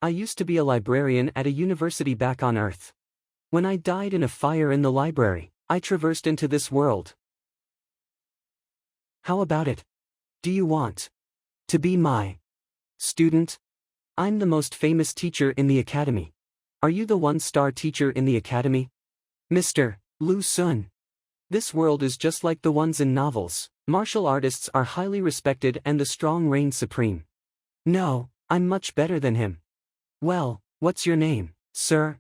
I used to be a librarian at a university back on Earth. When I died in a fire in the library, I traversed into this world. How about it? Do you want to be my student? I'm the most famous teacher in the academy. Are you the one-star teacher in the academy? Mr. Lu Sun. This world is just like the ones in novels. Martial artists are highly respected and the strong reign supreme. No, I'm much better than him. Well, what's your name, sir?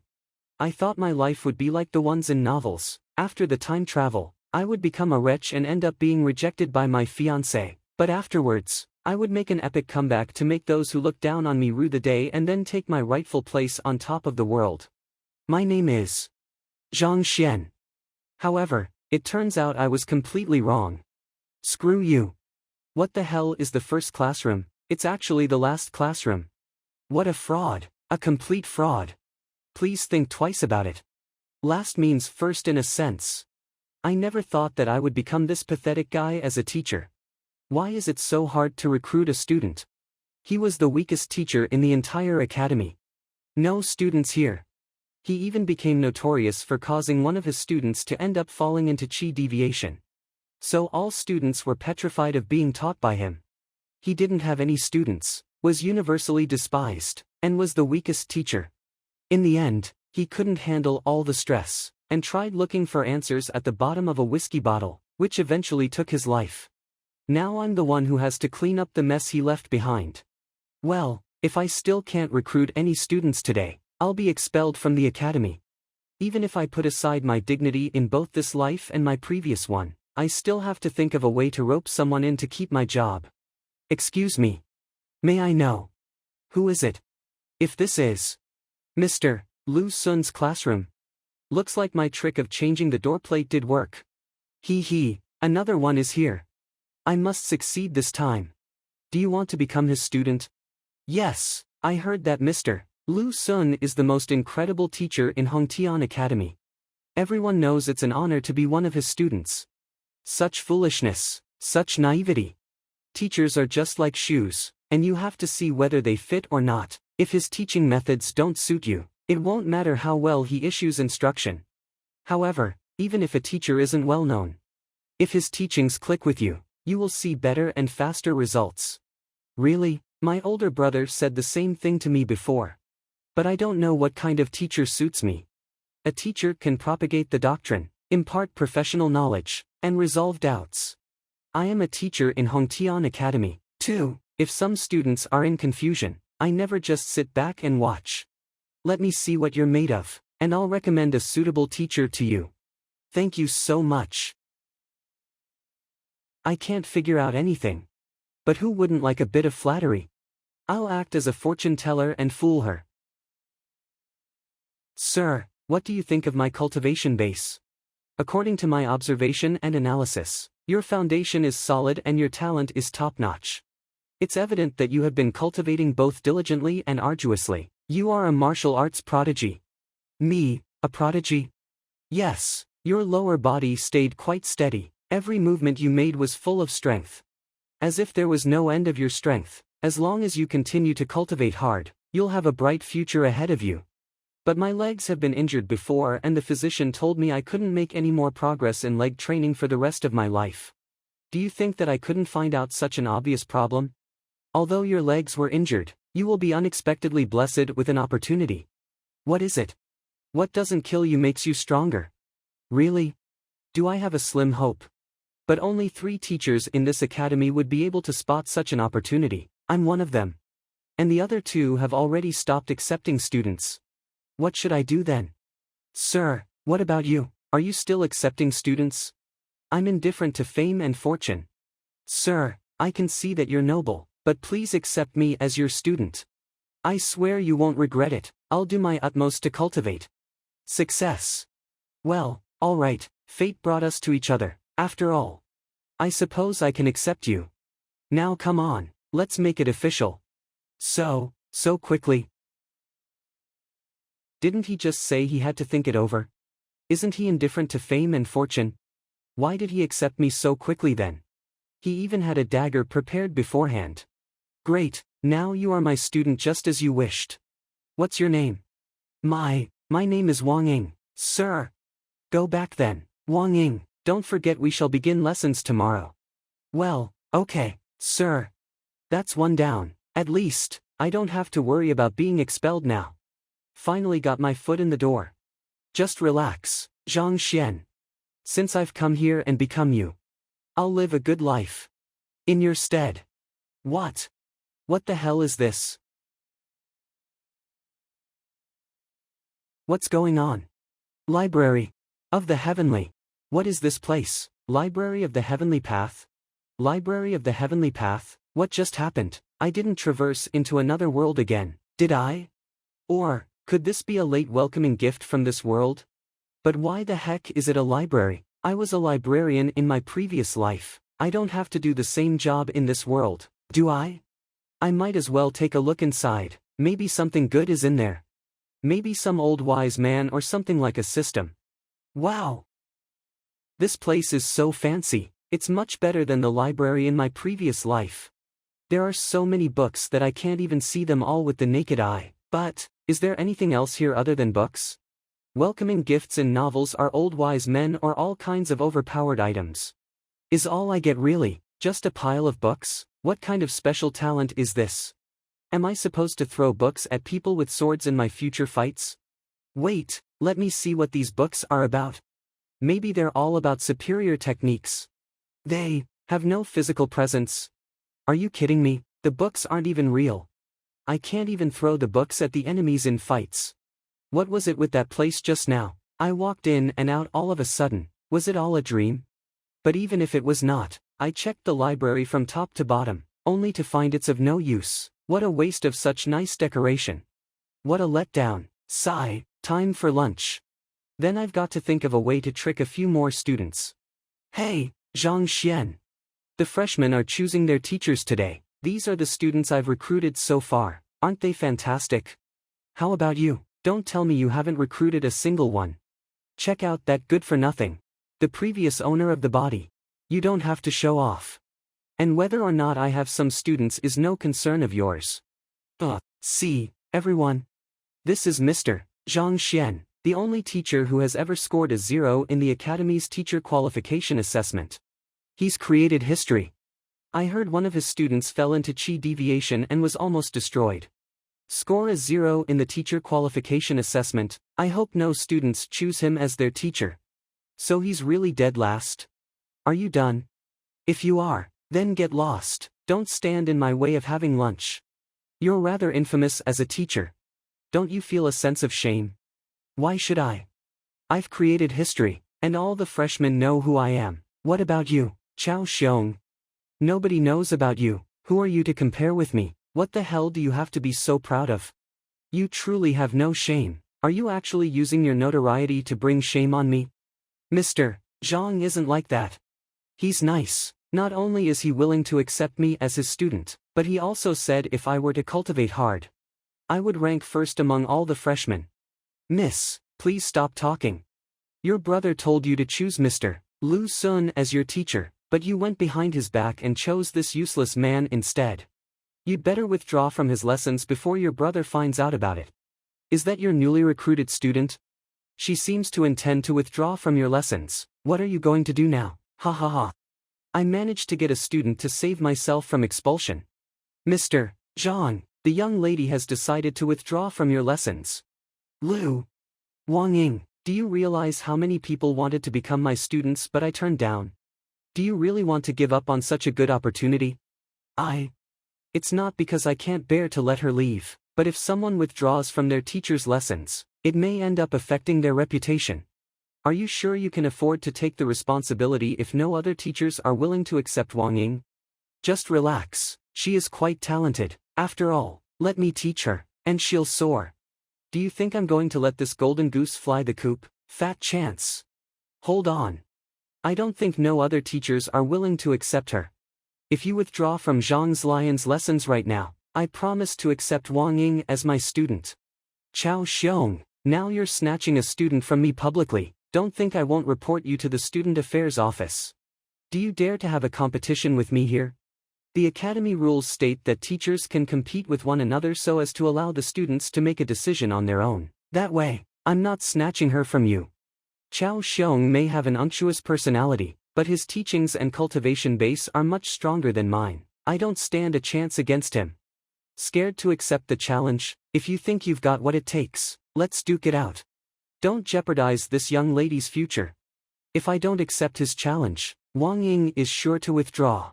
I thought my life would be like the ones in novels. After the time travel, I would become a wretch and end up being rejected by my fiancé. But afterwards, I would make an epic comeback to make those who look down on me rue the day and then take my rightful place on top of the world. My name is Zhang Xuan. However, it turns out I was completely wrong. Screw you. What the hell is the first classroom? It's actually the last classroom. What a fraud, a complete fraud. Please think twice about it. Last means first in a sense. I never thought that I would become this pathetic guy as a teacher. Why is it so hard to recruit a student? He was the weakest teacher in the entire academy. No students here. He even became notorious for causing one of his students to end up falling into chi deviation. So all students were petrified of being taught by him. He didn't have any students, was universally despised, and was the weakest teacher. In the end, he couldn't handle all the stress, and tried looking for answers at the bottom of a whiskey bottle, which eventually took his life. Now I'm the one who has to clean up the mess he left behind. Well, if I still can't recruit any students today, I'll be expelled from the academy. Even if I put aside my dignity in both this life and my previous one, I still have to think of a way to rope someone in to keep my job. Excuse me. May I know? Who is it? If this is Mr. Lu Sun's classroom. Looks like my trick of changing the door plate did work. Hee, another one is here. I must succeed this time. Do you want to become his student? Yes, I heard that Mr. Lu Sun is the most incredible teacher in Hongtian Academy. Everyone knows it's an honor to be one of his students. Such foolishness, such naivety. Teachers are just like shoes, and you have to see whether they fit or not. If his teaching methods don't suit you, it won't matter how well he issues instruction. However, even if a teacher isn't well known, if his teachings click with you, you will see better and faster results. Really, my older brother said the same thing to me before. But I don't know what kind of teacher suits me. A teacher can propagate the doctrine, impart professional knowledge, and resolve doubts. I am a teacher in Hongtian Academy, too. If some students are in confusion, I never just sit back and watch. Let me see what you're made of, and I'll recommend a suitable teacher to you. Thank you so much. I can't figure out anything. But who wouldn't like a bit of flattery? I'll act as a fortune teller and fool her. Sir, what do you think of my cultivation base? According to my observation and analysis, your foundation is solid and your talent is top-notch. It's evident that you have been cultivating both diligently and arduously. You are a martial arts prodigy. Me, a prodigy? Yes, your lower body stayed quite steady. Every movement you made was full of strength. As if there was no end of your strength. As long as you continue to cultivate hard, you'll have a bright future ahead of you. But my legs have been injured before and the physician told me I couldn't make any more progress in leg training for the rest of my life. Do you think that I couldn't find out such an obvious problem? Although your legs were injured, you will be unexpectedly blessed with an opportunity. What is it? What doesn't kill you makes you stronger. Really? Do I have a slim hope? But only 3 teachers in this academy would be able to spot such an opportunity. I'm one of them. And the other 2 have already stopped accepting students. What should I do then? Sir, what about you? Are you still accepting students? I'm indifferent to fame and fortune. Sir, I can see that you're noble, but please accept me as your student. I swear you won't regret it. I'll do my utmost to cultivate success. Well, all right, fate brought us to each other, after all. I suppose I can accept you. Now come on, let's make it official. So quickly. Didn't he just say he had to think it over? Isn't he indifferent to fame and fortune? Why did he accept me so quickly then? He even had a dagger prepared beforehand. Great, now you are my student just as you wished. What's your name? My name is Wang Ying, sir. Go back then, Wang Ying. Don't forget we shall begin lessons tomorrow. Well, okay, sir. That's one down. At least, I don't have to worry about being expelled now. Finally got my foot in the door. Just relax, Zhang Xuan. Since I've come here and become you, I'll live a good life in your stead. What? What the hell is this? What's going on? Library of the Heavenly. What is this place? Library of the Heavenly Path? Library of the Heavenly Path? What just happened? I didn't traverse into another world again, did I? Or, could this be a late welcoming gift from this world? But why the heck is it a library? I was a librarian in my previous life. I don't have to do the same job in this world, do I? I might as well take a look inside. Maybe something good is in there. Maybe some old wise man or something like a system. Wow! This place is so fancy. It's much better than the library in my previous life. There are so many books that I can't even see them all with the naked eye. But, is there anything else here other than books? Welcoming gifts in novels are old wise men or all kinds of overpowered items. Is all I get really just a pile of books? What kind of special talent is this? Am I supposed to throw books at people with swords in my future fights? Wait, let me see what these books are about. Maybe they're all about superior techniques. They have no physical presence. Are you kidding me? The books aren't even real. I can't even throw the books at the enemies in fights. What was it with that place just now? I walked in and out all of a sudden. Was it all a dream? But even if it was not, I checked the library from top to bottom, only to find it's of no use. What a waste of such nice decoration. What a letdown. Sigh, time for lunch. Then I've got to think of a way to trick a few more students. Hey, Zhang Xuan. The freshmen are choosing their teachers today. These are the students I've recruited so far. Aren't they fantastic? How about you? Don't tell me you haven't recruited a single one. Check out that good-for-nothing. The previous owner of the body. You don't have to show off. And whether or not I have some students is no concern of yours. See, everyone. This is Mr. Zhang Xuan, the only teacher who has ever scored a 0 in the Academy's teacher qualification assessment. He's created history. I heard one of his students fell into chi deviation and was almost destroyed. Score a 0 in the teacher qualification assessment. I hope no students choose him as their teacher. So he's really dead last? Are you done? If you are, then get lost. Don't stand in my way of having lunch. You're rather infamous as a teacher. Don't you feel a sense of shame? Why should I? I've created history, and all the freshmen know who I am. What about you, Chao Xiong? Nobody knows about you. Who are you to compare with me? What the hell do you have to be so proud of? You truly have no shame. Are you actually using your notoriety to bring shame on me? Mr. Zhang isn't like that. He's nice. Not only is he willing to accept me as his student, but he also said if I were to cultivate hard, I would rank first among all the freshmen. Miss, please stop talking. Your brother told you to choose Mr. Lu Sun as your teacher, but you went behind his back and chose this useless man instead. You'd better withdraw from his lessons before your brother finds out about it. Is that your newly recruited student? She seems to intend to withdraw from your lessons. What are you going to do now? Ha ha ha. I managed to get a student to save myself from expulsion. Mr. Zhang, the young lady has decided to withdraw from your lessons. Lu. Wang Ying, do you realize how many people wanted to become my students but I turned down? Do you really want to give up on such a good opportunity? It's not because I can't bear to let her leave, but if someone withdraws from their teacher's lessons, it may end up affecting their reputation. Are you sure you can afford to take the responsibility if no other teachers are willing to accept Wang Ying? Just relax, she is quite talented. After all, let me teach her, and she'll soar. Do you think I'm going to let this golden goose fly the coop? Fat chance. Hold on. I don't think no other teachers are willing to accept her. If you withdraw from Zhang's lion's lessons right now, I promise to accept Wang Ying as my student. Chao Xiong, now you're snatching a student from me publicly. Don't think I won't report you to the Student Affairs Office. Do you dare to have a competition with me here? The academy rules state that teachers can compete with one another so as to allow the students to make a decision on their own. That way, I'm not snatching her from you. Chao Xiong may have an unctuous personality, but his teachings and cultivation base are much stronger than mine. I don't stand a chance against him. Scared to accept the challenge? If you think you've got what it takes, let's duke it out. Don't jeopardize this young lady's future. If I don't accept his challenge, Wang Ying is sure to withdraw.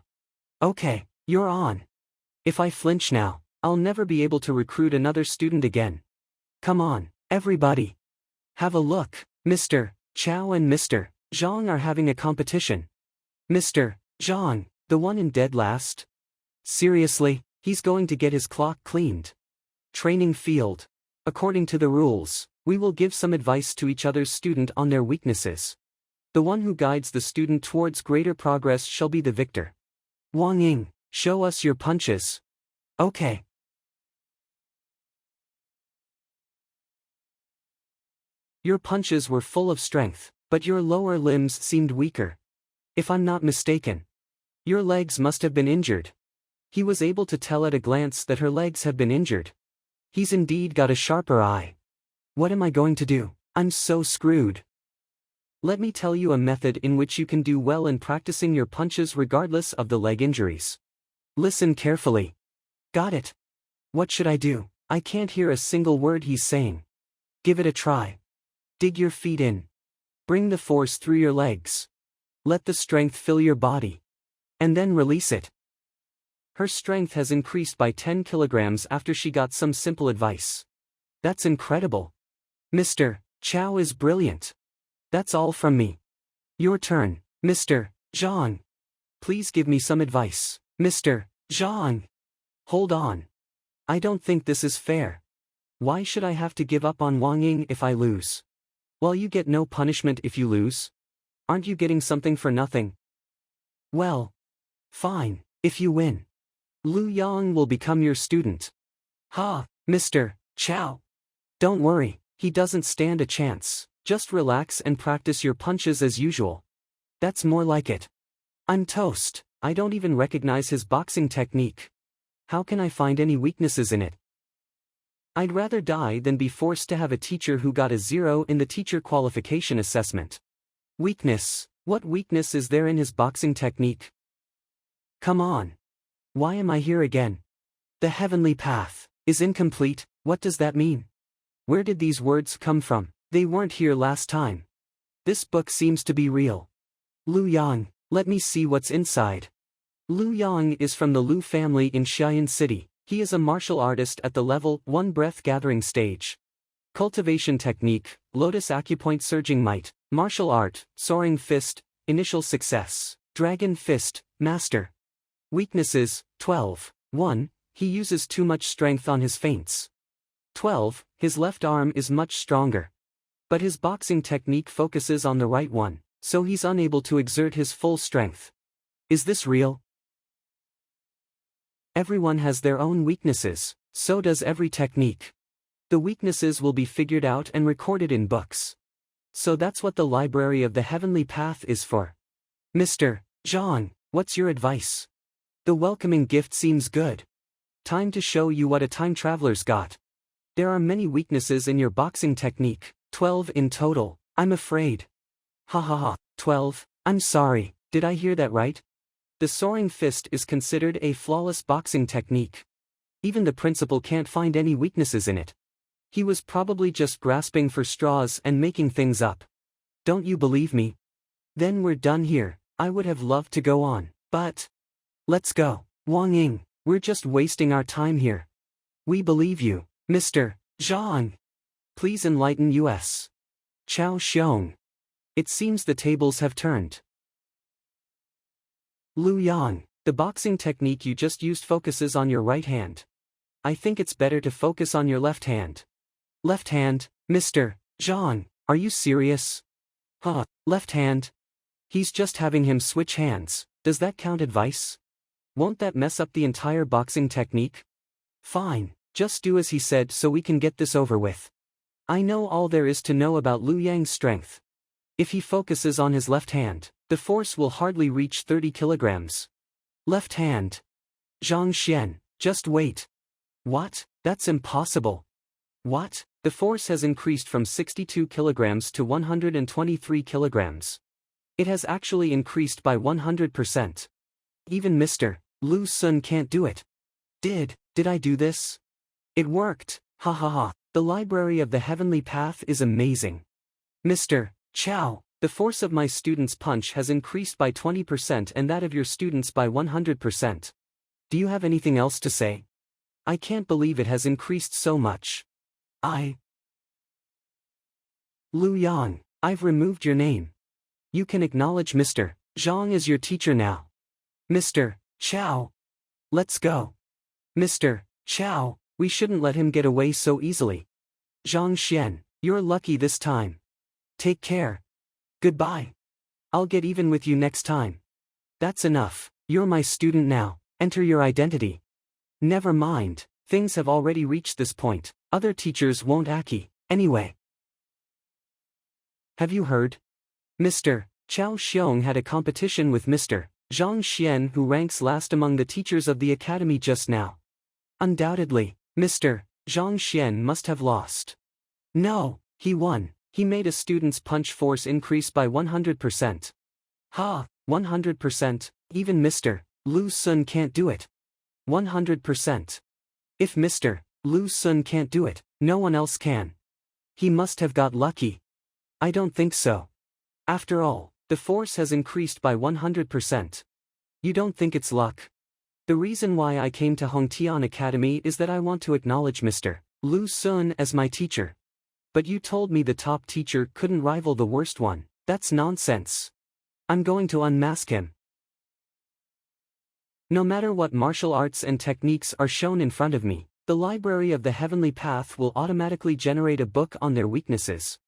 Okay, you're on. If I flinch now, I'll never be able to recruit another student again. Come on, everybody. Have a look. Mr. Chao and Mr. Zhang are having a competition. Mr. Zhang, the one in dead last? Seriously, he's going to get his clock cleaned. Training field. According to the rules, we will give some advice to each other's student on their weaknesses. The one who guides the student towards greater progress shall be the victor. Wang Ying, show us your punches. Okay. Your punches were full of strength, but your lower limbs seemed weaker. If I'm not mistaken, your legs must have been injured. He was able to tell at a glance that her legs had been injured. He's indeed got a sharper eye. What am I going to do? I'm so screwed. Let me tell you a method in which you can do well in practicing your punches regardless of the leg injuries. Listen carefully. Got it. What should I do? I can't hear a single word he's saying. Give it a try. Dig your feet in. Bring the force through your legs. Let the strength fill your body. And then release it. Her strength has increased by 10 kilograms after she got some simple advice. That's incredible. Mr. Chao is brilliant. That's all from me. Your turn, Mr. Zhang. Please give me some advice. Mr. Zhang. Hold on. I don't think this is fair. Why should I have to give up on Wang Ying if I lose? While you get no punishment if you lose? Aren't you getting something for nothing? Well, fine, if you win. Lu Yang will become your student. Ha, Mr. Chao. Don't worry, he doesn't stand a chance. Just relax and practice your punches as usual. That's more like it. I'm toast. I don't even recognize his boxing technique. How can I find any weaknesses in it? I'd rather die than be forced to have a teacher who got a 0 in the teacher qualification assessment. Weakness. What weakness is there in his boxing technique? Come on. Why am I here again? The heavenly path is incomplete. What does that mean? Where did these words come from? They weren't here last time. This book seems to be real. Lu Yang, let me see what's inside. Lu Yang is from the Lu family in Xiayan City. He is a martial artist at the level 1 breath-gathering stage. Cultivation technique, lotus acupoint surging might, martial art, soaring fist, initial success, dragon fist, master. Weaknesses, 12. 1. He uses too much strength on his feints. 12. His left arm is much stronger. But his boxing technique focuses on the right one, so he's unable to exert his full strength. Is this real? Everyone has their own weaknesses, so does every technique. The weaknesses will be figured out and recorded in books. So that's what the Library of the Heavenly Path is for. Mr. Zhang, what's your advice? The welcoming gift seems good. Time to show you what a time traveler's got. There are many weaknesses in your boxing technique, 12 in total, I'm afraid. Ha ha ha, 12, I'm sorry, did I hear that right? The soaring fist is considered a flawless boxing technique. Even the principal can't find any weaknesses in it. He was probably just grasping for straws and making things up. Don't you believe me? Then we're done here. I would have loved to go on, but... Let's go. Wang Ying, we're just wasting our time here. We believe you, Mr. Zhang. Please enlighten us. Chao Xiong. It seems the tables have turned. Lu Yang, the boxing technique you just used focuses on your right hand. I think it's better to focus on your left hand. Left hand, Mr. Zhang, are you serious? Huh, left hand? He's just having him switch hands, does that count advice? Won't that mess up the entire boxing technique? Fine, just do as he said so we can get this over with. I know all there is to know about Lu Yang's strength. If he focuses on his left hand, the force will hardly reach 30 kilograms. Left hand. Zhang Xuan, just wait. What? That's impossible. What? The force has increased from 62 kilograms to 123 kilograms. It has actually increased by 100%. Even Mr. Lu Sun can't do it. Did I do this? It worked, ha ha ha. The Library of the Heavenly Path is amazing. Mr. Chow, the force of my students' punch has increased by 20% and that of your students by 100%. Do you have anything else to say? I can't believe it has increased so much. Lu Yang, I've removed your name. You can acknowledge Mr. Zhang as your teacher now. Mr. Chow. Let's go. Mr. Chow, we shouldn't let him get away so easily. Zhang Xuan, you're lucky this time. Take care. Goodbye. I'll get even with you next time. That's enough, you're my student now, enter your identity. Never mind, things have already reached this point, other teachers won't aki, anyway. Have you heard? Mr. Chao Xiong had a competition with Mr. Zhang Xian who ranks last among the teachers of the academy just now. Undoubtedly, Mr. Zhang Xian must have lost. No, he won. He made a student's punch force increase by 100%. Ha, 100%, even Mr. Lu Sun can't do it. 100%. If Mr. Lu Sun can't do it, no one else can. He must have got lucky. I don't think so. After all, the force has increased by 100%. You don't think it's luck? The reason why I came to Hongtian Academy is that I want to acknowledge Mr. Lu Sun as my teacher. But you told me the top teacher couldn't rival the worst one. That's nonsense. I'm going to unmask him. No matter what martial arts and techniques are shown in front of me, the Library of the Heavenly Path will automatically generate a book on their weaknesses.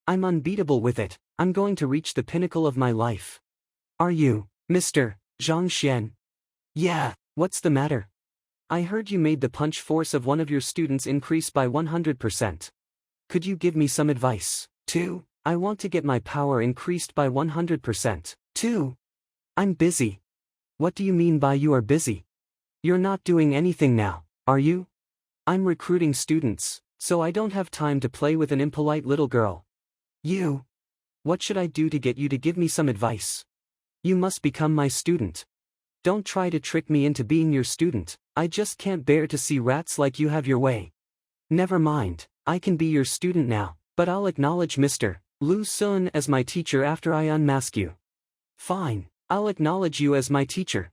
I'm unbeatable with it. I'm going to reach the pinnacle of my life. Are you, Mr. Zhang Xian? Yeah, what's the matter? I heard you made the punch force of one of your students increase by 100%. Could you give me some advice, too? I want to get my power increased by 100%, too. I'm busy. What do you mean by you are busy? You're not doing anything now, are you? I'm recruiting students, so I don't have time to play with an impolite little girl. You. What should I do to get you to give me some advice? You must become my student. Don't try to trick me into being your student. I just can't bear to see rats like you have your way. Never mind, I can be your student now, but I'll acknowledge Mr. Lu Sun as my teacher after I unmask you. Fine, I'll acknowledge you as my teacher.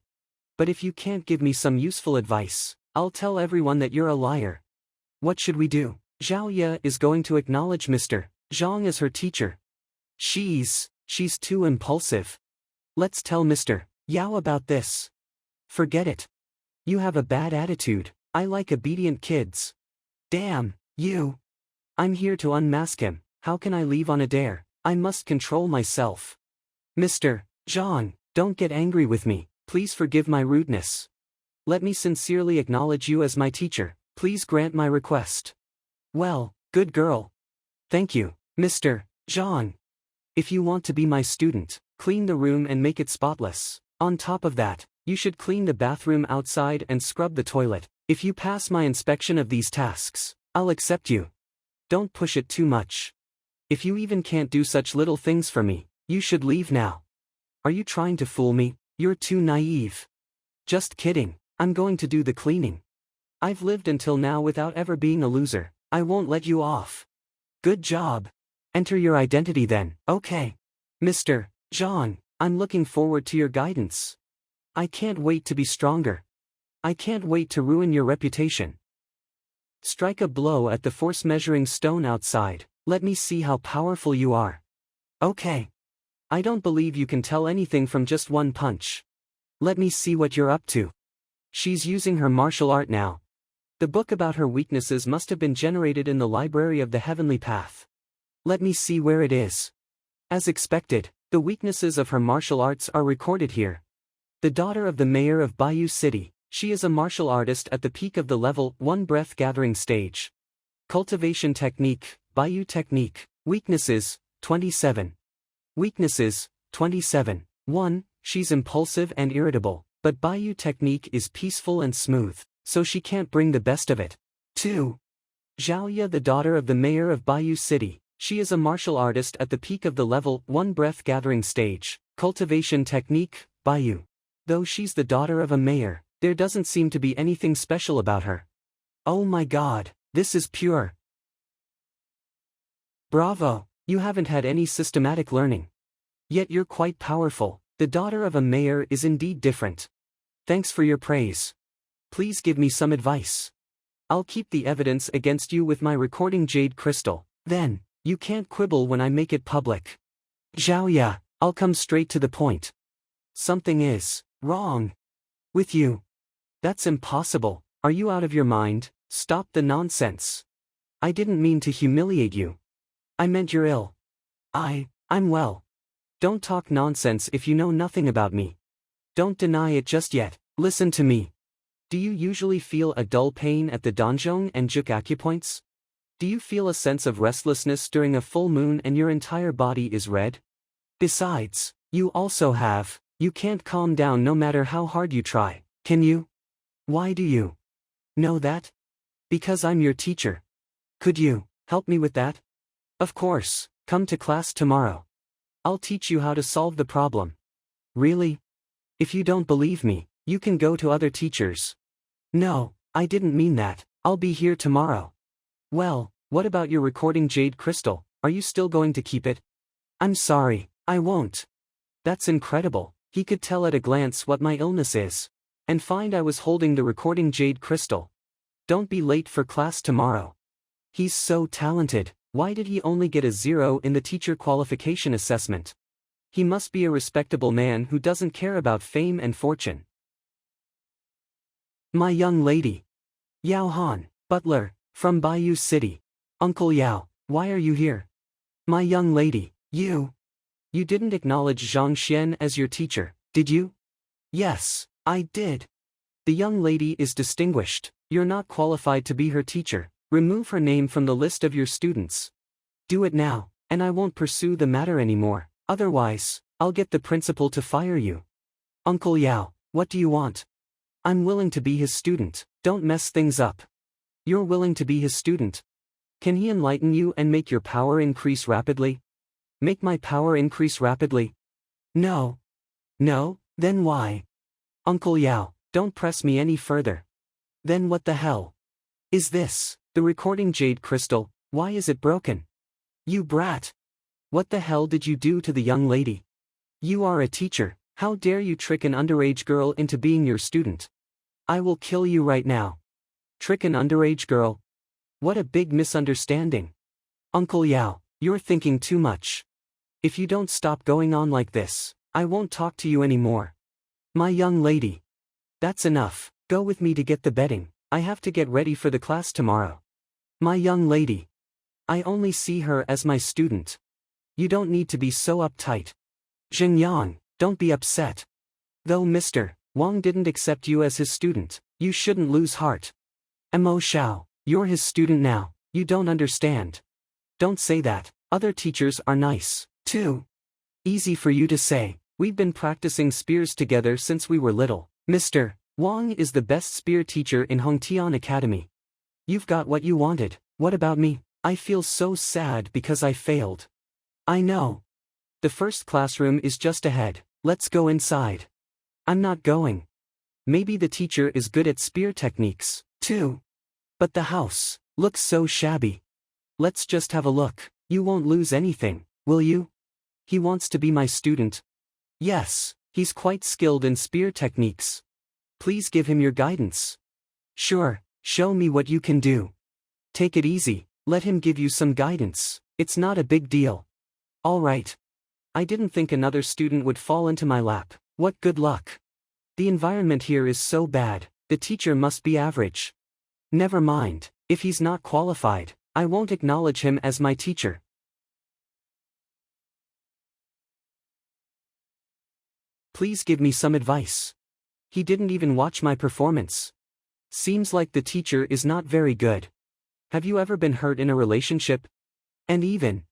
But if you can't give me some useful advice, I'll tell everyone that you're a liar. What should we do? Zhao Ye is going to acknowledge Mr. Zhang as her teacher. She's too impulsive. Let's tell Mr. Yao about this. Forget it. You have a bad attitude. I like obedient kids. Damn, you. I'm here to unmask him. How can I leave on a dare? I must control myself. Mr. Zhang, don't get angry with me. Please forgive my rudeness. Let me sincerely acknowledge you as my teacher. Please grant my request. Well, good girl. Thank you, Mr. Zhang. If you want to be my student, clean the room and make it spotless. On top of that, you should clean the bathroom outside and scrub the toilet. If you pass my inspection of these tasks, I'll accept you. Don't push it too much. If you even can't do such little things for me, you should leave now. Are you trying to fool me? You're too naive. Just kidding, I'm going to do the cleaning. I've lived until now without ever being a loser. I won't let you off. Good job. Enter your identity then. Okay. Mr. Zhang, I'm looking forward to your guidance. I can't wait to be stronger. I can't wait to ruin your reputation. Strike a blow at the force measuring stone outside. Let me see how powerful you are. Okay. I don't believe you can tell anything from just one punch. Let me see what you're up to. She's using her martial art now. The book about her weaknesses must have been generated in the Library of the Heavenly Path. Let me see where it is. As expected, the weaknesses of her martial arts are recorded here. The daughter of the mayor of Bayou City, she is a martial artist at the peak of the level 1 breath gathering stage. Cultivation technique, Bayou technique. Weaknesses, 27. Weaknesses, 27. 1. She's impulsive and irritable. But Baiyu technique is peaceful and smooth, so she can't bring the best of it. 2. Zhaoya, the daughter of the mayor of Baiyu City. She is a martial artist at the peak of the level 1 breath-gathering stage, cultivation technique, Baiyu. Though she's the daughter of a mayor, there doesn't seem to be anything special about her. Oh my god, this is pure. Bravo, you haven't had any systematic learning. Yet you're quite powerful. The daughter of a mayor is indeed different. Thanks for your praise. Please give me some advice. I'll keep the evidence against you with my recording jade crystal. Then, you can't quibble when I make it public. Zhaoya, I'll come straight to the point. Something is wrong with you. That's impossible. Are you out of your mind? Stop the nonsense. I didn't mean to humiliate you. I meant you're ill. I'm well. Don't talk nonsense if you know nothing about me. Don't deny it just yet. Listen to me. Do you usually feel a dull pain at the donjong and juk acupoints? Do you feel a sense of restlessness during a full moon and your entire body is red? Besides, you can't calm down no matter how hard you try, can you? Why do you know that? Because I'm your teacher. Could you help me with that? Of course, come to class tomorrow. I'll teach you how to solve the problem. Really? If you don't believe me, you can go to other teachers. No, I didn't mean that. I'll be here tomorrow. Well, what about your recording jade crystal? Are you still going to keep it? I'm sorry, I won't. That's incredible. He could tell at a glance what my illness is. And find I was holding the recording jade crystal. Don't be late for class tomorrow. He's so talented. Why did he only get a 0 in the teacher qualification assessment? He must be a respectable man who doesn't care about fame and fortune. My young lady. Yao Han, butler, from Baiyu City. Uncle Yao, why are you here? My young lady, you didn't acknowledge Zhang Xuan as your teacher, did you? Yes, I did. The young lady is distinguished. You're not qualified to be her teacher. Remove her name from the list of your students. Do it now, and I won't pursue the matter anymore. Otherwise, I'll get the principal to fire you. Uncle Yao, what do you want? I'm willing to be his student. Don't mess things up. You're willing to be his student. Can he enlighten you and make your power increase rapidly? Make my power increase rapidly? No. No, then why? Uncle Yao, don't press me any further. Then what the hell is this? The recording jade crystal, why is it broken? You brat. What the hell did you do to the young lady? You are a teacher, how dare you trick an underage girl into being your student? I will kill you right now. Trick an underage girl? What a big misunderstanding. Uncle Yao, you're thinking too much. If you don't stop going on like this, I won't talk to you anymore. My young lady. That's enough, go with me to get the bedding. I have to get ready for the class tomorrow. My young lady. I only see her as my student. You don't need to be so uptight. Xingyang, don't be upset. Though Mr. Wang didn't accept you as his student, you shouldn't lose heart. Mo Xiao, you're his student now, you don't understand. Don't say that, other teachers are nice, too. Easy for you to say, we've been practicing spears together since we were little. Mr. Wang is the best spear teacher in Hongtian Academy. You've got what you wanted. What about me? I feel so sad because I failed. I know. The first classroom is just ahead. Let's go inside. I'm not going. Maybe the teacher is good at spear techniques, too. But the house looks so shabby. Let's just have a look. You won't lose anything, will you? He wants to be my student. Yes, he's quite skilled in spear techniques. Please give him your guidance. Sure. Show me what you can do. Take it easy, let him give you some guidance, it's not a big deal. Alright. I didn't think another student would fall into my lap, what good luck. The environment here is so bad, the teacher must be average. Never mind, if he's not qualified, I won't acknowledge him as my teacher. Please give me some advice. He didn't even watch my performance. Seems like the teacher is not very good. Have you ever been hurt in a relationship? And even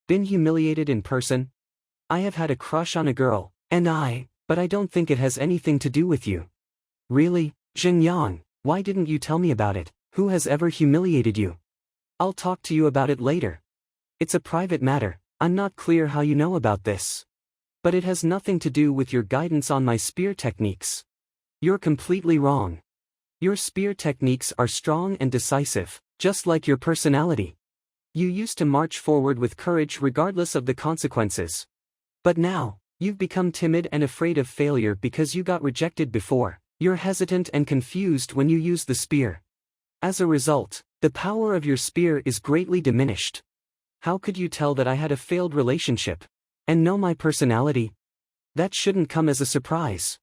been humiliated in person? I have had a crush on a girl, and I But I don't think it has anything to do with you. Really, Zhang Yang, why didn't you tell me about it? Who has ever humiliated you? I'll talk to you about it later. It's a private matter. I'm not clear how you know about this. But it has nothing to do with your guidance on my spear techniques. You're completely wrong. Your spear techniques are strong and decisive, just like your personality. You used to march forward with courage regardless of the consequences. But now, you've become timid and afraid of failure because you got rejected before. You're hesitant and confused when you use the spear. As a result, the power of your spear is greatly diminished. How could you tell that I had a failed relationship? And know my personality? That shouldn't come as a surprise.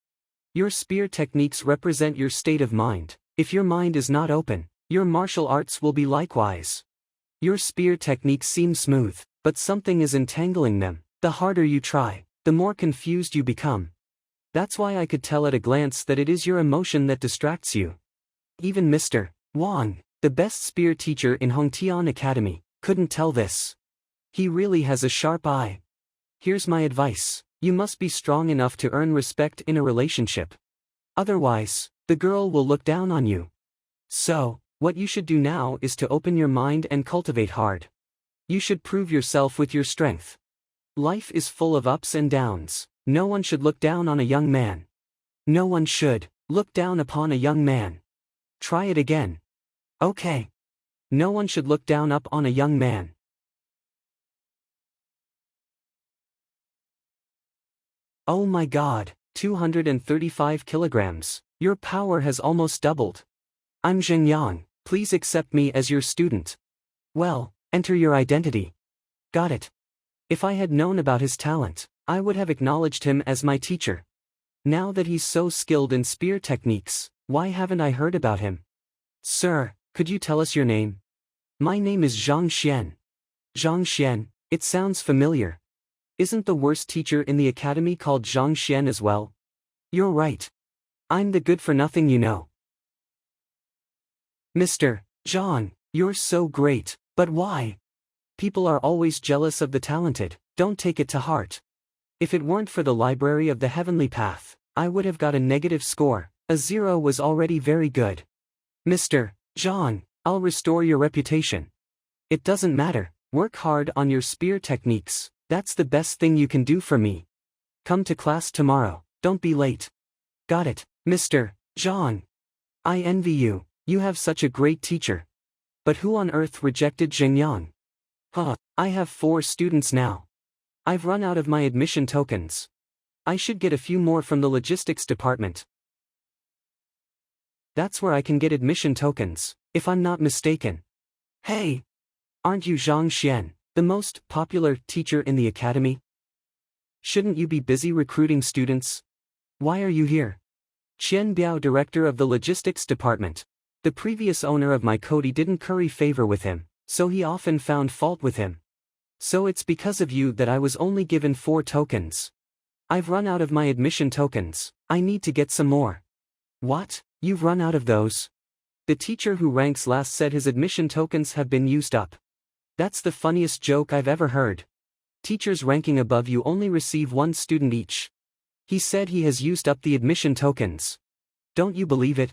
Your spear techniques represent your state of mind. If your mind is not open, your martial arts will be likewise. Your spear techniques seem smooth, but something is entangling them. The harder you try, the more confused you become. That's why I could tell at a glance that it is your emotion that distracts you. Even Mr. Wang, the best spear teacher in Hongtian Academy, couldn't tell this. He really has a sharp eye. Here's my advice. You must be strong enough to earn respect in a relationship. Otherwise, the girl will look down on you. So, what you should do now is to open your mind and cultivate hard. You should prove yourself with your strength. Life is full of ups and downs. No one should look down on a young man. No one should look down upon a young man. Try it again. Okay. No one should look down up on a young man. Oh my God, 235 kilograms. Your power has almost doubled. I'm Zhang Yang, please accept me as your student. Well, enter your identity. Got it. If I had known about his talent, I would have acknowledged him as my teacher. Now that he's so skilled in spear techniques, why haven't I heard about him? Sir, could you tell us your name? My name is Zhang Xuan. Zhang Xuan, it sounds familiar. Isn't the worst teacher in the academy called Zhang Xuan as well? You're right. I'm the good-for-nothing you know. Mr. Zhang, you're so great, but why? People are always jealous of the talented, don't take it to heart. If it weren't for the Library of the Heavenly Path, I would have got a negative score. A 0 was already very good. Mr. Zhang, I'll restore your reputation. It doesn't matter, work hard on your spear techniques, that's the best thing you can do for me. Come to class tomorrow, don't be late. Got it, Mr. Zhang. I envy you, you have such a great teacher. But who on earth rejected Zhang Yang? I have 4 students now. I've run out of my admission tokens. I should get a few more from the logistics department. That's where I can get admission tokens, if I'm not mistaken. Hey! Aren't you Zhang Xuan, the most popular teacher in the academy? Shouldn't you be busy recruiting students? Why are you here? Qian Biao, director of the logistics department. The previous owner of my Cody didn't curry favor with him, so he often found fault with him. So it's because of you that I was only given 4 tokens. I've run out of my admission tokens, I need to get some more. What? You've run out of those? The teacher who ranks last said his admission tokens have been used up. That's the funniest joke I've ever heard. Teachers ranking above you only receive 1 student each. He said he has used up the admission tokens. Don't you believe it?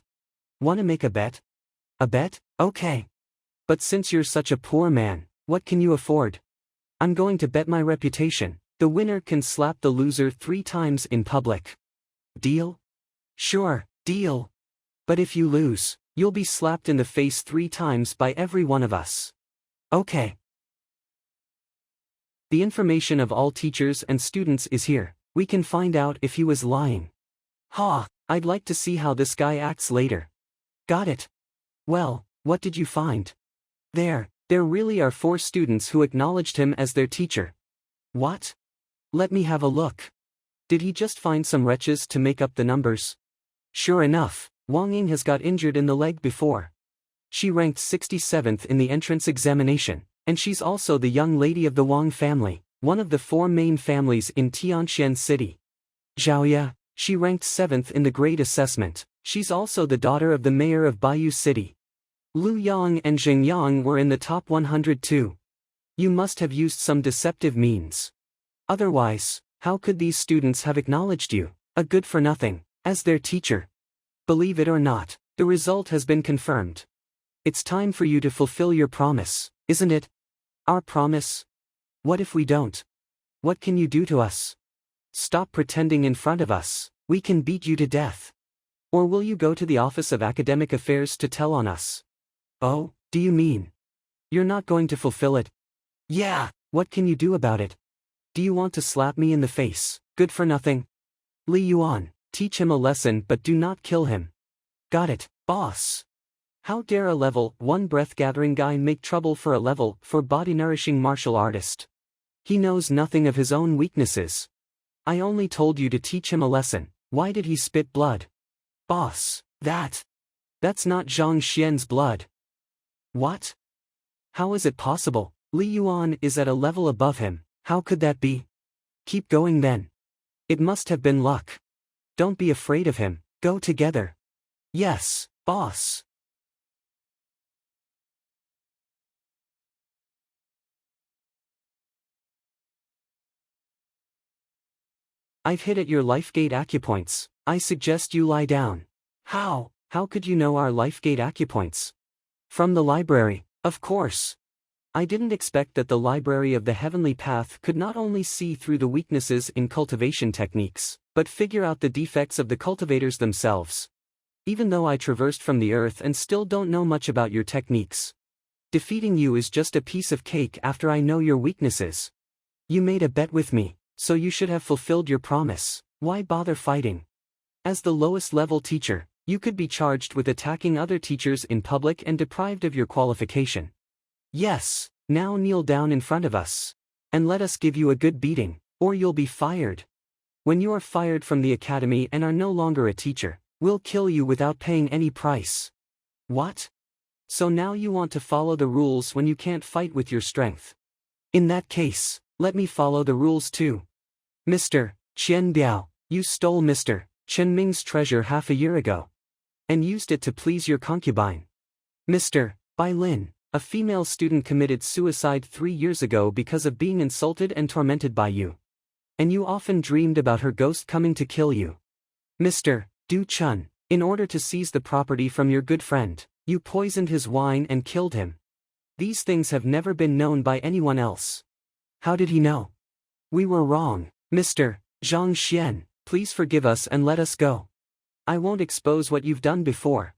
Wanna make a bet? A bet? Okay. But since you're such a poor man, what can you afford? I'm going to bet my reputation. The winner can slap the loser 3 times in public. Deal? Sure, deal. But if you lose, you'll be slapped in the face 3 times by every one of us. Okay. The information of all teachers and students is here. We can find out if he was lying. I'd like to see how this guy acts later. Got it. Well, what did you find? There really are 4 students who acknowledged him as their teacher. What? Let me have a look. Did he just find some wretches to make up the numbers? Sure enough, Wang Ying has got injured in the leg before. She ranked 67th in the entrance examination, and she's also the young lady of the Wang family, one of the 4 main families in Tianqian City. Zhaoya, she ranked 7th in the grade assessment, she's also the daughter of the mayor of Baiyu City. Lu Yang and Zheng Yang were in the top 100 too. You must have used some deceptive means. Otherwise, how could these students have acknowledged you? A good-for-nothing, as their teacher. Believe it or not, the result has been confirmed. It's time for you to fulfill your promise, isn't it? Our promise? What if we don't? What can you do to us? Stop pretending in front of us, we can beat you to death. Or will you go to the Office of Academic Affairs to tell on us? Oh, do you mean? You're not going to fulfill it? Yeah, what can you do about it? Do you want to slap me in the face, good for nothing? Li Yuan, teach him a lesson but do not kill him. Got it, boss. How dare a level 1 breath-gathering guy make trouble for a level 4 body-nourishing martial artist? He knows nothing of his own weaknesses. I only told you to teach him a lesson, why did he spit blood? Boss, that's not Zhang Xuan's blood. What? How is it possible? Li Yuan is at a level above him, how could that be? Keep going then. It must have been luck. Don't be afraid of him, go together. Yes, boss. I've hit at your LifeGate acupoints, I suggest you lie down. How could you know our LifeGate acupoints? From the library, of course. I didn't expect that the Library of the Heavenly Path could not only see through the weaknesses in cultivation techniques, but figure out the defects of the cultivators themselves. Even though I traversed from the earth and still don't know much about your techniques. Defeating you is just a piece of cake after I know your weaknesses. You made a bet with me, so you should have fulfilled your promise, why bother fighting? As the lowest level teacher, you could be charged with attacking other teachers in public and deprived of your qualification. Yes, now kneel down in front of us. And let us give you a good beating, or you'll be fired. When you are fired from the academy and are no longer a teacher, we'll kill you without paying any price. What? So now you want to follow the rules when you can't fight with your strength. In that case, let me follow the rules too. Mr. Qian Biao, you stole Mr. Chen Ming's treasure half a year ago. And used it to please your concubine. Mr. Bai Lin, a female student committed suicide 3 years ago because of being insulted and tormented by you. And you often dreamed about her ghost coming to kill you. Mr. Du Chun, in order to seize the property from your good friend, you poisoned his wine and killed him. These things have never been known by anyone else. How did he know? We were wrong, Mr. Zhang Xuan, please forgive us and let us go. I won't expose what you've done before.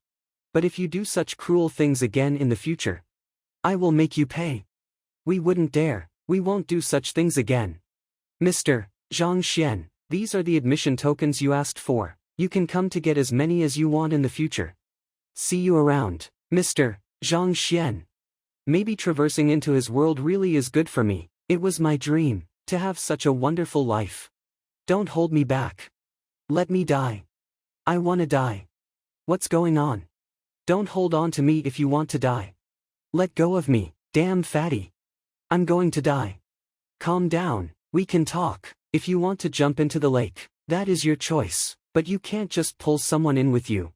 But if you do such cruel things again in the future, I will make you pay. We wouldn't dare, we won't do such things again. Mr. Zhang Xuan, these are the admission tokens you asked for, you can come to get as many as you want in the future. See you around, Mr. Zhang Xuan. Maybe traversing into his world really is good for me, it was my dream, to have such a wonderful life. Don't hold me back. Let me die. I wanna die. What's going on? Don't hold on to me if you want to die. Let go of me, damn fatty. I'm going to die. Calm down, we can talk. If you want to jump into the lake, that is your choice, but you can't just pull someone in with you.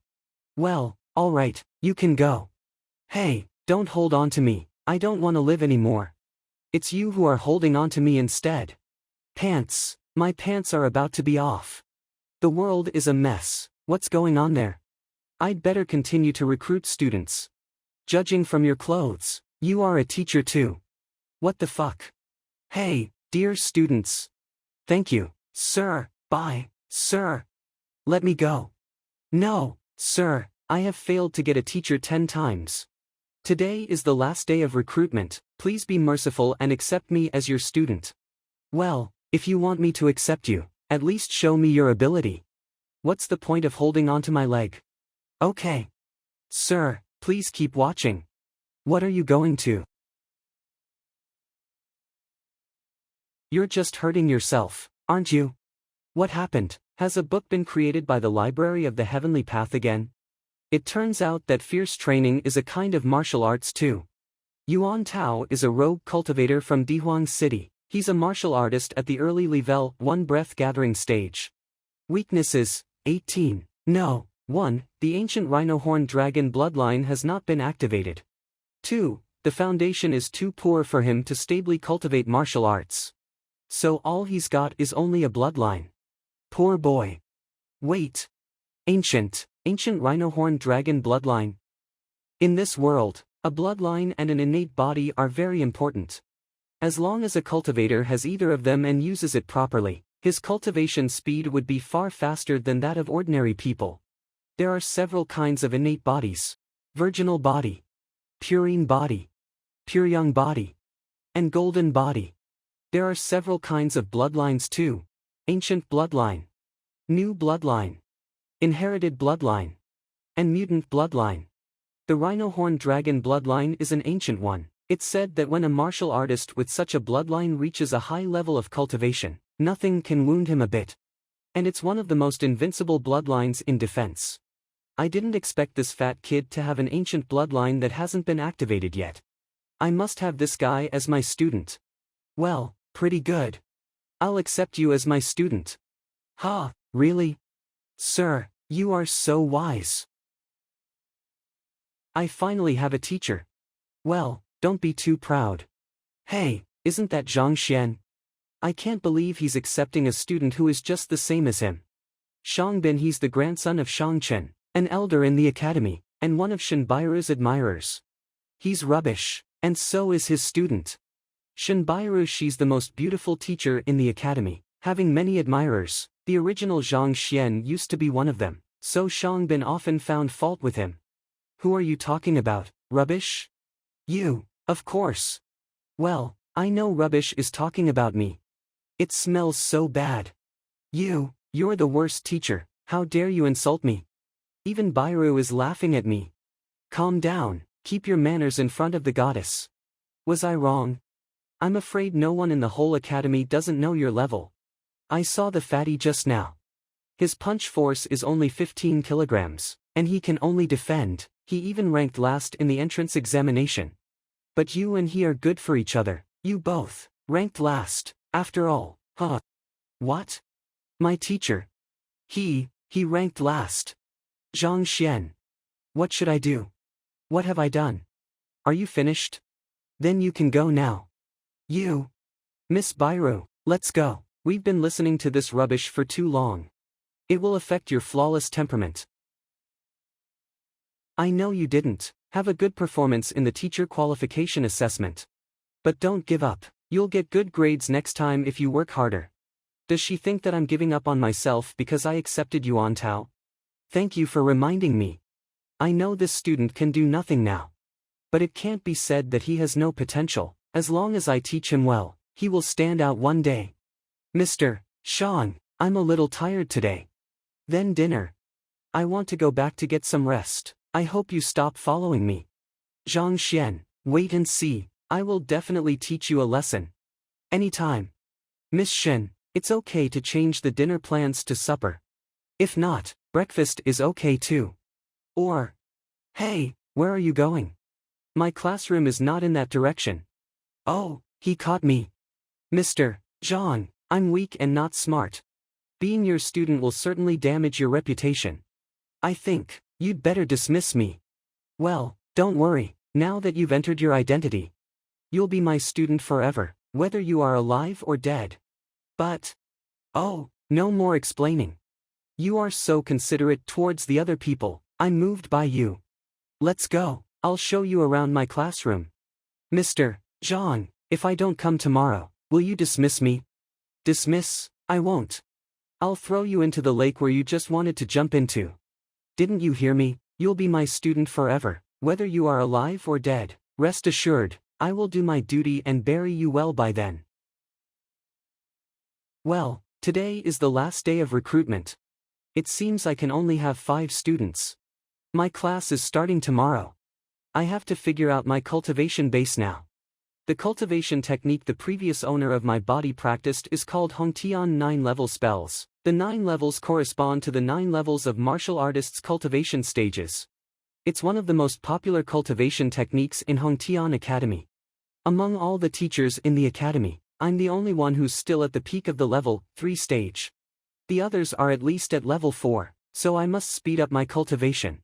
Well, alright, you can go. Hey, don't hold on to me, I don't want to live anymore. It's you who are holding on to me instead. Pants, my pants are about to be off. The world is a mess, what's going on there? I'd better continue to recruit students. Judging from your clothes, you are a teacher too. What the fuck? Hey, dear students. Thank you, sir, bye, sir. Let me go. No, sir, I have failed to get a teacher 10 times. Today is the last day of recruitment, please be merciful and accept me as your student. Well, if you want me to accept you, at least show me your ability. What's the point of holding onto my leg? Okay. Sir, please keep watching. What are you going to? You're just hurting yourself, aren't you? What happened? Has a book been created by the Library of the Heavenly Path again? It turns out that fierce training is a kind of martial arts too. Yuan Tao is a rogue cultivator from Dihuang City. He's a martial artist at the early level 1 breath-gathering stage. Weaknesses, 18. No. 1. The ancient rhino horn dragon bloodline has not been activated. 2. The foundation is too poor for him to stably cultivate martial arts. So all he's got is only a bloodline. Poor boy. Wait. Ancient rhino-horned dragon bloodline. In this world, a bloodline and an innate body are very important. As long as a cultivator has either of them and uses it properly, his cultivation speed would be far faster than that of ordinary people. There are several kinds of innate bodies: virginal body, purine body, pure young body, and golden body. There are several kinds of bloodlines too: ancient bloodline, new bloodline, inherited bloodline, and mutant bloodline. The rhino-horned dragon bloodline is an ancient one. It's said that when a martial artist with such a bloodline reaches a high level of cultivation, nothing can wound him a bit. And it's one of the most invincible bloodlines in defense. I didn't expect this fat kid to have an ancient bloodline that hasn't been activated yet. I must have this guy as my student. Well, pretty good. I'll accept you as my student. Ha, really? Sir, you are so wise. I finally have a teacher. Well, don't be too proud. Hey, isn't that Zhang Xuan? I can't believe he's accepting a student who is just the same as him. Shangbin, he's the grandson of Shangchen, an elder in the academy, and one of Shinbairu's admirers. He's rubbish, and so is his student. Shinbairu, she's the most beautiful teacher in the academy, having many admirers. The original Zhang Xuan used to be one of them, so Shangbin often found fault with him. Who are you talking about, rubbish? You, of course. Well, I know rubbish is talking about me. It smells so bad. You're the worst teacher. How dare you insult me? Even Bairu is laughing at me. Calm down, keep your manners in front of the goddess. Was I wrong? I'm afraid no one in the whole academy doesn't know your level. I saw the fatty just now. His punch force is only 15 kilograms, and he can only defend. He even ranked last in the entrance examination. But you and he are good for each other. You both ranked last, after all, huh? What? My teacher. He ranked last. Zhang Xuan. What should I do? What have I done? Are you finished? Then you can go now. You. Miss Bairu, let's go. We've been listening to this rubbish for too long. It will affect your flawless temperament. I know you didn't have a good performance in the teacher qualification assessment. But don't give up. You'll get good grades next time if you work harder. Does she think that I'm giving up on myself because I accepted Yuan Tao? Thank you for reminding me. I know this student can do nothing now. But it can't be said that he has no potential. As long as I teach him well, he will stand out one day. Mr. Sean, I'm a little tired today. Then dinner. I want to go back to get some rest. I hope you stop following me. Zhang Xuan, wait and see. I will definitely teach you a lesson. Anytime. Miss Shen, it's okay to change the dinner plans to supper. If not, breakfast is okay too. Or, hey, where are you going? My classroom is not in that direction. Oh, he caught me. Mr. Zhang, I'm weak and not smart. Being your student will certainly damage your reputation. I think you'd better dismiss me. Well, don't worry, now that you've entered your identity. You'll be my student forever, whether you are alive or dead. But, oh, no more explaining. You are so considerate towards the other people, I'm moved by you. Let's go, I'll show you around my classroom. Mr. Zhang, if I don't come tomorrow, will you dismiss me? Dismiss? I won't. I'll throw you into the lake where you just wanted to jump into. Didn't you hear me? You'll be my student forever, whether you are alive or dead. Rest assured, I will do my duty and bury you well by then. Well, today is the last day of recruitment. It seems I can only have 5 students. My class is starting tomorrow. I have to figure out my cultivation base now. The cultivation technique the previous owner of my body practiced is called Hongtian 9-level spells. The 9 levels correspond to the 9 levels of martial artists' cultivation stages. It's one of the most popular cultivation techniques in Hongtian Academy. Among all the teachers in the academy, I'm the only one who's still at the peak of the level 3 stage. The others are at least at level 4, so I must speed up my cultivation.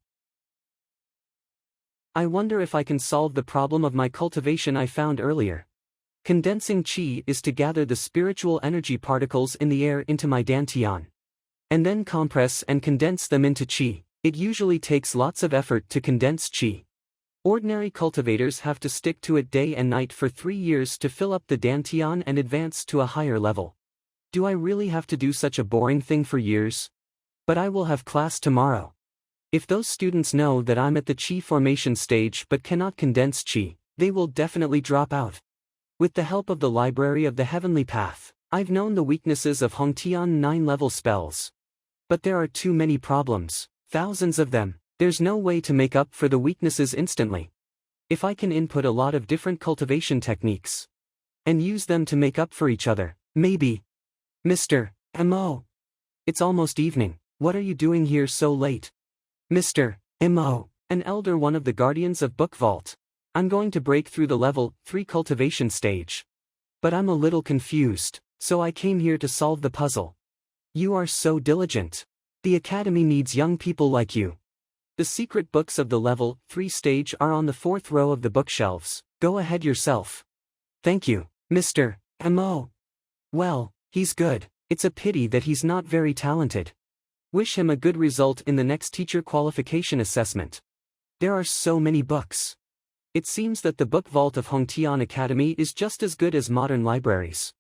I wonder if I can solve the problem of my cultivation I found earlier. Condensing qi is to gather the spiritual energy particles in the air into my dantian. and then compress and condense them into qi. It usually takes lots of effort to condense qi. Ordinary cultivators have to stick to it day and night for 3 years to fill up the dantian and advance to a higher level. Do I really have to do such a boring thing for years? But I will have class tomorrow. If those students know that I'm at the qi formation stage but cannot condense qi, they will definitely drop out. With the help of the Library of the Heavenly Path, I've known the weaknesses of Hongtian 9-level spells. But there are too many problems, thousands of them. There's no way to make up for the weaknesses instantly. If I can input a lot of different cultivation techniques and use them to make up for each other, maybe. Mr. M.O. It's almost evening. What are you doing here so late? Mr. M.O., an elder one of the guardians of Book Vault. I'm going to break through the level 3 cultivation stage. But I'm a little confused, so I came here to solve the puzzle. You are so diligent. The Academy needs young people like you. The secret books of the level 3 stage are on the 4th row of the bookshelves. Go ahead yourself. Thank you, Mr. M.O. Well, he's good. It's a pity that he's not very talented. Wish him a good result in the next teacher qualification assessment. There are so many books. It seems that the book vault of Hongtian Academy is just as good as modern libraries.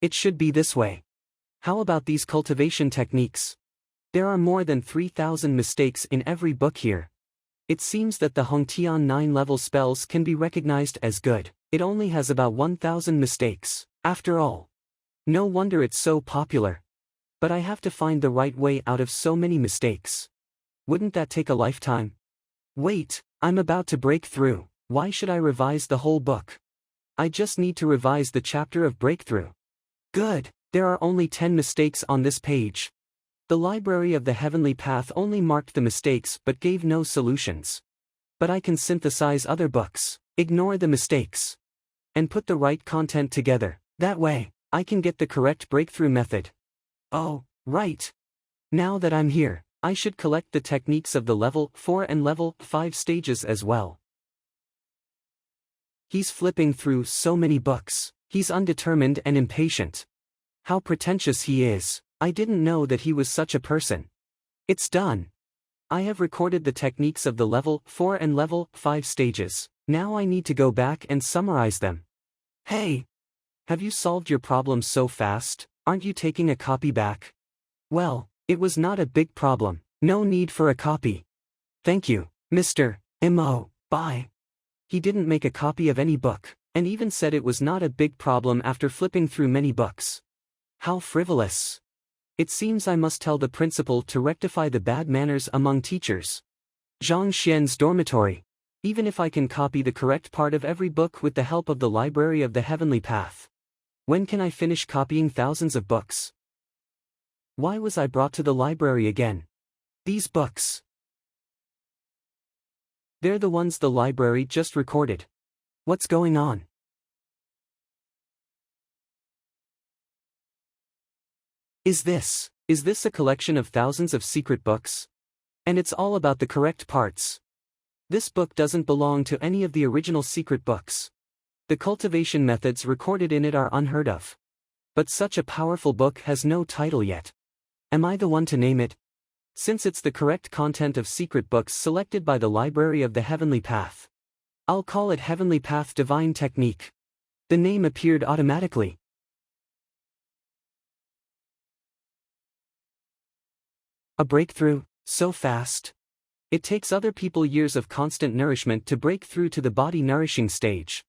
It should be this way. How about these cultivation techniques? There are more than 3,000 mistakes in every book here. It seems that the Hongtian 9-level spells can be recognized as good. It only has about 1,000 mistakes, after all. No wonder it's so popular. But I have to find the right way out of so many mistakes. Wouldn't that take a lifetime? Wait, I'm about to break through. Why should I revise the whole book? I just need to revise the chapter of breakthrough. Good, there are only 10 mistakes on this page. The Library of the Heavenly Path only marked the mistakes but gave no solutions. But I can synthesize other books, ignore the mistakes, and put the right content together. That way, I can get the correct breakthrough method. Oh, right. Now that I'm here, I should collect the techniques of the level 4 and level 5 stages as well. He's flipping through so many books. He's undetermined and impatient. How pretentious he is. I didn't know that he was such a person. It's done. I have recorded the techniques of the level 4 and level 5 stages. Now I need to go back and summarize them. Hey! Have you solved your problem so fast? Aren't you taking a copy back? Well, it was not a big problem. No need for a copy. Thank you, Mr. M.O. Bye. He didn't make a copy of any book, and even said it was not a big problem after flipping through many books. How frivolous. It seems I must tell the principal to rectify the bad manners among teachers. Zhang Xuan's dormitory. Even if I can copy the correct part of every book with the help of the Library of the Heavenly Path. When can I finish copying thousands of books? Why was I brought to the library again? These books. They're the ones the library just recorded. What's going on? Is this a collection of thousands of secret books? And it's all about the correct parts. This book doesn't belong to any of the original secret books. The cultivation methods recorded in it are unheard of. But such a powerful book has no title yet. Am I the one to name it? Since it's the correct content of secret books selected by the Library of the Heavenly Path, I'll call it Heavenly Path Divine Technique. The name appeared automatically. A breakthrough, so fast. It takes other people years of constant nourishment to break through to the body-nourishing stage.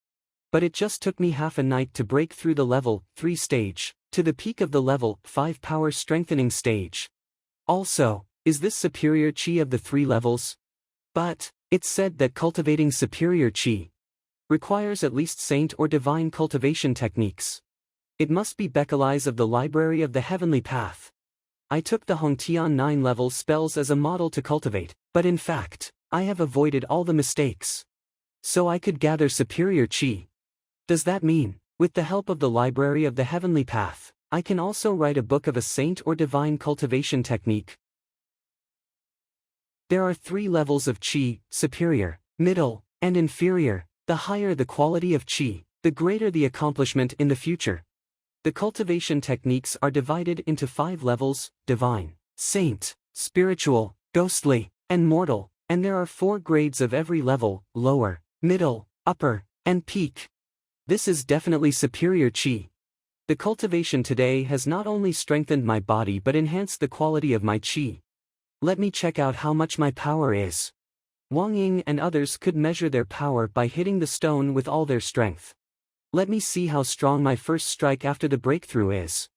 But it just took me half a night to break through the level 3 stage, to the peak of the level 5 power strengthening stage. Also, is this superior chi of the 3 levels? But, it's said that cultivating superior chi requires at least saint or divine cultivation techniques. It must be Beckeleyes of the Library of the Heavenly Path. I took the Hongtian 9-level spells as a model to cultivate, but in fact, I have avoided all the mistakes. So I could gather superior chi. Does that mean, with the help of the Library of the Heavenly Path, I can also write a book of a saint or divine cultivation technique? There are 3 levels of chi: superior, middle, and inferior. The higher the quality of chi, the greater the accomplishment in the future. The cultivation techniques are divided into 5 levels: divine, saint, spiritual, ghostly, and mortal, and there are 4 grades of every level: lower, middle, upper, and peak. This is definitely superior chi. The cultivation today has not only strengthened my body but enhanced the quality of my chi. Let me check out how much my power is. Wang Ying and others could measure their power by hitting the stone with all their strength. Let me see how strong my first strike after the breakthrough is.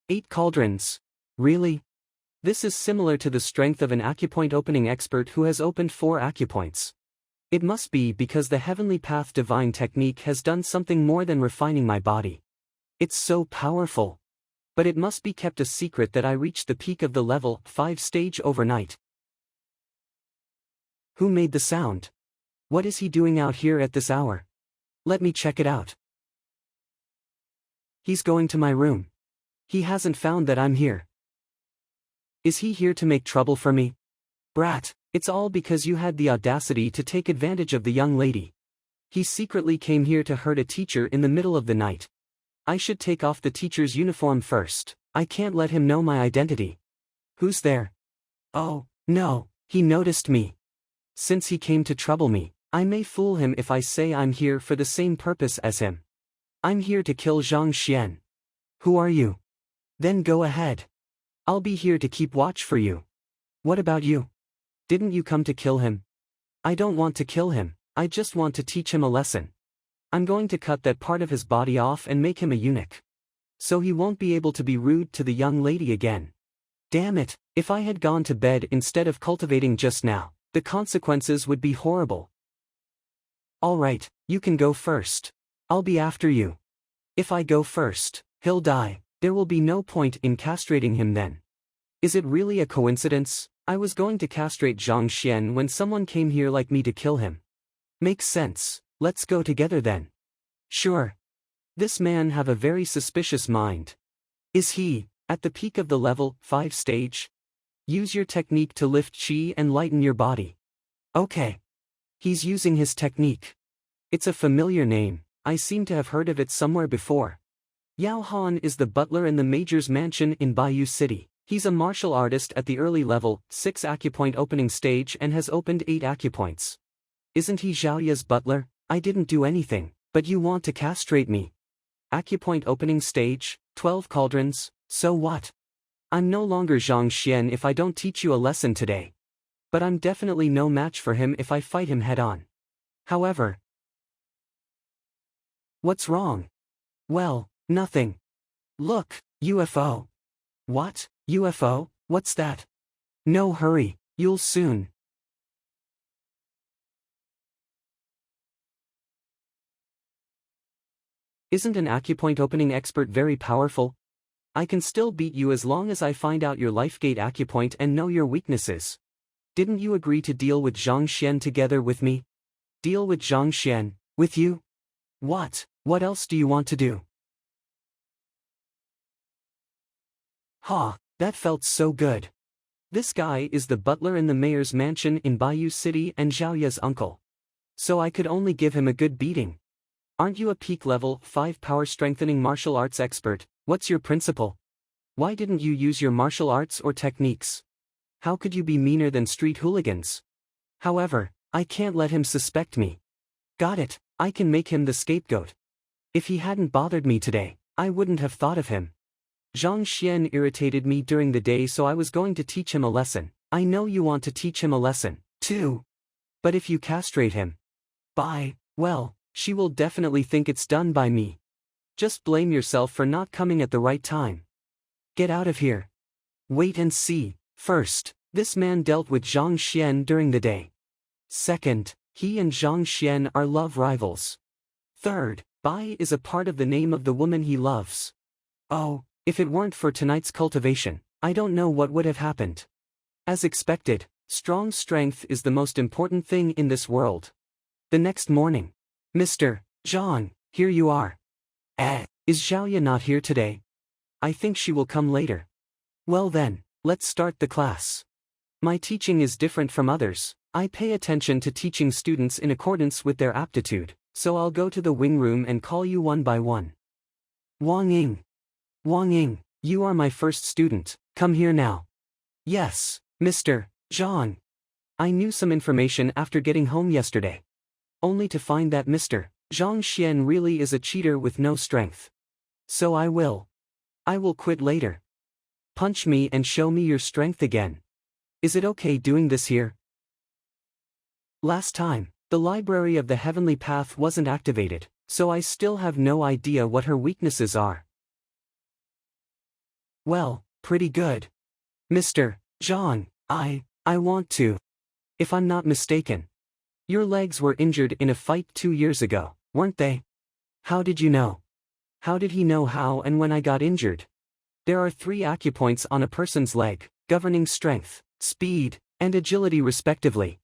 8 cauldrons. Really? This is similar to the strength of an acupoint opening expert who has opened 4 acupoints. It must be because the heavenly path divine technique has done something more than refining my body. It's so powerful. But it must be kept a secret that I reached the peak of the level 5 stage overnight. Who made the sound? What is he doing out here at this hour? Let me check it out. He's going to my room. He hasn't found that I'm here. Is he here to make trouble for me? Brat, it's all because you had the audacity to take advantage of the young lady. He secretly came here to hurt a teacher in the middle of the night. I should take off the teacher's uniform first. I can't let him know my identity. Who's there? Oh, no, he noticed me. Since he came to trouble me, I may fool him if I say I'm here for the same purpose as him. I'm here to kill Zhang Xuan. Who are you? Then go ahead. I'll be here to keep watch for you. What about you? Didn't you come to kill him? I don't want to kill him, I just want to teach him a lesson. I'm going to cut that part of his body off and make him a eunuch. So he won't be able to be rude to the young lady again. Damn it, if I had gone to bed instead of cultivating just now, the consequences would be horrible. Alright, you can go first. I'll be after you. If I go first, he'll die. There will be no point in castrating him then. Is it really a coincidence? I was going to castrate Zhang Xuan when someone came here like me to kill him. Makes sense, let's go together then. Sure. This man have a very suspicious mind. Is he, at the peak of the level 5 stage? Use your technique to lift chi and lighten your body. Okay. He's using his technique. It's a familiar name, I seem to have heard of it somewhere before. Yao Han is the butler in the Major's mansion in Bayou City. He's a martial artist at the early level 6 acupoint opening stage and has opened 8 acupoints. Isn't he Zhaoya's butler? I didn't do anything, but you want to castrate me. Acupoint opening stage, 12 cauldrons, so what? I'm no longer Zhang Xuan if I don't teach you a lesson today. But I'm definitely no match for him if I fight him head-on. However, what's wrong? Well, nothing. Look, UFO. What? UFO? What's that? No hurry, you'll soon. Isn't an acupoint opening expert very powerful? I can still beat you as long as I find out your lifegate acupoint and know your weaknesses. Didn't you agree to deal with Zhang Xuan together with me? Deal with Zhang Xuan, with you? What else do you want to do? Ha, that felt so good. This guy is the butler in the mayor's mansion in Bayou City and Zhaoya's uncle. So I could only give him a good beating. Aren't you a peak level 5 power strengthening martial arts expert? What's your principle? Why didn't you use your martial arts or techniques? How could you be meaner than street hooligans? However, I can't let him suspect me. Got it, I can make him the scapegoat. If he hadn't bothered me today, I wouldn't have thought of him. Zhang Xuan irritated me during the day, so I was going to teach him a lesson. I know you want to teach him a lesson, too. But if you castrate him, well, she will definitely think it's done by me. Just blame yourself for not coming at the right time. Get out of here. Wait and see. First, this man dealt with Zhang Xuan during the day. Second, he and Zhang Xuan are love rivals. Third, Bai is a part of the name of the woman he loves. Oh, if it weren't for tonight's cultivation, I don't know what would have happened. As expected, strong strength is the most important thing in this world. The next morning. Mr. Zhang, here you are. Is Zhaoya not here today? I think she will come later. Well then, let's start the class. My teaching is different from others. I pay attention to teaching students in accordance with their aptitude, so I'll go to the wing room and call you one by one. Wang Ying. Wang Ying, you are my first student, come here now. Yes, Mr. Zhang. I knew some information after getting home yesterday. Only to find that Mr. Zhang Xuan really is a cheater with no strength. So I will quit later. Punch me and show me your strength again. Is it okay doing this here? Last time, the Library of the Heavenly Path wasn't activated, so I still have no idea what her weaknesses are. Well, pretty good. Mr. Zhang, I want to. If I'm not mistaken, your legs were injured in a fight 2 years ago, weren't they? How did you know? How did he know how and when I got injured? There are 3 acupoints on a person's leg, governing strength, speed, and agility respectively.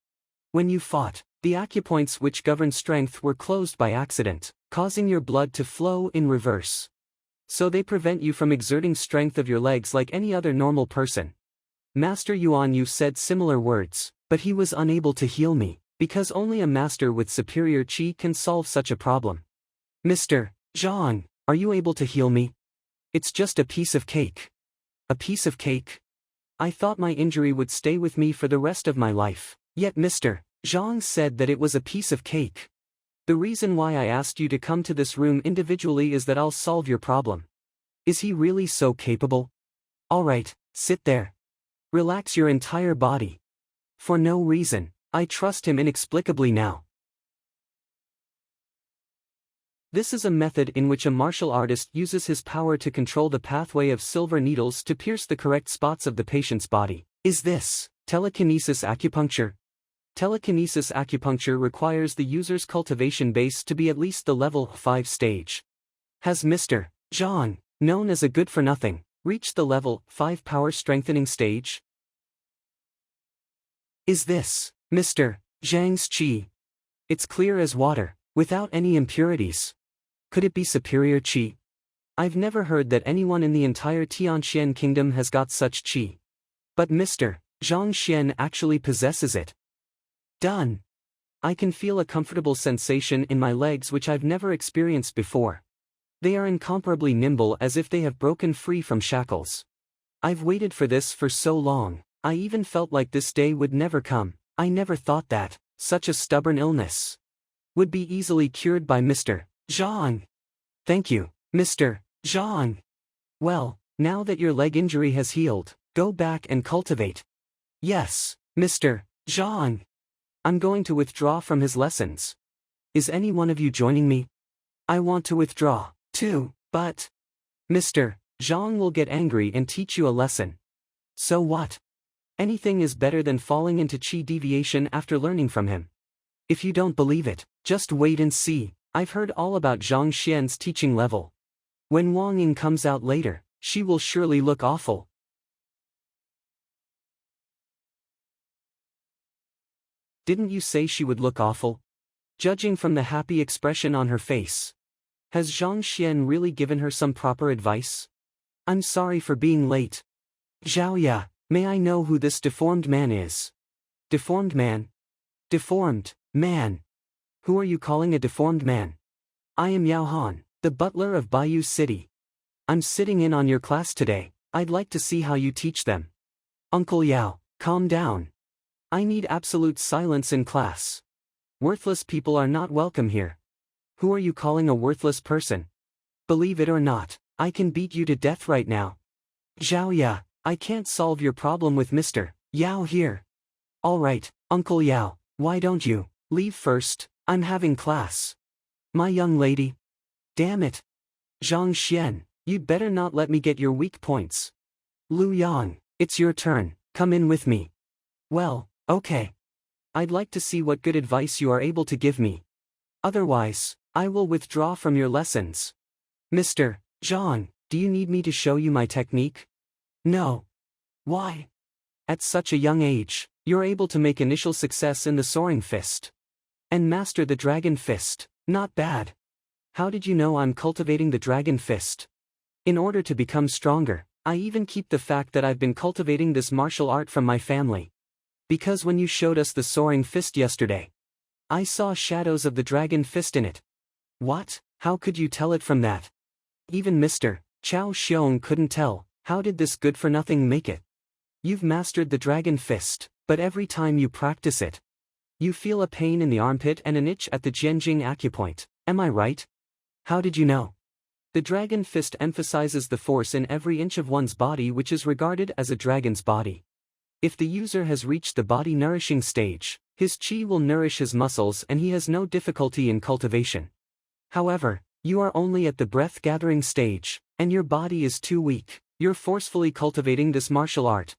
When you fought, the acupoints which govern strength were closed by accident, causing your blood to flow in reverse. So they prevent you from exerting strength of your legs like any other normal person. Master Yuan Yu said similar words, but he was unable to heal me, because only a master with superior qi can solve such a problem. Mr. Zhang, are you able to heal me? It's just a piece of cake. A piece of cake? I thought my injury would stay with me for the rest of my life, yet Mr. Zhang said that it was a piece of cake. The reason why I asked you to come to this room individually is that I'll solve your problem. Is he really so capable? Alright, sit there. Relax your entire body. For no reason, I trust him inexplicably now. This is a method in which a martial artist uses his power to control the pathway of silver needles to pierce the correct spots of the patient's body. Is this telekinesis acupuncture? Telekinesis acupuncture requires the user's cultivation base to be at least the level 5 stage. Has Mr. Zhang, known as a good-for-nothing, reached the level 5 power strengthening stage? Is this Mr. Zhang's qi? It's clear as water, without any impurities. Could it be superior qi? I've never heard that anyone in the entire Tianxian kingdom has got such qi. But Mr. Zhang Xian actually possesses it. Done. I can feel a comfortable sensation in my legs which I've never experienced before. They are incomparably nimble as if they have broken free from shackles. I've waited for this for so long, I even felt like this day would never come. I never thought that such a stubborn illness would be easily cured by Mr. Zhang. Thank you, Mr. Zhang. Well, now that your leg injury has healed, go back and cultivate. Yes, Mr. Zhang. I'm going to withdraw from his lessons. Is any one of you joining me? I want to withdraw, too, but Mr. Zhang will get angry and teach you a lesson. So what? Anything is better than falling into qi deviation after learning from him. If you don't believe it, just wait and see. I've heard all about Zhang Xian's teaching level. When Wang Ying comes out later, she will surely look awful. Didn't you say she would look awful? Judging from the happy expression on her face. Has Zhang Xian really given her some proper advice? I'm sorry for being late. Zhaoya, may I know who this deformed man is? Deformed man? Deformed man. Who are you calling a deformed man? I am Yao Han, the butler of Bayou City. I'm sitting in on your class today. I'd like to see how you teach them. Uncle Yao, calm down. I need absolute silence in class. Worthless people are not welcome here. Who are you calling a worthless person? Believe it or not, I can beat you to death right now. Zhaoya, I can't solve your problem with Mr. Yao here. Alright, Uncle Yao, why don't you leave first? I'm having class. My young lady. Damn it. Zhang Xian, you'd better not let me get your weak points. Lu Yang, it's your turn, come in with me. Well, okay. I'd like to see what good advice you are able to give me. Otherwise, I will withdraw from your lessons. Mr. Zhang, do you need me to show you my technique? No. Why? At such a young age, you're able to make initial success in the soaring fist. And master the dragon fist. Not bad. How did you know I'm cultivating the dragon fist? In order to become stronger, I even keep the fact that I've been cultivating this martial art from my family. Because when you showed us the soaring fist yesterday, I saw shadows of the dragon fist in it. What? How could you tell it from that? Even Mr. Zhang Xuan couldn't tell, how did this good-for-nothing make it? You've mastered the dragon fist, but every time you practice it, you feel a pain in the armpit and an itch at the Jianjing acupoint, am I right? How did you know? The dragon fist emphasizes the force in every inch of one's body, which is regarded as a dragon's body. If the user has reached the body-nourishing stage, his qi will nourish his muscles and he has no difficulty in cultivation. However, you are only at the breath-gathering stage, and your body is too weak. You're forcefully cultivating this martial art.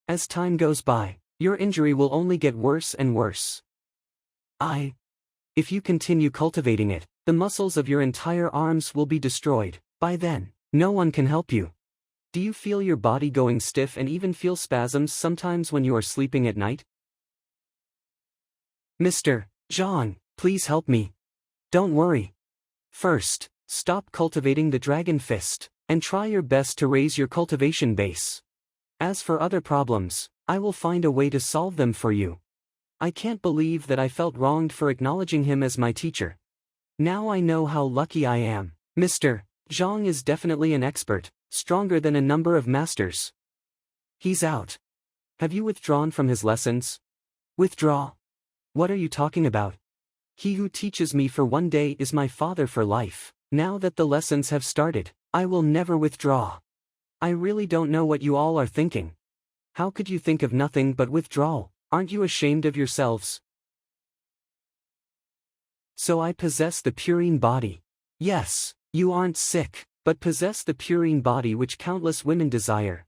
As time goes by, your injury will only get worse and worse. If you continue cultivating it, the muscles of your entire arms will be destroyed. By then, no one can help you. Do you feel your body going stiff and even feel spasms sometimes when you are sleeping at night? Mr. Zhang, please help me. Don't worry. First, stop cultivating the dragon fist, and try your best to raise your cultivation base. As for other problems, I will find a way to solve them for you. I can't believe that I felt wronged for acknowledging him as my teacher. Now I know how lucky I am. Mr. Zhang is definitely an expert, stronger than a number of masters. He's out. Have you withdrawn from his lessons? Withdraw? What are you talking about? He who teaches me for one day is my father for life. Now that the lessons have started, I will never withdraw. I really don't know what you all are thinking. How could you think of nothing but withdrawal? Aren't you ashamed of yourselves? So I possess the purine body. Yes, you aren't sick, but possess the purine body which countless women desire.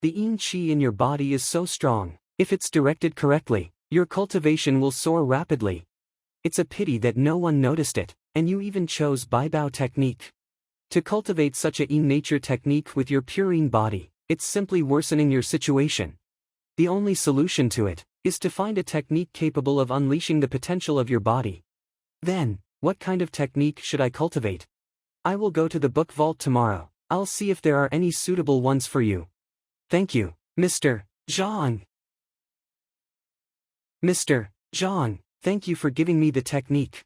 The yin qi in your body is so strong, if it's directed correctly, your cultivation will soar rapidly. It's a pity that no one noticed it, and you even chose Baibao technique. To cultivate such a yin nature technique with your purine body, it's simply worsening your situation. The only solution to it is to find a technique capable of unleashing the potential of your body. Then, what kind of technique should I cultivate? I will go to the book vault tomorrow. I'll see if there are any suitable ones for you. Thank you, Mr. Zhang. Mr. Zhang, thank you for giving me the technique.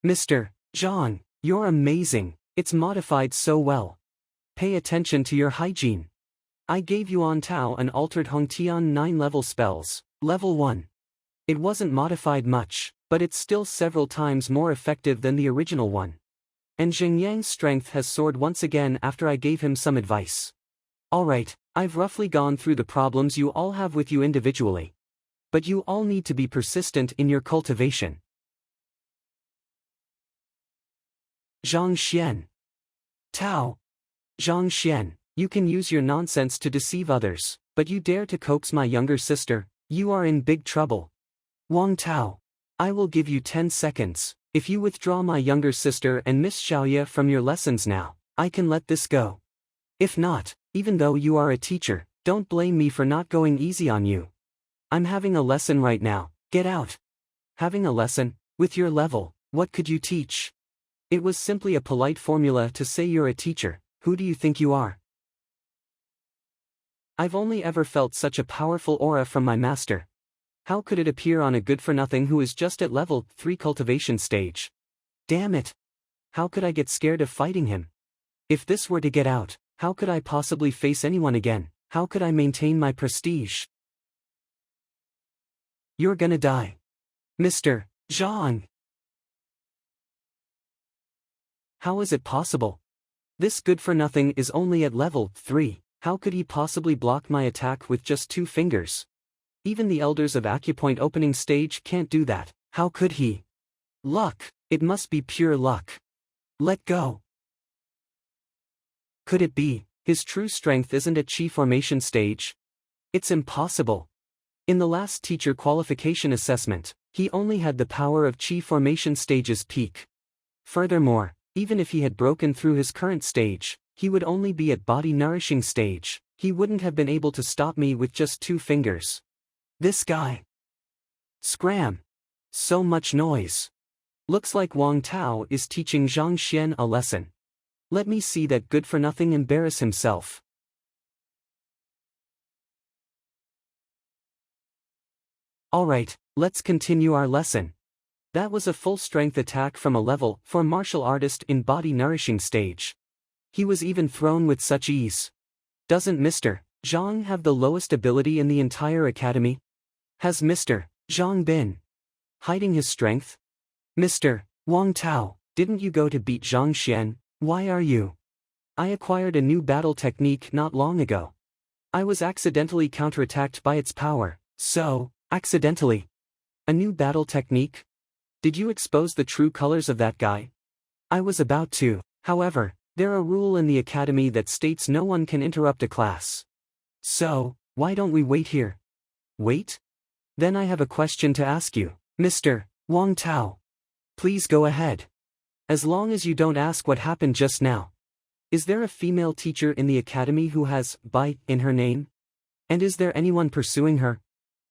Mr. Zhang, you're amazing, it's modified so well. Pay attention to your hygiene. I gave Yuan Tao an altered Hongtian 9-level spells, level 1. It wasn't modified much, but it's still several times more effective than the original one. And Xingyang's strength has soared once again after I gave him some advice. Alright, I've roughly gone through the problems you all have with you individually. But you all need to be persistent in your cultivation. Zhang Xuan. Tao. Zhang Xuan, you can use your nonsense to deceive others, but you dare to coax my younger sister, you are in big trouble. Wang Tao. I will give you 10 seconds. If you withdraw my younger sister and Miss Xiaoye from your lessons now, I can let this go. If not, even though you are a teacher, don't blame me for not going easy on you. I'm having a lesson right now, get out. Having a lesson? With your level, what could you teach? It was simply a polite formula to say you're a teacher. Who do you think you are? I've only ever felt such a powerful aura from my master. How could it appear on a good-for-nothing who is just at level 3 cultivation stage? Damn it! How could I get scared of fighting him? If this were to get out, how could I possibly face anyone again? How could I maintain my prestige? You're gonna die. Mr. Zhang. How is it possible? This good-for-nothing is only at level 3, how could he possibly block my attack with just 2 fingers? Even the elders of acupoint opening stage can't do that, how could he? Luck, it must be pure luck. Let go. Could it be, his true strength isn't at chi formation stage? It's impossible. In the last teacher qualification assessment, he only had the power of chi formation stage's peak. Furthermore, even if he had broken through his current stage, he would only be at body nourishing stage, he wouldn't have been able to stop me with just 2 fingers. This guy. Scram. So much noise. Looks like Wang Tao is teaching Zhang Xuan a lesson. Let me see that good-for-nothing embarrass himself. Alright, let's continue our lesson. That was a full-strength attack from a level 4 martial artist in body nourishing stage. He was even thrown with such ease. Doesn't Mr. Zhang have the lowest ability in the entire academy? Has Mr. Zhang been hiding his strength? Mr. Wang Tao, didn't you go to beat Zhang Xuan? Why are you? I acquired a new battle technique not long ago. I was accidentally counterattacked by its power. So, accidentally. A new battle technique? Did you expose the true colors of that guy? I was about to. However, there's a rule in the academy that states no one can interrupt a class. So, why don't we wait here? Wait? Then I have a question to ask you, Mr. Wang Tao. Please go ahead. As long as you don't ask what happened just now. Is there a female teacher in the academy who has Bai in her name? And is there anyone pursuing her?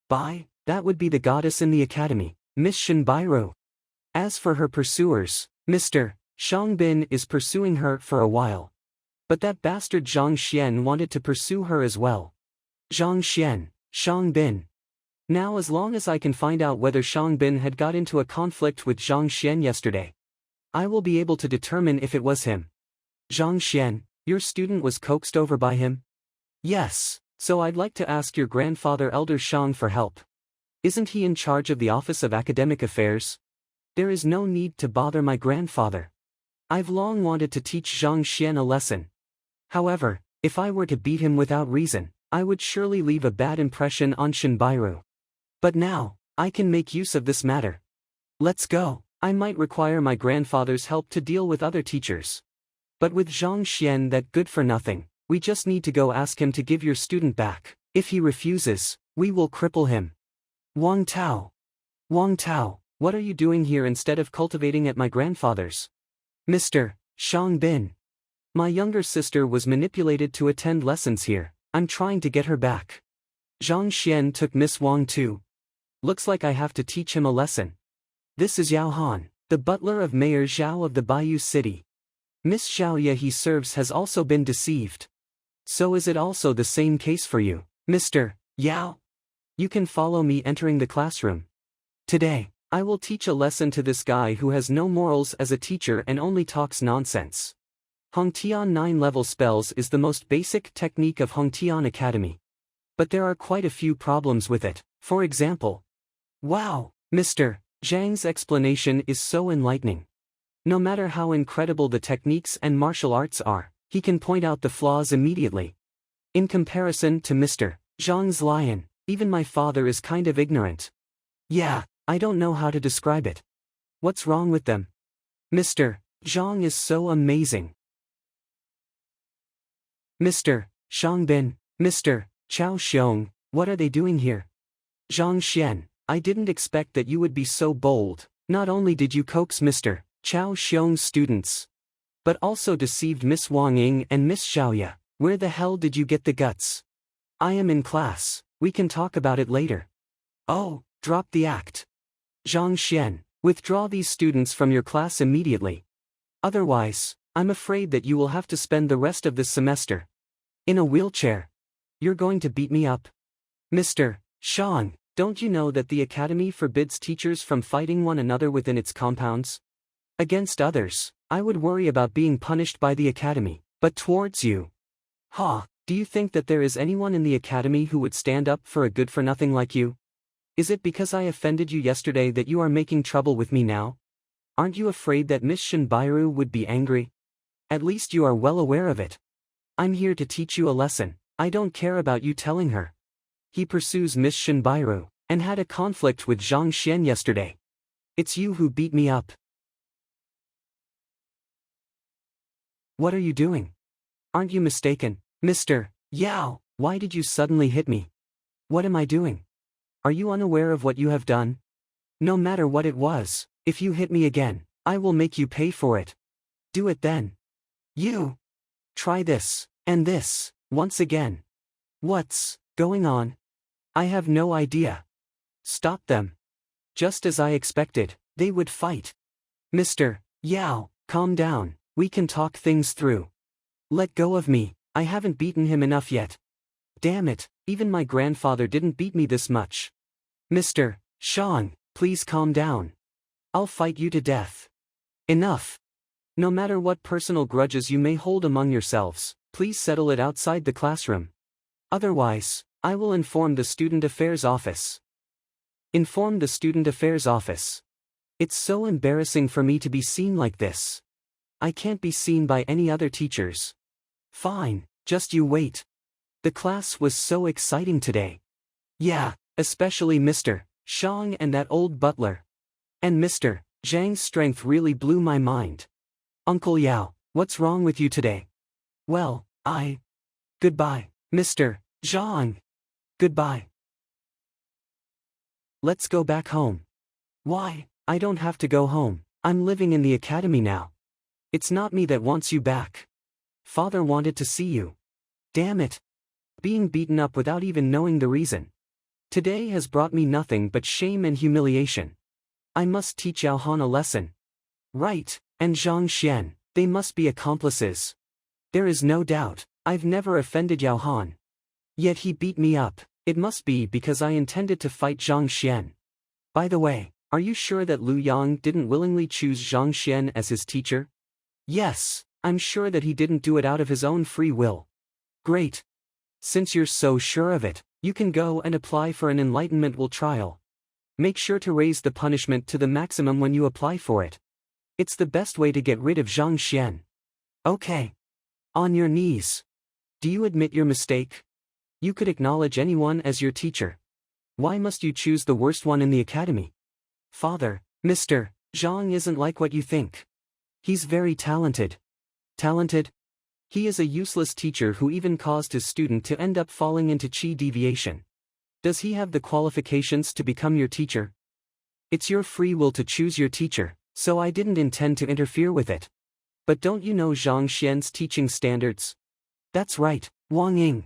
Bai, that would be the goddess in the academy, Miss Shinbairu. As for her pursuers, Mr. Shangbin is pursuing her for a while. But that bastard Zhang Xuan wanted to pursue her as well. Zhang Xuan, Shangbin. Now as long as I can find out whether Shangbin had got into a conflict with Zhang Xuan yesterday, I will be able to determine if it was him. Zhang Xuan, your student was coaxed over by him? Yes, so I'd like to ask your grandfather Elder Shang for help. Isn't he in charge of the Office of Academic Affairs? There is no need to bother my grandfather. I've long wanted to teach Zhang Xuan a lesson. However, if I were to beat him without reason, I would surely leave a bad impression on Shinbairu. But now, I can make use of this matter. Let's go. I might require my grandfather's help to deal with other teachers. But with Zhang Xuan, that good for nothing, we just need to go ask him to give your student back. If he refuses, we will cripple him. Wang Tao. Wang Tao, what are you doing here instead of cultivating at my grandfather's? Mr. Shangbin. My younger sister was manipulated to attend lessons here. I'm trying to get her back. Zhang Xuan took Miss Wang too. Looks like I have to teach him a lesson. This is Yao Han, the butler of Mayor Zhao of the Bayou City. Miss Xiaoya he serves has also been deceived. So is it also the same case for you, Mr. Yao? You can follow me entering the classroom. Today, I will teach a lesson to this guy who has no morals as a teacher and only talks nonsense. Hongtian 9-level spells is the most basic technique of Hongtian Academy. But there are quite a few problems with it. For example, wow, Mr. Zhang's explanation is so enlightening. No matter how incredible the techniques and martial arts are, he can point out the flaws immediately. In comparison to Mr. Zhang's lion, even my father is kind of ignorant. Yeah, I don't know how to describe it. What's wrong with them? Mr. Zhang is so amazing. Mr. Shangbin, Mr. Chao Xiong, what are they doing here? Zhang Xuan, I didn't expect that you would be so bold. Not only did you coax Mr. Chao Xiong's students, but also deceived Miss Wang Ying and Miss Xiaoya. Where the hell did you get the guts? I am in class, we can talk about it later. Oh, drop the act. Zhang Xuan, withdraw these students from your class immediately. Otherwise, I'm afraid that you will have to spend the rest of this semester in a wheelchair. You're going to beat me up. Mr. Shang, don't you know that the academy forbids teachers from fighting one another within its compounds? Against others, I would worry about being punished by the academy, but towards you. Do you think that there is anyone in the academy who would stand up for a good-for-nothing like you? Is it because I offended you yesterday that you are making trouble with me now? Aren't you afraid that Miss Shinbairu would be angry? At least you are well aware of it. I'm here to teach you a lesson. I don't care about you telling her. He pursues Miss Shinbairu, and had a conflict with Zhang Xuan yesterday. It's you who beat me up. What are you doing? Aren't you mistaken, Mr. Yao? Why did you suddenly hit me? What am I doing? Are you unaware of what you have done? No matter what it was, if you hit me again, I will make you pay for it. Do it then. You. Try this, and this, once again. What's going on? I have no idea. Stop them. Just as I expected, they would fight. Mr. Yao, calm down, we can talk things through. Let go of me, I haven't beaten him enough yet. Damn it, even my grandfather didn't beat me this much. Mr. Shang, please calm down. I'll fight you to death. Enough. No matter what personal grudges you may hold among yourselves, please settle it outside the classroom. Otherwise, I will inform the Student Affairs Office. Inform the Student Affairs Office. It's so embarrassing for me to be seen like this. I can't be seen by any other teachers. Fine, just you wait. The class was so exciting today. Yeah, especially Mr. Zhang and that old butler. And Mr. Zhang's strength really blew my mind. Uncle Yao, what's wrong with you today? Well, Goodbye, Mr. Zhang. Goodbye. Let's go back home. Why? I don't have to go home. I'm living in the academy now. It's not me that wants you back. Father wanted to see you. Damn it. Being beaten up without even knowing the reason. Today has brought me nothing but shame and humiliation. I must teach Yao Han a lesson. Right, and Zhang Xuan, they must be accomplices. There is no doubt, I've never offended Yao Han. Yet he beat me up. It must be because I intended to fight Zhang Xuan. By the way, are you sure that Lu Yang didn't willingly choose Zhang Xuan as his teacher? Yes, I'm sure that he didn't do it out of his own free will. Great. Since you're so sure of it, you can go and apply for an enlightenment trial. Make sure to raise the punishment to the maximum when you apply for it. It's the best way to get rid of Zhang Xuan. Okay. On your knees. Do you admit your mistake? You could acknowledge anyone as your teacher. Why must you choose the worst one in the academy? Father, Mr. Zhang isn't like what you think. He's very talented. Talented? He is a useless teacher who even caused his student to end up falling into chi deviation. Does he have the qualifications to become your teacher? It's your free will to choose your teacher, so I didn't intend to interfere with it. But don't you know Zhang Xuan's teaching standards? That's right, Wang Ying.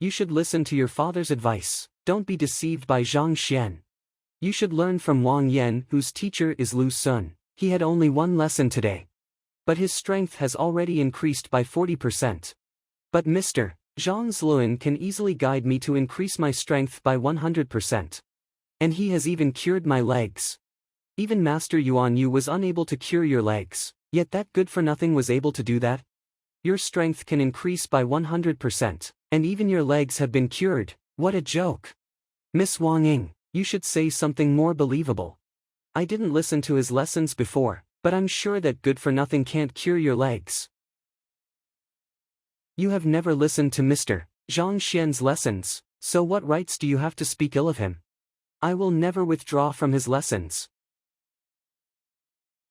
You should listen to your father's advice. Don't be deceived by Zhang Xuan. You should learn from Wang Yan, whose teacher is Lu Sun. He had only one lesson today. But his strength has already increased by 40%. But Mr. Zhang Zluan can easily guide me to increase my strength by 100%. And he has even cured my legs. Even Master Yuan Yu was unable to cure your legs, yet that good-for-nothing was able to do that? Your strength can increase by 100%, and even your legs have been cured. What a joke. Miss Wang Ying, you should say something more believable. I didn't listen to his lessons before, but I'm sure that good-for-nothing can't cure your legs. You have never listened to Mr. Zhang Xuan's lessons, so what rights do you have to speak ill of him? I will never withdraw from his lessons.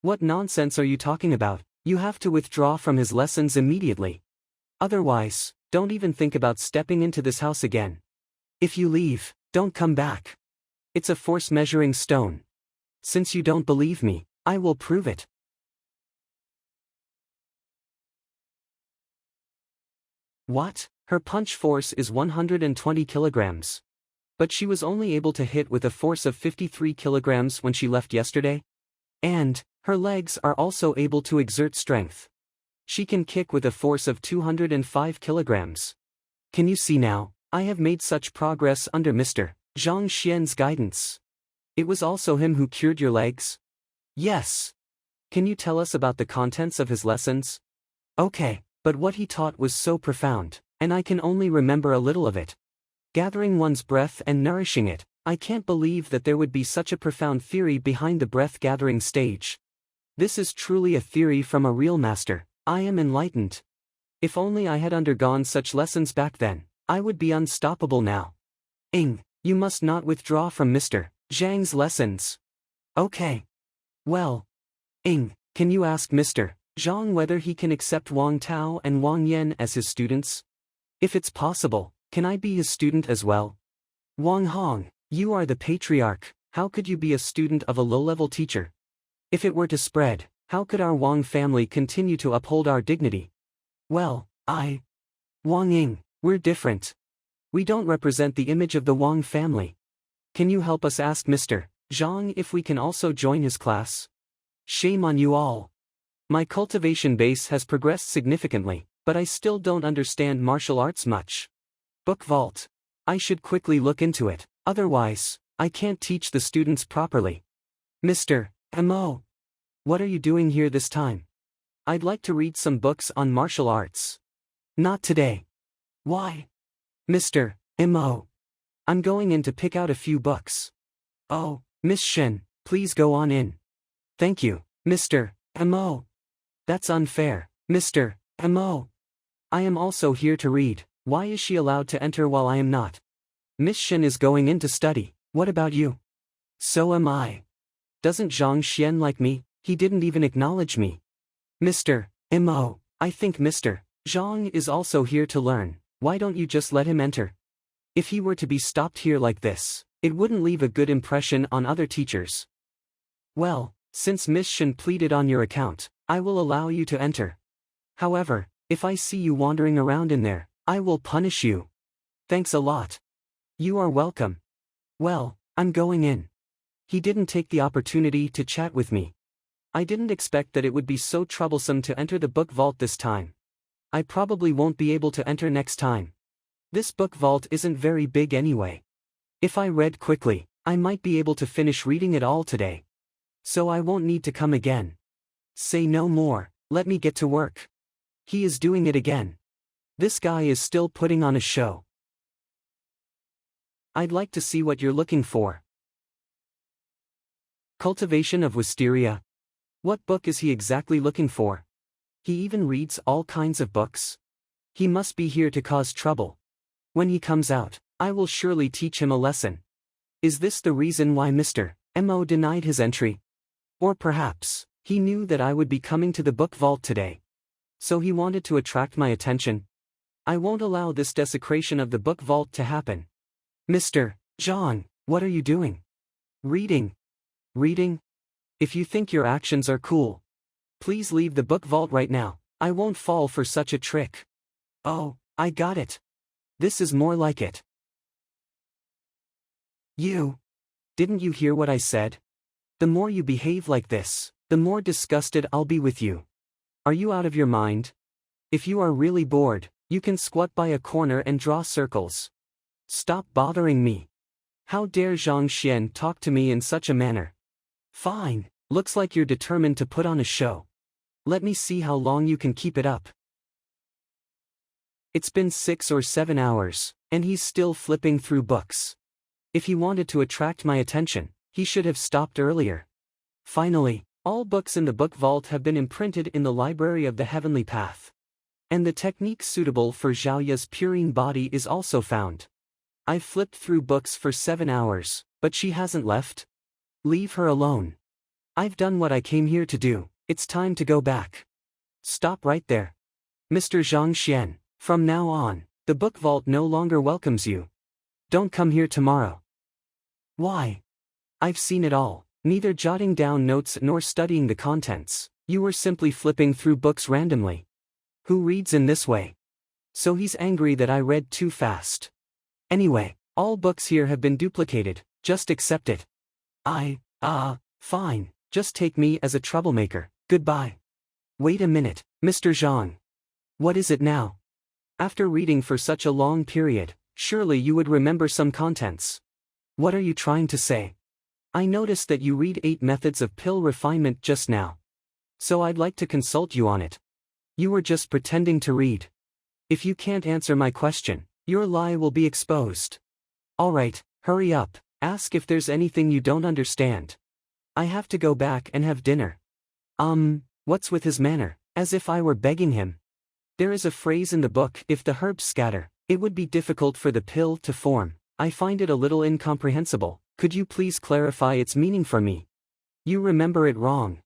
What nonsense are you talking about? You have to withdraw from his lessons immediately. Otherwise, don't even think about stepping into this house again. If you leave, don't come back. It's a force measuring stone. Since you don't believe me, I will prove it. What? Her punch force is 120 kilograms. But she was only able to hit with a force of 53 kilograms when she left yesterday? And her legs are also able to exert strength. She can kick with a force of 205 kilograms. Can you see now? I have made such progress under Mr. Zhang Xuan's guidance. It was also him who cured your legs? Yes. Can you tell us about the contents of his lessons? Okay, but what he taught was so profound, and I can only remember a little of it. Gathering one's breath and nourishing it, I can't believe that there would be such a profound theory behind the breath-gathering stage. This is truly a theory from a real master. I am enlightened. If only I had undergone such lessons back then, I would be unstoppable now. You must not withdraw from Mr. Zhang's lessons. Okay. Well. Can you ask Mr. Zhang whether he can accept Wang Tao and Wang Yan as his students? If it's possible, can I be his student as well? Wang Hong, you are the patriarch, how could you be a student of a low-level teacher? If it were to spread, how could our Wang family continue to uphold our dignity? Well, Wang Ying, we're different. We don't represent the image of the Wang family. Can you help us ask Mr. Zhang if we can also join his class? Shame on you all. My cultivation base has progressed significantly, but I still don't understand martial arts much. Book vault. I should quickly look into it, otherwise, I can't teach the students properly. Mr. Mo. What are you doing here this time? I'd like to read some books on martial arts. Not today. Why? Mr. M.O. I'm going in to pick out a few books. Oh, Miss Shen, please go on in. Thank you, Mr. M.O. That's unfair, Mr. M.O. I am also here to read. Why is she allowed to enter while I am not? Miss Shen is going in to study. What about you? So am I. Doesn't Zhang Xuan like me? He didn't even acknowledge me. Mr. M.O. I think Mr. Zhang is also here to learn. Why don't you just let him enter? If he were to be stopped here like this, it wouldn't leave a good impression on other teachers. Well, since Miss Shen pleaded on your account, I will allow you to enter. However, if I see you wandering around in there, I will punish you. Thanks a lot. You are welcome. Well, I'm going in. He didn't take the opportunity to chat with me. I didn't expect that it would be so troublesome to enter the book vault this time. I probably won't be able to enter next time. This book vault isn't very big anyway. If I read quickly, I might be able to finish reading it all today. So I won't need to come again. Say no more, let me get to work. He is doing it again. This guy is still putting on a show. I'd like to see what you're looking for. Cultivation of Wisteria. What book is he exactly looking for? He even reads all kinds of books. He must be here to cause trouble. When he comes out, I will surely teach him a lesson. Is this the reason why Mr. M.O. denied his entry? Or perhaps, he knew that I would be coming to the book vault today. So he wanted to attract my attention. I won't allow this desecration of the book vault to happen. Mr. Zhang, what are you doing? Reading. Reading? If you think your actions are cool, please leave the book vault right now. I won't fall for such a trick. Oh, I got it. This is more like it. You. Didn't you hear what I said? The more you behave like this, the more disgusted I'll be with you. Are you out of your mind? If you are really bored, you can squat by a corner and draw circles. Stop bothering me. How dare Zhang Xuan talk to me in such a manner? Fine, looks like you're determined to put on a show. Let me see how long you can keep it up. It's been 6 or 7 hours, and he's still flipping through books. If he wanted to attract my attention, he should have stopped earlier. Finally, all books in the book vault have been imprinted in the Library of the Heavenly Path. And the technique suitable for Zhaoya's purine body is also found. I've flipped through books for 7 hours, but she hasn't left. Leave her alone. I've done what I came here to do, it's time to go back. Stop right there. Mr. Zhang Xuan, from now on, the book vault no longer welcomes you. Don't come here tomorrow. Why? I've seen it all, neither jotting down notes nor studying the contents. You were simply flipping through books randomly. Who reads in this way? So he's angry that I read too fast. Anyway, all books here have been duplicated, just accept it. Fine, just take me as a troublemaker, goodbye. Wait a minute, Mr. Zhang. What is it now? After reading for such a long period, surely you would remember some contents. What are you trying to say? I noticed that you read 8 methods of pill refinement just now. So I'd like to consult you on it. You were just pretending to read. If you can't answer my question, your lie will be exposed. Alright, hurry up, ask if there's anything you don't understand. I have to go back and have dinner. What's with his manner, as if I were begging him? There is a phrase in the book, if the herbs scatter, it would be difficult for the pill to form. I find it a little incomprehensible, could you please clarify its meaning for me? You remember it wrong.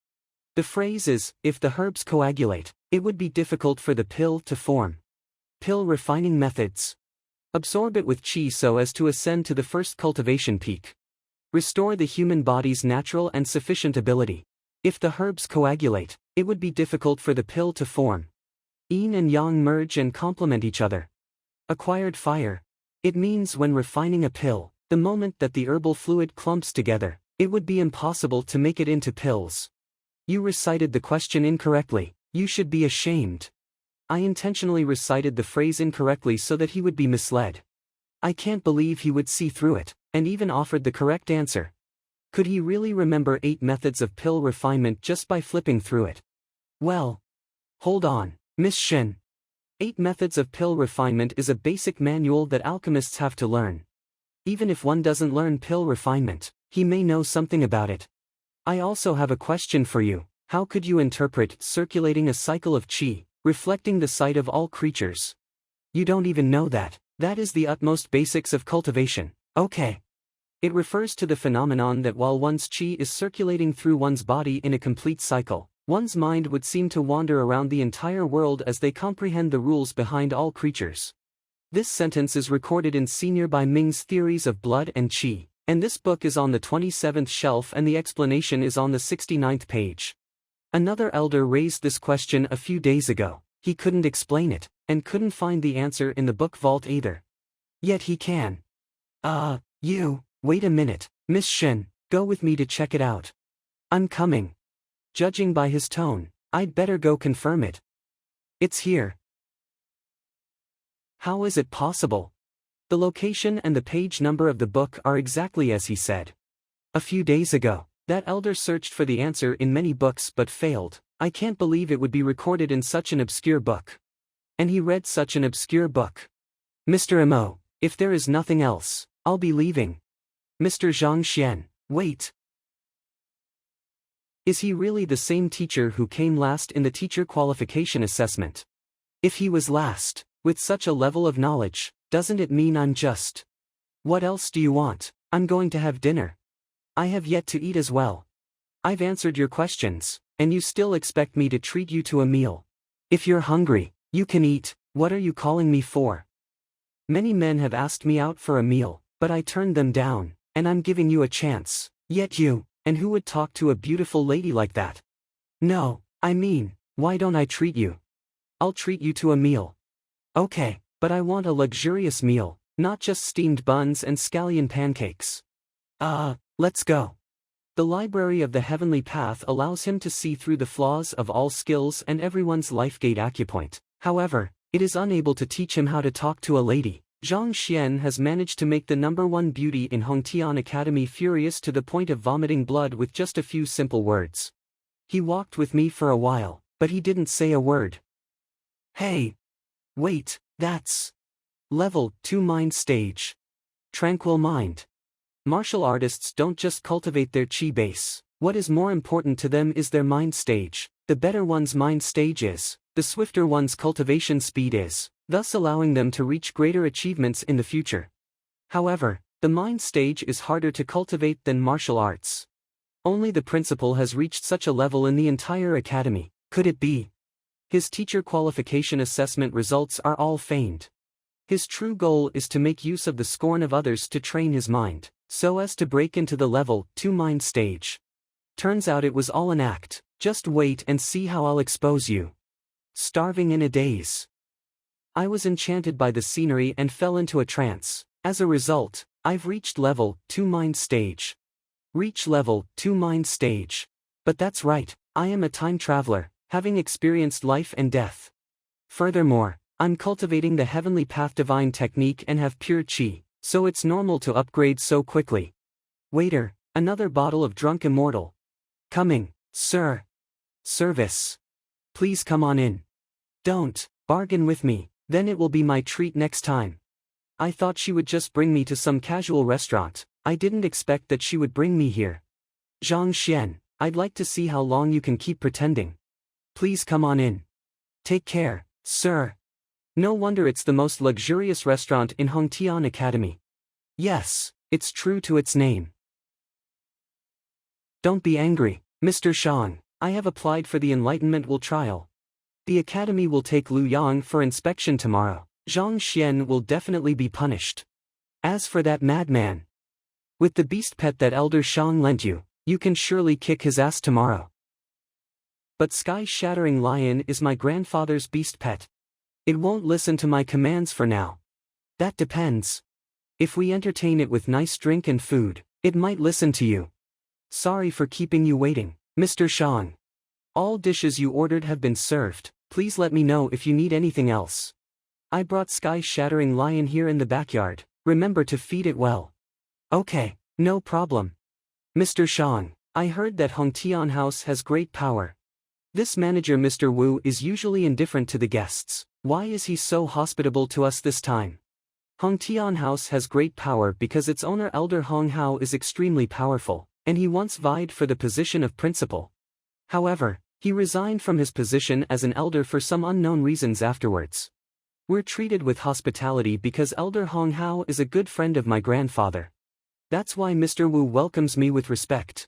The phrase is, if the herbs coagulate, it would be difficult for the pill to form. Pill refining methods. Absorb it with qi so as to ascend to the first cultivation peak. Restore the human body's natural and sufficient ability. If the herbs coagulate, it would be difficult for the pill to form. Yin and yang merge and complement each other. Acquired fire. It means when refining a pill, the moment that the herbal fluid clumps together, it would be impossible to make it into pills. You recited the question incorrectly, you should be ashamed. I intentionally recited the phrase incorrectly so that he would be misled. I can't believe he would see through it, and even offered the correct answer. Could he really remember 8 methods of pill refinement just by flipping through it? Well, Hold on, Miss Shen. 8 Methods of Pill Refinement is a basic manual that alchemists have to learn. Even if one doesn't learn pill refinement, he may know something about it. I also have a question for you. How could you interpret circulating a cycle of qi, reflecting the sight of all creatures? You don't even know that. That is the utmost basics of cultivation. Okay. It refers to the phenomenon that while one's qi is circulating through one's body in a complete cycle, one's mind would seem to wander around the entire world as they comprehend the rules behind all creatures. This sentence is recorded in Senior by Ming's Theories of Blood and Qi, and this book is on the 27th shelf and the explanation is on the 69th page. Another elder raised this question a few days ago. He couldn't explain it, and couldn't find the answer in the book vault either. Yet he can. Wait a minute, Miss Shen, go with me to check it out. I'm coming. Judging by his tone, I'd better go confirm it. It's here. How is it possible? The location and the page number of the book are exactly as he said. A few days ago, that elder searched for the answer in many books but failed. I can't believe it would be recorded in such an obscure book. And he read such an obscure book. Mr. Mo, if there is nothing else, I'll be leaving. Mr. Zhang Xuan, wait. Is he really the same teacher who came last in the teacher qualification assessment? If he was last, with such a level of knowledge, doesn't it mean I'm just? What else do you want? I'm going to have dinner. I have yet to eat as well. I've answered your questions, and you still expect me to treat you to a meal. If you're hungry, you can eat. What are you calling me for? Many men have asked me out for a meal, but I turned them down, and I'm giving you a chance. Yet you, and who would talk to a beautiful lady like that? No, I mean, why don't I treat you? I'll treat you to a meal. Okay, but I want a luxurious meal, not just steamed buns and scallion pancakes. Let's go. The Library of the Heavenly Path allows him to see through the flaws of all skills and everyone's life-gate acupoint. However, it is unable to teach him how to talk to a lady. Zhang Xuan has managed to make the #1 beauty in Hongtian Academy furious to the point of vomiting blood with just a few simple words. He walked with me for a while, but he didn't say a word. Hey! Wait, that's Level 2 Mind Stage. Tranquil Mind. Martial artists don't just cultivate their chi base. What is more important to them is their mind stage. The better one's mind stage is, the swifter one's cultivation speed is, thus allowing them to reach greater achievements in the future. However, the mind stage is harder to cultivate than martial arts. Only the principal has reached such a level in the entire academy. Could it be? His teacher qualification assessment results are all feigned. His true goal is to make use of the scorn of others to train his mind, so as to break into the Level 2 Mind stage. Turns out it was all an act. Just wait and see how I'll expose you. Starving in a daze. I was enchanted by the scenery and fell into a trance. As a result, I've reached Level 2 Mind stage. Reach Level 2 Mind stage. But that's right, I am a time traveler, having experienced life and death. Furthermore, I'm cultivating the Heavenly Path Divine technique and have pure chi, so it's normal to upgrade so quickly. Waiter, another bottle of Drunk Immortal. Coming, sir. Service. Please come on in. Don't bargain with me, then it will be my treat next time. I thought she would just bring me to some casual restaurant. I didn't expect that she would bring me here. Zhang Xuan, I'd like to see how long you can keep pretending. Please come on in. Take care, sir. No wonder it's the most luxurious restaurant in Hongtian Academy. Yes, it's true to its name. Don't be angry, Mr. Shang. I have applied for the Enlightenment Will trial. The Academy will take Lu Yang for inspection tomorrow. Zhang Xuan will definitely be punished. As for that madman, with the beast pet that Elder Shang lent you, you can surely kick his ass tomorrow. But Sky-Shattering Lion is my grandfather's beast pet. It won't listen to my commands for now. That depends. If we entertain it with nice drink and food, it might listen to you. Sorry for keeping you waiting, Mr. Shang. All dishes you ordered have been served. Please let me know if you need anything else. I brought Sky-Shattering Lion here in the backyard. Remember to feed it well. Okay, no problem. Mr. Shang, I heard that Hongtian House has great power. This manager Mr. Wu is usually indifferent to the guests. Why is he so hospitable to us this time? Hongtian House has great power because its owner Elder Hong Hao is extremely powerful, and he once vied for the position of principal. However, he resigned from his position as an elder for some unknown reasons afterwards. We're treated with hospitality because Elder Hong Hao is a good friend of my grandfather. That's why Mr. Wu welcomes me with respect.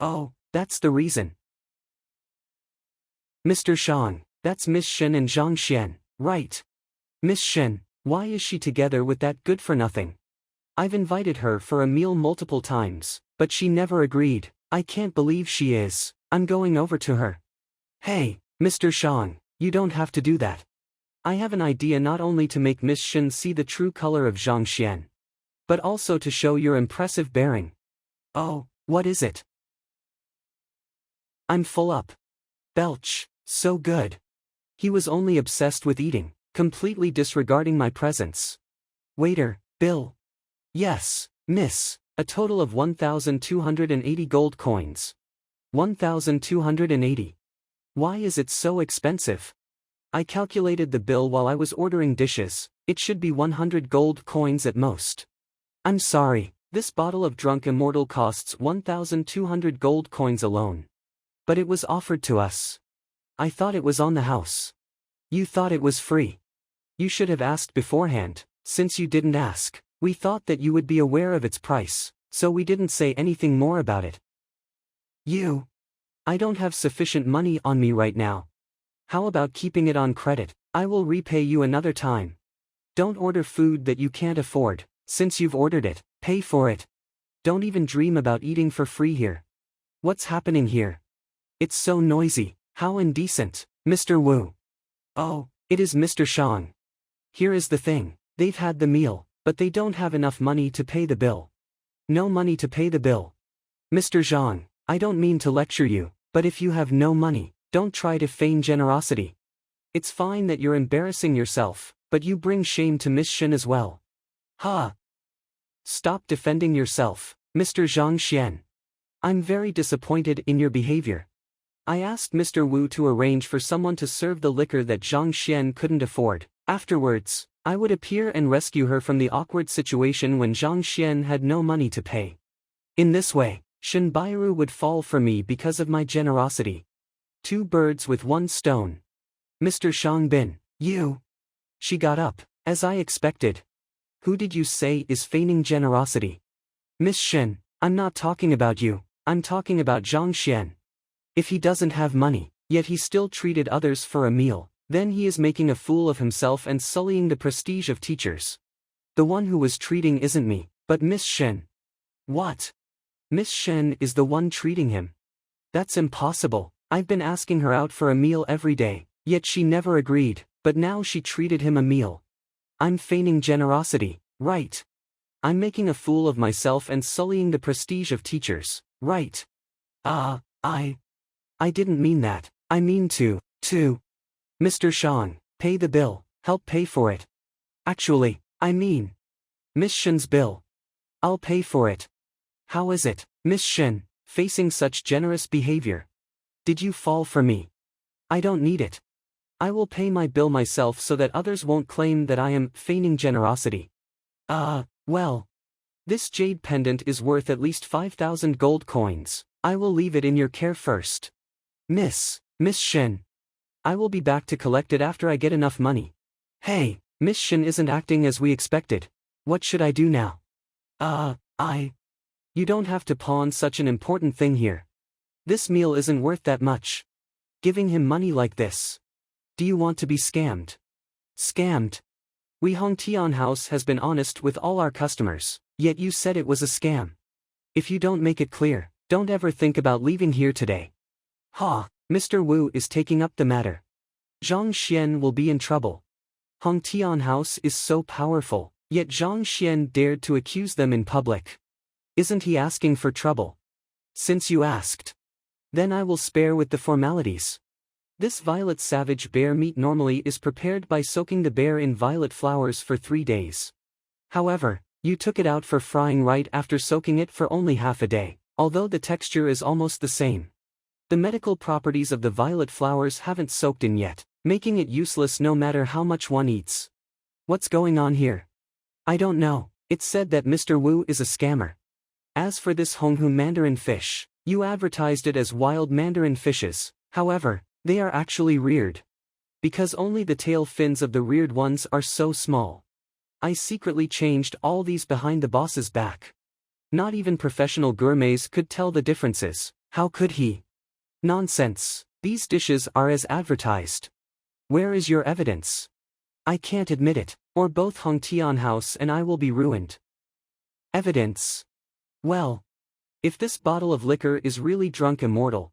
Oh, that's the reason. Mr. Shang, that's Miss Shen and Zhang Xuan, right? Miss Shen, why is she together with that good-for-nothing? I've invited her for a meal multiple times, but she never agreed. I can't believe she is. I'm going over to her. Hey, Mr. Shang, you don't have to do that. I have an idea not only to make Miss Shen see the true color of Zhang Xuan, but also to show your impressive bearing. Oh, what is it? I'm full up. Belch, so good. He was only obsessed with eating, completely disregarding my presence. Waiter, bill. Yes, miss, a total of 1,280 gold coins. 1,280. Why is it so expensive? I calculated the bill while I was ordering dishes. It should be 100 gold coins at most. I'm sorry, this bottle of Drunk Immortal costs 1,200 gold coins alone. But it was offered to us. I thought it was on the house. You thought it was free. You should have asked beforehand. Since you didn't ask, we thought that you would be aware of its price, so we didn't say anything more about it. I don't have sufficient money on me right now. How about keeping it on credit? I will repay you another time. Don't order food that you can't afford. Since you've ordered it, pay for it. Don't even dream about eating for free here. What's happening here? It's so noisy. How indecent, Mr. Wu. Oh, it is Mr. Shang. Here is the thing. They've had the meal, but they don't have enough money to pay the bill. No money to pay the bill. Mr. Zhang, I don't mean to lecture you, but if you have no money, don't try to feign generosity. It's fine that you're embarrassing yourself, but you bring shame to Miss Shen as well. Ha! Stop defending yourself, Mr. Zhang Xian. I'm very disappointed in your behavior. I asked Mr. Wu to arrange for someone to serve the liquor that Zhang Xian couldn't afford. Afterwards, I would appear and rescue her from the awkward situation when Zhang Xian had no money to pay. In this way, Shen Bairu would fall for me because of my generosity. Two birds with one stone. Mr. Shang Bin, you. She got up, as I expected. Who did you say is feigning generosity? Miss Shen, I'm not talking about you, I'm talking about Zhang Xian. If he doesn't have money, yet he still treated others for a meal, then he is making a fool of himself and sullying the prestige of teachers. The one who was treating isn't me, but Miss Shen. What? Miss Shen is the one treating him. That's impossible. I've been asking her out for a meal every day, yet she never agreed, but now she treated him a meal. I'm feigning generosity, right? I'm making a fool of myself and sullying the prestige of teachers, right? I didn't mean that. I mean to. Mr. Shang, pay the bill, help pay for it. Actually, I mean Miss Shen's bill. I'll pay for it. How is it, Miss Shen, facing such generous behavior? Did you fall for me? I don't need it. I will pay my bill myself so that others won't claim that I am feigning generosity. Well. This jade pendant is worth at least 5,000 gold coins. I will leave it in your care first. Miss Shen. I will be back to collect it after I get enough money. Hey, Miss Shen isn't acting as we expected. What should I do now? You don't have to pawn such an important thing here. This meal isn't worth that much. Giving him money like this. Do you want to be scammed? Scammed? We Hongtian House has been honest with all our customers, yet you said it was a scam. If you don't make it clear, don't ever think about leaving here today. Mr. Wu is taking up the matter. Zhang Xian will be in trouble. Hongtian House is so powerful, yet Zhang Xian dared to accuse them in public. Isn't he asking for trouble? Since you asked. Then I will spare with the formalities. This violet savage bear meat normally is prepared by soaking the bear in violet flowers for 3 days. However, you took it out for frying right after soaking it for only half a day, although the texture is almost the same. The medical properties of the violet flowers haven't soaked in yet, making it useless no matter how much one eats. What's going on here? I don't know. It's said that Mr. Wu is a scammer. As for this Honghu mandarin fish, you advertised it as wild mandarin fishes, however, they are actually reared. Because only the tail fins of the reared ones are so small. I secretly changed all these behind the boss's back. Not even professional gourmets could tell the differences. How could he? Nonsense. These dishes are as advertised. Where is your evidence? I can't admit it, or both Hong Tian House and I will be ruined. Evidence? Well, if this bottle of liquor is really drunk immortal,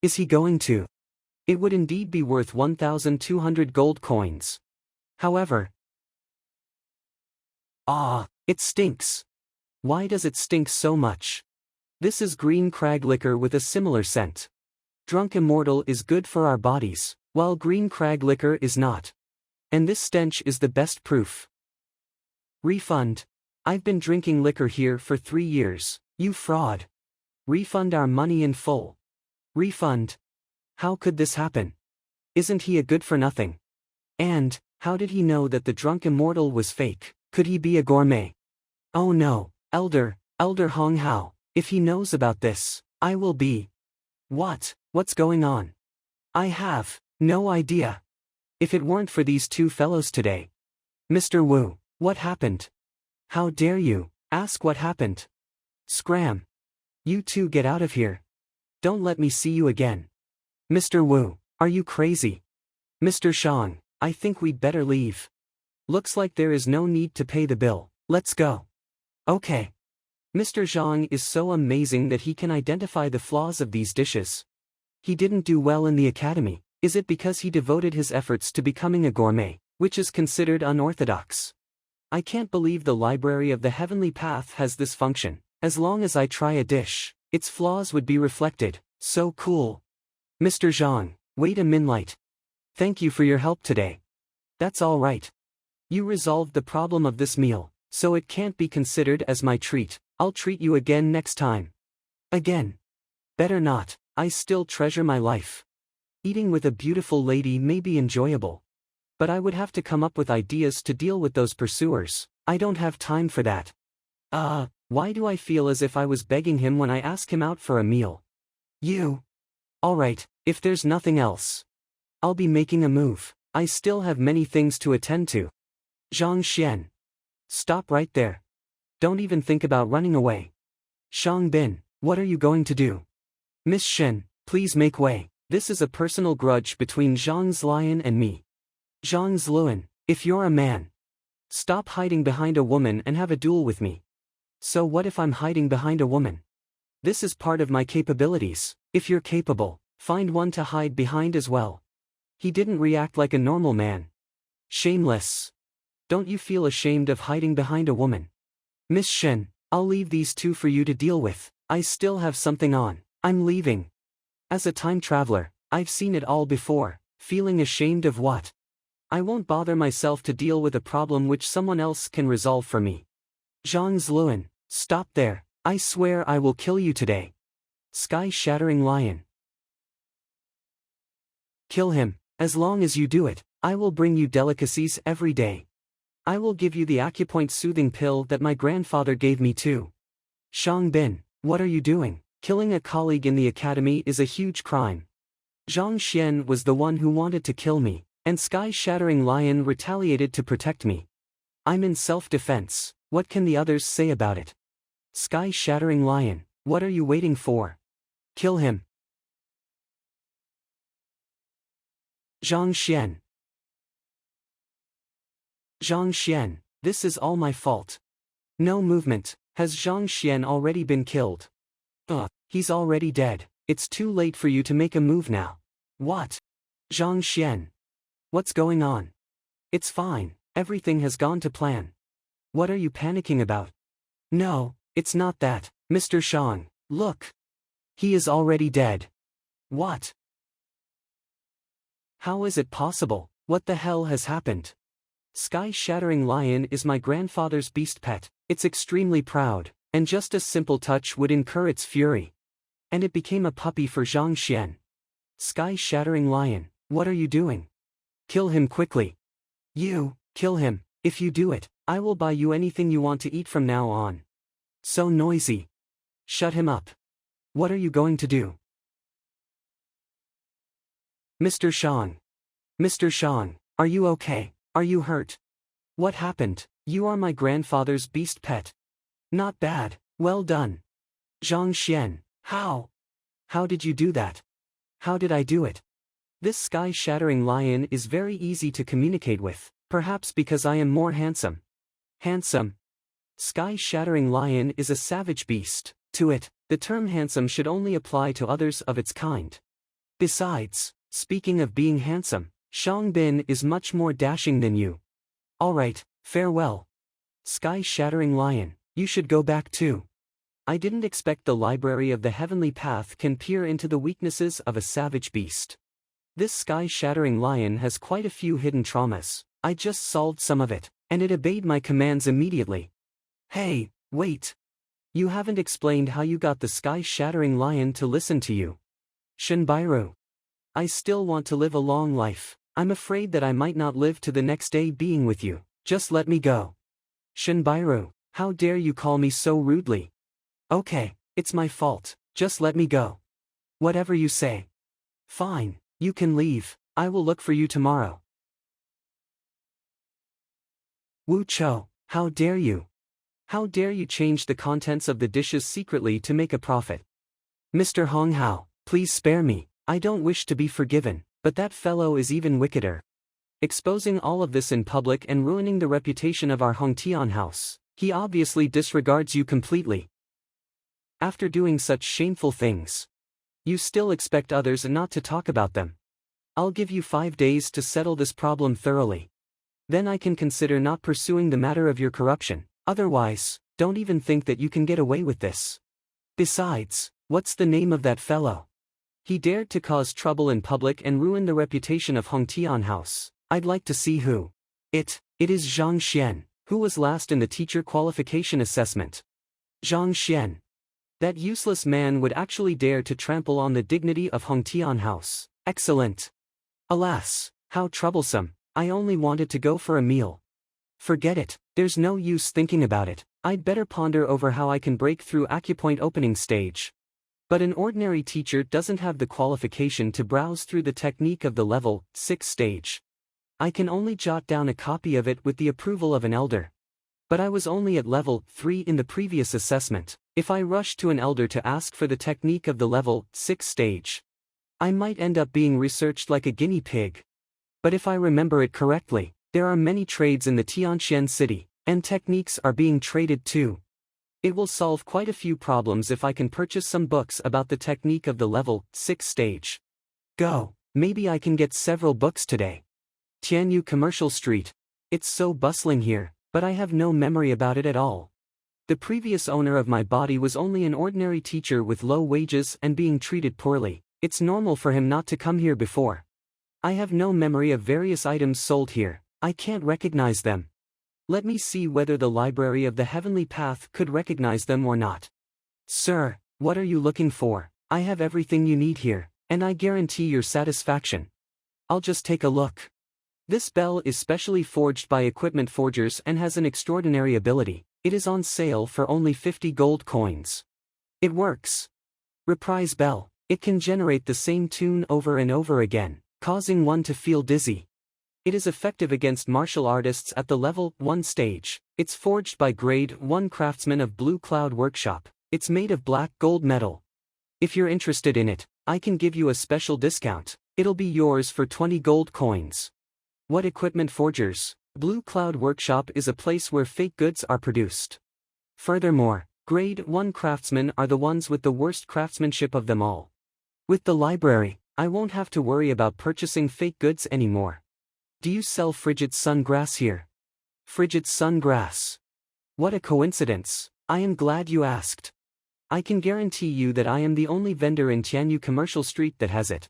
is he going to? It would indeed be worth 1,200 gold coins. However, it stinks. Why does it stink so much? This is green crag liquor with a similar scent. Drunk immortal is good for our bodies, while green crag liquor is not. And this stench is the best proof. Refund. I've been drinking liquor here for 3 years, you fraud. Refund our money in full. Refund. How could this happen? Isn't he a good-for-nothing? And, how did he know that the drunk immortal was fake? Could he be a gourmet? Oh no, Elder Hong Hao, if he knows about this, I will be... What's going on? I have no idea. If it weren't for these two fellows today. Mr. Wu, what happened? How dare you ask what happened? Scram. You two get out of here. Don't let me see you again. Mr. Wu, are you crazy? Mr. Shang, I think we'd better leave. Looks like there is no need to pay the bill, let's go. Okay. Mr. Zhang is so amazing that he can identify the flaws of these dishes. He didn't do well in the academy, is it because he devoted his efforts to becoming a gourmet, which is considered unorthodox? I can't believe the Library of the Heavenly Path has this function. As long as I try a dish, its flaws would be reflected. So cool. Mr. Zhang, wait a minute. Thank you for your help today. That's all right. You resolved the problem of this meal, so it can't be considered as my treat. I'll treat you again next time. Again. Better not, I still treasure my life. Eating with a beautiful lady may be enjoyable. But I would have to come up with ideas to deal with those pursuers. I don't have time for that. Why do I feel as if I was begging him when I ask him out for a meal? You. Alright, if there's nothing else. I'll be making a move. I still have many things to attend to. Zhang Xuan. Stop right there. Don't even think about running away. Shang Bin, what are you going to do? Miss Shen, please make way. This is a personal grudge between Zhang Zlian and me. Zhang Zluan, if you're a man, stop hiding behind a woman and have a duel with me. So what if I'm hiding behind a woman? This is part of my capabilities. If you're capable, find one to hide behind as well. He didn't react like a normal man. Shameless. Don't you feel ashamed of hiding behind a woman? Miss Shen, I'll leave these two for you to deal with. I still have something on. I'm leaving. As a time traveler, I've seen it all before. Feeling ashamed of what? I won't bother myself to deal with a problem which someone else can resolve for me. Zhang Zluan, stop there. I swear I will kill you today. Sky-shattering lion. Kill him. As long as you do it, I will bring you delicacies every day. I will give you the acupoint soothing pill that my grandfather gave me too. Shang Bin, what are you doing? Killing a colleague in the academy is a huge crime. Zhang Xian was the one who wanted to kill me, and Sky-shattering lion retaliated to protect me. I'm in self-defense. What can the others say about it? Sky-shattering lion, what are you waiting for? Kill him. Zhang Xian. Zhang Xian, this is all my fault. No movement. Has Zhang Xian already been killed? He's already dead. It's too late for you to make a move now. What? Zhang Xian. What's going on? It's fine. Everything has gone to plan. What are you panicking about? No, it's not that, Mr. Shang. Look. He is already dead. What? How is it possible? What the hell has happened? Sky-shattering lion is my grandfather's beast pet. It's extremely proud, and just a simple touch would incur its fury. And it became a puppy for Zhang Xuan. Sky-shattering lion, what are you doing? Kill him quickly. You, kill him. If you do it, I will buy you anything you want to eat from now on. So noisy. Shut him up. What are you going to do? Mr. Shang. Mr. Shang, are you okay? Are you hurt? What happened? You are my grandfather's beast pet. Not bad, well done. Zhang Xuan, how? How did you do that? How did I do it? This sky-shattering lion is very easy to communicate with, perhaps because I am more handsome. Handsome. Sky-shattering lion is a savage beast. To it, the term handsome should only apply to others of its kind. Besides, speaking of being handsome, Shang Bin is much more dashing than you. Alright, farewell. Sky-shattering lion, you should go back too. I didn't expect the library of the heavenly path can peer into the weaknesses of a savage beast. This sky-shattering lion has quite a few hidden traumas. I just solved some of it, and it obeyed my commands immediately. Hey, wait. You haven't explained how you got the sky-shattering lion to listen to you. Shinbairu. I still want to live a long life. I'm afraid that I might not live to the next day being with you. Just let me go. Shinbairu, how dare you call me so rudely? Okay, it's my fault. Just let me go. Whatever you say. Fine, you can leave. I will look for you tomorrow. Wu Chou, how dare you? How dare you change the contents of the dishes secretly to make a profit? Mr. Hong Hao, please spare me. I don't wish to be forgiven, but that fellow is even wickeder. Exposing all of this in public and ruining the reputation of our Hongtian house. He obviously disregards you completely. After doing such shameful things, you still expect others not to talk about them. I'll give you 5 days to settle this problem thoroughly. Then I can consider not pursuing the matter of your corruption. Otherwise, don't even think that you can get away with this. Besides, what's the name of that fellow? He dared to cause trouble in public and ruin the reputation of Hongtian House. I'd like to see who. It is Zhang Xuan, who was last in the teacher qualification assessment. Zhang Xuan. That useless man would actually dare to trample on the dignity of Hongtian House. Excellent. Alas, how troublesome. I only wanted to go for a meal. Forget it, there's no use thinking about it. I'd better ponder over how I can break through acupoint opening stage. But an ordinary teacher doesn't have the qualification to browse through the technique of the level 6 stage. I can only jot down a copy of it with the approval of an elder. But I was only at level 3 in the previous assessment. If I rush to an elder to ask for the technique of the level 6 stage, I might end up being researched like a guinea pig. But if I remember it correctly, there are many trades in the Tianxian city, and techniques are being traded too. It will solve quite a few problems if I can purchase some books about the technique of the level 6 stage. Go, maybe I can get several books today. Tianyu Commercial Street. It's so bustling here, but I have no memory about it at all. The previous owner of my body was only an ordinary teacher with low wages and being treated poorly. It's normal for him not to come here before. I have no memory of various items sold here. I can't recognize them. Let me see whether the library of the heavenly path could recognize them or not. Sir, what are you looking for? I have everything you need here, and I guarantee your satisfaction. I'll just take a look. This bell is specially forged by equipment forgers and has an extraordinary ability. It is on sale for only 50 gold coins. It works. Reprise bell. It can generate the same tune over and over again, causing one to feel dizzy. It is effective against martial artists at the level 1 stage. It's forged by grade 1 craftsmen of Blue Cloud Workshop. It's made of black gold metal. If you're interested in it, I can give you a special discount. It'll be yours for 20 gold coins. What equipment forgers? Blue Cloud Workshop is a place where fake goods are produced. Furthermore, grade 1 craftsmen are the ones with the worst craftsmanship of them all. With the library, I won't have to worry about purchasing fake goods anymore. Do you sell frigid sun grass here? Frigid sun grass. What a coincidence. I am glad you asked. I can guarantee you that I am the only vendor in Tianyu Commercial Street that has it.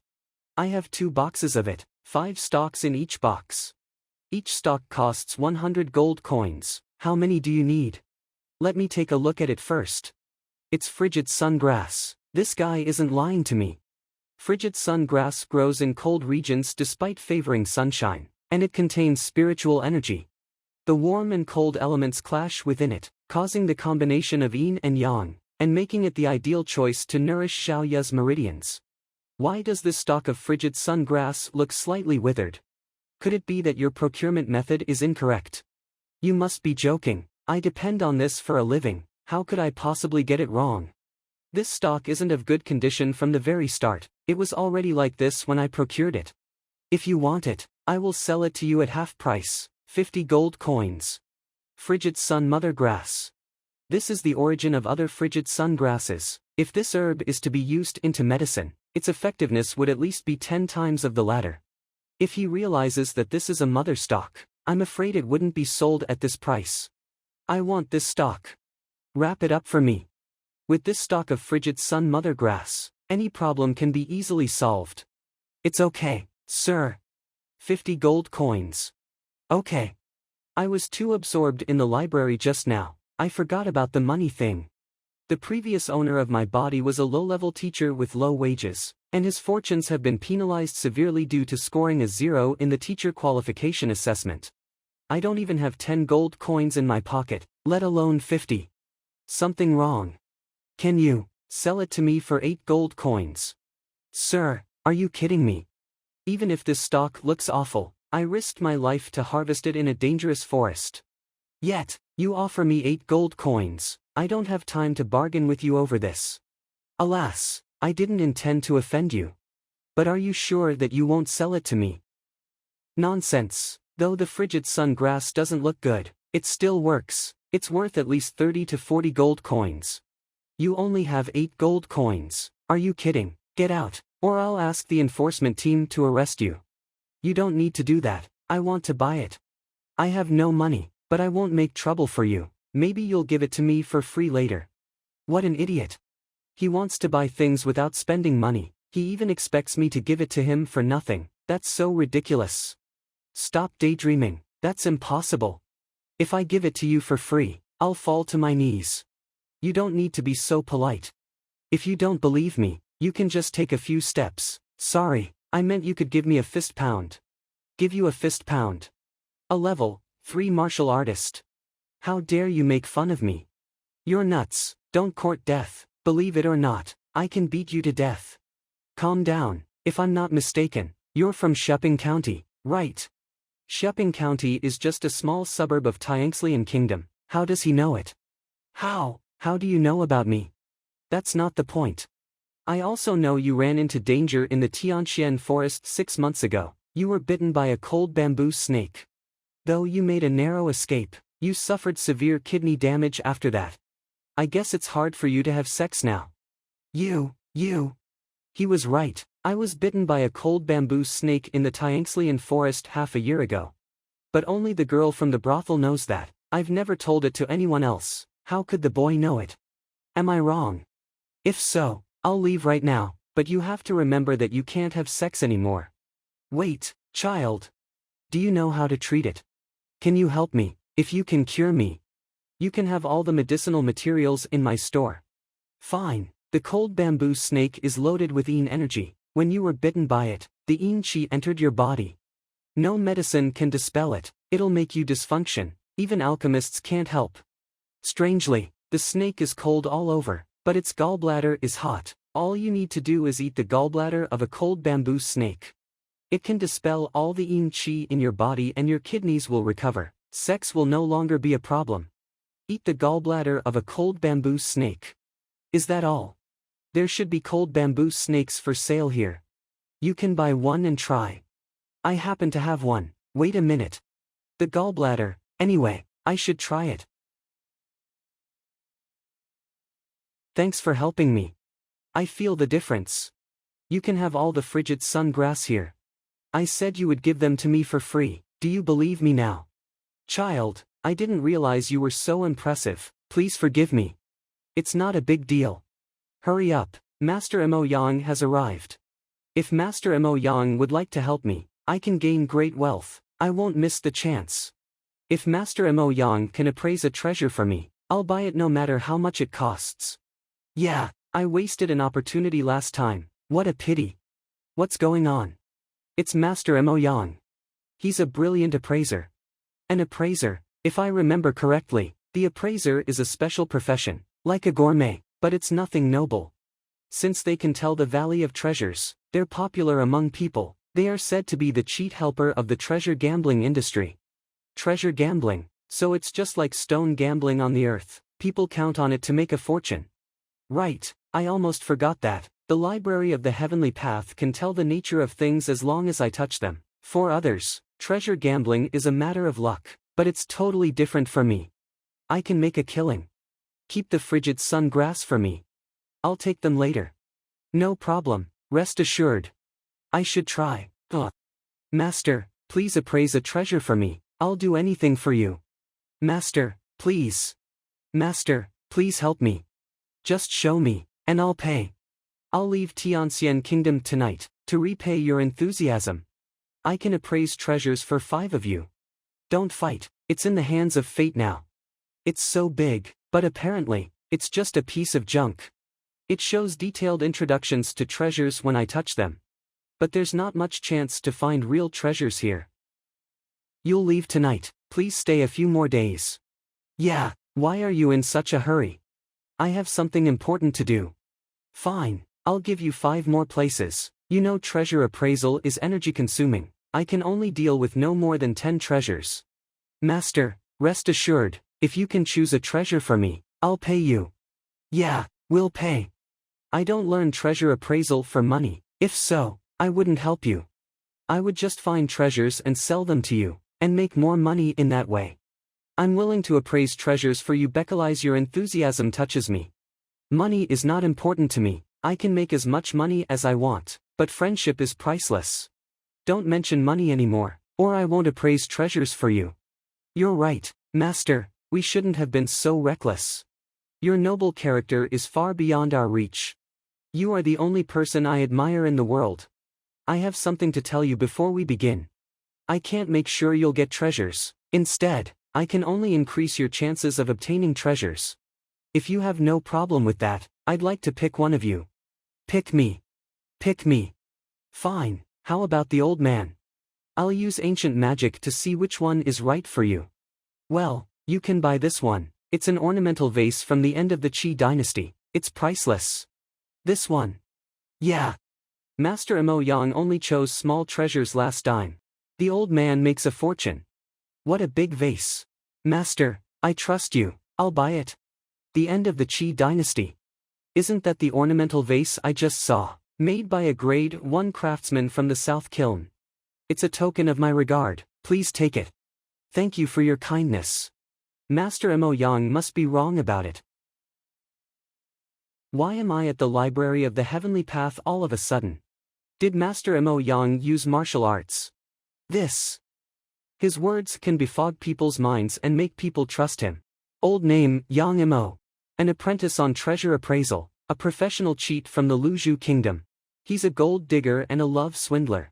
I have 2 boxes of it, 5 stalks in each box. Each stalk costs 100 gold coins. How many do you need? Let me take a look at it first. It's frigid sun grass. This guy isn't lying to me. Frigid sun grass grows in cold regions despite favoring sunshine, and it contains spiritual energy. The warm and cold elements clash within it, causing the combination of yin and yang, and making it the ideal choice to nourish Xiaoya's meridians. Why does this stalk of frigid sun grass look slightly withered? Could it be that your procurement method is incorrect? You must be joking. I depend on this for a living. How could I possibly get it wrong? This stalk isn't of good condition from the very start. It was already like this when I procured it. If you want it, I will sell it to you at half price, 50 gold coins. Frigid sun mother grass. This is the origin of other frigid sun grasses. If this herb is to be used into medicine, its effectiveness would at least be 10 times of the latter. If he realizes that this is a mother stalk, I'm afraid it wouldn't be sold at this price. I want this stalk. Wrap it up for me. With this stalk of frigid sun mother grass, any problem can be easily solved. It's okay, sir. 50 gold coins. Okay. I was too absorbed in the library just now. I forgot about the money thing. The previous owner of my body was a low-level teacher with low wages, and his fortunes have been penalized severely due to scoring a 0 in the teacher qualification assessment. I don't even have 10 gold coins in my pocket, let alone 50. Something wrong. Can you sell it to me for 8 gold coins? Sir, are you kidding me? Even if this stalk looks awful, I risked my life to harvest it in a dangerous forest. Yet, you offer me 8 gold coins. I don't have time to bargain with you over this. Alas, I didn't intend to offend you. But are you sure that you won't sell it to me? Nonsense. Though the frigid sun grass doesn't look good, it still works. It's worth at least 30 to 40 gold coins. You only have 8 gold coins. Are you kidding? Get out, or I'll ask the enforcement team to arrest you. You don't need to do that. I want to buy it. I have no money, but I won't make trouble for you. Maybe you'll give it to me for free later. What an idiot. He wants to buy things without spending money. He even expects me to give it to him for nothing. That's so ridiculous. Stop daydreaming. That's impossible. If I give it to you for free, I'll fall to my knees. You don't need to be so polite. If you don't believe me, you can just take a few steps. Sorry, I meant you could give me a fist pound. Give you a fist pound. A level 3 martial artist. How dare you make fun of me? You're nuts. Don't court death. Believe it or not, I can beat you to death. Calm down. If I'm not mistaken, you're from Sheping County, right? Sheping County is just a small suburb of Tianxian Kingdom. How does he know it? How do you know about me? That's not the point. I also know you ran into danger in the Tianxian forest 6 months ago. You were bitten by a cold bamboo snake. Though you made a narrow escape, you suffered severe kidney damage after that. I guess it's hard for you to have sex now. You. He was right. I was bitten by a cold bamboo snake in the Tianxian forest half a year ago. But only the girl from the brothel knows that. I've never told it to anyone else. How could the boy know it? Am I wrong? If so, I'll leave right now, but you have to remember that you can't have sex anymore. Wait, child. Do you know how to treat it? Can you help me? If you can cure me, you can have all the medicinal materials in my store. Fine. The cold bamboo snake is loaded with yin energy. When you were bitten by it, the yin qi entered your body. No medicine can dispel it. It'll make you dysfunction. Even alchemists can't help. Strangely, the snake is cold all over, but its gallbladder is hot. All you need to do is eat the gallbladder of a cold bamboo snake. It can dispel all the yin qi in your body and your kidneys will recover. Sex will no longer be a problem. Eat the gallbladder of a cold bamboo snake. Is that all? There should be cold bamboo snakes for sale here. You can buy one and try. I happen to have one. Wait a minute. The gallbladder, anyway, I should try it. Thanks for helping me. I feel the difference. You can have all the frigid sun grass here. I said you would give them to me for free. Do you believe me now? Child, I didn't realize you were so impressive. Please forgive me. It's not a big deal. Hurry up, Master Mo Yang has arrived. If Master Mo Yang would like to help me, I can gain great wealth. I won't miss the chance. If Master Mo Yang can appraise a treasure for me, I'll buy it no matter how much it costs. Yeah, I wasted an opportunity last time, what a pity. What's going on? It's Master Mo Yang. He's a brilliant appraiser. An appraiser, if I remember correctly, the appraiser is a special profession, like a gourmet, but it's nothing noble. Since they can tell the Valley of Treasures, they're popular among people. They are said to be the cheat helper of the treasure gambling industry. Treasure gambling, so it's just like stone gambling on the earth, people count on it to make a fortune. Right, I almost forgot that. The Library of the Heavenly Path can tell the nature of things as long as I touch them. For others, treasure gambling is a matter of luck, but it's totally different for me. I can make a killing. Keep the frigid sun grass for me. I'll take them later. No problem, rest assured. I should try. Master, please appraise a treasure for me. I'll do anything for you. Master, please. Master, please help me. Just show me, and I'll pay. I'll leave Tianxian Kingdom tonight, to repay your enthusiasm. I can appraise treasures for 5 of you. Don't fight, it's in the hands of fate now. It's so big, but apparently, it's just a piece of junk. It shows detailed introductions to treasures when I touch them. But there's not much chance to find real treasures here. You'll leave tonight, please stay a few more days. Yeah, why are you in such a hurry? I have something important to do. Fine, I'll give you 5 more places. You know treasure appraisal is energy consuming. I can only deal with no more than 10 treasures. Master, rest assured, if you can choose a treasure for me, I'll pay you. Yeah, we'll pay. I don't learn treasure appraisal for money. If so, I wouldn't help you. I would just find treasures and sell them to you, and make more money in that way. I'm willing to appraise treasures for you because your enthusiasm touches me. Money is not important to me, I can make as much money as I want, but friendship is priceless. Don't mention money anymore, or I won't appraise treasures for you. You're right, Master, we shouldn't have been so reckless. Your noble character is far beyond our reach. You are the only person I admire in the world. I have something to tell you before we begin. I can't make sure you'll get treasures. Instead, I can only increase your chances of obtaining treasures. If you have no problem with that, I'd like to pick one of you. Pick me. Pick me. Fine, how about the old man? I'll use ancient magic to see which one is right for you. Well, you can buy this one. It's an ornamental vase from the end of the Qi dynasty. It's priceless. This one. Yeah. Master Mo Yang only chose small treasures last time. The old man makes a fortune. What a big vase. Master, I trust you, I'll buy it. The end of the Qi dynasty. Isn't that the ornamental vase I just saw, made by a grade 1 craftsman from the South Kiln? It's a token of my regard, please take it. Thank you for your kindness. Master Mo Yang must be wrong about it. Why am I at the Library of the Heavenly Path all of a sudden? Did Master Mo Yang use martial arts? His words can befog people's minds and make people trust him. Old name, Yang Mo. An apprentice on treasure appraisal, a professional cheat from the Luzhu Kingdom. He's a gold digger and a love swindler.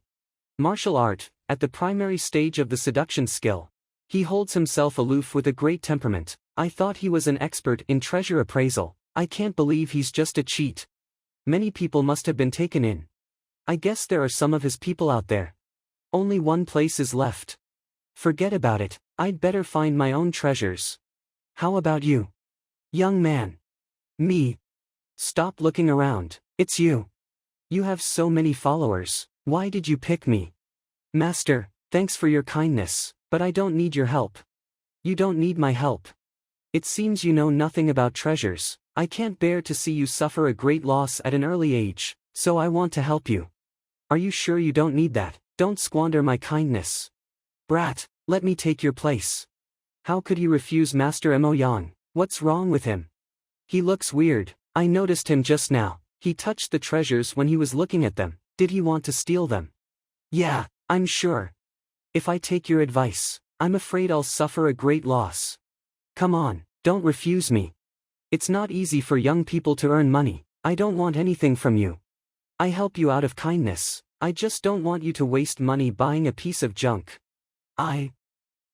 Martial art, at the primary stage of the seduction skill. He holds himself aloof with a great temperament. I thought he was an expert in treasure appraisal. I can't believe he's just a cheat. Many people must have been taken in. I guess there are some of his people out there. Only one place is left. Forget about it, I'd better find my own treasures. How about you? Young man. Me. Stop looking around, it's you. You have so many followers, why did you pick me? Master, thanks for your kindness, but I don't need your help. You don't need my help. It seems you know nothing about treasures. I can't bear to see you suffer a great loss at an early age, so I want to help you. Are you sure you don't need that? Don't squander my kindness. Brat, let me take your place. How could he refuse Master Mo Yang? What's wrong with him? He looks weird, I noticed him just now. He touched the treasures when he was looking at them. Did he want to steal them? Yeah, I'm sure. If I take your advice, I'm afraid I'll suffer a great loss. Come on, don't refuse me. It's not easy for young people to earn money. I don't want anything from you. I help you out of kindness. I just don't want you to waste money buying a piece of junk.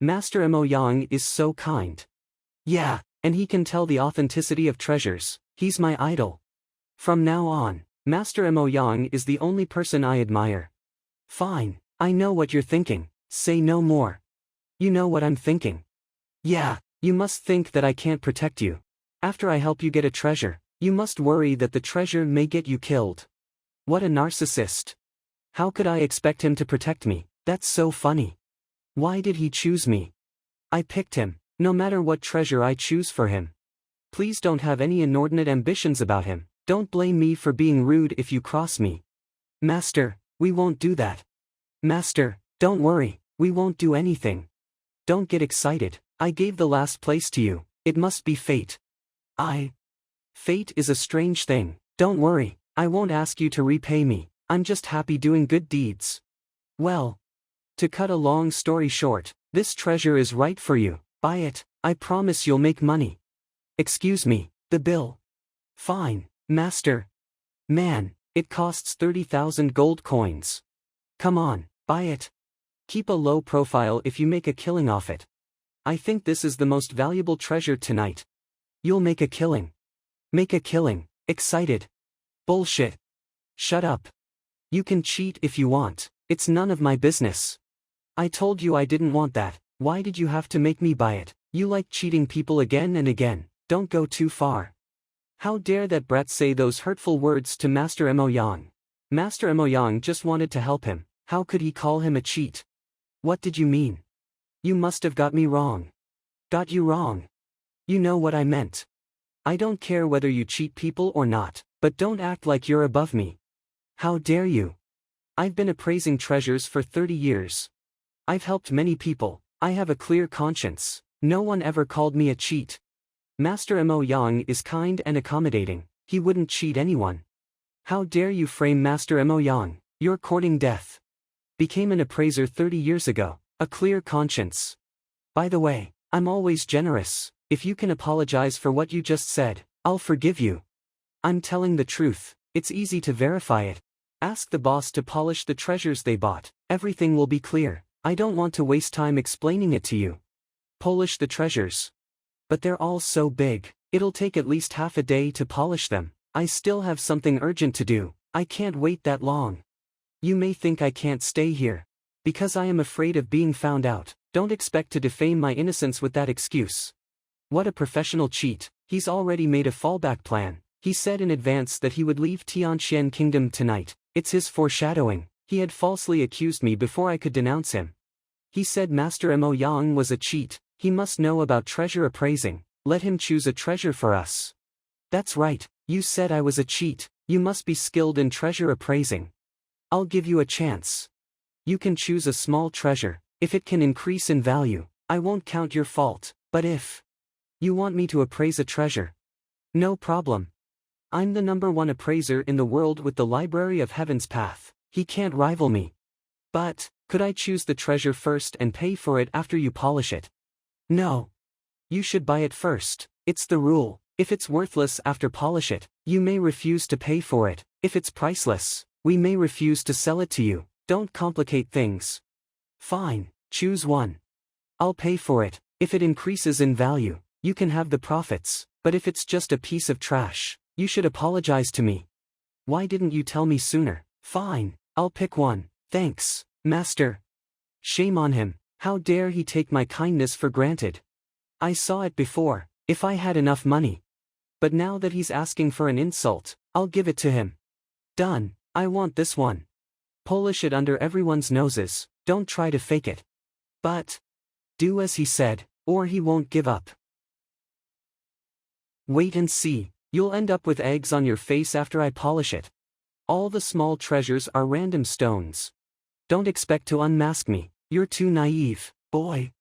Master Mo Yang is so kind. Yeah, and he can tell the authenticity of treasures. He's my idol. From now on, Master Mo Yang is the only person I admire. Fine, I know what you're thinking, say no more. You know what I'm thinking. Yeah, you must think that I can't protect you. After I help you get a treasure, you must worry that the treasure may get you killed. What a narcissist. How could I expect him to protect me? That's so funny. Why did he choose me? I picked him, no matter what treasure I choose for him. Please don't have any inordinate ambitions about him. Don't blame me for being rude if you cross me. Master, we won't do that. Master, don't worry, we won't do anything. Don't get excited, I gave the last place to you, it must be fate. Fate is a strange thing, don't worry, I won't ask you to repay me, I'm just happy doing good deeds. Well, to cut a long story short, this treasure is right for you, buy it, I promise you'll make money. Excuse me, the bill. Fine, master. Man, it costs 30,000 gold coins. Come on, buy it. Keep a low profile if you make a killing off it. I think this is the most valuable treasure tonight. You'll make a killing. Make a killing, excited. Bullshit. Shut up. You can cheat if you want, it's none of my business. I told you I didn't want that, why did you have to make me buy it? You like cheating people again and again, don't go too far. How dare that brat say those hurtful words to Master Mo Yang? Master Mo Yang just wanted to help him, how could he call him a cheat? What did you mean? You must have got me wrong. Got you wrong. You know what I meant. I don't care whether you cheat people or not, but don't act like you're above me. How dare you? I've been appraising treasures for 30 years. I've helped many people, I have a clear conscience, no one ever called me a cheat. Master Mo Yang is kind and accommodating, he wouldn't cheat anyone. How dare you frame Master Mo Yang, you're courting death. Became an appraiser 30 years ago, a clear conscience. By the way, I'm always generous, if you can apologize for what you just said, I'll forgive you. I'm telling the truth, it's easy to verify it. Ask the boss to polish the treasures they bought, everything will be clear, I don't want to waste time explaining it to you. Polish the treasures. But they're all so big, it'll take at least half a day to polish them, I still have something urgent to do, I can't wait that long. You may think I can't stay here. Because I am afraid of being found out, don't expect to defame my innocence with that excuse. What a professional cheat, he's already made a fallback plan, he said in advance that he would leave Tianxian Kingdom tonight, it's his foreshadowing, he had falsely accused me before I could denounce him. He said Master Mo Yang was a cheat, he must know about treasure appraising, let him choose a treasure for us. That's right, you said I was a cheat, you must be skilled in treasure appraising. I'll give you a chance. You can choose a small treasure, if it can increase in value, I won't count your fault, but if you want me to appraise a treasure, no problem. I'm the #1 appraiser in the world with the Library of Heaven's path, he can't rival me. But, could I choose the treasure first and pay for it after you polish it? No. You should buy it first, it's the rule, if it's worthless after polish it, you may refuse to pay for it, if it's priceless, we may refuse to sell it to you, don't complicate things. Fine, choose one. I'll pay for it, if it increases in value, you can have the profits, but if it's just a piece of trash, you should apologize to me. Why didn't you tell me sooner? Fine, I'll pick one, thanks, master. Shame on him, how dare he take my kindness for granted. I saw it before, if I had enough money. But now that he's asking for an insult, I'll give it to him. Done, I want this one. Polish it under everyone's noses, don't try to fake it. But do as he said, or he won't give up. Wait and see, you'll end up with eggs on your face after I polish it. All the small treasures are random stones. Don't expect to unmask me, you're too naive, boy.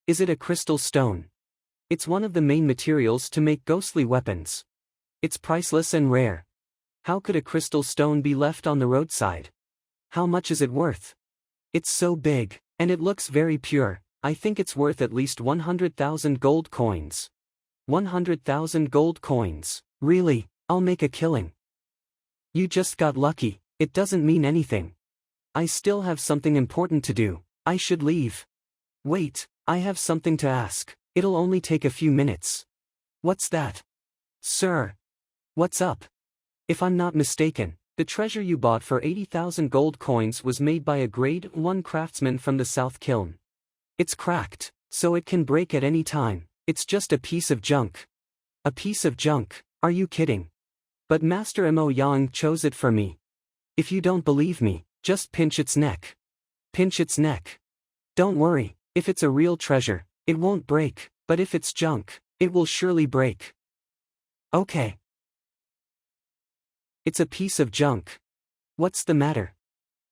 Is it a crystal stone? It's one of the main materials to make ghostly weapons. It's priceless and rare. How could a crystal stone be left on the roadside? How much is it worth? It's so big, and it looks very pure, I think it's worth at least 100,000 gold coins. 100,000 gold coins, really, I'll make a killing. You just got lucky, it doesn't mean anything. I still have something important to do, I should leave. Wait, I have something to ask, it'll only take a few minutes. What's that? Sir. What's up? If I'm not mistaken, the treasure you bought for 80,000 gold coins was made by a grade 1 craftsman from the South Kiln. It's cracked, so it can break at any time. It's just a piece of junk. A piece of junk, are you kidding? But Master Mo Yang chose it for me. If you don't believe me, just pinch its neck. Pinch its neck. Don't worry, if it's a real treasure, it won't break, but if it's junk, it will surely break. Okay. It's a piece of junk. What's the matter?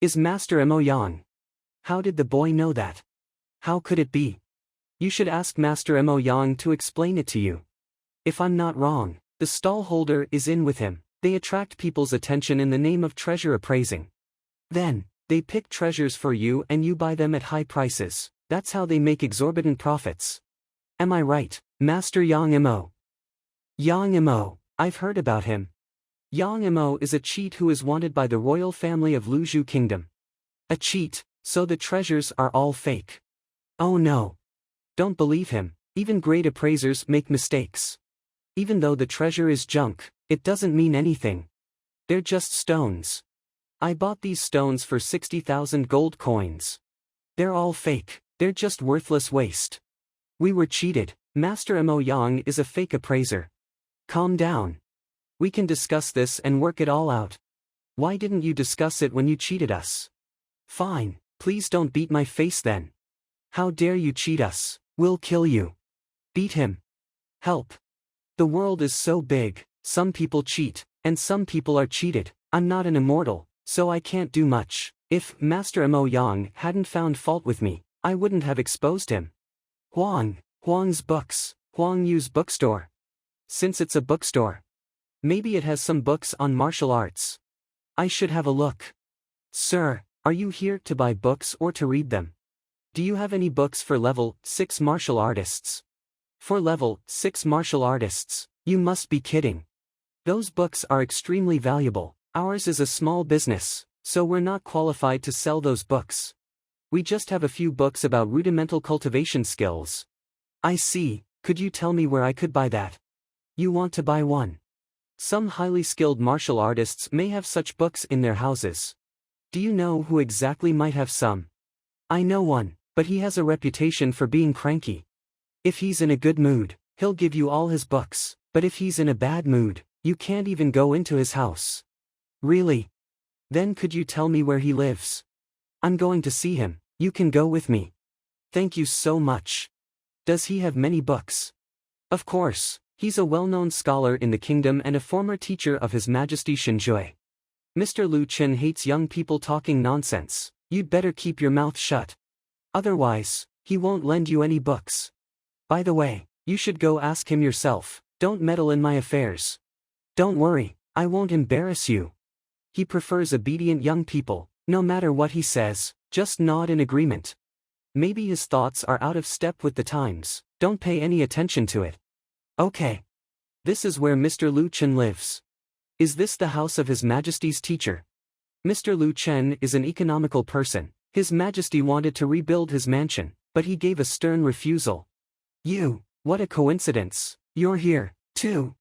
Is Master Mo Yang? How did the boy know that? How could it be? You should ask Master Mo Yang to explain it to you. If I'm not wrong, the stall holder is in with him. They attract people's attention in the name of treasure appraising. Then, they pick treasures for you and you buy them at high prices. That's how they make exorbitant profits. Am I right, Master Yang Mo? Yang Mo, I've heard about him. Yang Mo is a cheat who is wanted by the royal family of Luzhu Kingdom. A cheat, so the treasures are all fake. Oh no. Don't believe him, even great appraisers make mistakes. Even though the treasure is junk, it doesn't mean anything. They're just stones. I bought these stones for 60,000 gold coins. They're all fake, they're just worthless waste. We were cheated. Master Mo Yang is a fake appraiser. Calm down. We can discuss this and work it all out. Why didn't you discuss it when you cheated us? Fine, please don't beat my face then. How dare you cheat us? We'll kill you. Beat him. Help. The world is so big, some people cheat, and some people are cheated. I'm not an immortal, so I can't do much. If Master Mo Yang hadn't found fault with me, I wouldn't have exposed him. Huang's books, Huang Yu's bookstore. Since it's a bookstore, maybe it has some books on martial arts. I should have a look. Sir, are you here to buy books or to read them? Do you have any books for level 6 martial artists? For level 6 martial artists, you must be kidding. Those books are extremely valuable. Ours is a small business, so we're not qualified to sell those books. We just have a few books about rudimental cultivation skills. I see, could you tell me where I could buy that? You want to buy one? Some highly skilled martial artists may have such books in their houses. Do you know who exactly might have some? I know one, but he has a reputation for being cranky. If he's in a good mood, he'll give you all his books, but if he's in a bad mood, you can't even go into his house. Really? Then could you tell me where he lives? I'm going to see him, you can go with me. Thank you so much. Does he have many books? Of course, he's a well-known scholar in the kingdom and a former teacher of His Majesty Shinjue. Mr. Lu Chen hates young people talking nonsense. You'd better keep your mouth shut. Otherwise, he won't lend you any books. By the way, you should go ask him yourself. Don't meddle in my affairs. Don't worry, I won't embarrass you. He prefers obedient young people. No matter what he says, just nod in agreement. Maybe his thoughts are out of step with the times. Don't pay any attention to it. Okay. This is where Mr. Lu Chen lives. Is this the house of His Majesty's teacher? Mr. Lu Chen is an economical person. His Majesty wanted to rebuild his mansion, but he gave a stern refusal. You, what a coincidence. You're here, too.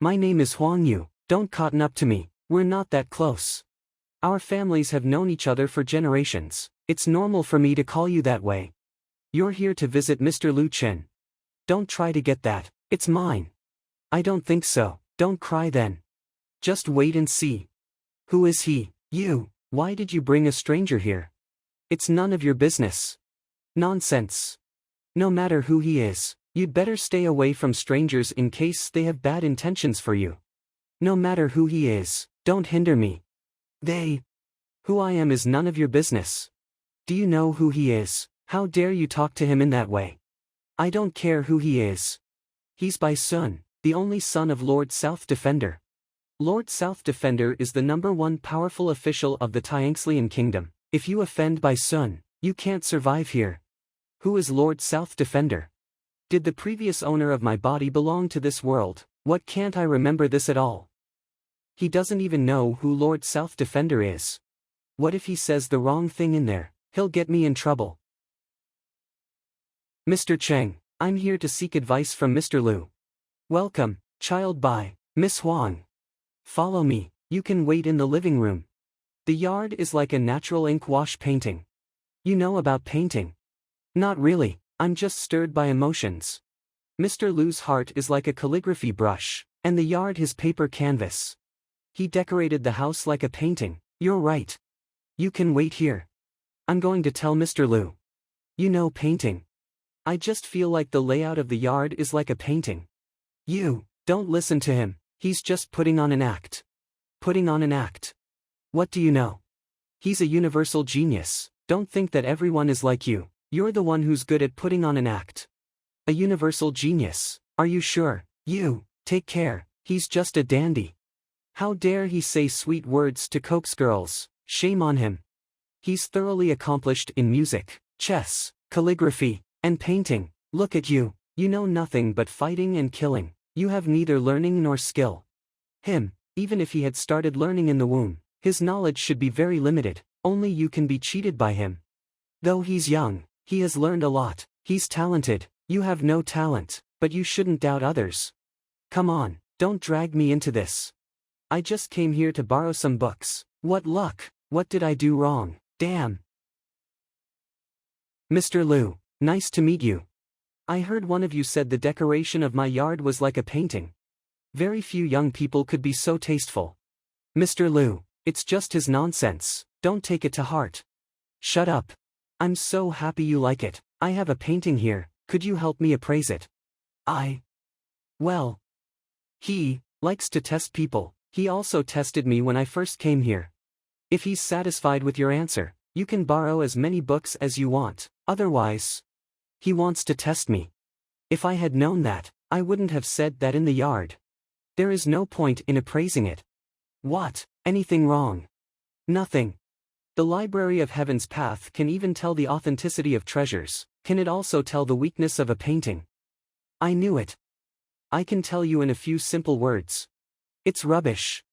My name is Huang Yu. Don't cotton up to me, we're not that close. Our families have known each other for generations. It's normal for me to call you that way. You're here to visit Mr. Lu Chen. Don't try to get that, it's mine. I don't think so, don't cry then. Just wait and see. Who is he? You. Why did you bring a stranger here? It's none of your business. Nonsense. No matter who he is, you'd better stay away from strangers in case they have bad intentions for you. No matter who he is, don't hinder me. Who I am is none of your business. Do you know who he is? How dare you talk to him in that way? I don't care who he is. He's Bai Sun, the only son of Lord South Defender. Lord South Defender is the #1 powerful official of the Tianxlian Kingdom. If you offend Bai Sun, you can't survive here. Who is Lord South Defender? Did the previous owner of my body belong to this world? What, can't I remember this at all? He doesn't even know who Lord South Defender is. What if he says the wrong thing in there? He'll get me in trouble. Mr. Cheng, I'm here to seek advice from Mr. Lu. Welcome, child Bai, Miss Huang. Follow me. You can wait in the living room. The yard is like a natural ink wash painting. You know about painting? Not really, I'm just stirred by emotions. Mr. Lu's heart is like a calligraphy brush, and the yard his paper canvas. He decorated the house like a painting. You're right. You can wait here. I'm going to tell Mr. Lu. You know painting. I just feel like the layout of the yard is like a painting. You, don't listen to him, he's just putting on an act. Putting on an act. What do you know? He's a universal genius. Don't think that everyone is like you. You're the one who's good at putting on an act. A universal genius. Are you sure? You, take care, he's just a dandy. How dare he say sweet words to coax girls? Shame on him. He's thoroughly accomplished in music, chess, calligraphy, and painting. Look at you, you know nothing but fighting and killing. You have neither learning nor skill. Him, even if he had started learning in the womb, his knowledge should be very limited, only you can be cheated by him. Though he's young, he has learned a lot, he's talented, you have no talent, but you shouldn't doubt others. Come on, don't drag me into this. I just came here to borrow some books. What luck, what did I do wrong? Damn. Mr. Lu, nice to meet you. I heard one of you said the decoration of my yard was like a painting. Very few young people could be so tasteful. Mr. Lu, it's just his nonsense, don't take it to heart. Shut up. I'm so happy you like it. I have a painting here, could you help me appraise it? Well. He likes to test people, he also tested me when I first came here. If he's satisfied with your answer, you can borrow as many books as you want, otherwise. He wants to test me. If I had known that, I wouldn't have said that in the yard. There is no point in appraising it. What? Anything wrong? Nothing. The Library of Heaven's path can even tell the authenticity of treasures. Can it also tell the weakness of a painting? I knew it. I can tell you in a few simple words. It's rubbish.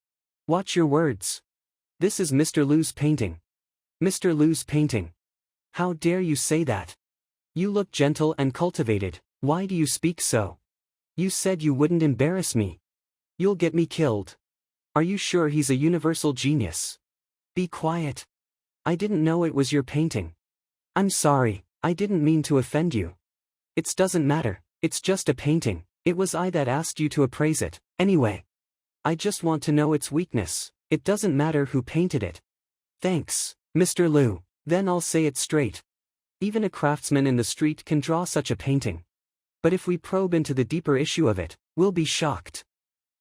Watch your words. This is Mr. Lu's painting. Mr. Lu's painting. How dare you say that? You look gentle and cultivated, why do you speak so? You said you wouldn't embarrass me. You'll get me killed. Are you sure he's a universal genius? Be quiet. I didn't know it was your painting. I'm sorry, I didn't mean to offend you. It doesn't matter, it's just a painting, it was I that asked you to appraise it, anyway. I just want to know its weakness, it doesn't matter who painted it. Thanks, Mr. Lu, then I'll say it straight. Even a craftsman in the street can draw such a painting. But if we probe into the deeper issue of it, we'll be shocked.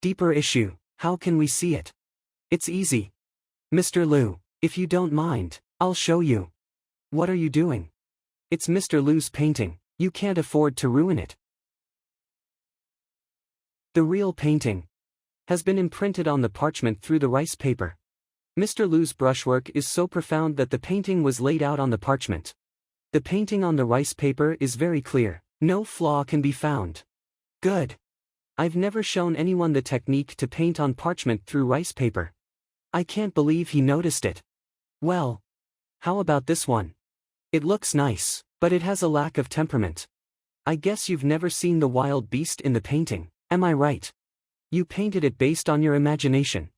Deeper issue, how can we see it? It's easy. Mr. Lu, if you don't mind, I'll show you. What are you doing? It's Mr. Lu's painting, you can't afford to ruin it. The real painting has been imprinted on the parchment through the rice paper. Mr. Lu's brushwork is so profound that the painting was laid out on the parchment. The painting on the rice paper is very clear, no flaw can be found. Good. I've never shown anyone the technique to paint on parchment through rice paper. I can't believe he noticed it. Well, how about this one? It looks nice, but it has a lack of temperament. I guess you've never seen the wild beast in the painting, am I right? You painted it based on your imagination.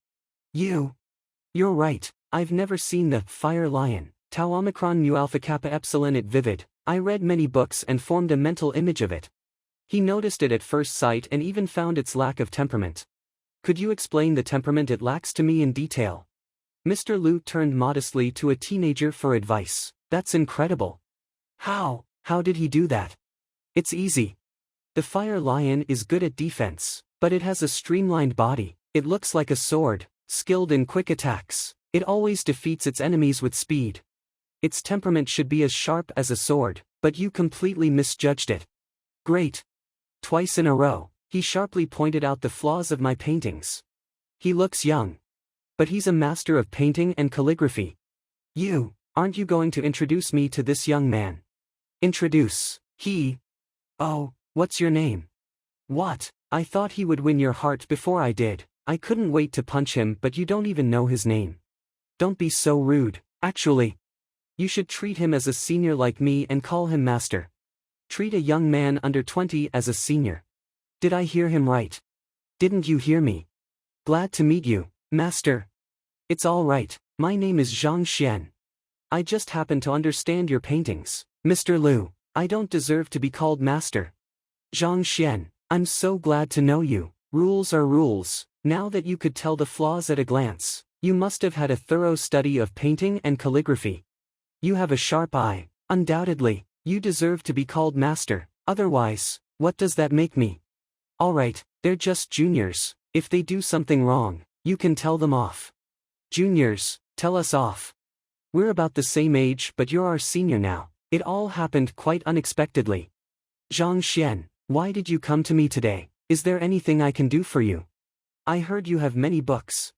You're right, I've never seen the fire lion, tau omicron mu alpha kappa epsilon it vivid. I read many books and formed a mental image of it. He noticed it at first sight and even found its lack of temperament. Could you explain the temperament it lacks to me in detail? Mr. Lu turned modestly to a teenager for advice. That's incredible. How did he do that? It's easy. The fire lion is good at defense, but it has a streamlined body, it looks like a sword, skilled in quick attacks, it always defeats its enemies with speed. Its temperament should be as sharp as a sword, but you completely misjudged it. Great. Twice in a row, he sharply pointed out the flaws of my paintings. He looks young. But he's a master of painting and calligraphy. Aren't you going to introduce me to this young man? Introduce, Oh, what's your name? What? I thought he would win your heart before I did. I couldn't wait to punch him, but you don't even know his name. Don't be so rude, actually. You should treat him as a senior like me and call him master. Treat a young man under 20 as a senior. Did I hear him right? Didn't you hear me? Glad to meet you, Master. It's all right, my name is Zhang Xuan. I just happen to understand your paintings. Mr. Liu, I don't deserve to be called master. Zhang Xuan, I'm so glad to know you. Rules are rules. Now that you could tell the flaws at a glance, you must have had a thorough study of painting and calligraphy. You have a sharp eye. Undoubtedly, you deserve to be called master. Otherwise, what does that make me? Alright, they're just juniors. If they do something wrong, you can tell them off. Juniors, tell us off. We're about the same age, but you're our senior now. It all happened quite unexpectedly. Zhang Xuan, why did you come to me today? Is there anything I can do for you? I heard you have many books.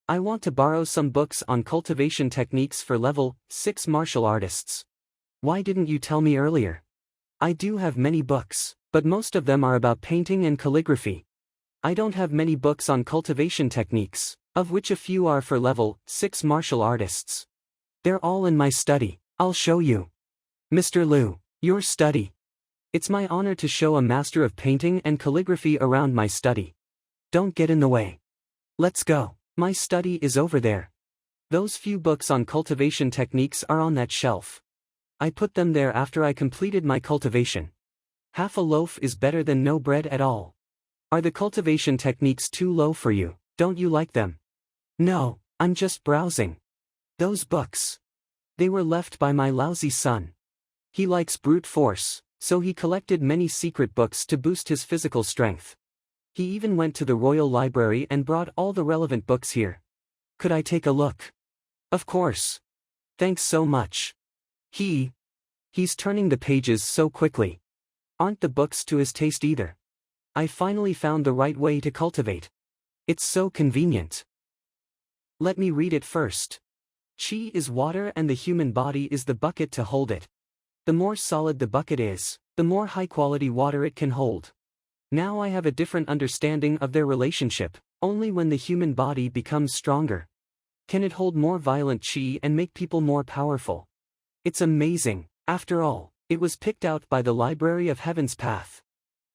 I want to borrow some books on cultivation techniques for level 6 martial artists. Why didn't you tell me earlier? I do have many books, but most of them are about painting and calligraphy. I don't have many books on cultivation techniques, of which a few are for level 6 martial artists. They're all in my study. I'll show you. Mr. Liu, your study. It's my honor to show a master of painting and calligraphy around my study. Don't get in the way. Let's go. My study is over there. Those few books on cultivation techniques are on that shelf. I put them there after I completed my cultivation. Half a loaf is better than no bread at all. Are the cultivation techniques too low for you? Don't you like them? No, I'm just browsing. Those books. They were left by my lousy son. He likes brute force, so he collected many secret books to boost his physical strength. He even went to the Royal Library and brought all the relevant books here. Could I take a look? Of course. Thanks so much. He's turning the pages so quickly. Aren't the books to his taste either? I finally found the right way to cultivate. It's so convenient. Let me read it first. Qi is water and the human body is the bucket to hold it. The more solid the bucket is, the more high-quality water it can hold. Now I have a different understanding of their relationship. Only when the human body becomes stronger can it hold more violent qi and make people more powerful. It's amazing. After all, it was picked out by the Library of Heaven's Path.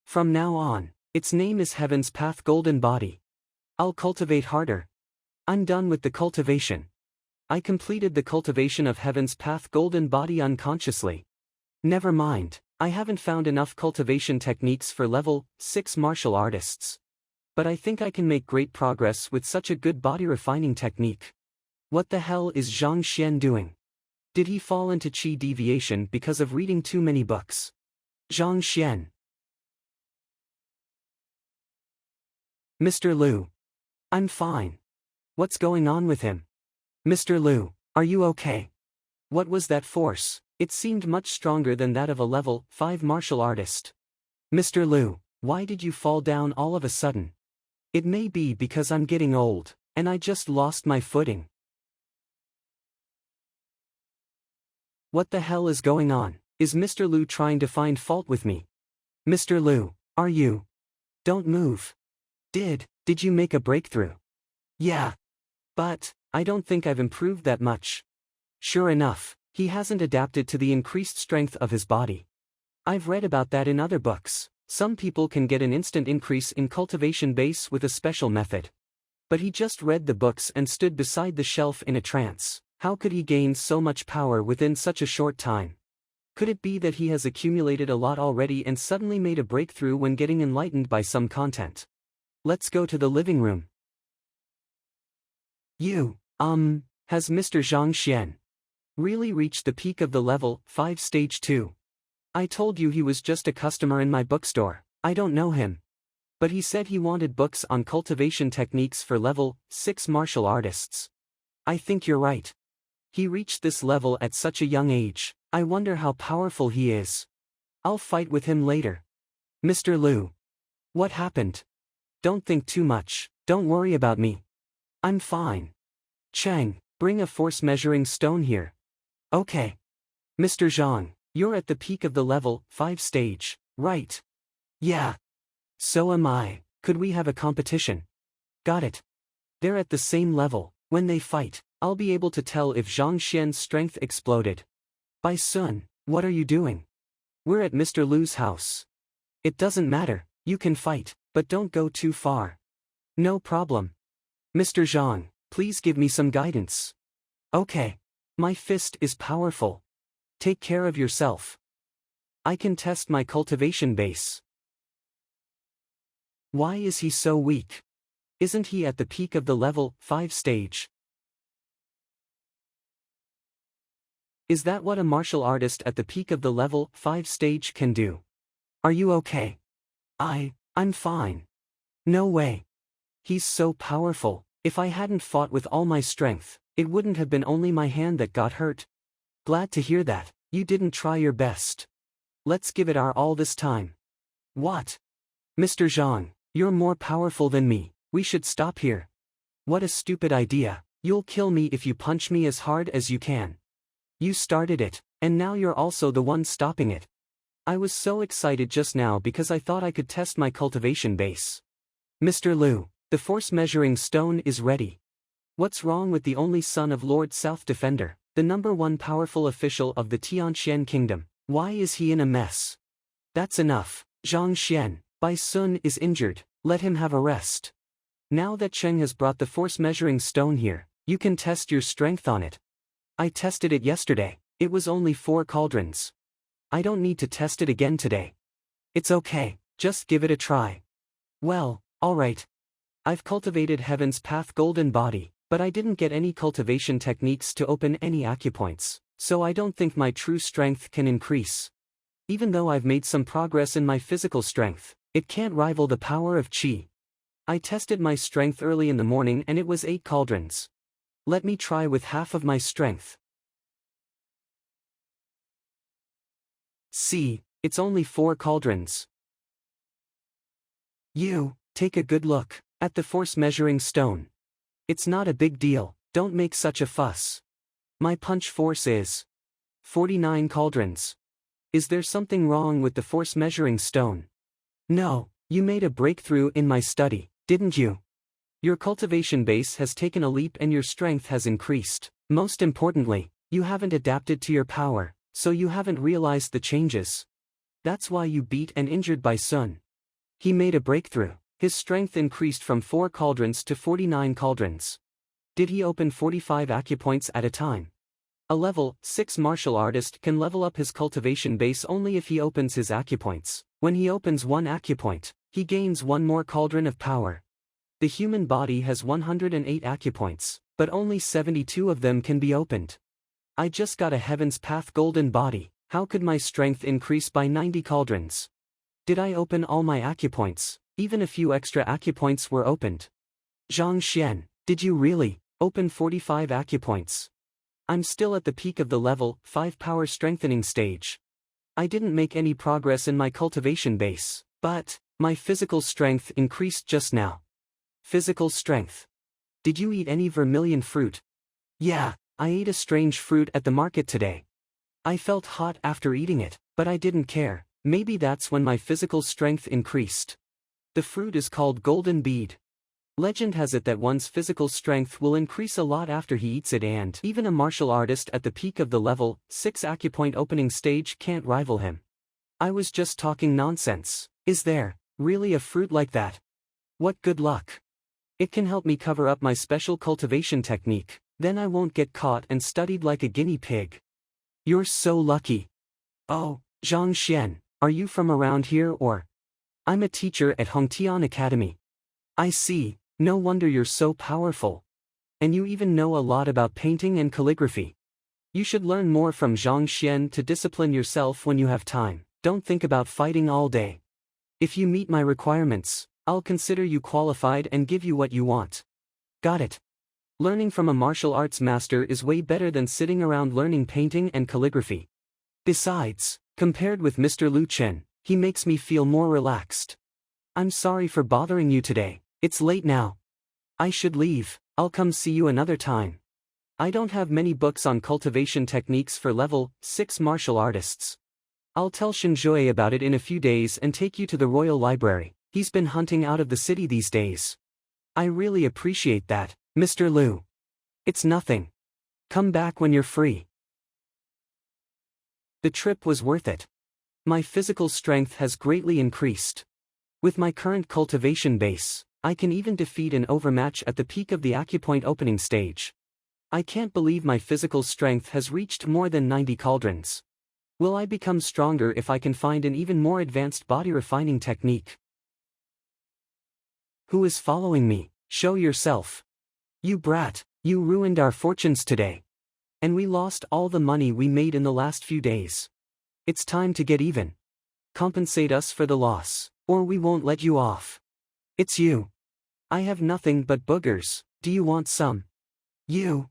From now on, its name is Heaven's Path Golden Body. I'll cultivate harder. I'm done with the cultivation. I completed the cultivation of Heaven's Path Golden Body unconsciously. Never mind, I haven't found enough cultivation techniques for level 6 martial artists. But I think I can make great progress with such a good body refining technique. What the hell is Zhang Xuan doing? Did he fall into qi deviation because of reading too many books? Zhang Xuan. Mr. Liu. I'm fine. What's going on with him? Mr. Liu, are you okay? What was that force? It seemed much stronger than that of a level 5 martial artist. Mr. Liu, why did you fall down all of a sudden? It may be because I'm getting old, and I just lost my footing. What the hell is going on? Is Mr. Liu trying to find fault with me? Mr. Liu, are you? Don't move. Did you make a breakthrough? Yeah. But, I don't think I've improved that much. Sure enough, he hasn't adapted to the increased strength of his body. I've read about that in other books. Some people can get an instant increase in cultivation base with a special method. But he just read the books and stood beside the shelf in a trance. How could he gain so much power within such a short time? Could it be that he has accumulated a lot already and suddenly made a breakthrough when getting enlightened by some content? Let's go to the living room. Has Mr. Zhang Xuan really reached the peak of the level 5 stage 2? I told you he was just a customer in my bookstore. I don't know him. But he said he wanted books on cultivation techniques for level 6 martial artists. I think you're right. He reached this level at such a young age. I wonder how powerful he is. I'll fight with him later. Mr. Liu. What happened? Don't think too much. Don't worry about me. I'm fine. Chang, bring a force measuring stone here. Okay. Mr. Zhang, you're at the peak of the level 5 stage, right? Yeah. So am I. Could we have a competition? Got it. They're at the same level. When they fight, I'll be able to tell if Zhang Xian's strength exploded. Bai Sun, what are you doing? We're at Mr. Liu's house. It doesn't matter, you can fight, but don't go too far. No problem. Mr. Zhang, please give me some guidance. Okay. My fist is powerful. Take care of yourself. I can test my cultivation base. Why is he so weak? Isn't he at the peak of the level 5 stage? Is that what a martial artist at the peak of the level 5 stage can do? Are you okay? I'm fine. No way. He's so powerful. If I hadn't fought with all my strength, it wouldn't have been only my hand that got hurt. Glad to hear that. You didn't try your best. Let's give it our all this time. What? Mr. Zhang, you're more powerful than me. We should stop here. What a stupid idea. You'll kill me if you punch me as hard as you can. You started it, and now you're also the one stopping it. I was so excited just now because I thought I could test my cultivation base. Mr. Liu, the force measuring stone is ready. What's wrong with the only son of Lord South Defender, the #1 powerful official of the Tianxian kingdom? Why is he in a mess? That's enough. Zhang Xuan, Bai Sun is injured, let him have a rest. Now that Cheng has brought the force measuring stone here, you can test your strength on it. I tested it yesterday, it was only 4 cauldrons. I don't need to test it again today. It's okay, just give it a try. Well, alright. I've cultivated Heaven's Path Golden Body, but I didn't get any cultivation techniques to open any acupoints, so I don't think my true strength can increase. Even though I've made some progress in my physical strength, it can't rival the power of Qi. I tested my strength early in the morning and it was 8 cauldrons. Let me try with half of my strength. See, it's only 4 cauldrons. You, take a good look at the force measuring stone. It's not a big deal, don't make such a fuss. My punch force is 49 cauldrons. Is there something wrong with the force measuring stone? No, you made a breakthrough in my study, didn't you? Your cultivation base has taken a leap and your strength has increased. Most importantly, you haven't adapted to your power, so you haven't realized the changes. That's why you beat and injured Bai Sun. He made a breakthrough. His strength increased from 4 cauldrons to 49 cauldrons. Did he open 45 acupoints at a time? A level 6 martial artist can level up his cultivation base only if he opens his acupoints. When he opens 1 acupoint, he gains 1 more cauldron of power. The human body has 108 acupoints, but only 72 of them can be opened. I just got a Heaven's Path Golden Body, how could my strength increase by 90 cauldrons? Did I open all my acupoints? Even a few extra acupoints were opened. Zhang Xuan, did you really open 45 acupoints? I'm still at the peak of the level 5 power strengthening stage. I didn't make any progress in my cultivation base, but my physical strength increased just now. Physical strength. Did you eat any vermilion fruit? Yeah, I ate a strange fruit at the market today. I felt hot after eating it, but I didn't care. Maybe that's when my physical strength increased. The fruit is called golden bead. Legend has it that one's physical strength will increase a lot after he eats it, and even a martial artist at the peak of the level 6 acupoint opening stage can't rival him. I was just talking nonsense. Is there really a fruit like that? What good luck. It can help me cover up my special cultivation technique, then I won't get caught and studied like a guinea pig. You're so lucky. Oh, Zhang Xuan, are you from around here or? I'm a teacher at Hongtian Academy. I see, no wonder you're so powerful. And you even know a lot about painting and calligraphy. You should learn more from Zhang Xuan to discipline yourself when you have time. Don't think about fighting all day. If you meet my requirements, I'll consider you qualified and give you what you want. Got it. Learning from a martial arts master is way better than sitting around learning painting and calligraphy. Besides, compared with Mr. Lu Chen, he makes me feel more relaxed. I'm sorry for bothering you today, it's late now. I should leave, I'll come see you another time. I don't have many books on cultivation techniques for level 6 martial artists. I'll tell Shinjue about it in a few days and take you to the Royal Library. He's been hunting out of the city these days. I really appreciate that, Mr. Liu. It's nothing. Come back when you're free. The trip was worth it. My physical strength has greatly increased. With my current cultivation base, I can even defeat an overmatch at the peak of the acupoint opening stage. I can't believe my physical strength has reached more than 90 cauldrons. Will I become stronger if I can find an even more advanced body refining technique? Who is following me? Show yourself. You brat, you ruined our fortunes today. And we lost all the money we made in the last few days. It's time to get even. Compensate us for the loss, or we won't let you off. It's you. I have nothing but boogers, do you want some? You,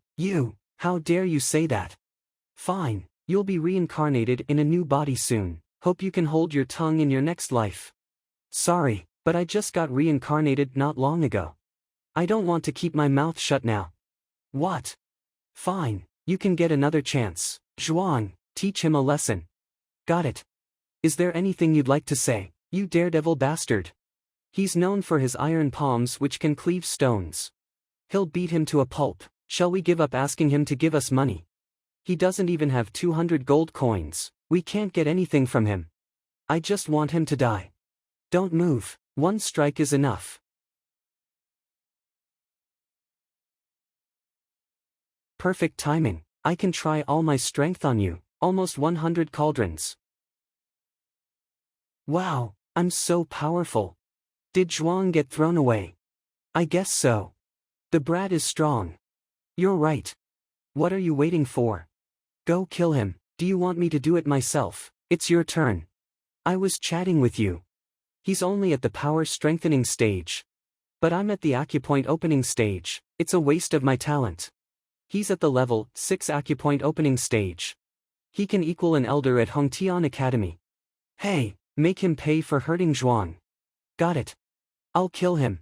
how dare you say that? Fine, you'll be reincarnated in a new body soon, hope you can hold your tongue in your next life. Sorry, but I just got reincarnated not long ago. I don't want to keep my mouth shut now. What? Fine, you can get another chance. Zhuang, teach him a lesson. Got it. Is there anything you'd like to say, you daredevil bastard? He's known for his iron palms which can cleave stones. He'll beat him to a pulp. Shall we give up asking him to give us money? He doesn't even have 200 gold coins, we can't get anything from him. I just want him to die. Don't move, one strike is enough. Perfect timing, I can try all my strength on you, almost 100 cauldrons. Wow, I'm so powerful. Did Zhuang get thrown away? I guess so. The brat is strong. You're right. What are you waiting for? Go kill him. Do you want me to do it myself? It's your turn. I was chatting with you. He's only at the power strengthening stage. But I'm at the acupoint opening stage, it's a waste of my talent. He's at the level 6 acupoint opening stage. He can equal an elder at Hongtian Academy. Hey, make him pay for hurting Zhuang. Got it. I'll kill him.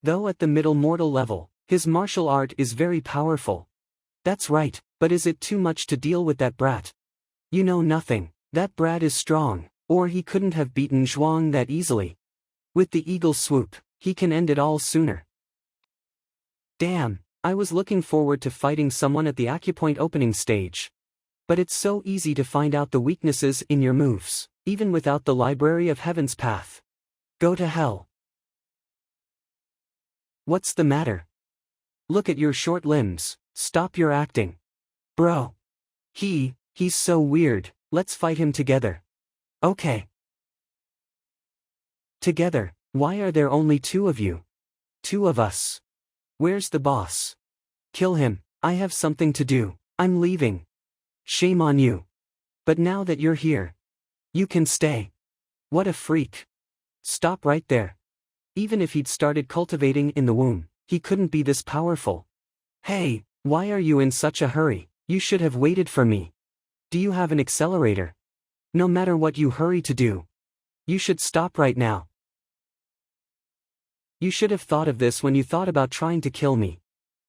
Though at the middle mortal level, his martial art is very powerful. That's right, but is it too much to deal with that brat? You know nothing, that brat is strong, or he couldn't have beaten Zhuang that easily. With the eagle swoop, he can end it all sooner. Damn, I was looking forward to fighting someone at the acupoint opening stage. But it's so easy to find out the weaknesses in your moves, even without the Library of Heaven's path. Go to hell. What's the matter? Look at your short limbs, stop your acting. Bro. He's so weird, let's fight him together. Okay. Together, why are there only 2 of you? 2 of us. Where's the boss? Kill him, I have something to do, I'm leaving. Shame on you. But now that you're here, you can stay. What a freak. Stop right there. Even if he'd started cultivating in the womb, he couldn't be this powerful. Hey, why are you in such a hurry? You should have waited for me. Do you have an accelerator? No matter what you hurry to do, you should stop right now. You should have thought of this when you thought about trying to kill me.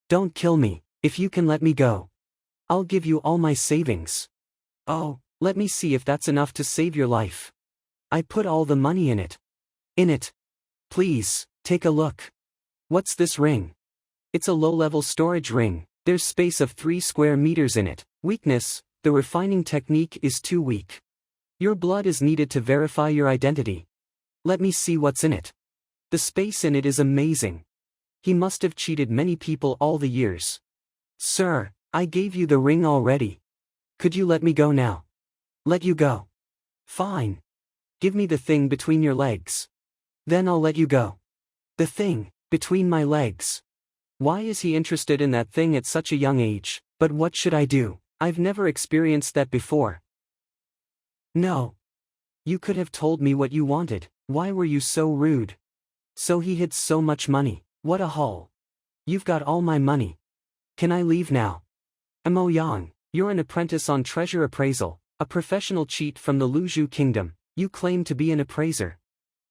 Don't kill me, if you can let me go. I'll give you all my savings. Oh, let me see if that's enough to save your life. I put all the money in it. Please, take a look. What's this ring? It's a low-level storage ring, there's space of 3 square meters in it. Weakness, the refining technique is too weak. Your blood is needed to verify your identity. Let me see what's in it. The space in it is amazing. He must have cheated many people all the years. Sir, I gave you the ring already. Could you let me go now? Let you go. Fine. Give me the thing between your legs. Then I'll let you go. The thing, between my legs. Why is he interested in that thing at such a young age? But what should I do? I've never experienced that before. No. You could have told me what you wanted, why were you so rude? So he hid so much money, what a haul. You've got all my money. Can I leave now? Mo Yang, you're an apprentice on treasure appraisal, a professional cheat from the Luzhu kingdom, you claim to be an appraiser.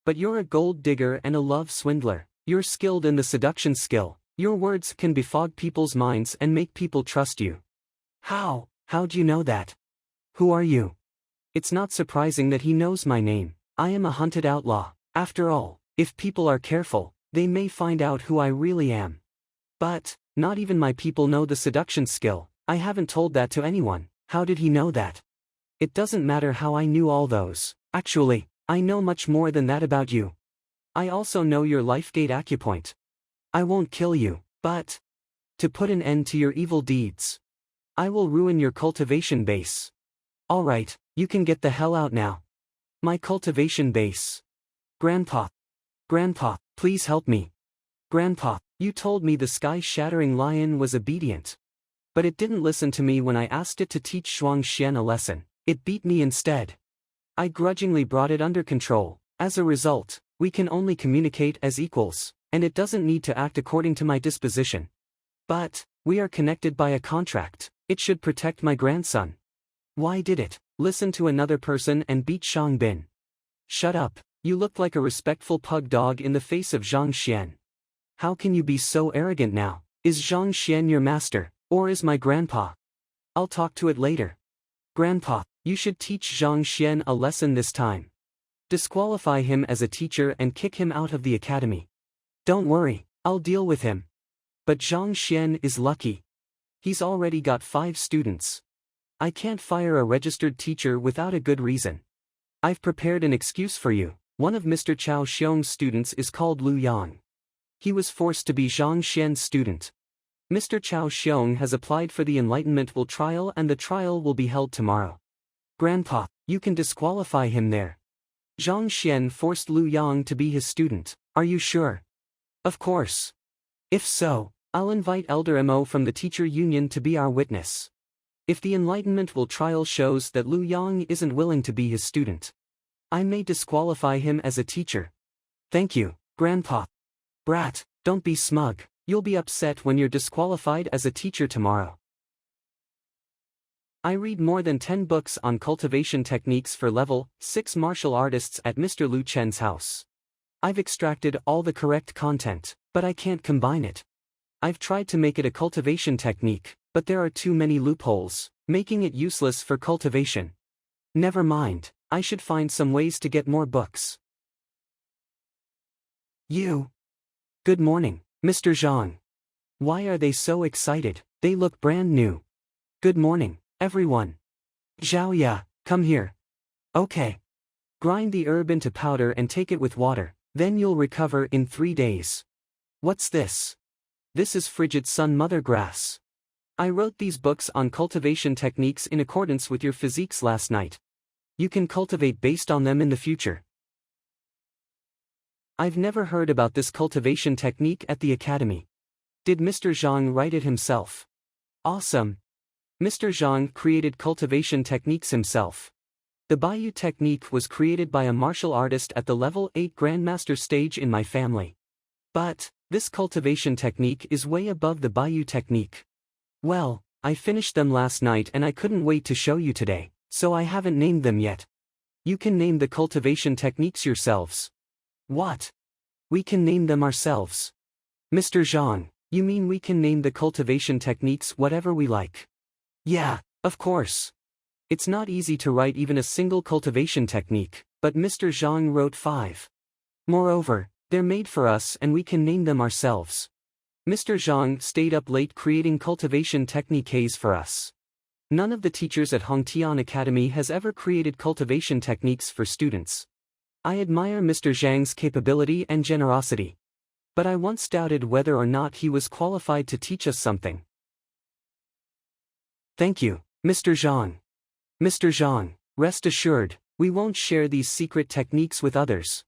But you're a gold digger and a love swindler, you're skilled in the seduction skill, your words can befog people's minds and make people trust you. How'd you know that? Who are you? It's not surprising that he knows my name, I am a hunted outlaw, after all, if people are careful, they may find out who I really am. But, not even my people know the seduction skill, I haven't told that to anyone, how did he know that? It doesn't matter how I knew all those, actually, I know much more than that about you. I also know your life gate acupoint. I won't kill you, but to put an end to your evil deeds, I will ruin your cultivation base. Alright, you can get the hell out now. My cultivation base. Grandpa. Grandpa, please help me. Grandpa, you told me the sky-shattering lion was obedient. But it didn't listen to me when I asked it to teach Zhang Xuan a lesson. It beat me instead. I grudgingly brought it under control. As a result, we can only communicate as equals, and it doesn't need to act according to my disposition. But we are connected by a contract. It should protect my grandson. Why did it listen to another person and beat Shang Bin? Shut up, you look like a respectful pug dog in the face of Zhang Xuan. How can you be so arrogant now? Is Zhang Xuan your master, or is my grandpa? I'll talk to it later. Grandpa, you should teach Zhang Xuan a lesson this time. Disqualify him as a teacher and kick him out of the academy. Don't worry, I'll deal with him. But Zhang Xuan is lucky. He's already got 5 students. I can't fire a registered teacher without a good reason. I've prepared an excuse for you. One of Mr. Chao Xiong's students is called Lu Yang. He was forced to be Zhang Xuan's student. Mr. Chao Xiong has applied for the Enlightenment Will trial and the trial will be held tomorrow. Grandpa, you can disqualify him there. Zhang Xuan forced Lu Yang to be his student. Are you sure? Of course. If so, I'll invite Elder Mo from the teacher union to be our witness. If the Enlightenment Will trial shows that Lu Yang isn't willing to be his student, I may disqualify him as a teacher. Thank you, Grandpa. Brat, don't be smug. You'll be upset when you're disqualified as a teacher tomorrow. I read more than 10 books on cultivation techniques for level 6 martial artists at Mr. Lu Chen's house. I've extracted all the correct content, but I can't combine it. I've tried to make it a cultivation technique, but there are too many loopholes, making it useless for cultivation. Never mind, I should find some ways to get more books. You. Good morning, Mr. Zhang. Why are they so excited? They look brand new. Good morning, everyone. Zhao Ya, come here. Okay. Grind the herb into powder and take it with water, then you'll recover in 3 days. What's this? This is frigid sun mother grass. I wrote these books on cultivation techniques in accordance with your physiques last night. You can cultivate based on them in the future. I've never heard about this cultivation technique at the academy. Did Mr. Zhang write it himself? Awesome. Mr. Zhang created cultivation techniques himself. The Baiyu technique was created by a martial artist at the level 8 Grandmaster stage in my family. But this cultivation technique is way above the Baiyu technique. Well, I finished them last night and I couldn't wait to show you today, so I haven't named them yet. You can name the cultivation techniques yourselves. What? We can name them ourselves. Mr. Zhang, you mean we can name the cultivation techniques whatever we like? Yeah, of course. It's not easy to write even a single cultivation technique, but Mr. Zhang wrote 5. Moreover, they're made for us and we can name them ourselves. Mr. Zhang stayed up late creating cultivation techniques for us. None of the teachers at Hongtian Academy has ever created cultivation techniques for students. I admire Mr. Zhang's capability and generosity. But I once doubted whether or not he was qualified to teach us something. Thank you, Mr. Zhang. Mr. Zhang, rest assured, we won't share these secret techniques with others.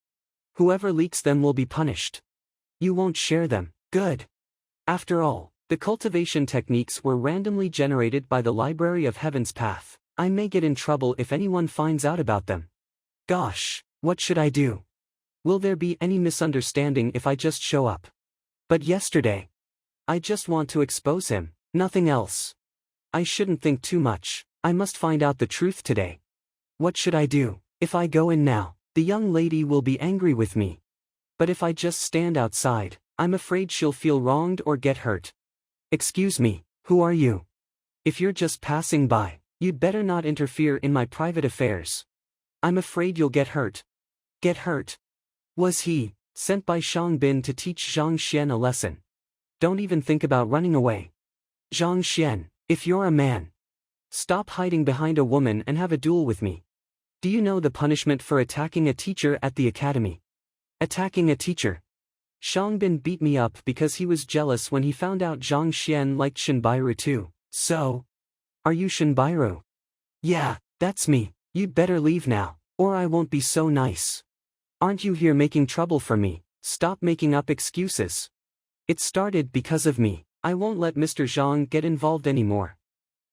Whoever leaks them will be punished. You won't share them, good. After all, the cultivation techniques were randomly generated by the Library of Heaven's path. I may get in trouble if anyone finds out about them. Gosh, what should I do? Will there be any misunderstanding if I just show up? But yesterday, I just want to expose him, nothing else. I shouldn't think too much. I must find out the truth today. What should I do? If I go in now, the young lady will be angry with me. But if I just stand outside, I'm afraid she'll feel wronged or get hurt. Excuse me, who are you? If you're just passing by, you'd better not interfere in my private affairs. I'm afraid you'll get hurt. Get hurt? Was he sent by Shang Bin to teach Zhang Xuan a lesson? Don't even think about running away. Zhang Xuan, if you're a man, stop hiding behind a woman and have a duel with me. Do you know the punishment for attacking a teacher at the academy? Attacking a teacher. Shangbin beat me up because he was jealous when he found out Zhang Xuan liked Shinbairu too. So? Are you Shinbairu? Yeah, that's me. You'd better leave now, or I won't be so nice. Aren't you here making trouble for me? Stop making up excuses. It started because of me. I won't let Mr. Zhang get involved anymore.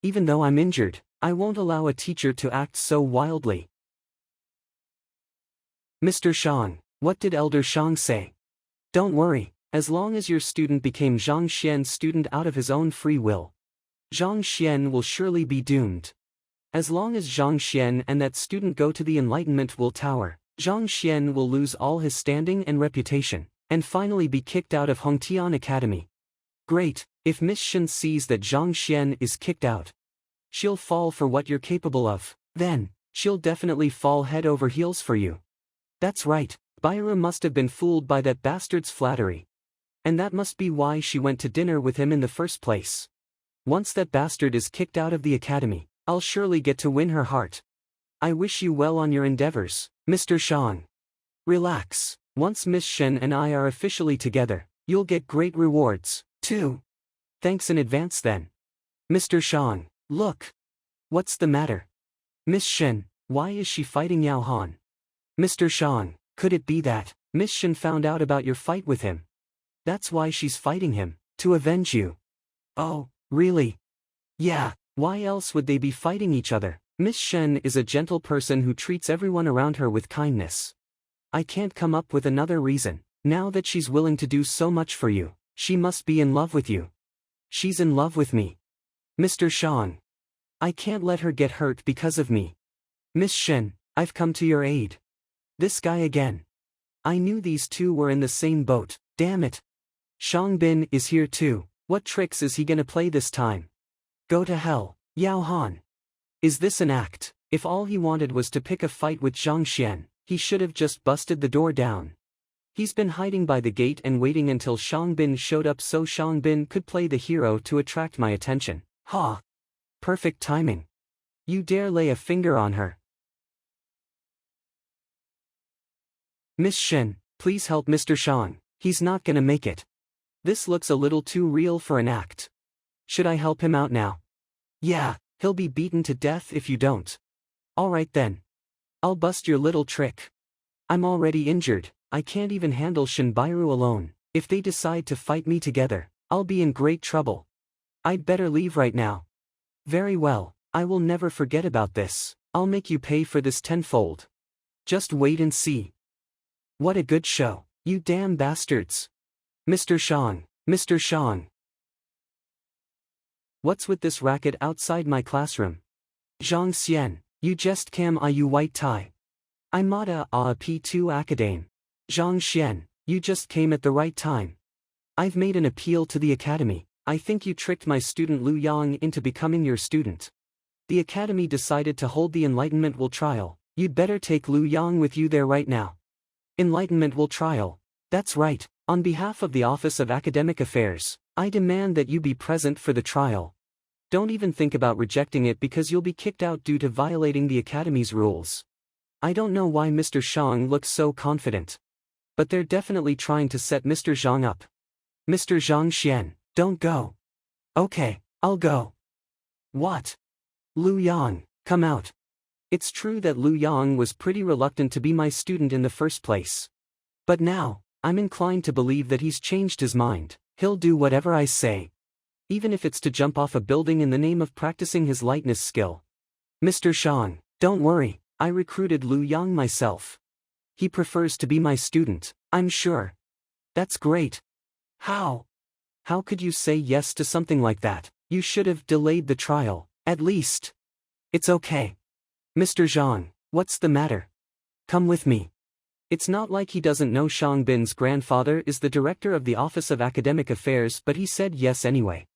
Even though I'm injured, I won't allow a teacher to act so wildly. Mr. Shang, what did Elder Shang say? Don't worry, as long as your student became Zhang Xian's student out of his own free will, Zhang Xian will surely be doomed. As long as Zhang Xian and that student go to the Enlightenment Will Tower, Zhang Xian will lose all his standing and reputation, and finally be kicked out of Hongtian Academy. Great, if Miss Shen sees that Zhang Xian is kicked out, she'll fall for what you're capable of. Then, she'll definitely fall head over heels for you. That's right, Bairu must have been fooled by that bastard's flattery. And that must be why she went to dinner with him in the first place. Once that bastard is kicked out of the academy, I'll surely get to win her heart. I wish you well on your endeavors, Mr. Shang. Relax, once Miss Shen and I are officially together, you'll get great rewards, too. Thanks in advance then. Mr. Shang, look. What's the matter? Miss Shen, why is she fighting Yao Han? Mr. Shang, could it be that Miss Shen found out about your fight with him? That's why she's fighting him, to avenge you. Oh, really? Yeah, why else would they be fighting each other? Miss Shen is a gentle person who treats everyone around her with kindness. I can't come up with another reason. Now that she's willing to do so much for you, she must be in love with you. She's in love with me. Mr. Shang. I can't let her get hurt because of me. Miss Shen, I've come to your aid. This guy again. I knew these two were in the same boat, damn it. Shangbin is here too. What tricks is he gonna play this time? Go to hell, Yao Han. Is this an act? If all he wanted was to pick a fight with Zhang Xian, he should have just busted the door down. He's been hiding by the gate and waiting until Shangbin showed up so Shangbin could play the hero to attract my attention. Ha! Perfect timing. You dare lay a finger on her. Miss Shen, please help Mr. Shang, he's not gonna make it. This looks a little too real for an act. Should I help him out now? Yeah, he'll be beaten to death if you don't. Alright then. I'll bust your little trick. I'm already injured, I can't even handle Shinbairu alone. If they decide to fight me together, I'll be in great trouble. I'd better leave right now. Very well, I will never forget about this. I'll make you pay for this tenfold. Just wait and see. What a good show, you damn bastards. Mr. Shang, Mr. Shang. What's with this racket outside my classroom? Zhang Xian, you just came you white tie. I'm Mada a P2 Academe. Zhang Xian, you just came at the right time. I've made an appeal to the academy. I think you tricked my student Lu Yang into becoming your student. The academy decided to hold the Enlightenment Will trial. You'd better take Lu Yang with you there right now. Enlightenment Will trial. That's right, on behalf of the Office of Academic Affairs, I demand that you be present for the trial. Don't even think about rejecting it because you'll be kicked out due to violating the academy's rules. I don't know why Mr. Shang looks so confident. But they're definitely trying to set Mr. Zhang up. Mr. Zhang Xian, don't go. Okay, I'll go. What? Lu Yang, come out. It's true that Lu Yang was pretty reluctant to be my student in the first place. But now, I'm inclined to believe that he's changed his mind. He'll do whatever I say. Even if it's to jump off a building in the name of practicing his lightness skill. Mr. Shang, don't worry, I recruited Lu Yang myself. He prefers to be my student, I'm sure. That's great. How? How could you say yes to something like that? You should have delayed the trial, at least. It's okay. Mr. Zhang, what's the matter? Come with me. It's not like he doesn't know Shangbin's grandfather is the director of the Office of Academic Affairs, but he said yes anyway.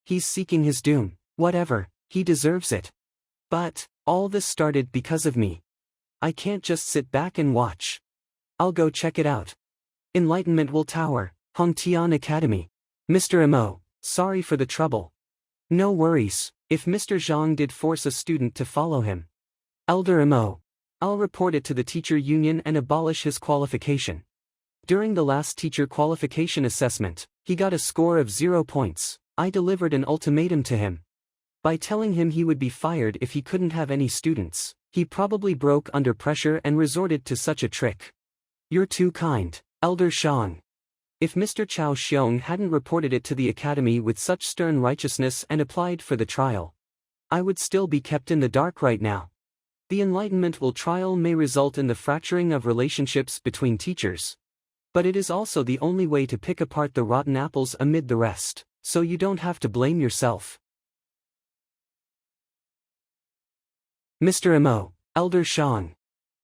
He's seeking his doom, whatever, he deserves it. But, all this started because of me. I can't just sit back and watch. I'll go check it out. Enlightenment Will Tower, Hongtian Academy. Mr. Mo, sorry for the trouble. No worries, if Mr. Zhang did force a student to follow him. Elder Mo, I'll report it to the teacher union and abolish his qualification. During the last teacher qualification assessment, he got a score of 0 points. I delivered an ultimatum to him. By telling him he would be fired if he couldn't have any students, he probably broke under pressure and resorted to such a trick. You're too kind, Elder Shang. If Mr. Chao Xiong hadn't reported it to the academy with such stern righteousness and applied for the trial, I would still be kept in the dark right now. The Enlightenment Will trial may result in the fracturing of relationships between teachers. But it is also the only way to pick apart the rotten apples amid the rest, so you don't have to blame yourself. Mr. Mo, Elder Shang.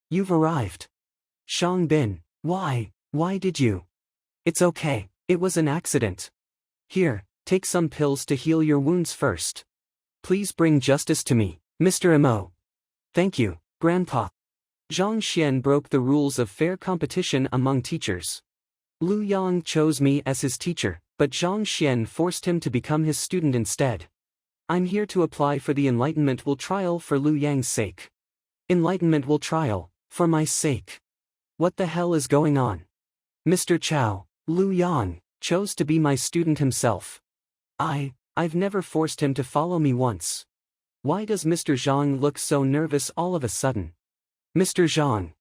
You've arrived. Shang Bin, why did you? It's okay, it was an accident. Here, take some pills to heal your wounds first. Please bring justice to me, Mr. Mo. Thank you, Grandpa. Zhang Xuan broke the rules of fair competition among teachers. Lu Yang chose me as his teacher, but Zhang Xuan forced him to become his student instead. I'm here to apply for the Enlightenment Will trial for Lu Yang's sake. Enlightenment Will trial, for my sake. What the hell is going on? Mr. Chao, Lu Yang, chose to be my student himself. I've never forced him to follow me once. Why does Mr. Zhang look so nervous all of a sudden? Mr. Zhang.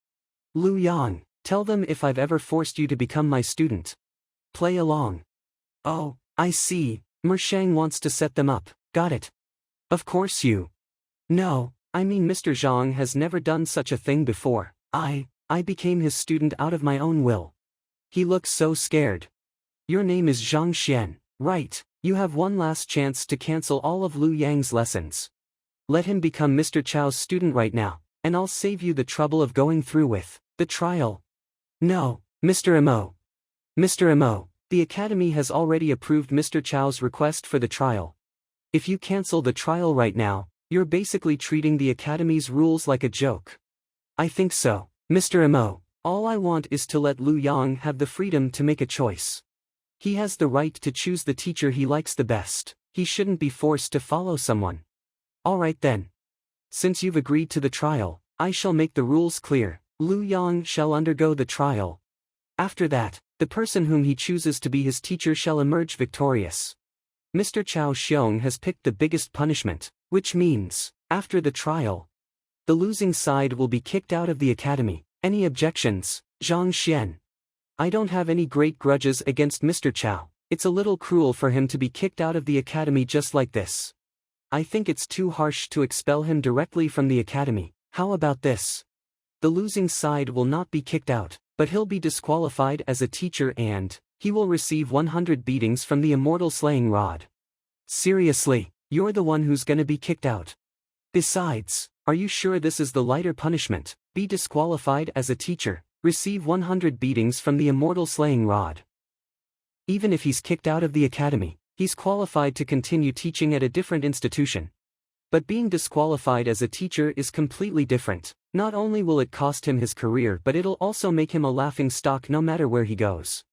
Lu Yang, tell them if I've ever forced you to become my student. Play along. Oh, I see, Mershang wants to set them up, got it. Of course you. No, I mean Mr. Zhang has never done such a thing before. I became his student out of my own will. He looks so scared. Your name is Zhang Xuan, right? You have one last chance to cancel all of Lu Yang's lessons. Let him become Mr. Chao's student right now, and I'll save you the trouble of going through with the trial. No, Mr. Mo. Mr. Mo, the Academy has already approved Mr. Chao's request for the trial. If you cancel the trial right now, you're basically treating the Academy's rules like a joke. I think so, Mr. Mo. All I want is to let Lu Yang have the freedom to make a choice. He has the right to choose the teacher he likes the best. He shouldn't be forced to follow someone. Alright then. Since you've agreed to the trial, I shall make the rules clear. Lu Yang shall undergo the trial. After that, the person whom he chooses to be his teacher shall emerge victorious. Mr. Chao Xiong has picked the biggest punishment, which means, after the trial, the losing side will be kicked out of the academy. Any objections, Zhang Xuan? I don't have any great grudges against Mr. Chao. It's a little cruel for him to be kicked out of the academy just like this. I think it's too harsh to expel him directly from the academy. How about this? The losing side will not be kicked out, but he'll be disqualified as a teacher and he will receive 100 beatings from the immortal slaying rod. Seriously, you're the one who's gonna be kicked out. Besides, are you sure this is the lighter punishment? Be disqualified as a teacher, receive 100 beatings from the immortal slaying rod. Even if he's kicked out of the academy, he's qualified to continue teaching at a different institution. But being disqualified as a teacher is completely different. Not only will it cost him his career, but it'll also make him a laughingstock no matter where he goes.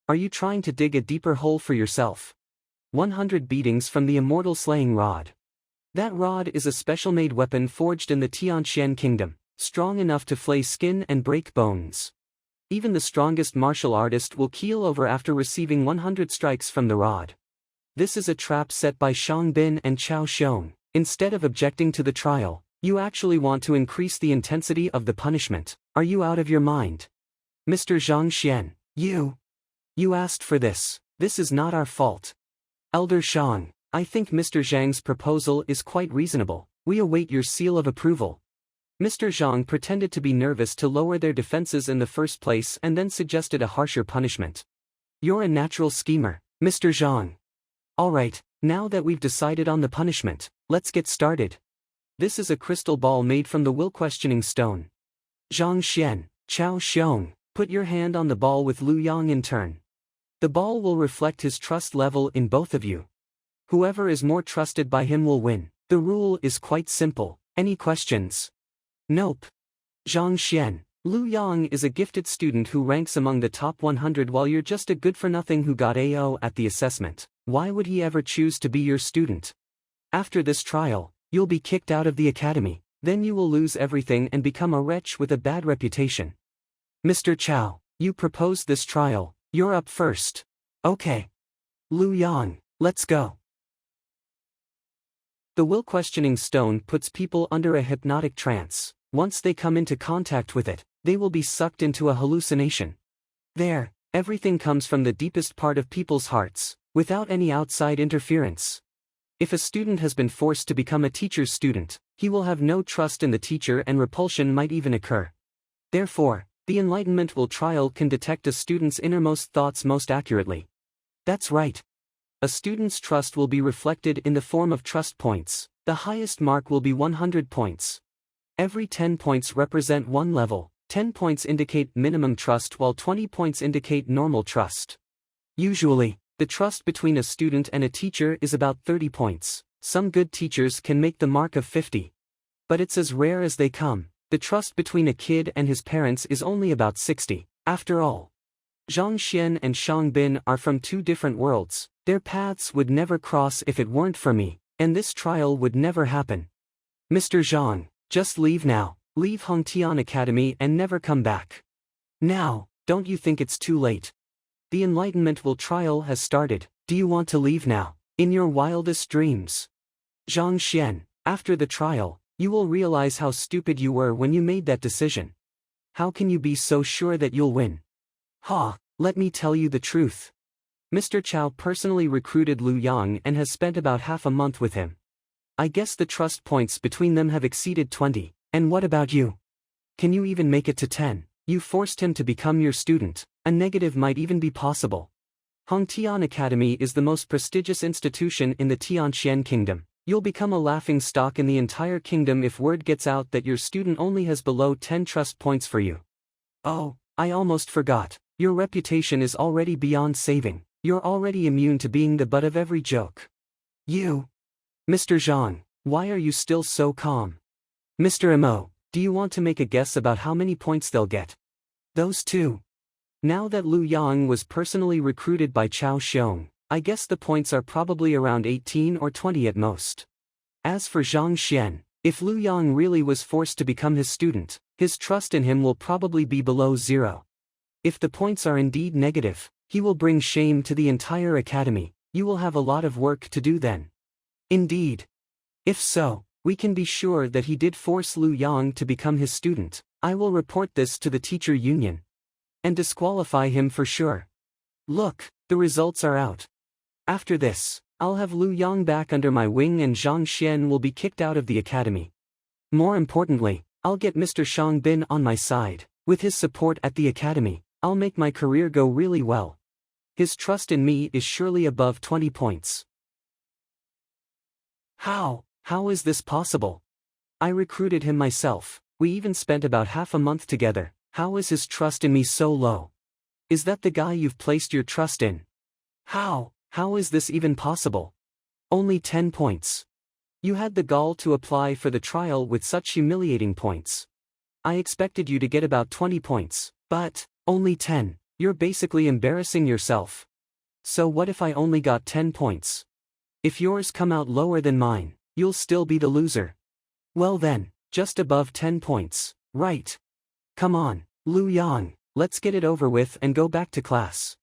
Are you trying to dig a deeper hole for yourself? 100 beatings from the immortal slaying rod. That rod is a special-made weapon forged in the Tianxian kingdom, strong enough to flay skin and break bones. Even the strongest martial artist will keel over after receiving 100 strikes from the rod. This is a trap set by Shang Bin and Chao Xiong. Instead of objecting to the trial, you actually want to increase the intensity of the punishment. Are you out of your mind? Mr. Zhang Xuan, you asked for this. This is not our fault. Elder Shang, I think Mr. Zhang's proposal is quite reasonable. We await your seal of approval. Mr. Zhang pretended to be nervous to lower their defenses in the first place and then suggested a harsher punishment. You're a natural schemer, Mr. Zhang. Alright, now that we've decided on the punishment, let's get started. This is a crystal ball made from the will-questioning stone. Zhang Xuan, Chao Xiong, put your hand on the ball with Lu Yang in turn. The ball will reflect his trust level in both of you. Whoever is more trusted by him will win. The rule is quite simple. Any questions? Nope. Zhang Xuan, Lu Yang is a gifted student who ranks among the top 100 while you're just a good-for-nothing who got AO at the assessment. Why would he ever choose to be your student? After this trial, you'll be kicked out of the academy, then you will lose everything and become a wretch with a bad reputation. Mr. Chao, You proposed this trial, you're up first. Okay. Lu Yang, let's go. The will-questioning stone puts people under a hypnotic trance. Once they come into contact with it, they will be sucked into a hallucination. There, everything comes from the deepest part of people's hearts, without any outside interference. If a student has been forced to become a teacher's student, he will have no trust in the teacher and repulsion might even occur. Therefore, the Enlightenment Will trial can detect a student's innermost thoughts most accurately. That's right. A student's trust will be reflected in the form of trust points. The highest mark will be 100 points. Every 10 points represent one level. 10 points indicate minimum trust while 20 points indicate normal trust. Usually, the trust between a student and a teacher is about 30 points. Some good teachers can make the mark of 50. But it's as rare as they come. The trust between a kid and his parents is only about 60. After all, Zhang Xuan and Shang Bin are from two different worlds. Their paths would never cross if it weren't for me, and this trial would never happen. Mr. Zhang, just leave now. Leave Hongtian Academy and never come back. Now, don't you think it's too late? The Enlightenment Will trial has started. Do you want to leave now? In your wildest dreams. Zhang Xuan, after the trial, you will realize how stupid you were when you made that decision. How can you be so sure that you'll win? Let me tell you the truth. Mr. Chow personally recruited Lu Yang and has spent about half a month with him. I guess the trust points between them have exceeded 20. And what about you? Can you even make it to 10? You forced him to become your student. A negative might even be possible. Hongtian Academy is the most prestigious institution in the Tianxian Kingdom. You'll become a laughing stock in the entire kingdom if word gets out that your student only has below 10 trust points for you. Oh, I almost forgot. Your reputation is already beyond saving. You're already immune to being the butt of every joke. You. Mr. Zhang, why are you still so calm? Mr. Mo, do you want to make a guess about how many points they'll get? Those two. Now that Lu Yang was personally recruited by Chao Xiong, I guess the points are probably around 18 or 20 at most. As for Zhang Xuan, if Lu Yang really was forced to become his student, his trust in him will probably be below 0. If the points are indeed negative, he will bring shame to the entire academy. You will have a lot of work to do then. Indeed. If so, we can be sure that he did force Lu Yang to become his student. I will report this to the teacher union. And disqualify him for sure. Look, the results are out. After this, I'll have Lu Yang back under my wing and Zhang Xuan will be kicked out of the academy. More importantly, I'll get Mr. Shang Bin on my side. With his support at the academy, I'll make my career go really well. His trust in me is surely above 20 points. How is this possible? I recruited him myself. We even spent about half a month together. How is his trust in me so low? Is that the guy you've placed your trust in? How is this even possible? Only 10 points. You had the gall to apply for the trial with such humiliating points. I expected you to get about 20 points, but only 10. You're basically embarrassing yourself. So what if I only got 10 points? If yours come out lower than mine, you'll still be the loser. Well then, just above 10 points, right? Come on, Lu Yang, let's get it over with and go back to class.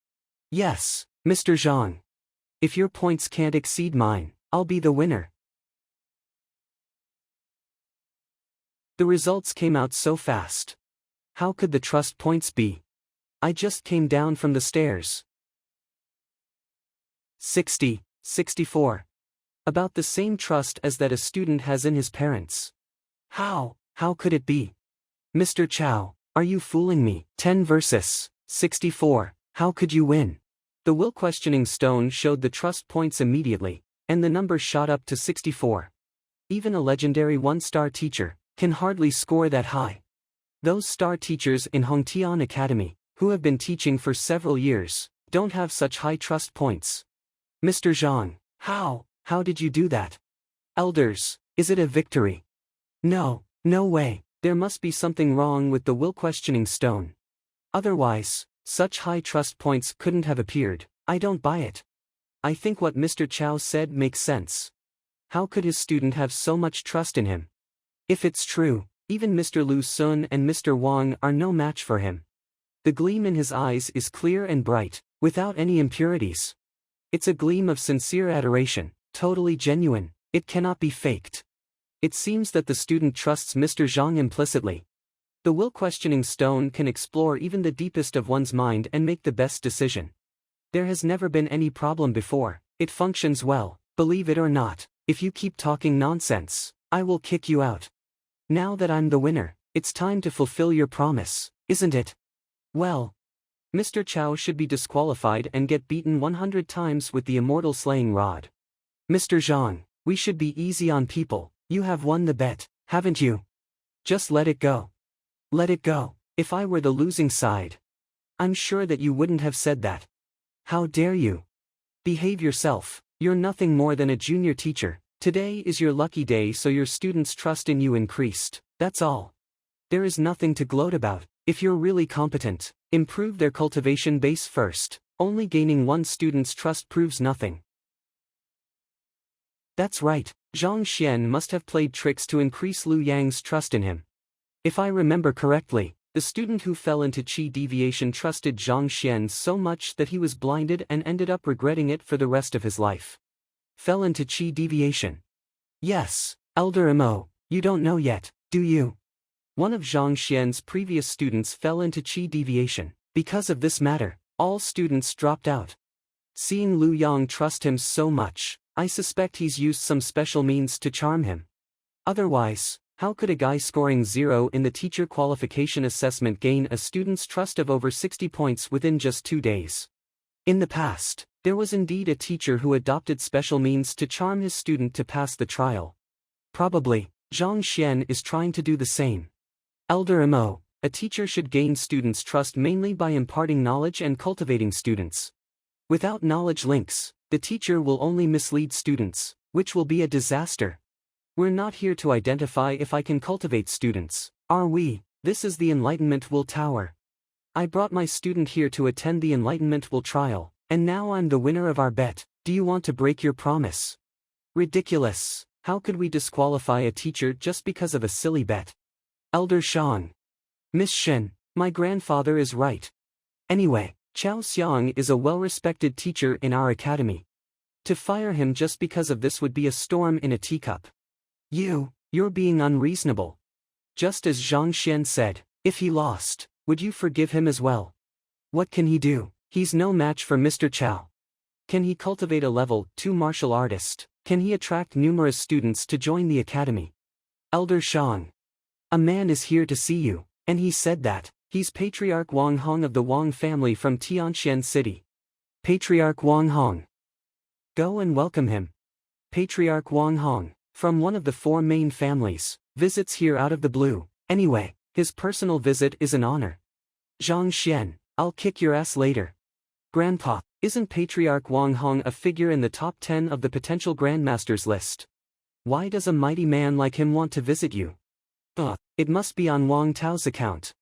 Yes, Mr. Zhang. If your points can't exceed mine, I'll be the winner. The results came out so fast. How could the trust points be? I just came down from the stairs. 60, 64. About the same trust as that a student has in his parents. How could it be? Mr. Chow, are you fooling me? 10 versus 64, how could you win? The will-questioning stone showed the trust points immediately, and the number shot up to 64. Even a legendary one-star teacher can hardly score that high. Those star teachers in Hongtian Academy, who have been teaching for several years, don't have such high trust points. Mr. Zhang, how did you do that? Elders, is it a victory? No way, there must be something wrong with the will-questioning stone. Otherwise, such high trust points couldn't have appeared. I don't buy it. I think what Mr. Chow said makes sense. How could his student have so much trust in him? If it's true, even Mr. Lu Sun and Mr. Wang are no match for him. The gleam in his eyes is clear and bright, without any impurities. It's a gleam of sincere adoration, totally genuine, it cannot be faked. It seems that the student trusts Mr. Zhang implicitly. The will-questioning stone can explore even the deepest of one's mind and make the best decision. There has never been any problem before, it functions well, believe it or not. If you keep talking nonsense, I will kick you out. Now that I'm the winner, it's time to fulfill your promise, isn't it? Well, Mr. Chow should be disqualified and get beaten 100 times with the immortal slaying rod. Mr. Zhang, we should be easy on people, you have won the bet, haven't you? Just let it go. Let it go. If I were the losing side, I'm sure that you wouldn't have said that. How dare you? Behave yourself, you're nothing more than a junior teacher. Today is your lucky day, so your students' trust in you increased, that's all. There is nothing to gloat about. If you're really competent, improve their cultivation base first. Only gaining one student's trust proves nothing. That's right, Zhang Xuan must have played tricks to increase Liu Yang's trust in him. If I remember correctly, the student who fell into qi deviation trusted Zhang Xuan so much that he was blinded and ended up regretting it for the rest of his life. Fell into qi deviation. Yes, Elder Mo, you don't know yet, do you? One of Zhang Xuan's previous students fell into qi deviation. Because of this matter, all students dropped out. Seeing Liu Yang trust him so much, I suspect he's used some special means to charm him. Otherwise, how could a guy scoring 0 in the teacher qualification assessment gain a student's trust of over 60 points within just 2 days? In the past, there was indeed a teacher who adopted special means to charm his student to pass the trial. Probably, Zhang Xuan is trying to do the same. Elder Mo, a teacher should gain students' trust mainly by imparting knowledge and cultivating students. Without knowledge links, the teacher will only mislead students, which will be a disaster. We're not here to identify if I can cultivate students, are we? This is the Enlightenment Will Tower. I brought my student here to attend the Enlightenment Will trial, and now I'm the winner of our bet. Do you want to break your promise? Ridiculous. How could we disqualify a teacher just because of a silly bet? Elder Shang. Miss Shen, my grandfather is right. Anyway, Chao Xiang is a well-respected teacher in our academy. To fire him just because of this would be a storm in a teacup. You're being unreasonable. Just as Zhang Xuan said, if he lost, would you forgive him as well? What can he do? He's no match for Mr. Chao. Can he cultivate a level 2 martial artist? Can he attract numerous students to join the academy? Elder Shang. A man is here to see you, and he said that. He's Patriarch Wang Hong of the Wang family from Tianxian City. Patriarch Wang Hong. Go and welcome him. Patriarch Wang Hong, from one of the 4 main families, visits here out of the blue. Anyway, his personal visit is an honor. Zhang Xuan, I'll kick your ass later. Grandpa, isn't Patriarch Wang Hong a figure in the top 10 of the potential grandmasters list? Why does a mighty man like him want to visit you? It must be on Wang Tao's account.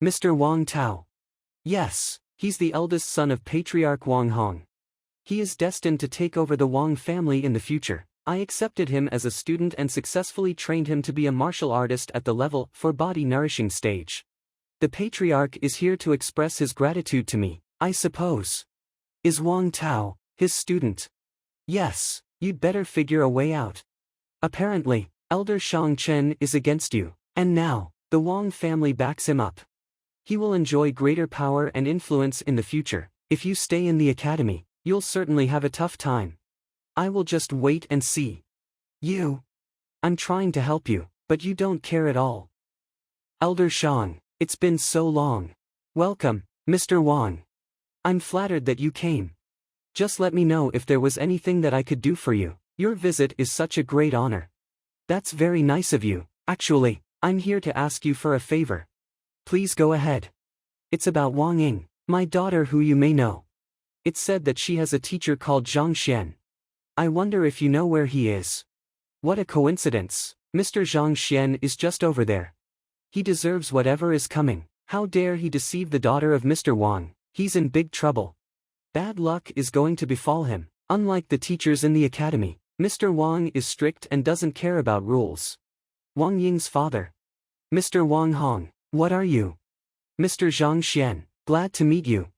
Mr. Wang Tao. Yes, he's the eldest son of Patriarch Wang Hong. He is destined to take over the Wang family in the future. I accepted him as a student and successfully trained him to be a martial artist at the level for body nourishing stage. The Patriarch is here to express his gratitude to me, I suppose. Is Wang Tao his student? Yes, you'd better figure a way out. Apparently, Elder Shang Chen is against you, and now, the Wang family backs him up. He will enjoy greater power and influence in the future. If you stay in the academy, you'll certainly have a tough time. I will just wait and see. I'm trying to help you, but you don't care at all. Elder Shang, it's been so long. Welcome, Mr. Wang. I'm flattered that you came. Just let me know if there was anything that I could do for you. Your visit is such a great honor. That's very nice of you. Actually, I'm here to ask you for a favor. Please go ahead. It's about Wang Ying, my daughter who you may know. It's said that she has a teacher called Zhang Xuan. I wonder if you know where he is. What a coincidence, Mr. Zhang Xuan is just over there. He deserves whatever is coming. How dare he deceive the daughter of Mr. Wang? He's in big trouble. Bad luck is going to befall him. Unlike the teachers in the academy, Mr. Wang is strict and doesn't care about rules. Wang Ying's father. Mr. Wang Hong, what are you? Mr. Zhang Xuan, Glad to meet you.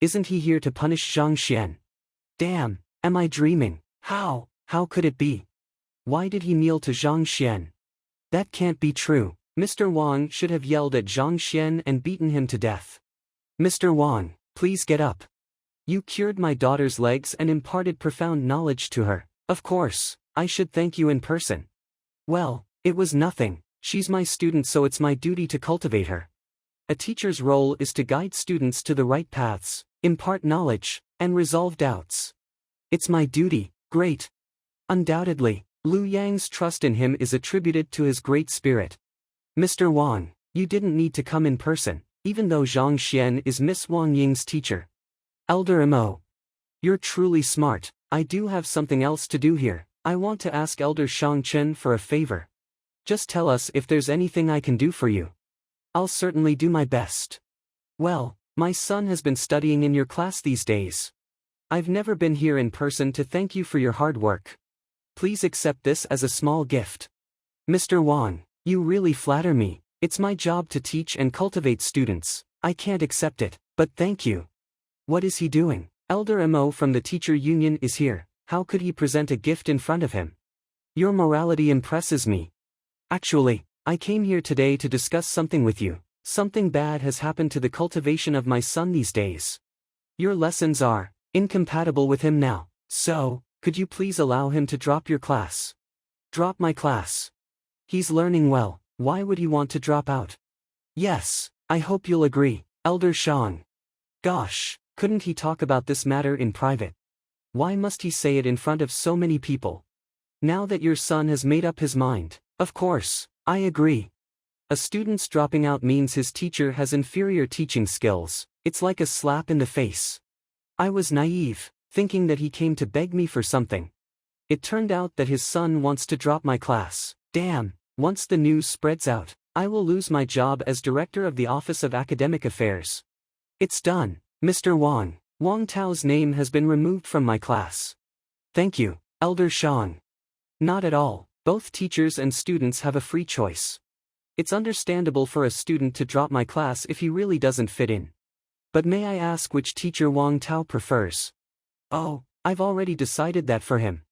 Isn't he here to punish Zhang Xuan? Damn, am I dreaming? How could it be? Why did he kneel to Zhang Xuan? That can't be true. Mr. Wang should have yelled at Zhang Xuan and beaten him to death. Mr. Wang, please get up. You cured my daughter's legs and imparted profound knowledge to her. Of course, I should thank you in person. Well, it was nothing. She's my student, so it's my duty to cultivate her. A teacher's role is to guide students to the right paths, impart knowledge, and resolve doubts. It's my duty. Great. Undoubtedly, Liu Yang's trust in him is attributed to his great spirit. Mr. Wang, you didn't need to come in person, even though Zhang Xuan is Miss Wang Ying's teacher. Elder Mo. You're truly smart. I do have something else to do here. I want to ask Elder Shang Chen for a favor. Just tell us if there's anything I can do for you. I'll certainly do my best. Well, my son has been studying in your class these days. I've never been here in person to thank you for your hard work. Please accept this as a small gift. Mr. Wang, you really flatter me. It's my job to teach and cultivate students. I can't accept it, but thank you. What is he doing? Elder Mo from the teacher union is here. How could he present a gift in front of him? Your morality impresses me. Actually, I came here today to discuss something with you. Something bad has happened to the cultivation of my son these days. Your lessons are incompatible with him now, so, could you please allow him to drop your class? Drop my class? He's learning well, why would he want to drop out? Yes, I hope you'll agree, Elder Shang. Gosh, couldn't he talk about this matter in private? Why must he say it in front of so many people? Now that your son has made up his mind, of course, I agree. A student's dropping out means his teacher has inferior teaching skills. It's like a slap in the face. I was naive, thinking that he came to beg me for something. It turned out that his son wants to drop my class. Damn, once the news spreads out, I will lose my job as director of the Office of Academic Affairs. It's done, Mr. Wang. Wang Tao's name has been removed from my class. Thank you, Elder Shang. Not at all. Both teachers and students have a free choice. It's understandable for a student to drop my class if he really doesn't fit in. But may I ask which teacher Wang Tao prefers? Oh, I've already decided that for him.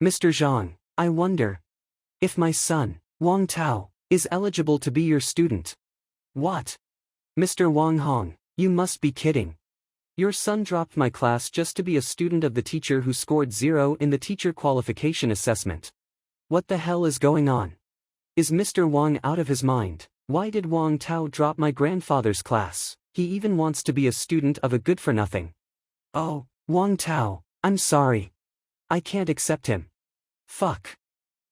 Mr. Zhang, I wonder if my son, Wang Tao, is eligible to be your student. What? Mr. Wang Hong, you must be kidding. Your son dropped my class just to be a student of the teacher who scored 0 in the teacher qualification assessment. What the hell is going on? Is Mr. Wang out of his mind? Why did Wang Tao drop my grandfather's class? He even wants to be a student of a good-for-nothing. Oh, Wang Tao, I'm sorry. I can't accept him. Fuck.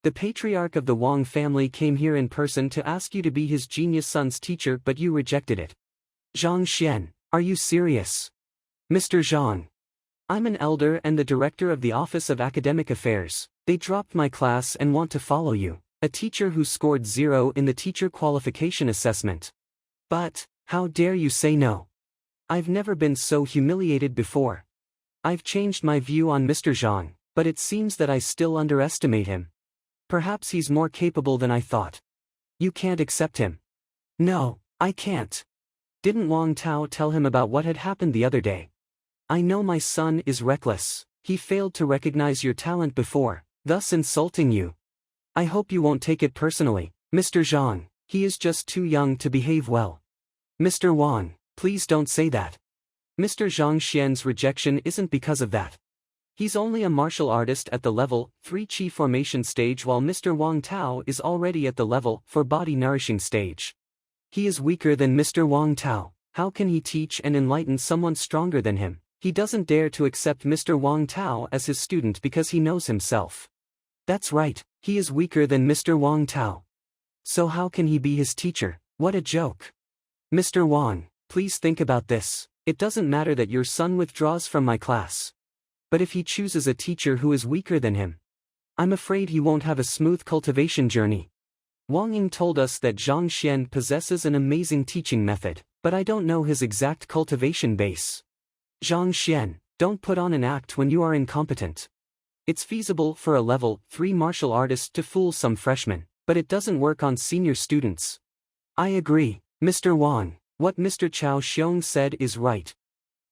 The patriarch of the Wang family came here in person to ask you to be his genius son's teacher, but you rejected it. Zhang Xuan, are you serious? Mr. Zhang. I'm an elder and the director of the Office of Academic Affairs. They dropped my class and want to follow you, a teacher who scored 0 in the teacher qualification assessment. But, how dare you say no? I've never been so humiliated before. I've changed my view on Mr. Zhang, but it seems that I still underestimate him. Perhaps he's more capable than I thought. You can't accept him. No, I can't. Didn't Wang Tao tell him about what had happened the other day? I know my son is reckless. He failed to recognize your talent before, thus insulting you. I hope you won't take it personally, Mr. Zhang. He is just too young to behave well. Mr. Wang, please don't say that. Mr. Zhang Xian's rejection isn't because of that. He's only a martial artist at the level 3 Qi formation stage, while Mr. Wang Tao is already at the level 4 body nourishing stage. He is weaker than Mr. Wang Tao. How can he teach and enlighten someone stronger than him? He doesn't dare to accept Mr. Wang Tao as his student because he knows himself. That's right, he is weaker than Mr. Wang Tao. So how can he be his teacher? What a joke. Mr. Wang, please think about this. It doesn't matter that your son withdraws from my class. But if he chooses a teacher who is weaker than him, I'm afraid he won't have a smooth cultivation journey. Wang Ying told us that Zhang Xuan possesses an amazing teaching method, but I don't know his exact cultivation base. Zhang Xuan, don't put on an act when you are incompetent. It's feasible for a level 3 martial artist to fool some freshmen, but it doesn't work on senior students. I agree, Mr. Wang. What Mr. Chao Xiong said is right.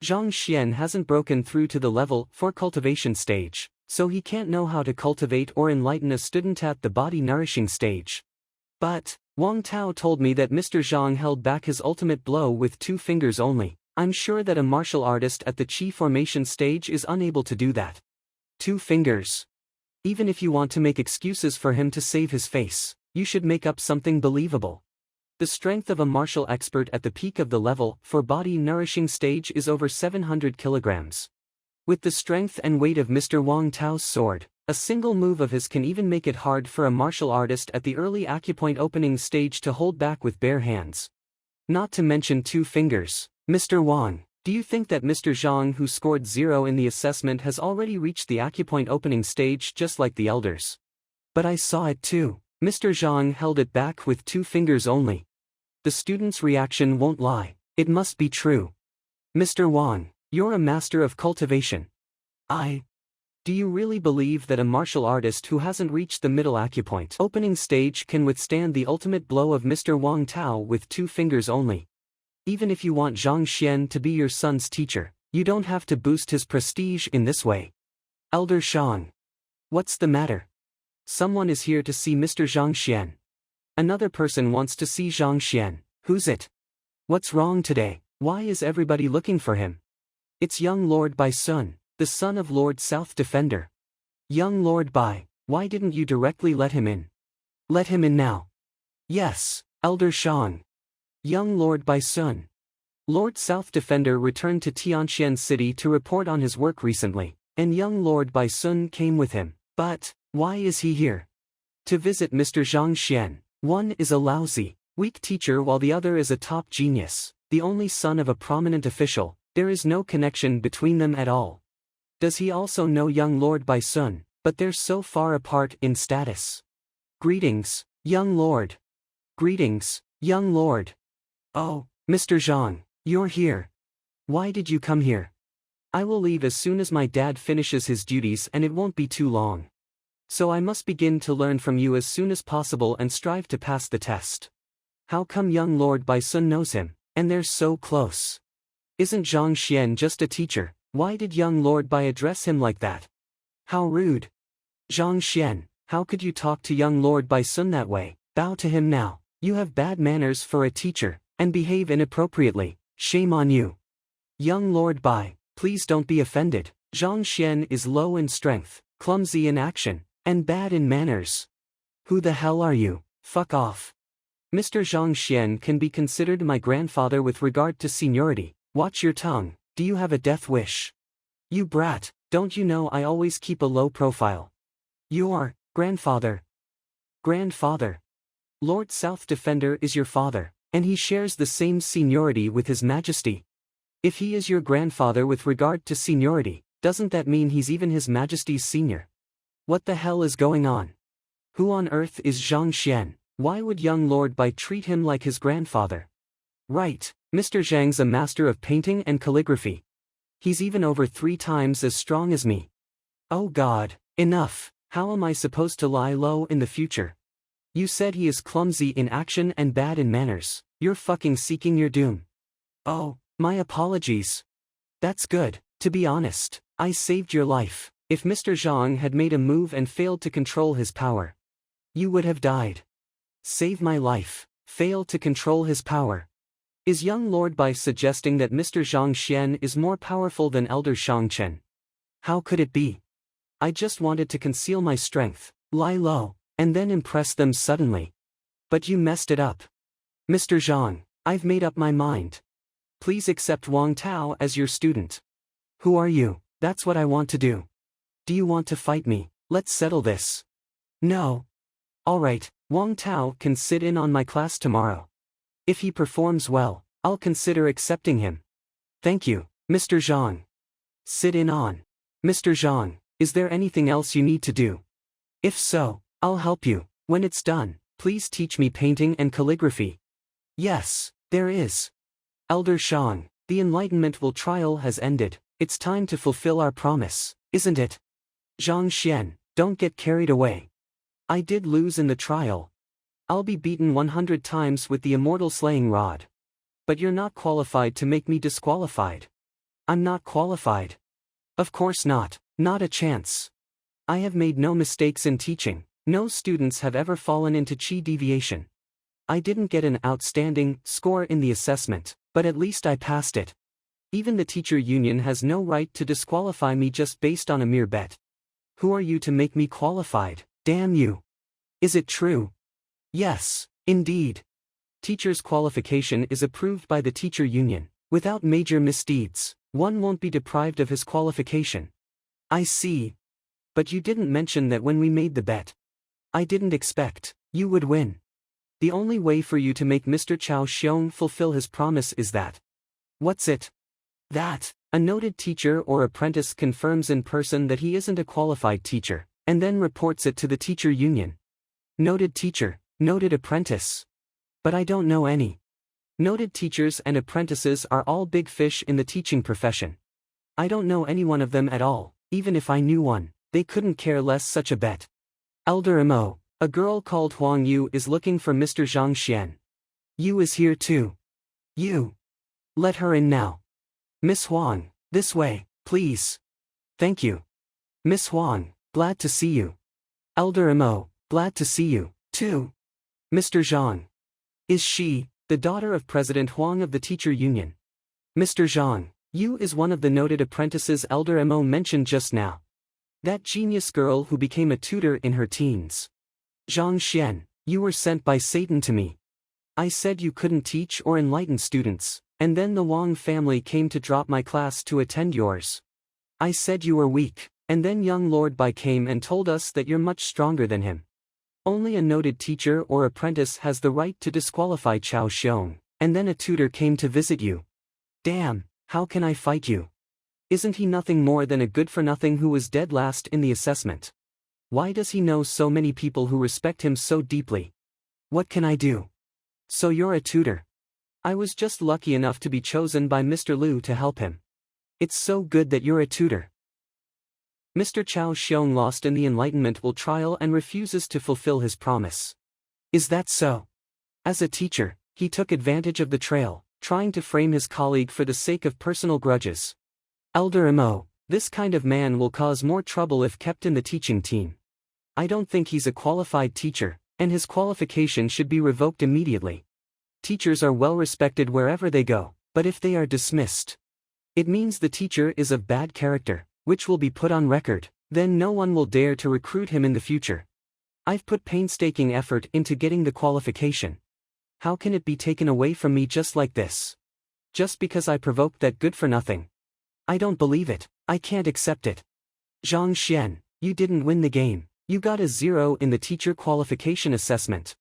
Zhang Xuan hasn't broken through to the level for cultivation stage, so he can't know how to cultivate or enlighten a student at the body-nourishing stage. But Wang Tao told me that Mr. Zhang held back his ultimate blow with 2 fingers only. I'm sure that a martial artist at the Qi formation stage is unable to do that. 2 fingers. Even if you want to make excuses for him to save his face, you should make up something believable. The strength of a martial expert at the peak of the level for body-nourishing stage is over 700 kilograms. With the strength and weight of Mr. Wang Tao's sword, a single move of his can even make it hard for a martial artist at the early acupoint opening stage to hold back with bare hands. Not to mention 2 fingers. Mr. Wang, do you think that Mr. Zhang, who scored 0 in the assessment, has already reached the acupoint opening stage just like the elders? But I saw it too. Mr. Zhang held it back with 2 fingers only. The student's reaction won't lie. It must be true. Mr. Wang, you're a master of cultivation. Do you really believe that a martial artist who hasn't reached the middle acupoint opening stage can withstand the ultimate blow of Mr. Wang Tao with 2 fingers only? Even if you want Zhang Xuan to be your son's teacher, you don't have to boost his prestige in this way. Elder Shang. What's the matter? Someone is here to see Mr. Zhang Xuan. Another person wants to see Zhang Xuan. Who's it? What's wrong today? Why is everybody looking for him? It's young Lord Bai Sun, the son of Lord South Defender. Young Lord Bai, why didn't you directly let him in? Let him in now. Yes, Elder Shang. Young Lord Bai Sun. Lord South Defender returned to Tianxian City to report on his work recently, and young Lord Bai Sun came with him. But why is he here? To visit Mr. Zhang Xuan. One is a lousy, weak teacher while the other is a top genius, the only son of a prominent official. There is no connection between them at all. Does he also know young Lord Bai Sun? But they're so far apart in status. Greetings, young lord. Greetings, young lord. Oh, Mr. Zhang, you're here. Why did you come here? I will leave as soon as my dad finishes his duties, and it won't be too long. So I must begin to learn from you as soon as possible and strive to pass the test. How come young Lord Bai Sun knows him, and they're so close? Isn't Zhang Xuan just a teacher? Why did young Lord Bai address him like that? How rude. Zhang Xuan, how could you talk to young Lord Bai Sun that way? Bow to him now. You have bad manners for a teacher, and behave inappropriately. Shame on you. Young Lord Bai, please don't be offended. Zhang Xuan is low in strength, clumsy in action, and bad in manners. Who the hell are you? Fuck off. Mr. Zhang Xuan can be considered my grandfather with regard to seniority. Watch your tongue. Do you have a death wish? You brat, don't you know I always keep a low profile? Your grandfather. Grandfather. Lord South Defender is your father, and he shares the same seniority with His Majesty. If he is your grandfather with regard to seniority, doesn't that mean he's even His Majesty's senior? What the hell is going on? Who on earth is Zhang Xuan? Why would young Lord Bai treat him like his grandfather? Right, Mr. Zhang's a master of painting and calligraphy. He's even over 3 times as strong as me. Oh God, enough. How am I supposed to lie low in the future? You said he is clumsy in action and bad in manners. You're fucking seeking your doom. Oh, my apologies. That's good. To be honest, I saved your life. If Mr. Zhang had made a move and failed to control his power, you would have died. Save my life. Fail to control his power. Is young Lord Bai suggesting that Mr. Zhang Xuan is more powerful than Elder Shang Chen? How could it be? I just wanted to conceal my strength, lie low, and then impress them suddenly. But you messed it up. Mr. Zhang, I've made up my mind. Please accept Wang Tao as your student. Who are you? That's what I want to do. Do you want to fight me? Let's settle this. No. Alright, Wang Tao can sit in on my class tomorrow. If he performs well, I'll consider accepting him. Thank you, Mr. Zhang. Sit in on. Mr. Zhang, is there anything else you need to do? If so, I'll help you. When it's done, please teach me painting and calligraphy. Yes, there is. Elder Shang, the Enlightenment trial has ended. It's time to fulfill our promise, isn't it? Zhang Xuan, don't get carried away. I did lose in the trial. I'll be beaten 100 times with the immortal slaying rod. But you're not qualified to make me disqualified. I'm not qualified. Of course not, not a chance. I have made no mistakes in teaching, no students have ever fallen into chi deviation. I didn't get an outstanding score in the assessment, but at least I passed it. Even the teacher union has no right to disqualify me just based on a mere bet. Who are you to make me qualified? Damn you. Is it true? Yes, indeed. Teacher's qualification is approved by the teacher union. Without major misdeeds, one won't be deprived of his qualification. I see. But you didn't mention that when we made the bet. I didn't expect you would win. The only way for you to make Mr. Chao Xiong fulfill his promise is that. What's it? That a noted teacher or apprentice confirms in person that he isn't a qualified teacher, and then reports it to the teacher union. Noted teacher, noted apprentice. But I don't know any. Noted teachers and apprentices are all big fish in the teaching profession. I don't know any one of them at all. Even if I knew one, they couldn't care less such a bet. Elder Mo, a girl called Huang Yu is looking for Mr. Zhang Xuan. Yu is here too. Yu. Let her in now. Miss Huang, this way, please. Thank you. Miss Huang, glad to see you. Elder Mo, glad to see you, too. Mr. Zhang. Is she the daughter of President Huang of the teacher union? Mr. Zhang, Yu is one of the noted apprentices Elder Mo mentioned just now. That genius girl who became a tutor in her teens. Zhang Xian, you were sent by Satan to me. I said you couldn't teach or enlighten students, and then the Wang family came to drop my class to attend yours. I said you were weak, and then young Lord Bai came and told us that you're much stronger than him. Only a noted teacher or apprentice has the right to disqualify Chao Xiong, and then a tutor came to visit you. Damn, how can I fight you? Isn't he nothing more than a good-for-nothing who was dead last in the assessment? Why does he know so many people who respect him so deeply? What can I do? So you're a tutor. I was just lucky enough to be chosen by Mr. Liu to help him. It's so good that you're a tutor. Mr. Chao Xiong lost in the Enlightenment trial and refuses to fulfill his promise. Is that so? As a teacher, he took advantage of the trail, trying to frame his colleague for the sake of personal grudges. Elder Mo, this kind of man will cause more trouble if kept in the teaching team. I don't think he's a qualified teacher, and his qualification should be revoked immediately. Teachers are well respected wherever they go, but if they are dismissed, it means the teacher is of bad character, which will be put on record, then no one will dare to recruit him in the future. I've put painstaking effort into getting the qualification. How can it be taken away from me just like this? Just because I provoked that good-for-nothing? I don't believe it, I can't accept it. Zhang Xian, you didn't win the game, you got a 0 in the teacher qualification assessment.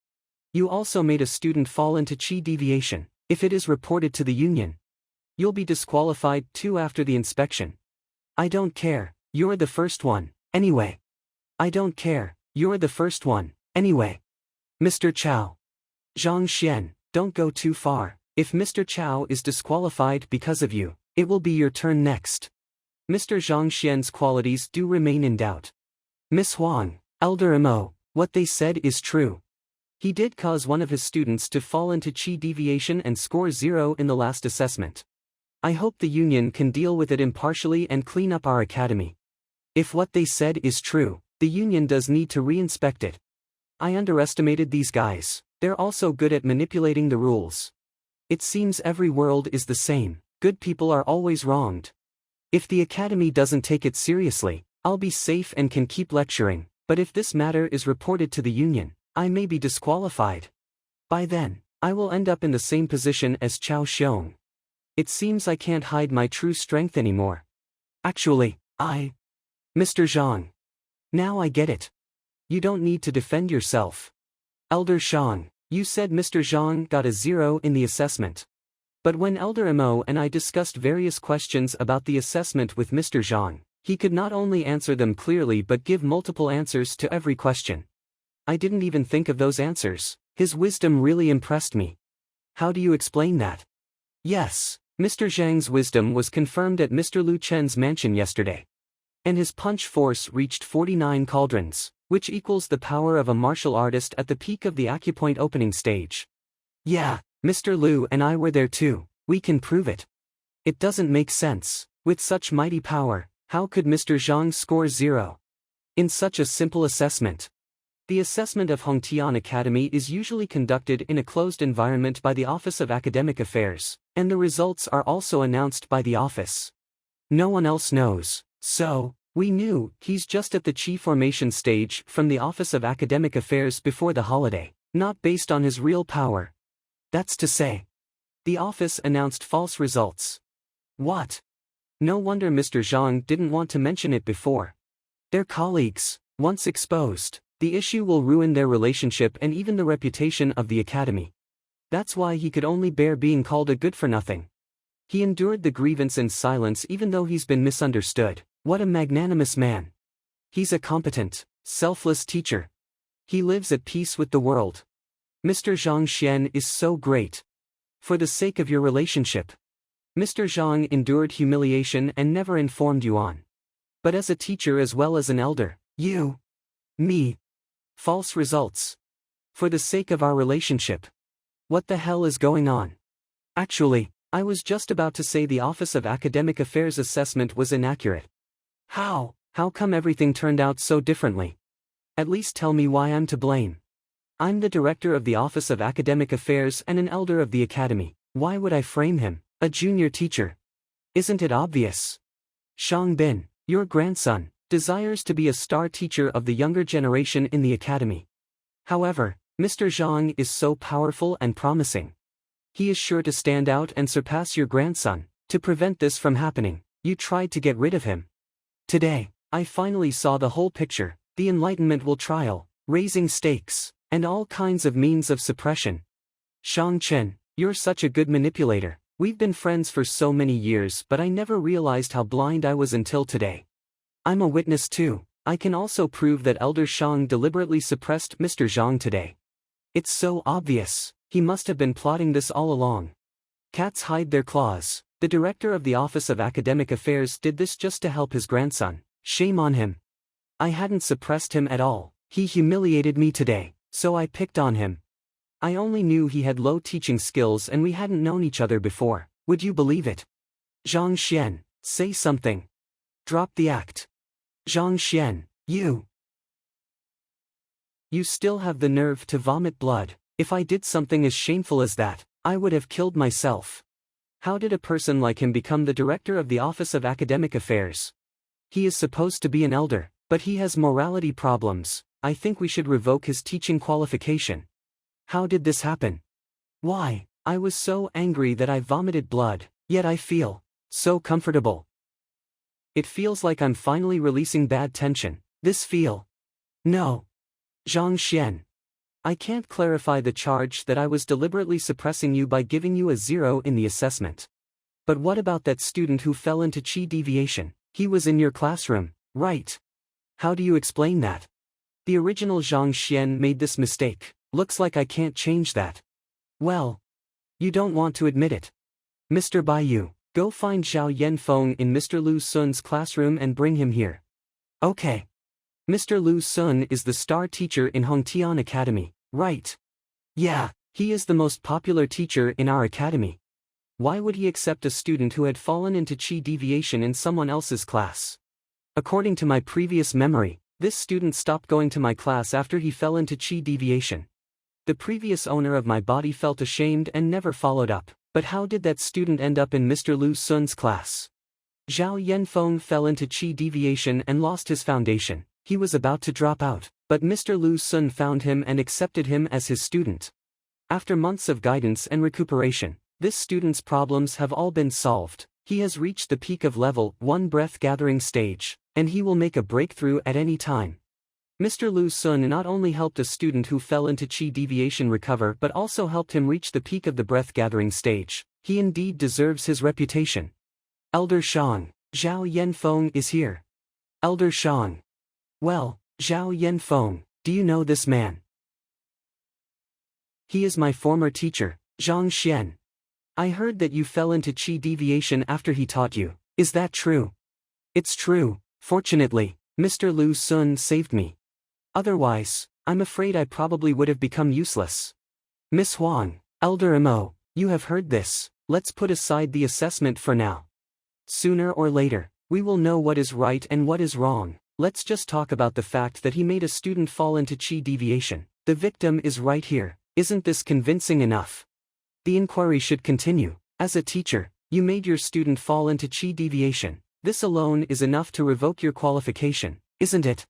You also made a student fall into chi deviation. If it is reported to the union, you'll be disqualified too after the inspection. I don't care, you're the first one, anyway. I don't care, you're the first one, anyway. Mr. Chao. Zhang Xian, don't go too far. If Mr. Chao is disqualified because of you, it will be your turn next. Mr. Zhang Xian's qualities do remain in doubt. Miss Huang, Elder Mo, what they said is true. He did cause one of his students to fall into chi deviation and score 0 in the last assessment. I hope the union can deal with it impartially and clean up our academy. If what they said is true, the union does need to re-inspect it. I underestimated these guys, they're also good at manipulating the rules. It seems every world is the same, good people are always wronged. If the academy doesn't take it seriously, I'll be safe and can keep lecturing, but if this matter is reported to the union, I may be disqualified. By then, I will end up in the same position as Chao Xiong. It seems I can't hide my true strength anymore. Actually, Mr. Zhang. Now I get it. You don't need to defend yourself. Elder Zhang, you said Mr. Zhang got a 0 in the assessment. But when Elder Mo and I discussed various questions about the assessment with Mr. Zhang, he could not only answer them clearly but give multiple answers to every question. I didn't even think of those answers. His wisdom really impressed me. How do you explain that? Yes, Mr. Zhang's wisdom was confirmed at Mr. Lu Chen's mansion yesterday. And his punch force reached 49 cauldrons, which equals the power of a martial artist at the peak of the acupoint opening stage. Yeah, Mr. Liu and I were there too, we can prove it. It doesn't make sense. With such mighty power, how could Mr. Zhang score 0? In such a simple assessment. The assessment of Hongtian Academy is usually conducted in a closed environment by the Office of Academic Affairs, and the results are also announced by the office. No one else knows, so, we knew he's just at the Qi formation stage from the Office of Academic Affairs before the holiday, not based on his real power. That's to say, the office announced false results. What? No wonder Mr. Zhang didn't want to mention it before. Their colleagues, once exposed, the issue will ruin their relationship and even the reputation of the academy. That's why he could only bear being called a good-for-nothing. He endured the grievance in silence even though he's been misunderstood. What a magnanimous man. He's a competent, selfless teacher. He lives at peace with the world. Mr. Zhang Xuan is so great. For the sake of your relationship. Mr. Zhang endured humiliation and never informed you on. But as a teacher as well as an elder, you, me. False results. For the sake of our relationship. What the hell is going on? Actually, I was just about to say the Office of Academic Affairs assessment was inaccurate. How come everything turned out so differently? At least tell me why I'm to blame. I'm the director of the Office of Academic Affairs and an elder of the academy. Why would I frame him, a junior teacher? Isn't it obvious? Shang Bin, your grandson, desires to be a star teacher of the younger generation in the academy. However, Mr. Zhang is so powerful and promising. He is sure to stand out and surpass your grandson. To prevent this from happening, you tried to get rid of him. Today, I finally saw the whole picture, the Enlightenment will trial, raising stakes, and all kinds of means of suppression. Shang Chen, you're such a good manipulator. We've been friends for so many years but I never realized how blind I was until today. I'm a witness too. I can also prove that Elder Shang deliberately suppressed Mr. Zhang today. It's so obvious, he must have been plotting this all along. Cats hide their claws. The director of the Office of Academic Affairs did this just to help his grandson. Shame on him. I hadn't suppressed him at all. He humiliated me today, so I picked on him. I only knew he had low teaching skills and we hadn't known each other before. Would you believe it? Zhang Xuan, say something. Drop the act. Zhang Xuan, you still have the nerve to vomit blood. If I did something as shameful as that, I would have killed myself. How did a person like him become the director of the Office of Academic Affairs? He is supposed to be an elder, but he has morality problems. I think we should revoke his teaching qualification. How did this happen? Why, I was so angry that I vomited blood, yet I feel so comfortable. It feels like I'm finally releasing bad tension. No. Zhang Xuan. I can't clarify the charge that I was deliberately suppressing you by giving you a 0 in the assessment. But what about that student who fell into Qi deviation? He was in your classroom, right? How do you explain that? The original Zhang Xuan made this mistake. Looks like I can't change that. Well, you don't want to admit it. Mr. Baiyu, go find Zhao Yanfeng in Mr. Lu Sun's classroom and bring him here. Okay. Mr. Lu Sun is the star teacher in Hongtian Academy, right? Yeah, he is the most popular teacher in our academy. Why would he accept a student who had fallen into Qi deviation in someone else's class? According to my previous memory, this student stopped going to my class after he fell into Qi deviation. The previous owner of my body felt ashamed and never followed up. But how did that student end up in Mr. Lu Sun's class? Zhao Yanfeng fell into Qi deviation and lost his foundation. He was about to drop out, but Mr. Lu Sun found him and accepted him as his student. After months of guidance and recuperation, this student's problems have all been solved. He has reached the peak of level 1 breath-gathering stage, and he will make a breakthrough at any time. Mr. Lu Sun not only helped a student who fell into Qi deviation recover but also helped him reach the peak of the breath-gathering stage. He indeed deserves his reputation. Elder Shang, Zhao Yanfeng is here. Elder Shang. Well, Zhao Yanfeng, do you know this man? He is my former teacher, Zhang Xuan. I heard that you fell into Qi deviation after he taught you. Is that true? It's true. Fortunately, Mr. Lu Sun saved me. Otherwise, I'm afraid I probably would have become useless. Miss Huang, Elder Mo, you have heard this, let's put aside the assessment for now. Sooner or later, we will know what is right and what is wrong. Let's just talk about the fact that he made a student fall into chi deviation. The victim is right here. Isn't this convincing enough? The inquiry should continue. As a teacher, you made your student fall into chi deviation. This alone is enough to revoke your qualification, isn't it?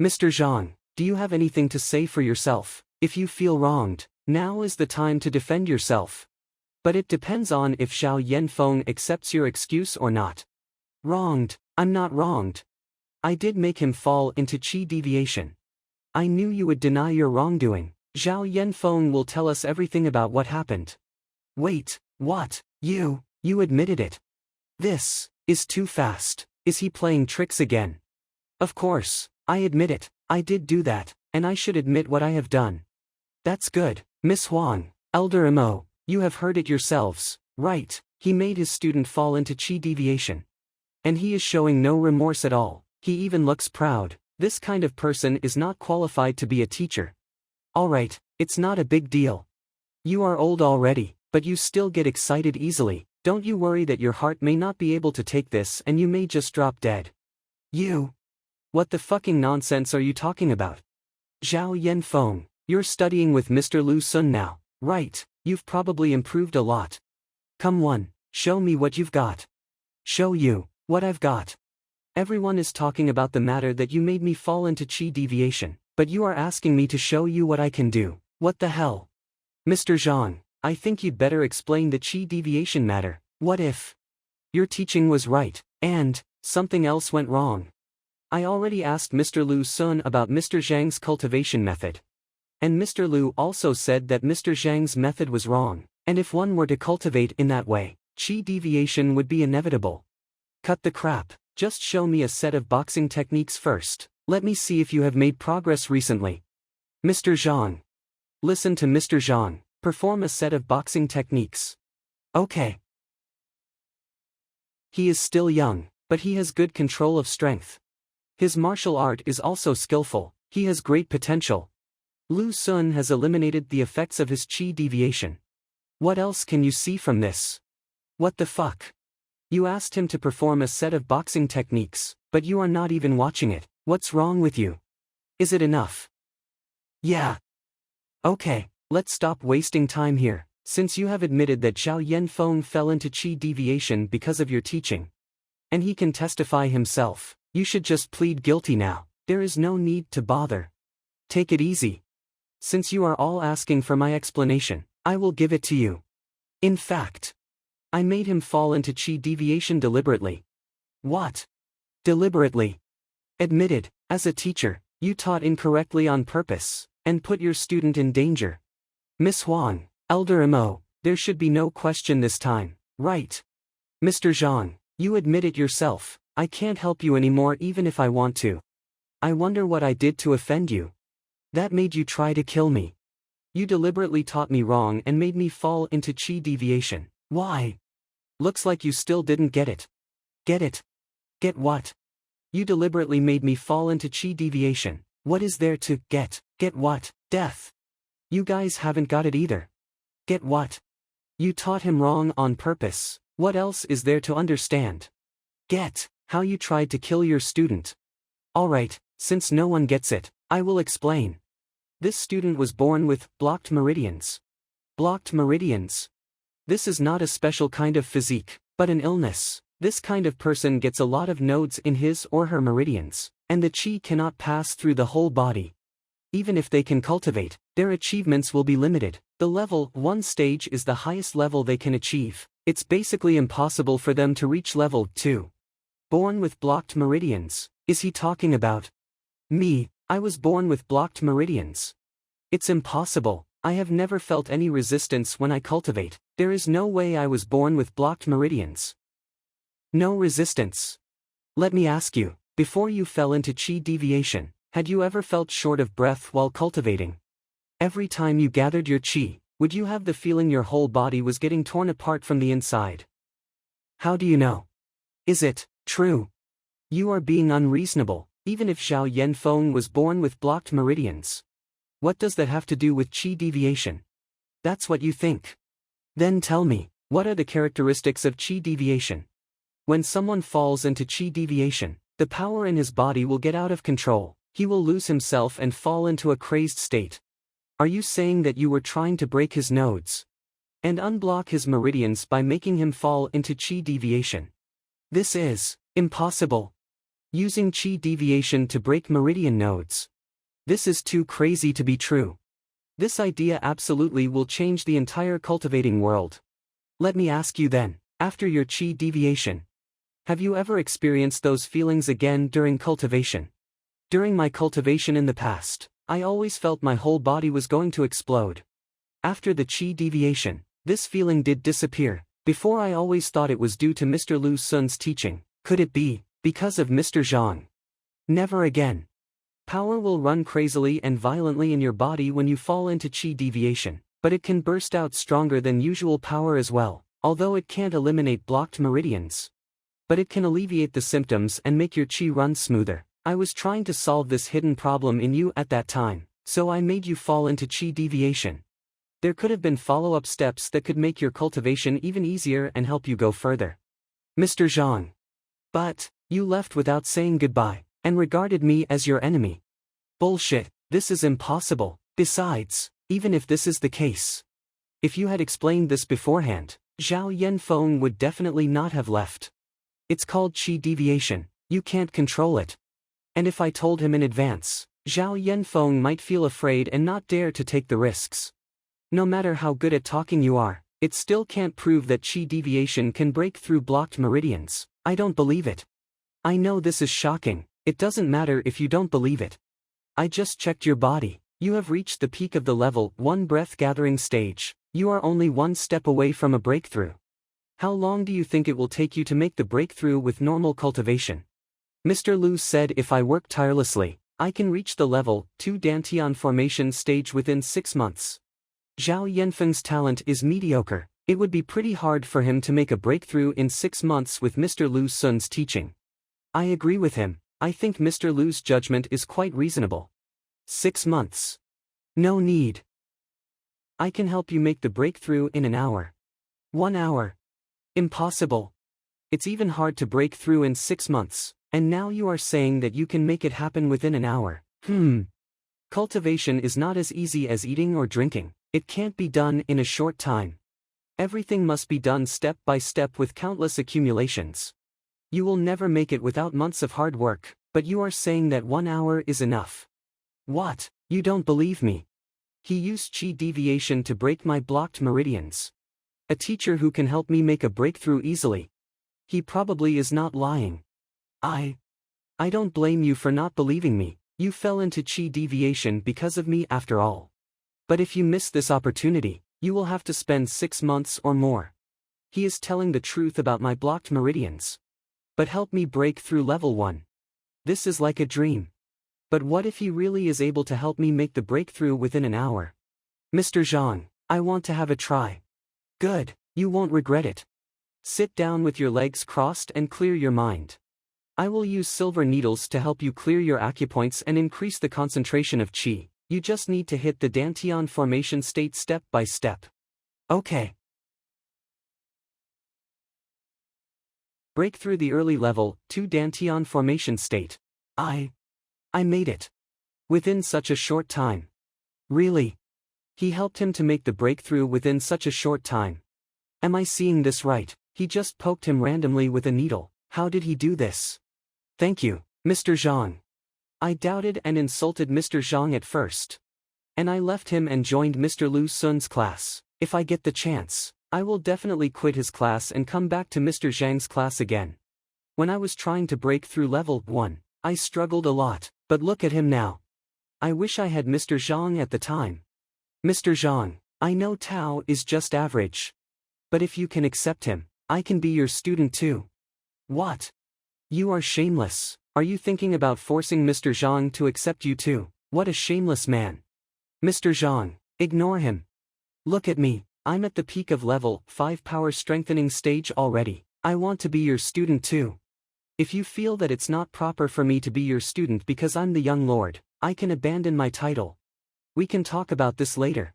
Mr. Zhang, do you have anything to say for yourself? If you feel wronged, now is the time to defend yourself. But it depends on if Zhao Yanfeng accepts your excuse or not. Wronged? I'm not wronged. I did make him fall into chi deviation. I knew you would deny your wrongdoing. Zhao Yanfeng will tell us everything about what happened. Wait, what? You admitted it. This is too fast. Is he playing tricks again? Of course, I admit it. I did do that, and I should admit what I have done. That's good. Miss Huang, Elder Mo, you have heard it yourselves, right? He made his student fall into chi deviation. And he is showing no remorse at all. He even looks proud. This kind of person is not qualified to be a teacher. Alright, it's not a big deal. You are old already, but you still get excited easily. Don't you worry that your heart may not be able to take this and you may just drop dead. You? What the fucking nonsense are you talking about? Zhao Yanfeng, you're studying with Mr. Lu Sun now, right? You've probably improved a lot. Come on, show me what you've got. Show you what I've got. Everyone is talking about the matter that you made me fall into chi deviation, but you are asking me to show you what I can do. What the hell? Mr. Zhang, I think you'd better explain the chi deviation matter. What if your teaching was right, and something else went wrong? I already asked Mr. Lu Sun about Mr. Zhang's cultivation method. And Mr. Lu also said that Mr. Zhang's method was wrong, and if one were to cultivate in that way, chi deviation would be inevitable. Cut the crap, just show me a set of boxing techniques first. Let me see if you have made progress recently. Mr. Zhang. Listen to Mr. Zhang, perform a set of boxing techniques. Okay. He is still young, but he has good control of strength. His martial art is also skillful, he has great potential. Lu Sun has eliminated the effects of his chi deviation. What else can you see from this? What the fuck? You asked him to perform a set of boxing techniques, but you are not even watching it. What's wrong with you? Is it enough? Yeah. Okay, let's stop wasting time here. Since you have admitted that Zhao Yanfeng fell into chi deviation because of your teaching, and he can testify himself, you should just plead guilty now. There is no need to bother. Take it easy. Since you are all asking for my explanation, I will give it to you. In fact, I made him fall into chi deviation deliberately. What? Deliberately? Admitted, as a teacher, you taught incorrectly on purpose, and put your student in danger. Miss Huang, Elder Mo, there should be no question this time, right? Mr. Zhang, you admit it yourself, I can't help you anymore even if I want to. I wonder what I did to offend you. That made you try to kill me. You deliberately taught me wrong and made me fall into chi deviation. Why? Looks like you still didn't get it. Get it? Get what? You deliberately made me fall into chi deviation. What is there to get? Get what? Death. You guys haven't got it either. Get what? You taught him wrong on purpose. What else is there to understand? Get how you tried to kill your student. Alright, since no one gets it, I will explain. This student was born with blocked meridians. Blocked meridians. This is not a special kind of physique, but an illness. This kind of person gets a lot of nodes in his or her meridians, and the chi cannot pass through the whole body. Even if they can cultivate, their achievements will be limited. The level 1 stage is the highest level they can achieve. It's basically impossible for them to reach level 2. Born with blocked meridians. Is he talking about me? I was born with blocked meridians. It's impossible. I have never felt any resistance when I cultivate. There is no way I was born with blocked meridians. No resistance. Let me ask you, before you fell into chi deviation, had you ever felt short of breath while cultivating? Every time you gathered your chi, would you have the feeling your whole body was getting torn apart from the inside? How do you know? Is it true? You are being unreasonable. Even if Zhao Yanfeng was born with blocked meridians. What does that have to do with chi deviation? That's what you think. Then tell me, what are the characteristics of qi deviation? When someone falls into qi deviation, the power in his body will get out of control, he will lose himself and fall into a crazed state. Are you saying that you were trying to break his nodes and unblock his meridians by making him fall into qi deviation? This is impossible. Using qi deviation to break meridian nodes. This is too crazy to be true. This idea absolutely will change the entire cultivating world. Let me ask you then, after your qi deviation, have you ever experienced those feelings again during cultivation? During my cultivation in the past, I always felt my whole body was going to explode. After the qi deviation, this feeling did disappear. Before I always thought it was due to Mr. Lu Sun's teaching. Could it be because of Mr. Zhang? Never again. Power will run crazily and violently in your body when you fall into qi deviation, but it can burst out stronger than usual power as well, although it can't eliminate blocked meridians. But it can alleviate the symptoms and make your qi run smoother. I was trying to solve this hidden problem in you at that time, so I made you fall into qi deviation. There could have been follow-up steps that could make your cultivation even easier and help you go further. Mr. Zhang. But, you left without saying goodbye, and regarded me as your enemy. Bullshit, this is impossible. Besides, even if this is the case, if you had explained this beforehand, Zhao Yanfeng would definitely not have left. It's called qi deviation, you can't control it. And if I told him in advance, Zhao Yanfeng might feel afraid and not dare to take the risks. No matter how good at talking you are, it still can't prove that qi deviation can break through blocked meridians. I don't believe it. I know this is shocking, it doesn't matter if you don't believe it. I just checked your body, you have reached the peak of the level 1 breath-gathering stage, you are only one step away from a breakthrough. How long do you think it will take you to make the breakthrough with normal cultivation? Mr. Lu said if I work tirelessly, I can reach the level 2 Dantian formation stage within 6 months. Zhao Yanfeng's talent is mediocre, it would be pretty hard for him to make a breakthrough in 6 months with Mr. Lu Sun's teaching. I agree with him, I think Mr. Lu's judgment is quite reasonable. 6 months. No need. I can help you make the breakthrough in an hour. 1 hour. Impossible. It's even hard to break through in 6 months, and now you are saying that you can make it happen within an hour. Cultivation is not as easy as eating or drinking, it can't be done in a short time. Everything must be done step by step with countless accumulations. You will never make it without months of hard work, but you are saying that 1 hour is enough. What? You don't believe me? He used qi deviation to break my blocked meridians. A teacher who can help me make a breakthrough easily. He probably is not lying. I don't blame you for not believing me, you fell into qi deviation because of me after all. But if you miss this opportunity, you will have to spend 6 months or more. He is telling the truth about my blocked meridians. But help me break through level 1. This is like a dream. But what if he really is able to help me make the breakthrough within an hour? Mr. Zhang, I want to have a try. Good, you won't regret it. Sit down with your legs crossed and clear your mind. I will use silver needles to help you clear your acupoints and increase the concentration of qi. You just need to hit the Dantian formation state step by step. Okay. Break through the early level 2 Dantian formation state. I made it. Within such a short time. Really? He helped him to make the breakthrough within such a short time. Am I seeing this right? He just poked him randomly with a needle. How did he do this? Thank you, Mr. Zhang. I doubted and insulted Mr. Zhang at first. And I left him and joined Mr. Lu Sun's class. If I get the chance, I will definitely quit his class and come back to Mr. Zhang's class again. When I was trying to break through level 1, I struggled a lot, but look at him now. I wish I had Mr. Zhang at the time. Mr. Zhang, I know Tao is just average. But if you can accept him, I can be your student too. What? You are shameless. Are you thinking about forcing Mr. Zhang to accept you too? What a shameless man. Mr. Zhang, ignore him. Look at me, I'm at the peak of level 5 power strengthening stage already. I want to be your student too. If you feel that it's not proper for me to be your student because I'm the young lord, I can abandon my title. We can talk about this later.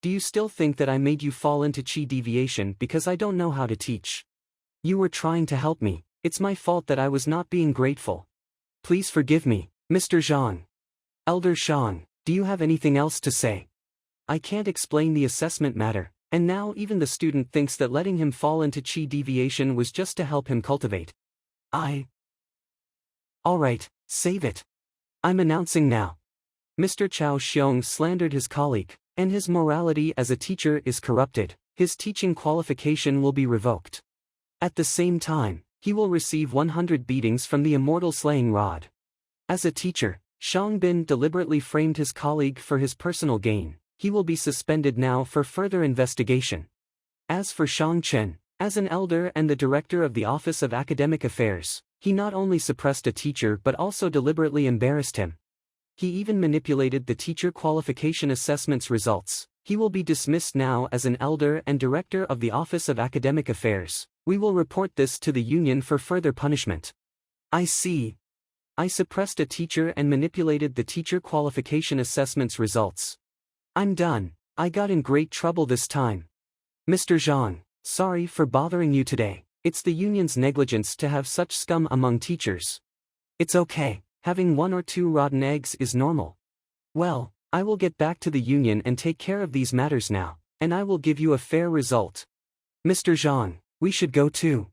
Do you still think that I made you fall into chi deviation because I don't know how to teach? You were trying to help me. It's my fault that I was not being grateful. Please forgive me, Mr. Zhang. Elder Zhang, do you have anything else to say? I can't explain the assessment matter, and now even the student thinks that letting him fall into chi deviation was just to help him cultivate. Alright, save it. I'm announcing now. Mr. Chao Xiong slandered his colleague, and his morality as a teacher is corrupted. His teaching qualification will be revoked. At the same time, he will receive 100 beatings from the immortal slaying rod. As a teacher, Shang Bin deliberately framed his colleague for his personal gain. He will be suspended now for further investigation. As for Shang Chen, as an elder and the director of the Office of Academic Affairs, he not only suppressed a teacher but also deliberately embarrassed him. He even manipulated the teacher qualification assessment's results. He will be dismissed now as an elder and director of the Office of Academic Affairs. We will report this to the union for further punishment. I see. I suppressed a teacher and manipulated the teacher qualification assessment's results. I'm done. I got in great trouble this time. Mr. Zhang, sorry for bothering you today. It's the union's negligence to have such scum among teachers. It's okay, having 1 or 2 rotten eggs is normal. Well, I will get back to the union and take care of these matters now, and I will give you a fair result. Mr. Zhang, we should go too.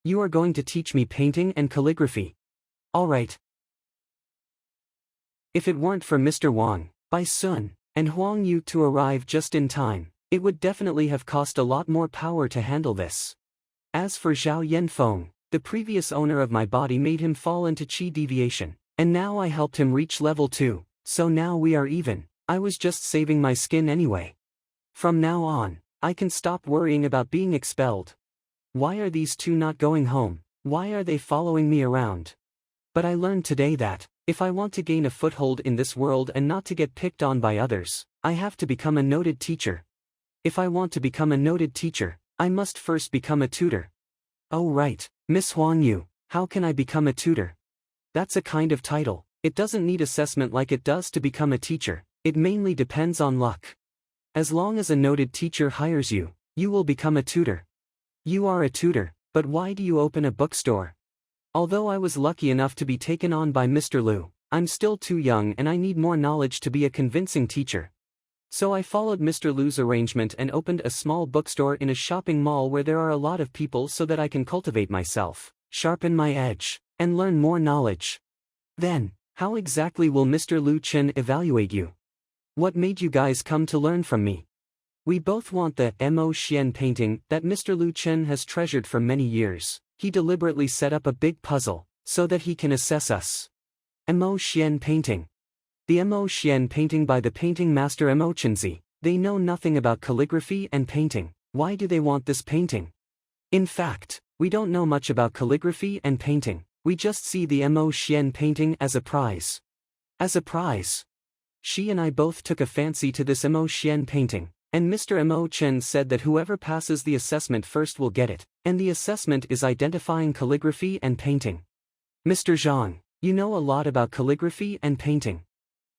You are going to teach me painting and calligraphy. Alright. If it weren't for Mr. Wang, Bai Sun, and Huang Yu to arrive just in time, it would definitely have cost a lot more power to handle this. As for Zhao Yanfeng, the previous owner of my body made him fall into chi deviation, and now I helped him reach level 2, so now we are even. I was just saving my skin anyway. From now on, I can stop worrying about being expelled. Why are these two not going home? Why are they following me around? But I learned today that, if I want to gain a foothold in this world and not to get picked on by others, I have to become a noted teacher. If I want to become a noted teacher, I must first become a tutor. Oh right, Miss Huang Yu, how can I become a tutor? That's a kind of title. It doesn't need assessment like it does to become a teacher. It mainly depends on luck. As long as a noted teacher hires you, you will become a tutor. You are a tutor, but why do you open a bookstore? Although I was lucky enough to be taken on by Mr. Liu, I'm still too young and I need more knowledge to be a convincing teacher. So I followed Mr. Liu's arrangement and opened a small bookstore in a shopping mall where there are a lot of people so that I can cultivate myself, sharpen my edge, and learn more knowledge. Then, how exactly will Mr. Liu Chen evaluate you? What made you guys come to learn from me? We both want the Mo Xian painting that Mr. Liu Chen has treasured for many years. He deliberately set up a big puzzle, so that he can assess us. Mo Xian painting. The Mo Xian painting by the painting master Mo Chenzi. They know nothing about calligraphy and painting. Why do they want this painting? In fact, we don't know much about calligraphy and painting. We just see the Mo Xian painting as a prize. As a prize. She and I both took a fancy to this Mo Xian painting, and Mr. Mo Chen said that whoever passes the assessment first will get it, and the assessment is identifying calligraphy and painting. Mr. Zhang, you know a lot about calligraphy and painting.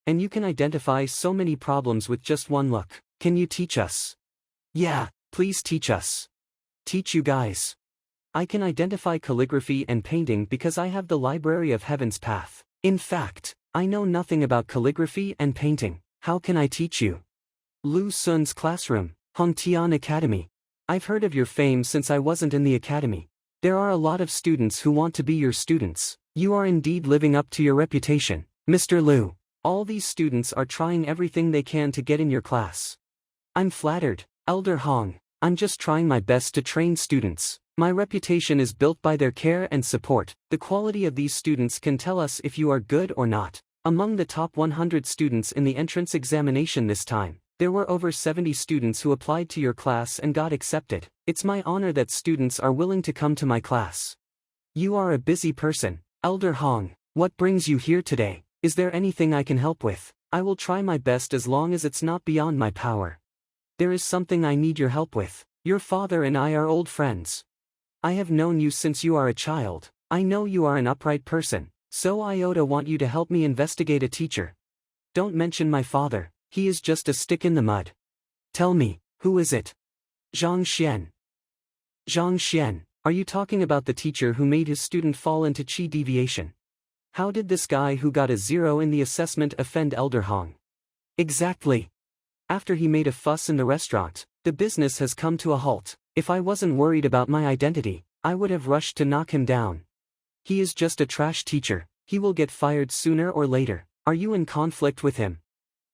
And you can identify so many problems with just one look. Can you teach us? Yeah, please teach us. Teach you guys. I can identify calligraphy and painting because I have the Library of Heaven's path. In fact, I know nothing about calligraphy and painting. How can I teach you? Lu Sun's classroom, Hongtian Academy. I've heard of your fame since I wasn't in the academy. There are a lot of students who want to be your students. You are indeed living up to your reputation, Mr. Liu. All these students are trying everything they can to get in your class. I'm flattered, Elder Hong. I'm just trying my best to train students. My reputation is built by their care and support. The quality of these students can tell us if you are good or not. Among the top 100 students in the entrance examination this time, there were over 70 students who applied to your class and got accepted. It's my honor that students are willing to come to my class. You are a busy person, Elder Hong. What brings you here today? Is there anything I can help with? I will try my best as long as it's not beyond my power. There is something I need your help with. Your father and I are old friends. I have known you since you are a child. I know you are an upright person, so Iota want you to help me investigate a teacher. Don't mention my father, he is just a stick in the mud. Tell me, who is it? Zhang Xuan. Zhang Xuan, are you talking about the teacher who made his student fall into qi deviation? How did this guy who got a 0 in the assessment offend Elder Hong? Exactly. After he made a fuss in the restaurant, the business has come to a halt. If I wasn't worried about my identity, I would have rushed to knock him down. He is just a trash teacher, he will get fired sooner or later. Are you in conflict with him?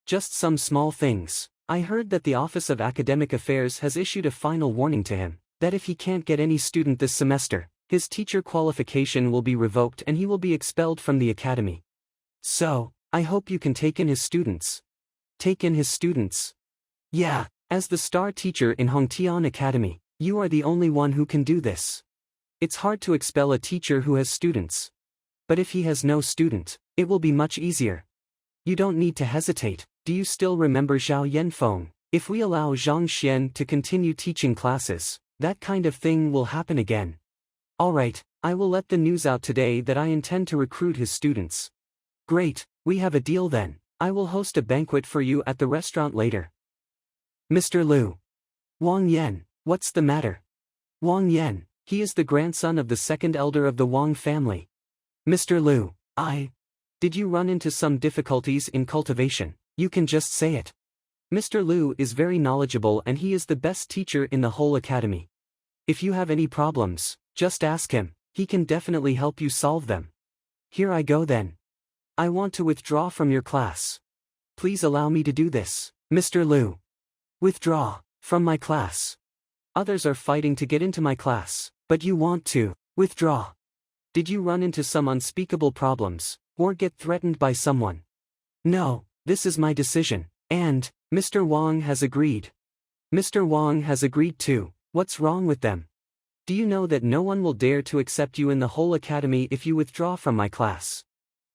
Just some small things. I heard that the Office of Academic Affairs has issued a final warning to him, that if he can't get any student this semester, his teacher qualification will be revoked and he will be expelled from the academy. So, I hope you can take in his students. Take in his students? Yeah, as the star teacher in Hongtian Academy, you are the only one who can do this. It's hard to expel a teacher who has students. But if he has no student, it will be much easier. You don't need to hesitate. Do you still remember Zhao Yanfeng? If we allow Zhang Xuan to continue teaching classes, that kind of thing will happen again. Alright, I will let the news out today that I intend to recruit his students. Great, we have a deal then. I will host a banquet for you at the restaurant later. Mr. Liu. Wang Yan, what's the matter? Wang Yan, he is the grandson of the second elder of the Wang family. Mr. Liu, did you run into some difficulties in cultivation? You can just say it. Mr. Liu is very knowledgeable and he is the best teacher in the whole academy. If you have any problems, just ask him, he can definitely help you solve them. Here I go then. I want to withdraw from your class. Please allow me to do this, Mr. Liu. Withdraw from my class. Others are fighting to get into my class, but you want to withdraw. Did you run into some unspeakable problems, or get threatened by someone? No, this is my decision, and Mr. Wang has agreed. Mr. Wang has agreed too. What's wrong with them? Do you know that no one will dare to accept you in the whole academy if you withdraw from my class?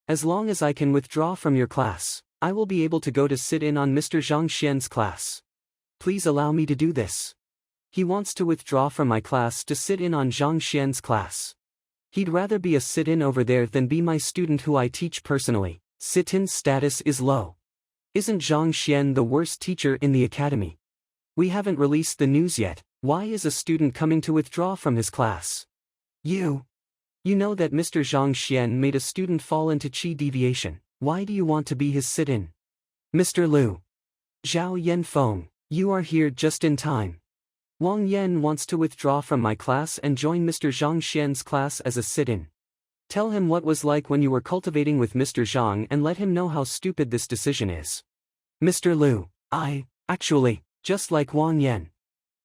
As long as I can withdraw from your class, I will be able to go to sit in on Mr. Zhang Xian's class. Please allow me to do this. He wants to withdraw from my class to sit in on Zhang Xian's class. He'd rather be a sit-in over there than be my student who I teach personally. Sit-in status is low. Isn't Zhang Xian the worst teacher in the academy? We haven't released the news yet. Why is a student coming to withdraw from his class? You know that Mr. Zhang Xian made a student fall into qi deviation. Why do you want to be his sit-in? Mr. Liu. Zhao Yanfeng, you are here just in time. Wang Yan wants to withdraw from my class and join Mr. Zhang Xian's class as a sit-in. Tell him what was like when you were cultivating with Mr. Zhang and let him know how stupid this decision is. Mr. Liu, actually, just like Wang Yan.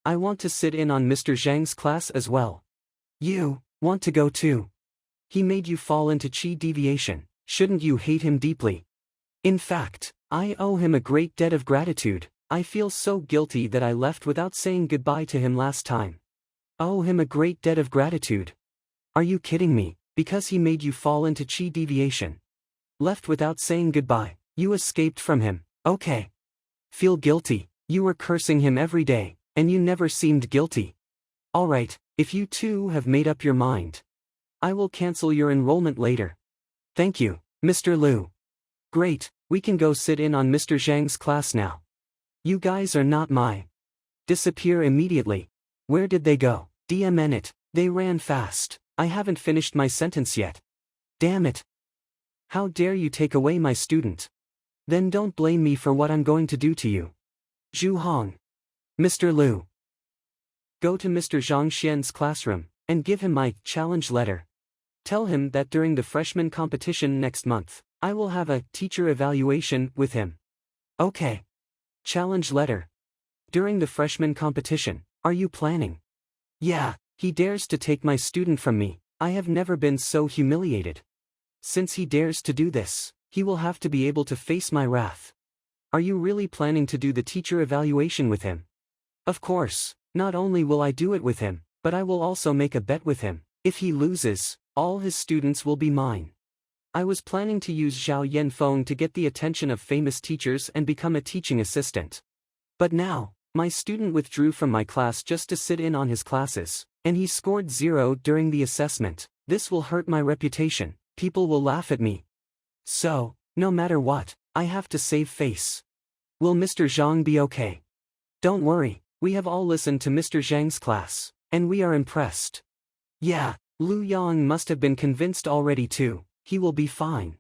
I want to sit in on Mr. Zhang's class as well. You want to go too? He made you fall into qi deviation, shouldn't you hate him deeply? In fact, I owe him a great debt of gratitude. I feel so guilty that I left without saying goodbye to him last time. Owe him a great debt of gratitude? Are you kidding me? Because he made you fall into qi deviation. Left without saying goodbye, you escaped from him, okay. Feel guilty, you were cursing him every day, and you never seemed guilty. Alright, if you two have made up your mind, I will cancel your enrollment later. Thank you, Mr. Liu. Great, we can go sit in on Mr. Zhang's class now. You guys are not my. Disappear immediately. Where did they go? DMN it, they ran fast. I haven't finished my sentence yet. Damn it. How dare you take away my student? Then don't blame me for what I'm going to do to you. Zhu Hong. Mr. Liu. Go to Mr. Zhang Xian's classroom, and give him my challenge letter. Tell him that during the freshman competition next month, I will have a teacher evaluation with him. Okay. Challenge letter. During the freshman competition, are you planning? Yeah. He dares to take my student from me. I have never been so humiliated. Since he dares to do this, he will have to be able to face my wrath. Are you really planning to do the teacher evaluation with him? Of course, not only will I do it with him, but I will also make a bet with him. If he loses, all his students will be mine. I was planning to use Zhao Yanfeng to get the attention of famous teachers and become a teaching assistant. But now, my student withdrew from my class just to sit in on his classes. And he scored 0 during the assessment. This will hurt my reputation, people will laugh at me. So, no matter what, I have to save face. Will Mr. Zhang be okay? Don't worry, we have all listened to Mr. Zhang's class, and we are impressed. Yeah, Lu Yang must have been convinced already too. He will be fine.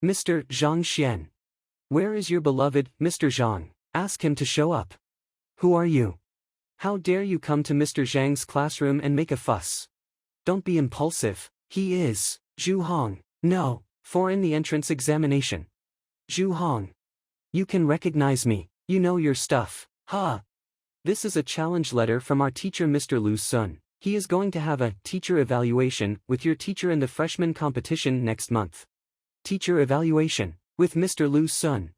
Mr. Zhang Xuan. Where is your beloved, Mr. Zhang? Ask him to show up. Who are you? How dare you come to Mr. Zhang's classroom and make a fuss? Don't be impulsive. He is Zhu Hong. No, for in the entrance examination. Zhu Hong. You can recognize me, you know your stuff, huh? This is a challenge letter from our teacher Mr. Lu Sun. He is going to have a teacher evaluation with your teacher in the freshman competition next month. Teacher evaluation with Mr. Lu Sun.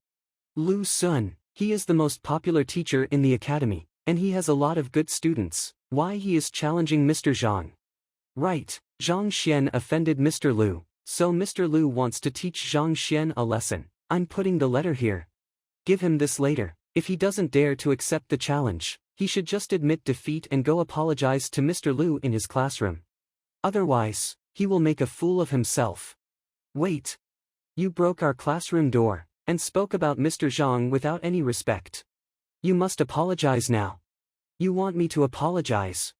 Lu Sun, he is the most popular teacher in the academy, and he has a lot of good students. Why he is challenging Mr. Zhang? Right, Zhang Xian offended Mr. Lu, so Mr. Lu wants to teach Zhang Xian a lesson. I'm putting the letter here. Give him this later. If he doesn't dare to accept the challenge, he should just admit defeat and go apologize to Mr. Lu in his classroom. Otherwise, he will make a fool of himself. Wait. You broke our classroom door, and spoke about Mr. Zhang without any respect. You must apologize now. You want me to apologize?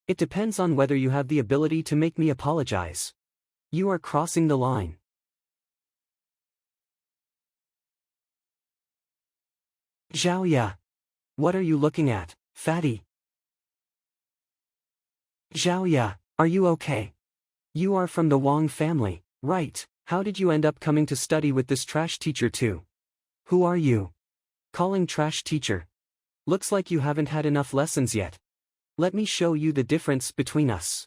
It depends on whether you have the ability to make me apologize. You are crossing the line. Zhaoya. What are you looking at, fatty? Zhaoya, are you okay? You are from the Wang family, right? How did you end up coming to study with this trash teacher too? Who are you? Calling trash teacher? Looks like you haven't had enough lessons yet. Let me show you the difference between us.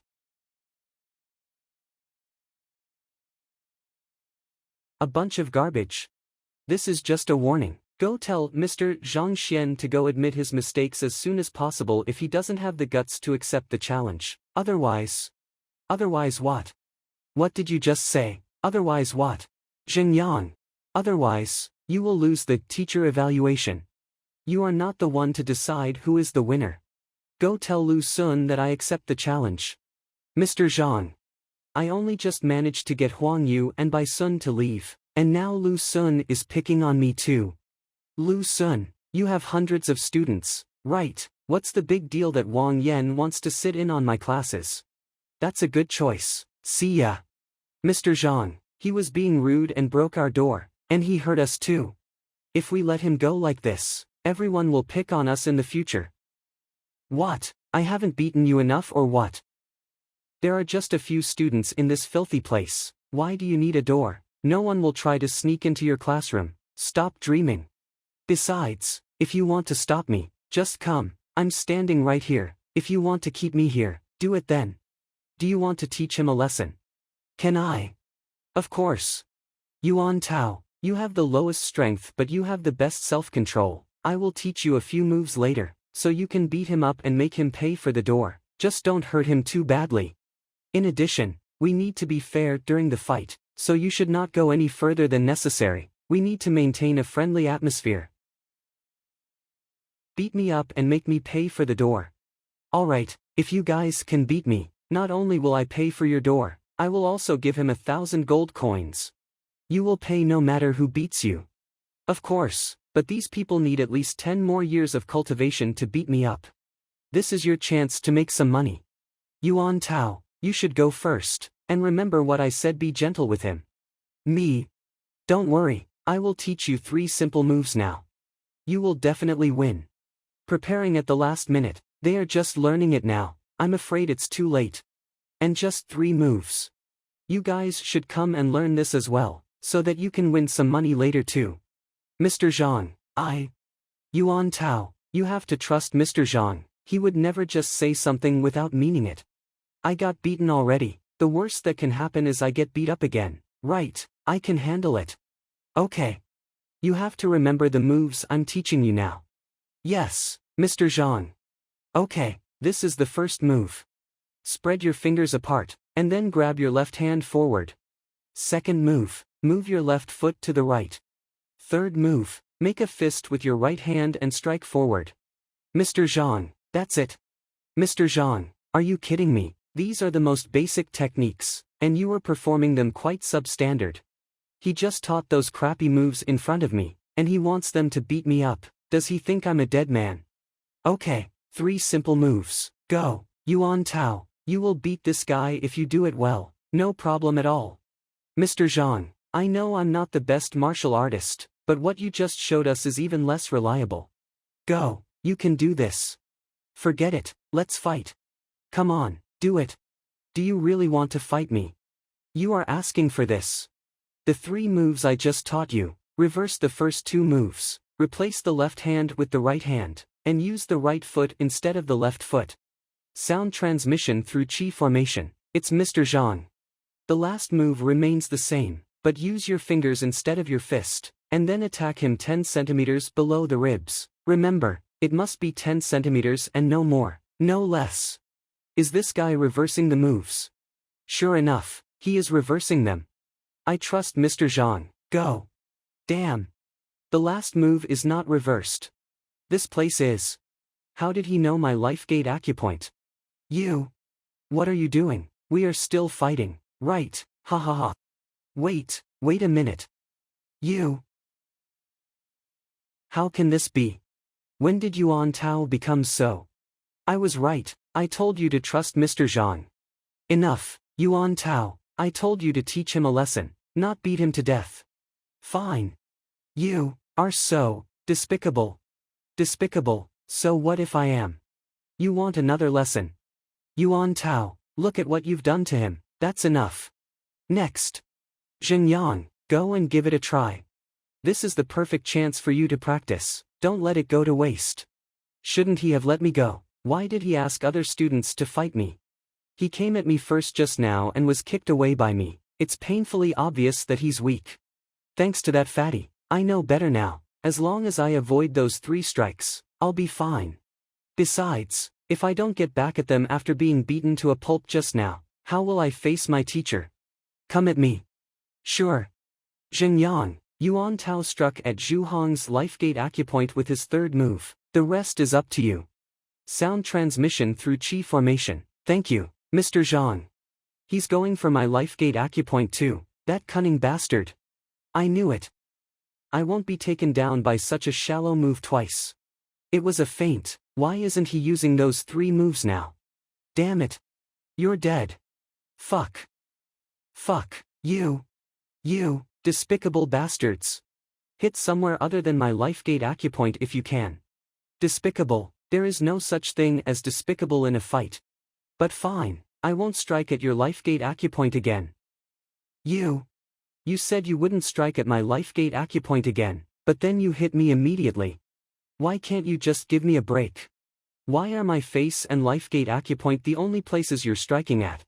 A bunch of garbage. This is just a warning. Go tell Mr. Zhang Xian to go admit his mistakes as soon as possible if he doesn't have the guts to accept the challenge. Otherwise what? What did you just say? Otherwise what? Xingyang. Otherwise, you will lose the teacher evaluation. You are not the one to decide who is the winner. Go tell Lu Sun that I accept the challenge. Mr. Zhang. I only just managed to get Huang Yu and Bai Sun to leave, and now Lu Sun is picking on me too. Lu Sun, you have hundreds of students, right? What's the big deal that Wang Yan wants to sit in on my classes? That's a good choice. See ya. Mr. Zhang, he was being rude and broke our door, and he hurt us too. If we let him go like this, everyone will pick on us in the future. What? I haven't beaten you enough or what? There are just a few students in this filthy place. Why do you need a door? No one will try to sneak into your classroom. Stop dreaming. Besides, if you want to stop me, just come. I'm standing right here. If you want to keep me here, do it then. Do you want to teach him a lesson? Can I? Of course. Yuan Tao, you have the lowest strength but you have the best self-control. I will teach you a few moves later, so you can beat him up and make him pay for the door. Just don't hurt him too badly. In addition, we need to be fair during the fight, so you should not go any further than necessary. We need to maintain a friendly atmosphere. Beat me up and make me pay for the door. Alright, if you guys can beat me, not only will I pay for your door, I will also give him 1,000 gold coins. You will pay no matter who beats you. Of course, but these people need at least 10 more years of cultivation to beat me up. This is your chance to make some money. Yuan Tao, you should go first, and remember what I said, be gentle with him. Me? Don't worry, I will teach you 3 simple moves now. You will definitely win. Preparing at the last minute, they are just learning it now, I'm afraid it's too late. And just 3 moves. You guys should come and learn this as well, so that you can win some money later too. Mr. Zhang, Yuan Tao, you have to trust Mr. Zhang, he would never just say something without meaning it. I got beaten already, the worst that can happen is I get beat up again, right, I can handle it. Okay. You have to remember the moves I'm teaching you now. Yes, Mr. Zhang. Okay, this is the first move. Spread your fingers apart, and then grab your left hand forward. Second move, move your left foot to the right. Third move, make a fist with your right hand and strike forward. Mr. Zhang, that's it. Mr. Zhang, are you kidding me? These are the most basic techniques, and you are performing them quite substandard. He just taught those crappy moves in front of me, and he wants them to beat me up. Does he think I'm a dead man? Okay, 3 simple moves. Go, Yuan Tao. You will beat this guy if you do it well, no problem at all. Mr. Zhang, I know I'm not the best martial artist, but what you just showed us is even less reliable. Go, you can do this. Forget it, let's fight. Come on, do it. Do you really want to fight me? You are asking for this. The 3 moves I just taught you, reverse the first 2 moves, replace the left hand with the right hand, and use the right foot instead of the left foot. Sound transmission through Qi formation. It's Mr. Zhang. The last move remains the same, but use your fingers instead of your fist, and then attack him 10 centimeters below the ribs. Remember, it must be 10 centimeters and no more, no less. Is this guy reversing the moves? Sure enough, he is reversing them. I trust Mr. Zhang. Go. Damn. The last move is not reversed. This place is. How did he know my life gate acupoint? You. What are you doing? We are still fighting, right? Ha ha ha. Wait a minute. You. How can this be? When did Yuan Tao become so? I was right, I told you to trust Mr. Zhang. Enough, Yuan Tao, I told you to teach him a lesson, not beat him to death. Fine. You are so despicable. Despicable, so what if I am? You want another lesson? Yuan Tao, look at what you've done to him, that's enough. Next. Zheng Yang, go and give it a try. This is the perfect chance for you to practice, don't let it go to waste. Shouldn't he have let me go? Why did he ask other students to fight me? He came at me first just now and was kicked away by me. It's painfully obvious that he's weak. Thanks to that fatty, I know better now. As long as I avoid those 3 strikes, I'll be fine. Besides, if I don't get back at them after being beaten to a pulp just now, how will I face my teacher? Come at me. Sure. Zheng Yang, Yuan Tao struck at Zhu Hong's life gate acupoint with his 3rd move. The rest is up to you. Sound transmission through Qi formation. Thank you, Mr. Zhang. He's going for my life gate acupoint too, that cunning bastard. I knew it. I won't be taken down by such a shallow move twice. It was a feint, why isn't he using those 3 moves now? Damn it. You're dead. Fuck. Fuck, you, despicable bastards. Hit somewhere other than my life gate acupoint if you can. Despicable, there is no such thing as despicable in a fight. But fine, I won't strike at your life gate acupoint again. You said you wouldn't strike at my life gate acupoint again, but then you hit me immediately. Why can't you just give me a break? Why are my face and life gate acupoint the only places you're striking at?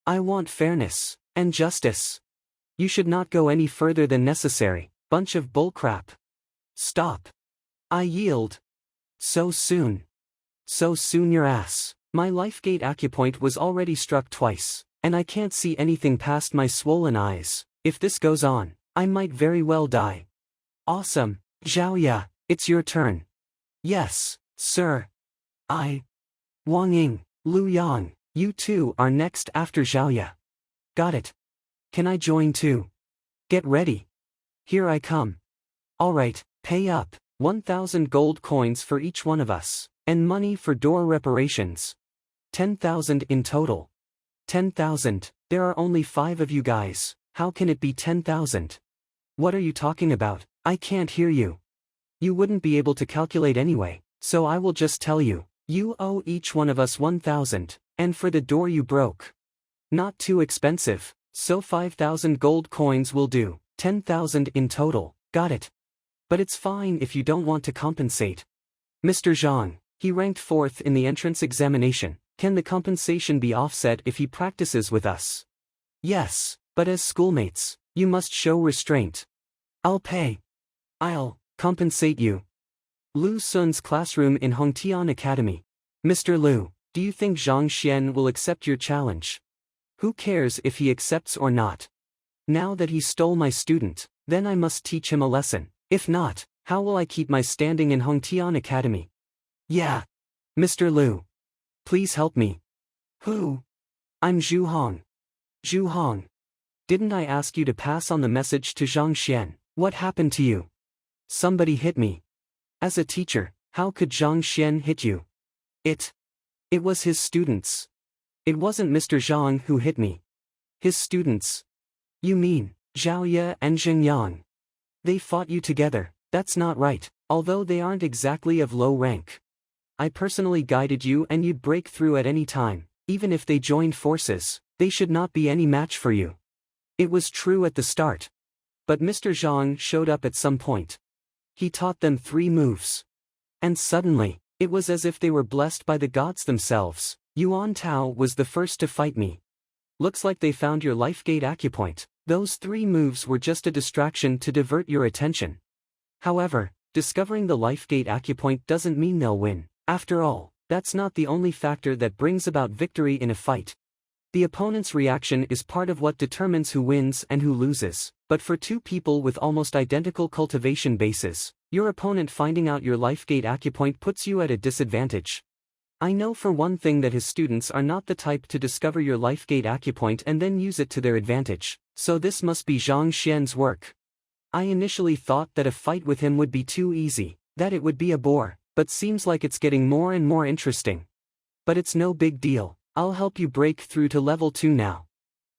I want fairness and justice. You should not go any further than necessary, bunch of bullcrap. Stop. I yield. So soon. So soon your ass. My life gate acupoint was already struck twice, and I can't see anything past my swollen eyes. If this goes on, I might very well die. Awesome, Zhaoya, it's your turn. Yes, sir. Wang Ying, Lu Yang, you 2 are next after Zhaoya. Got it. Can I join too? Get ready. Here I come. Alright, pay up, 1,000 gold coins for each one of us, and money for door reparations. 10,000 in total. 10,000, there are only 5 of you guys, how can it be 10,000? What are you talking about? I can't hear you. You wouldn't be able to calculate anyway, so I will just tell you. You owe each one of us 1,000, and for the door you broke. Not too expensive, so 5,000 gold coins will do, 10,000 in total, got it. But it's fine if you don't want to compensate. Mr. Zhang, he ranked 4th in the entrance examination, can the compensation be offset if he practices with us? Yes, but as schoolmates, you must show restraint. I'll pay. I'll compensate you. Lu Sun's classroom in Hongtian Academy. Mr. Lu, do you think Zhang Xuan will accept your challenge? Who cares if he accepts or not? Now that he stole my student, then I must teach him a lesson. If not, how will I keep my standing in Hongtian Academy? Yeah. Mr. Lu. Please help me. Who? I'm Zhu Hong. Zhu Hong. Didn't I ask you to pass on the message to Zhang Xuan? What happened to you? Somebody hit me. As a teacher, how could Zhang Xuan hit you? It was his students. It wasn't Mr. Zhang who hit me. His students. You mean, Zhao Ye and Zheng Yang? They fought you together. That's not right, although they aren't exactly of low rank. I personally guided you and you'd break through at any time. Even if they joined forces, they should not be any match for you. It was true at the start. But Mr. Zhang showed up at some point. He taught them 3 moves. And suddenly, it was as if they were blessed by the gods themselves. Yuan Tao was the first to fight me. Looks like they found your life gate acupoint. Those 3 moves were just a distraction to divert your attention. However, discovering the life gate acupoint doesn't mean they'll win. After all, that's not the only factor that brings about victory in a fight. The opponent's reaction is part of what determines who wins and who loses, but for 2 people with almost identical cultivation bases, your opponent finding out your life gate acupoint puts you at a disadvantage. I know for one thing that his students are not the type to discover your life gate acupoint and then use it to their advantage, so this must be Zhang Xuan's work. I initially thought that a fight with him would be too easy, that it would be a bore, but seems like it's getting more and more interesting. But it's no big deal. I'll help you break through to level 2 now.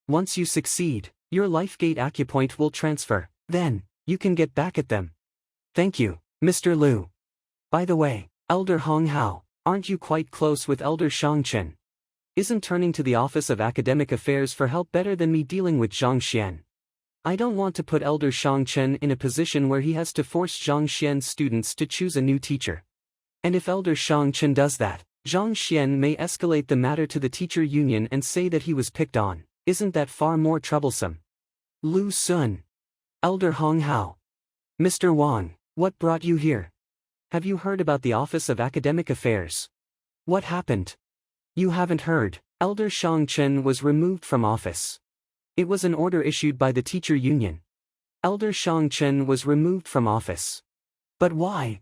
Once you succeed, your life gate acupoint will transfer. Then, you can get back at them. Thank you, Mr. Liu. By the way, Elder Hong Hao, aren't you quite close with Elder Shangchen? Isn't turning to the Office of Academic Affairs for help better than me dealing with Zhang Xuan? I don't want to put Elder Shangchen in a position where he has to force Zhang Xuan's students to choose a new teacher. And if Elder Shangchen does that, Zhang Xuan may escalate the matter to the teacher union and say that he was picked on. Isn't that far more troublesome? Lu Sun. Elder Hong Hao. Mr. Wang, what brought you here? Have you heard about the Office of Academic Affairs? What happened? You haven't heard. Elder Shangchen was removed from office. It was an order issued by the teacher union. Elder Shangchen was removed from office. But why?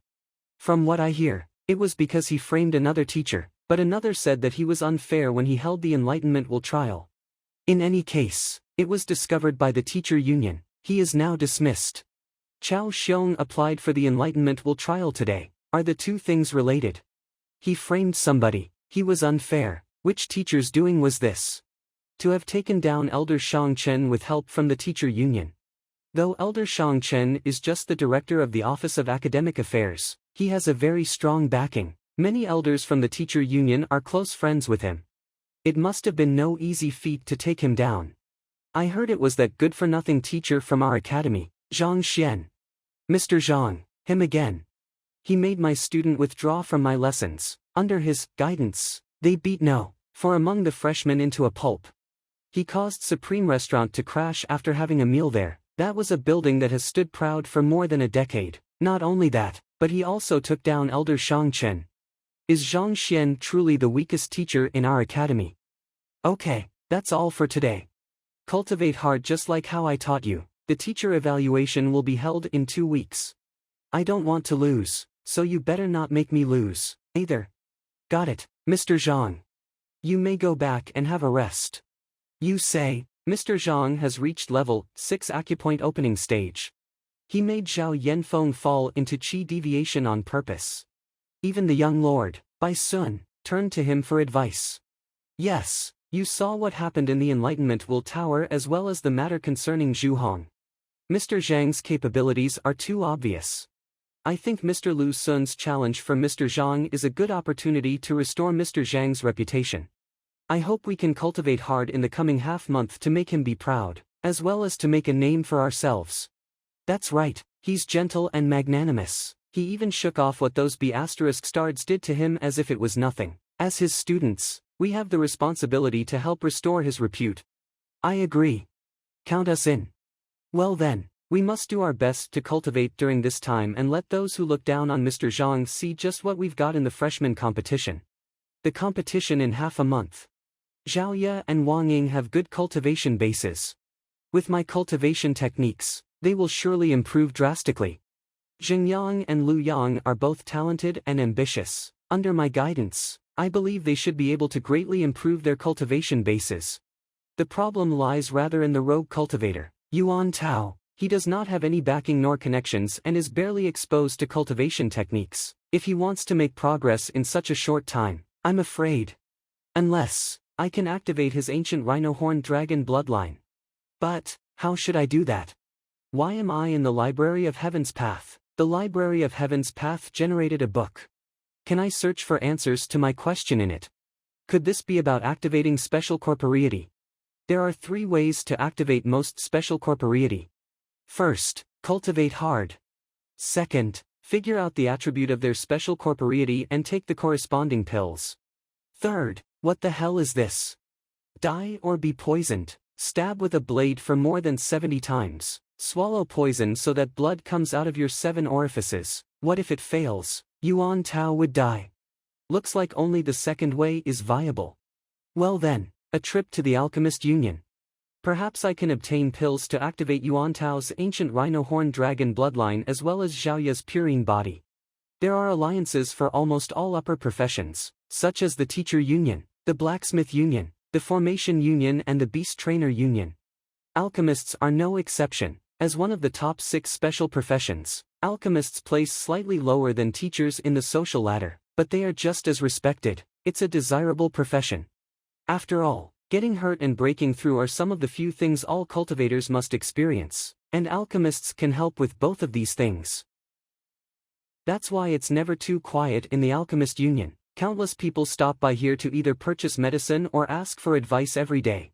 From what I hear, it was because he framed another teacher, but another said that he was unfair when he held the Enlightenment Will trial. In any case, it was discovered by the teacher union. He is now dismissed. Chao Xiong applied for the Enlightenment Will trial today. Are the 2 things related? He framed somebody. He was unfair. Which teacher's doing was this? To have taken down Elder Shangchen with help from the teacher union. Though Elder Shangchen is just the director of the Office of Academic Affairs, he has a very strong backing. Many elders from the teacher union are close friends with him. It must have been no easy feat to take him down. I heard it was that good-for-nothing teacher from our academy, Zhang Xuan. Mr. Zhang, him again. He made my student withdraw from my lessons. Under his guidance, they beat for among the freshmen into a pulp. He caused Supreme Restaurant to crash after having a meal there. That was a building that has stood proud for more than a decade. Not only that, but he also took down Elder Shangchen. Is Zhang Xuan truly the weakest teacher in our academy? Okay, that's all for today. Cultivate hard just like how I taught you. The teacher evaluation will be held in 2 weeks. I don't want to lose, so you better not make me lose, either. Got it, Mr. Zhang. You may go back and have a rest. You say, Mr. Zhang has reached level 6 acupoint opening stage. He made Zhao Yanfeng fall into chi deviation on purpose. Even the young lord, Bai Sun, turned to him for advice. Yes, you saw what happened in the Enlightenment Will Tower as well as the matter concerning Zhu Hong. Mr. Zhang's capabilities are too obvious. I think Mr. Lu Sun's challenge for Mr. Zhang is a good opportunity to restore Mr. Zhang's reputation. I hope we can cultivate hard in the coming half-month to make him be proud, as well as to make a name for ourselves. That's right, he's gentle and magnanimous. He even shook off what those B***stards did to him as if it was nothing. As his students, we have the responsibility to help restore his repute. I agree. Count us in. Well then, we must do our best to cultivate during this time and let those who look down on Mr. Zhang see just what we've got in the freshman competition. The competition in half a month. Zhao Ye and Wang Ying have good cultivation bases. With my cultivation techniques, they will surely improve drastically. Zheng Yang and Lu Yang are both talented and ambitious. Under my guidance, I believe they should be able to greatly improve their cultivation bases. The problem lies rather in the rogue cultivator, Yuan Tao. He does not have any backing nor connections and is barely exposed to cultivation techniques. If he wants to make progress in such a short time, I'm afraid. Unless I can activate his ancient rhino-horned dragon bloodline. But how should I do that? Why am I in the Library of Heaven's path? The Library of Heaven's path generated a book. Can I search for answers to my question in it? Could this be about activating special corporeity? There are 3 ways to activate most special corporeity. First, cultivate hard. Second, figure out the attribute of their special corporeity and take the corresponding pills. Third, what the hell is this? Die or be poisoned. Stab with a blade for more than 70 times. Swallow poison so that blood comes out of your 7 orifices. What if it fails? Yuan Tao would die. Looks like only the second way is viable. Well then, a trip to the Alchemist Union. Perhaps I can obtain pills to activate Yuan Tao's ancient rhino-horned dragon bloodline as well as Xiaoya's purine body. There are alliances for almost all upper professions, such as the Teacher Union, the Blacksmith Union, the Formation Union and the Beast Trainer Union. Alchemists are no exception. As one of the top 6 special professions, alchemists place slightly lower than teachers in the social ladder, but they are just as respected. It's a desirable profession. After all, getting hurt and breaking through are some of the few things all cultivators must experience, and alchemists can help with both of these things. That's why it's never too quiet in the Alchemist Union. Countless people stop by here to either purchase medicine or ask for advice every day.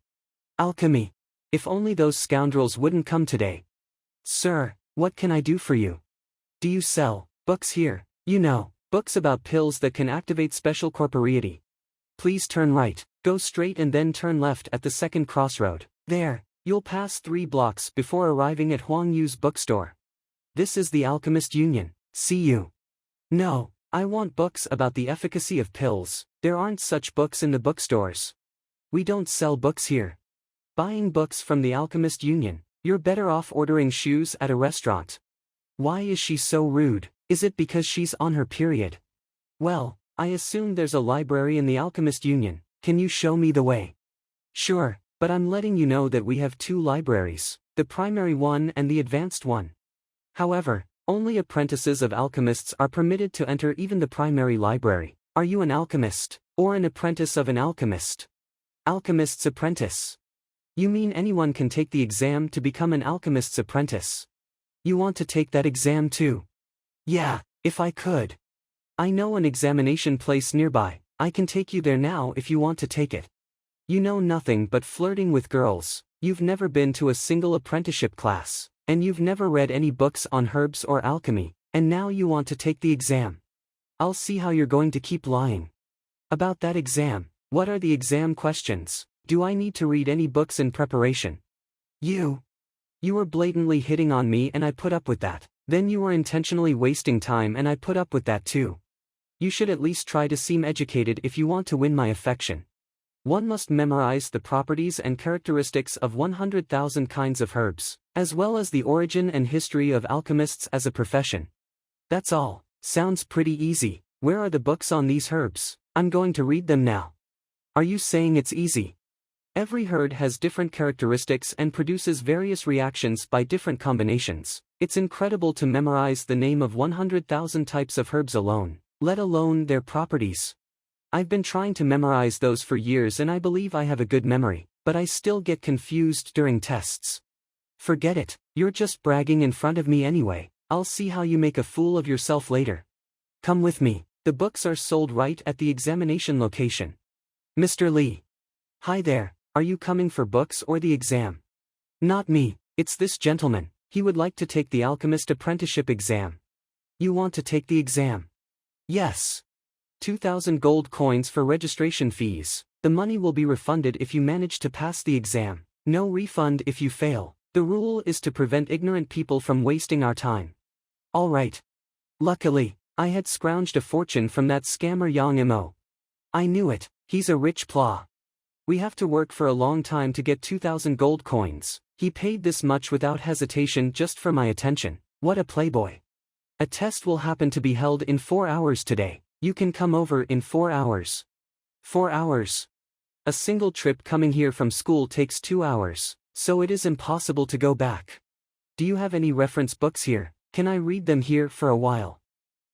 Alchemy. If only those scoundrels wouldn't come today. Sir, what can I do for you? Do you sell books here? You know, books about pills that can activate special corporeity. Please turn right, go straight and then turn left at the second crossroad. There, you'll pass 3 blocks before arriving at Huang Yu's bookstore. This is the Alchemist Union. See you. No, I want books about the efficacy of pills. There aren't such books in the bookstores. We don't sell books here. Buying books from the Alchemist Union. You're better off ordering shoes at a restaurant. Why is she so rude? Is it because she's on her period? Well, I assume there's a library in the Alchemist Union. Can you show me the way? Sure, but I'm letting you know that we have 2 libraries, the primary one and the advanced one. However, only apprentices of alchemists are permitted to enter even the primary library. Are you an alchemist, or an apprentice of an alchemist? Alchemist's apprentice. You mean anyone can take the exam to become an alchemist's apprentice? You want to take that exam too? Yeah, if I could. I know an examination place nearby. I can take you there now if you want to take it. You know nothing but flirting with girls. You've never been to a single apprenticeship class, and you've never read any books on herbs or alchemy, and now you want to take the exam. I'll see how you're going to keep lying. About that exam, what are the exam questions? Do I need to read any books in preparation? You were blatantly hitting on me and I put up with that. Then you were intentionally wasting time and I put up with that too. You should at least try to seem educated if you want to win my affection. One must memorize the properties and characteristics of 100,000 kinds of herbs, as well as the origin and history of alchemists as a profession. That's all. Sounds pretty easy. Where are the books on these herbs? I'm going to read them now. Are you saying it's easy? Every herb has different characteristics and produces various reactions by different combinations. It's incredible to memorize the name of 100,000 types of herbs alone, let alone their properties. I've been trying to memorize those for years and I believe I have a good memory, but I still get confused during tests. Forget it, you're just bragging in front of me anyway. I'll see how you make a fool of yourself later. Come with me. The books are sold right at the examination location. Mr. Lee. Hi there. Are you coming for books or the exam? Not me, it's this gentleman. He would like to take the alchemist apprenticeship exam. You want to take the exam? Yes. 2,000 gold coins for registration fees. The money will be refunded if you manage to pass the exam. No refund if you fail. The rule is to prevent ignorant people from wasting our time. All right. Luckily, I had scrounged a fortune from that scammer Yang Mo. I knew it, he's a rich plah. We have to work for a long time to get 2,000 gold coins. He paid this much without hesitation just for my attention. What a playboy. A test will happen to be held in 4 hours today. You can come over in 4 hours. 4 hours. A single trip coming here from school takes 2 hours, so it is impossible to go back. Do you have any reference books here? Can I read them here for a while?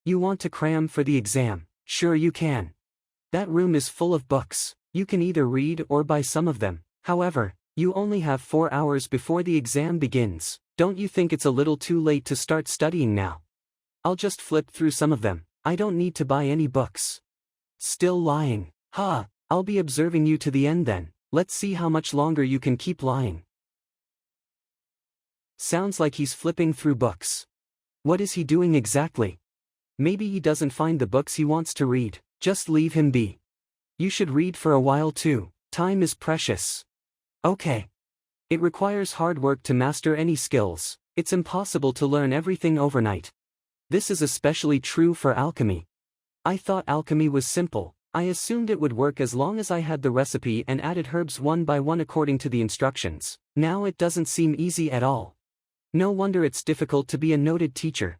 You want to cram for the exam? Sure you can. That room is full of books. You can either read or buy some of them. However, you only have 4 hours before the exam begins. Don't you think it's a little too late to start studying now? I'll just flip through some of them. I don't need to buy any books. Still lying. Ha! I'll be observing you to the end then. Let's see how much longer you can keep lying. Sounds like he's flipping through books. What is he doing exactly? Maybe he doesn't find the books he wants to read. Just leave him be. You should read for a while too. Time is precious. Okay. It requires hard work to master any skills. It's impossible to learn everything overnight. This is especially true for alchemy. I thought alchemy was simple. I assumed it would work as long as I had the recipe and added herbs one by one according to the instructions. Now it doesn't seem easy at all. No wonder it's difficult to be a noted teacher.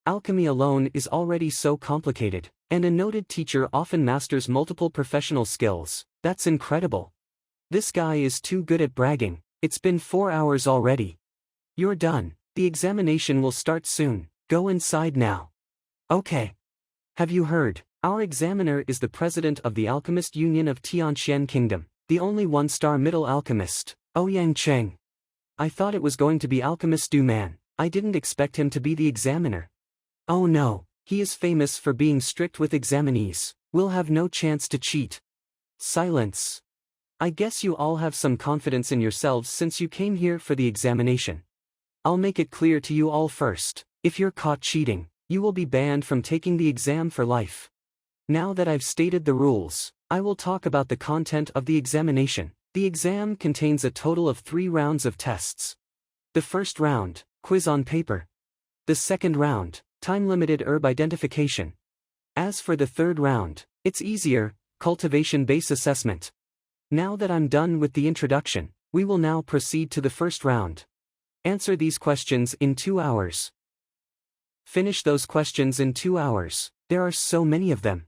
Alchemy alone is already so complicated, and a noted teacher often masters multiple professional skills. That's incredible. This guy is too good at bragging. It's been 4 hours already. You're done. The examination will start soon. Go inside now. Okay. Have you heard? Our examiner is the president of the Alchemist Union of Tianxian Kingdom, the only one-star middle alchemist, Ouyang Cheng. I thought it was going to be Alchemist Du Man. I didn't expect him to be the examiner. Oh no, he is famous for being strict with examinees. We'll have no chance to cheat. Silence. I guess you all have some confidence in yourselves since you came here for the examination. I'll make it clear to you all first. If you're caught cheating, you will be banned from taking the exam for life. Now that I've stated the rules, I will talk about the content of the examination. The exam contains a total of 3 rounds of tests. The first round, quiz on paper. The second round, time-limited herb identification. As for the third round, it's easier, cultivation-based assessment. Now that I'm done with the introduction, we will now proceed to the first round. Answer these questions in 2 hours. Finish those questions in 2 hours. There are so many of them.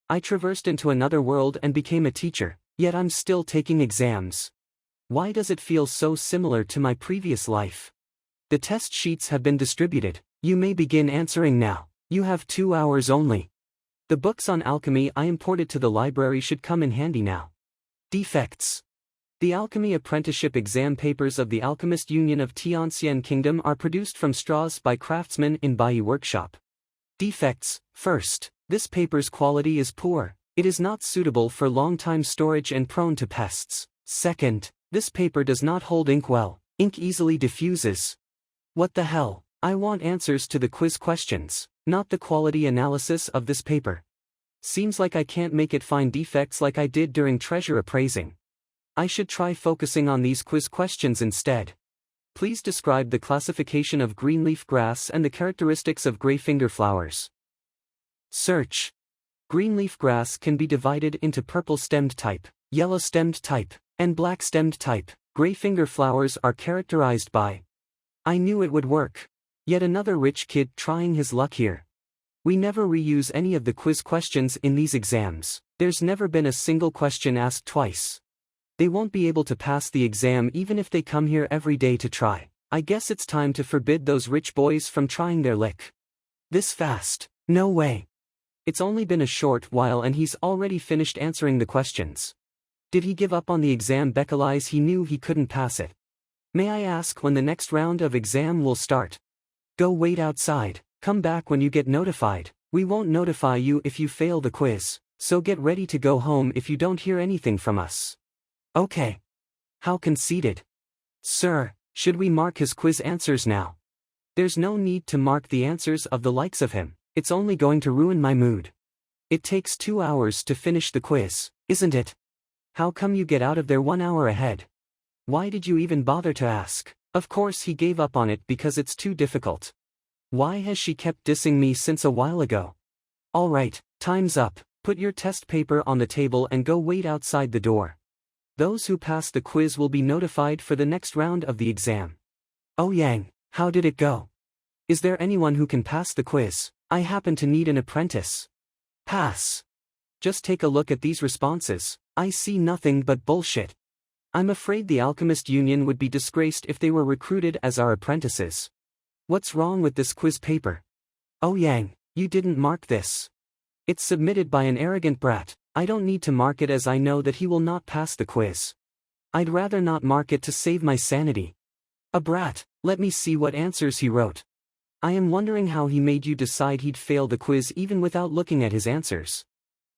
I traversed into another world and became a teacher, yet I'm still taking exams. Why does it feel so similar to my previous life? The test sheets have been distributed. You may begin answering now. You have 2 hours only. The books on alchemy I imported to the library should come in handy now. Defects. The Alchemy Apprenticeship exam papers of the Alchemist Union of Tianxian Kingdom are produced from straws by craftsmen in Bai Workshop. Defects. First, this paper's quality is poor. It is not suitable for long-time storage and prone to pests. Second, this paper does not hold ink well. Ink easily diffuses. What the hell? I want answers to the quiz questions, not the quality analysis of this paper. Seems like I can't make it find defects like I did during treasure appraising. I should try focusing on these quiz questions instead. Please describe the classification of greenleaf grass and the characteristics of grayfinger flowers. Search. Greenleaf grass can be divided into purple-stemmed type, yellow-stemmed type, and black-stemmed type. Grayfinger flowers are characterized by. I knew it would work. Yet another rich kid trying his luck here. We never reuse any of the quiz questions in these exams. There's never been a single question asked twice. They won't be able to pass the exam even if they come here every day to try. I guess it's time to forbid those rich boys from trying their lick. This fast? No way. It's only been a short while and he's already finished answering the questions. Did he give up on the exam because he knew he couldn't pass it? May I ask when the next round of exam will start? Go wait outside. Come back when you get notified. We won't notify you if you fail the quiz, so get ready to go home if you don't hear anything from us. Okay. How conceited. Sir, should we mark his quiz answers now? There's no need to mark the answers of the likes of him. It's only going to ruin my mood. It takes 2 hours to finish the quiz, isn't it? How come you get out of there 1 hour ahead? Why did you even bother to ask? Of course he gave up on it because it's too difficult. Why has she kept dissing me since a while ago? Alright, time's up. Put your test paper on the table and go wait outside the door. Those who pass the quiz will be notified for the next round of the exam. Ouyang, how did it go? Is there anyone who can pass the quiz? I happen to need an apprentice. Pass. Just take a look at these responses. I see nothing but bullshit. I'm afraid the Alchemist Union would be disgraced if they were recruited as our apprentices. What's wrong with this quiz paper? Oh Yang, you didn't mark this. It's submitted by an arrogant brat. I don't need to mark it as I know that he will not pass the quiz. I'd rather not mark it to save my sanity. A brat, let me see what answers he wrote. I am wondering how he made you decide he'd fail the quiz even without looking at his answers.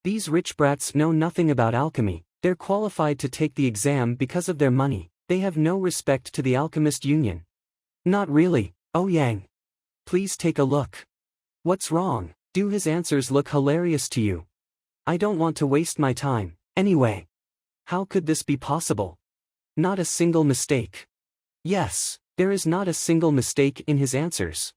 These rich brats know nothing about alchemy. They're qualified to take the exam because of their money. They have no respect to the Alchemist Union. Not really, oh Yang. Please take a look. What's wrong? Do his answers look hilarious to you? I don't want to waste my time, anyway. How could this be possible? Not a single mistake. Yes, there is not a single mistake in his answers.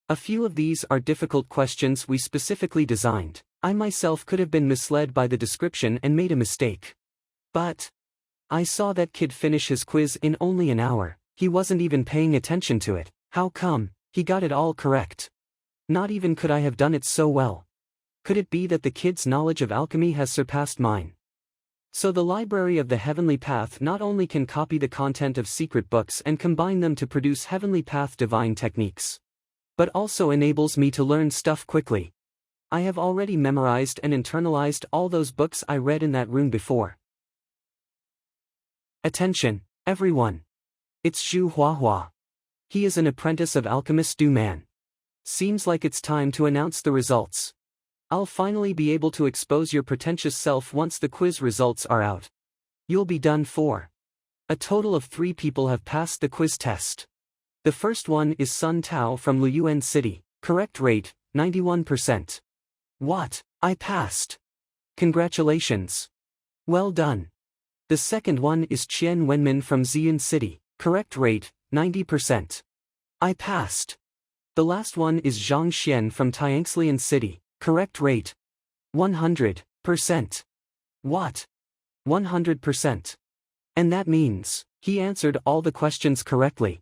A few of these are difficult questions we specifically designed. I myself could have been misled by the description and made a mistake. But I saw that kid finish his quiz in only an hour. He wasn't even paying attention to it. How come? He got it all correct. Not even could I have done it so well. Could it be that the kid's knowledge of alchemy has surpassed mine? So the Library of the Heavenly Path not only can copy the content of secret books and combine them to produce Heavenly Path divine techniques, but also enables me to learn stuff quickly. I have already memorized and internalized all those books I read in that room before. Attention, everyone. It's Zhu Huahua. He is an apprentice of Alchemist Du Man. Seems like it's time to announce the results. I'll finally be able to expose your pretentious self once the quiz results are out. You'll be done for. A total of 3 people have passed the quiz test. The first one is Sun Tao from Luyuan City, correct rate, 91%. What? I passed. Congratulations. Well done. The second one is Qian Wenmin from Ziyun City, correct rate, 90%. I passed. The last one is Zhang Xuan from Tianxlian City, correct rate, 100%. What? 100%. And that means, he answered all the questions correctly.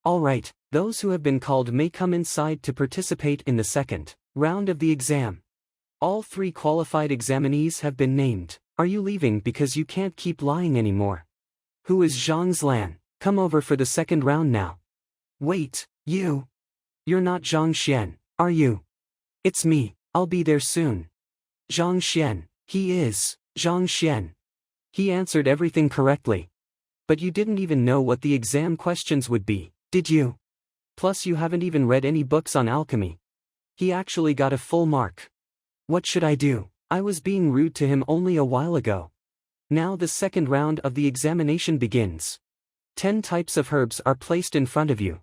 Alright, those who have been called may come inside to participate in the second round of the exam. All 3 qualified examinees have been named. Are you leaving because you can't keep lying anymore? Who is Zhang Xuan? Come over for the second round now. Wait, you? You're not Zhang Xuan, are you? It's me, I'll be there soon. Zhang Xuan, he is, Zhang Xuan. He answered everything correctly. But you didn't even know what the exam questions would be, did you? Plus you haven't even read any books on alchemy. He actually got a full mark. What should I do? I was being rude to him only a while ago. Now the second round of the examination begins. 10 types of herbs are placed in front of you.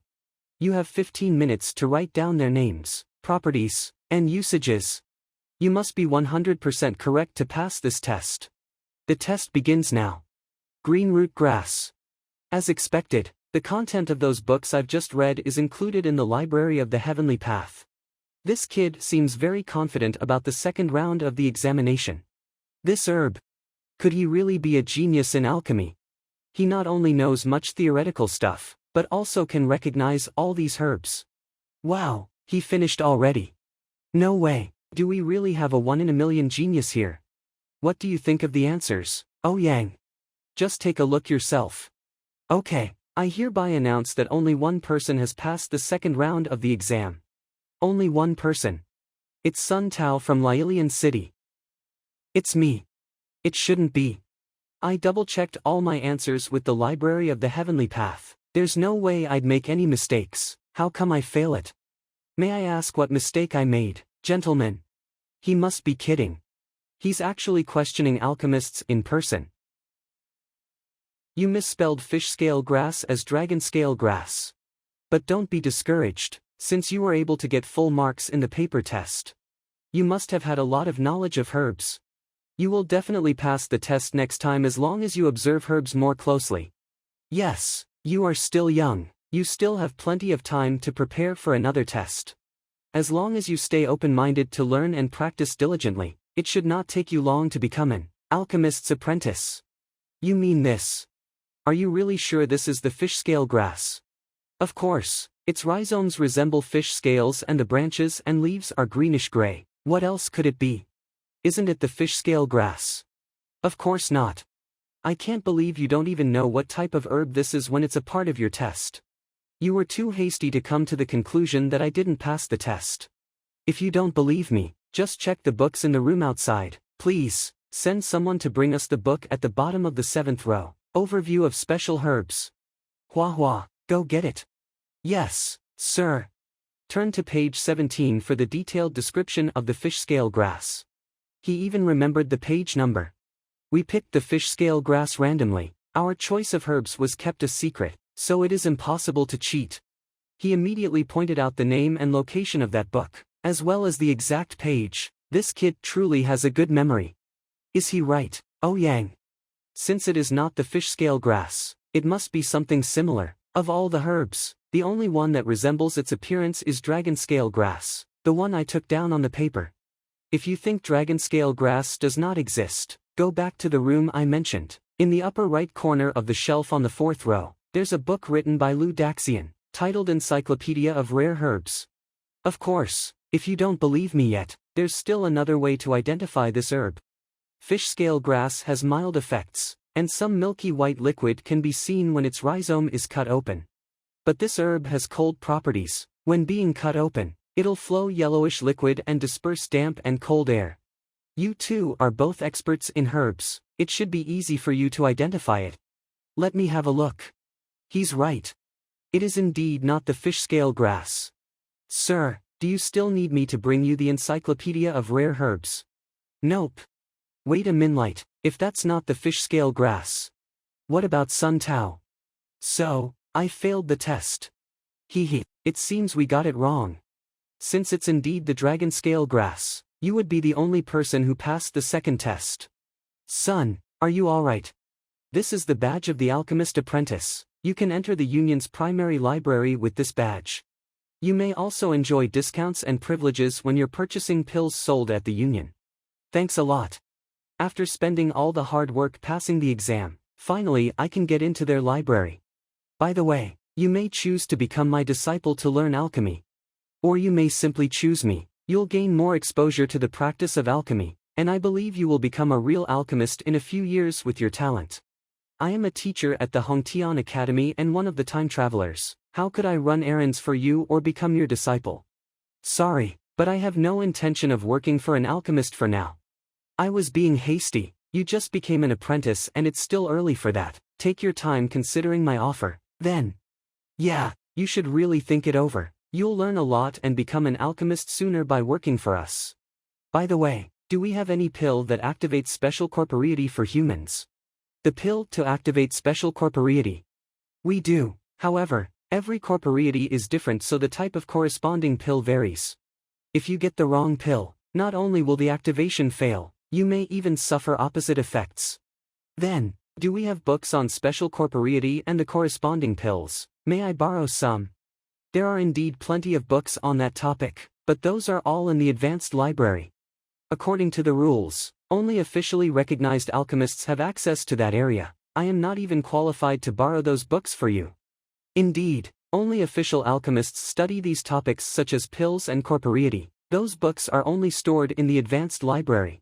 You have 15 minutes to write down their names, properties, and usages. You must be 100% correct to pass this test. The test begins now. Green root grass. As expected, the content of those books I've just read is included in the Library of the Heavenly Path. This kid seems very confident about the second round of the examination. This herb. Could he really be a genius in alchemy? He not only knows much theoretical stuff, but also can recognize all these herbs. Wow, he finished already. No way, do we really have a 1 in a million genius here? What do you think of the answers, oh Yang? Just take a look yourself. Okay, I hereby announce that only one person has passed the second round of the exam. Only one person. It's Sun Tao from Liilian City. It's me. It shouldn't be. I double-checked all my answers with the Library of the Heavenly Path. There's no way I'd make any mistakes. How come I fail it? May I ask what mistake I made, gentlemen? He must be kidding. He's actually questioning alchemists in person. You misspelled fish scale grass as dragon scale grass. But don't be discouraged, since you were able to get full marks in the paper test. You must have had a lot of knowledge of herbs. You will definitely pass the test next time as long as you observe herbs more closely. Yes, you are still young, you still have plenty of time to prepare for another test. As long as you stay open-minded to learn and practice diligently, it should not take you long to become an alchemist's apprentice. You mean this? Are you really sure this is the fish scale grass? Of course, its rhizomes resemble fish scales and the branches and leaves are greenish-gray. What else could it be? Isn't it the fish scale grass? Of course not. I can't believe you don't even know what type of herb this is when it's a part of your test. You were too hasty to come to the conclusion that I didn't pass the test. If you don't believe me, just check the books in the room outside. Please, send someone to bring us the book at the bottom of the 7th row. Overview of special herbs. Hua, go get it. Yes, sir. Turn to page 17 for the detailed description of the fish scale grass. He even remembered the page number. We picked the fish scale grass randomly. Our choice of herbs was kept a secret, so it is impossible to cheat. He immediately pointed out the name and location of that book, as well as the exact page. This kid truly has a good memory. Is he right, Oh Yang? Since it is not the fish scale grass, it must be something similar. Of all the herbs, the only one that resembles its appearance is dragon scale grass, the one I took down on the paper. If you think dragon scale grass does not exist, go back to the room I mentioned. In the upper right corner of the shelf on the 4th row, there's a book written by Lu Daxian, titled Encyclopedia of Rare Herbs. Of course, if you don't believe me yet, there's still another way to identify this herb. Fish scale grass has mild effects, and some milky white liquid can be seen when its rhizome is cut open. But this herb has cold properties. When being cut open, it'll flow yellowish liquid and disperse damp and cold air. You two are both experts in herbs. It should be easy for you to identify it. Let me have a look. He's right. It is indeed not the fish scale grass. Sir, do you still need me to bring you the Encyclopedia of Rare Herbs? Nope. Wait a minute, if that's not the fish scale grass. What about Sun Tao? So, I failed the test. It seems we got it wrong. Since it's indeed the dragon scale grass, you would be the only person who passed the second test. Son, are you alright? This is the badge of the alchemist apprentice. You can enter the Union's primary library with this badge. You may also enjoy discounts and privileges when you're purchasing pills sold at the Union. Thanks a lot. After spending all the hard work passing the exam, finally I can get into their library. By the way, you may choose to become my disciple to learn alchemy. Or you may simply choose me. You'll gain more exposure to the practice of alchemy, and I believe you will become a real alchemist in a few years with your talent. I am a teacher at the Hongtian Academy and one of the time travelers. How could I run errands for you or become your disciple? Sorry, but I have no intention of working for an alchemist for now. I was being hasty. You just became an apprentice and it's still early for that. Take your time considering my offer, then. Yeah, you should really think it over. You'll learn a lot and become an alchemist sooner by working for us. By the way, do we have any pill that activates special corporeity for humans? The pill to activate special corporeity. We do, however, every corporeity is different, so the type of corresponding pill varies. If you get the wrong pill, not only will the activation fail, you may even suffer opposite effects. Then, do we have books on special corporeity and the corresponding pills? May I borrow some? There are indeed plenty of books on that topic, but those are all in the advanced library. According to the rules, only officially recognized alchemists have access to that area. I am not even qualified to borrow those books for you. Indeed, only official alchemists study these topics such as pills and corporeity. Those books are only stored in the advanced library.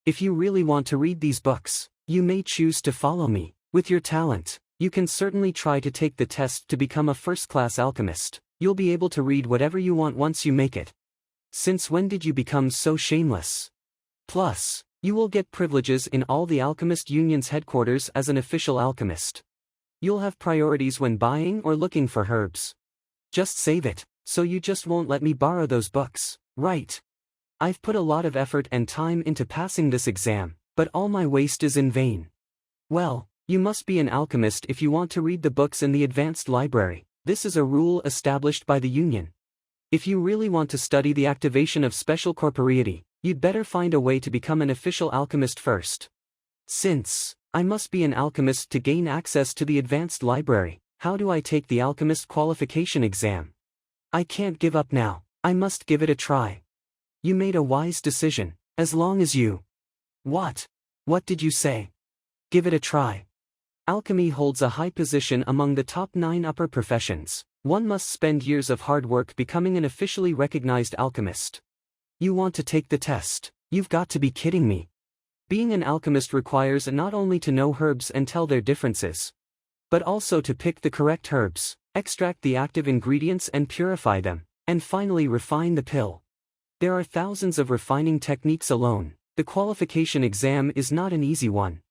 If you really want to read these books, you may choose to follow me. With your talent, you can certainly try to take the test to become a first-class alchemist. You'll be able to read whatever you want once you make it. Since when did you become so shameless? Plus, you will get privileges in all the Alchemist Union's headquarters as an official alchemist. You'll have priorities when buying or looking for herbs. Just save it, so you just won't let me borrow those books, right? I've put a lot of effort and time into passing this exam, but all my waste is in vain. Well, you must be an alchemist if you want to read the books in the advanced library. This is a rule established by the Union. If you really want to study the activation of special corporeity, you'd better find a way to become an official alchemist first. Since I must be an alchemist to gain access to the advanced library, how do I take the alchemist qualification exam? I can't give up now. I must give it a try. You made a wise decision, as long as you... What? What did you say? Give it a try. Alchemy holds a high position among the top 9 upper professions. One must spend years of hard work becoming an officially recognized alchemist. You want to take the test? You've got to be kidding me. Being an alchemist requires not only to know herbs and tell their differences, but also to pick the correct herbs, extract the active ingredients and purify them, and finally refine the pill. There are thousands of refining techniques alone. The qualification exam is not an easy one.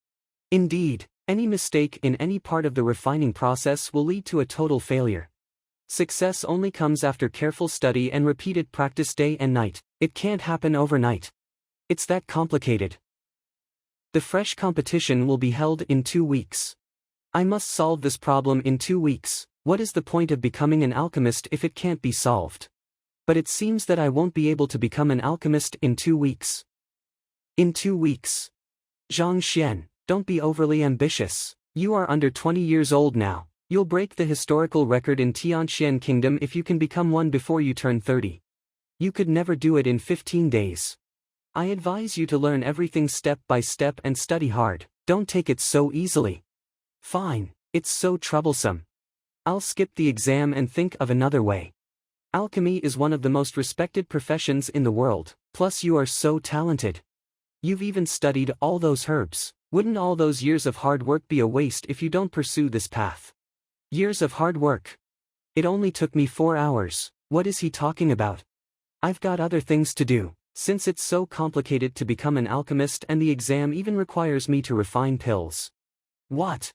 Indeed, any mistake in any part of the refining process will lead to a total failure. Success only comes after careful study and repeated practice day and night. It can't happen overnight. It's that complicated. The fresh competition will be held in 2 weeks. I must solve this problem in 2 weeks. What is the point of becoming an alchemist if it can't be solved? But it seems that I won't be able to become an alchemist in 2 weeks. In 2 weeks. Zhang Xuan, don't be overly ambitious. You are under 20 years old now. You'll break the historical record in Tianxian Kingdom if you can become one before you turn 30. You could never do it in 15 days. I advise you to learn everything step by step and study hard. Don't take it so easily. Fine, it's so troublesome. I'll skip the exam and think of another way. Alchemy is one of the most respected professions in the world, plus you are so talented. You've even studied all those herbs. Wouldn't all those years of hard work be a waste if you don't pursue this path? Years of hard work. It only took me 4 hours. What is he talking about? I've got other things to do. Since it's so complicated to become an alchemist and the exam even requires me to refine pills. What?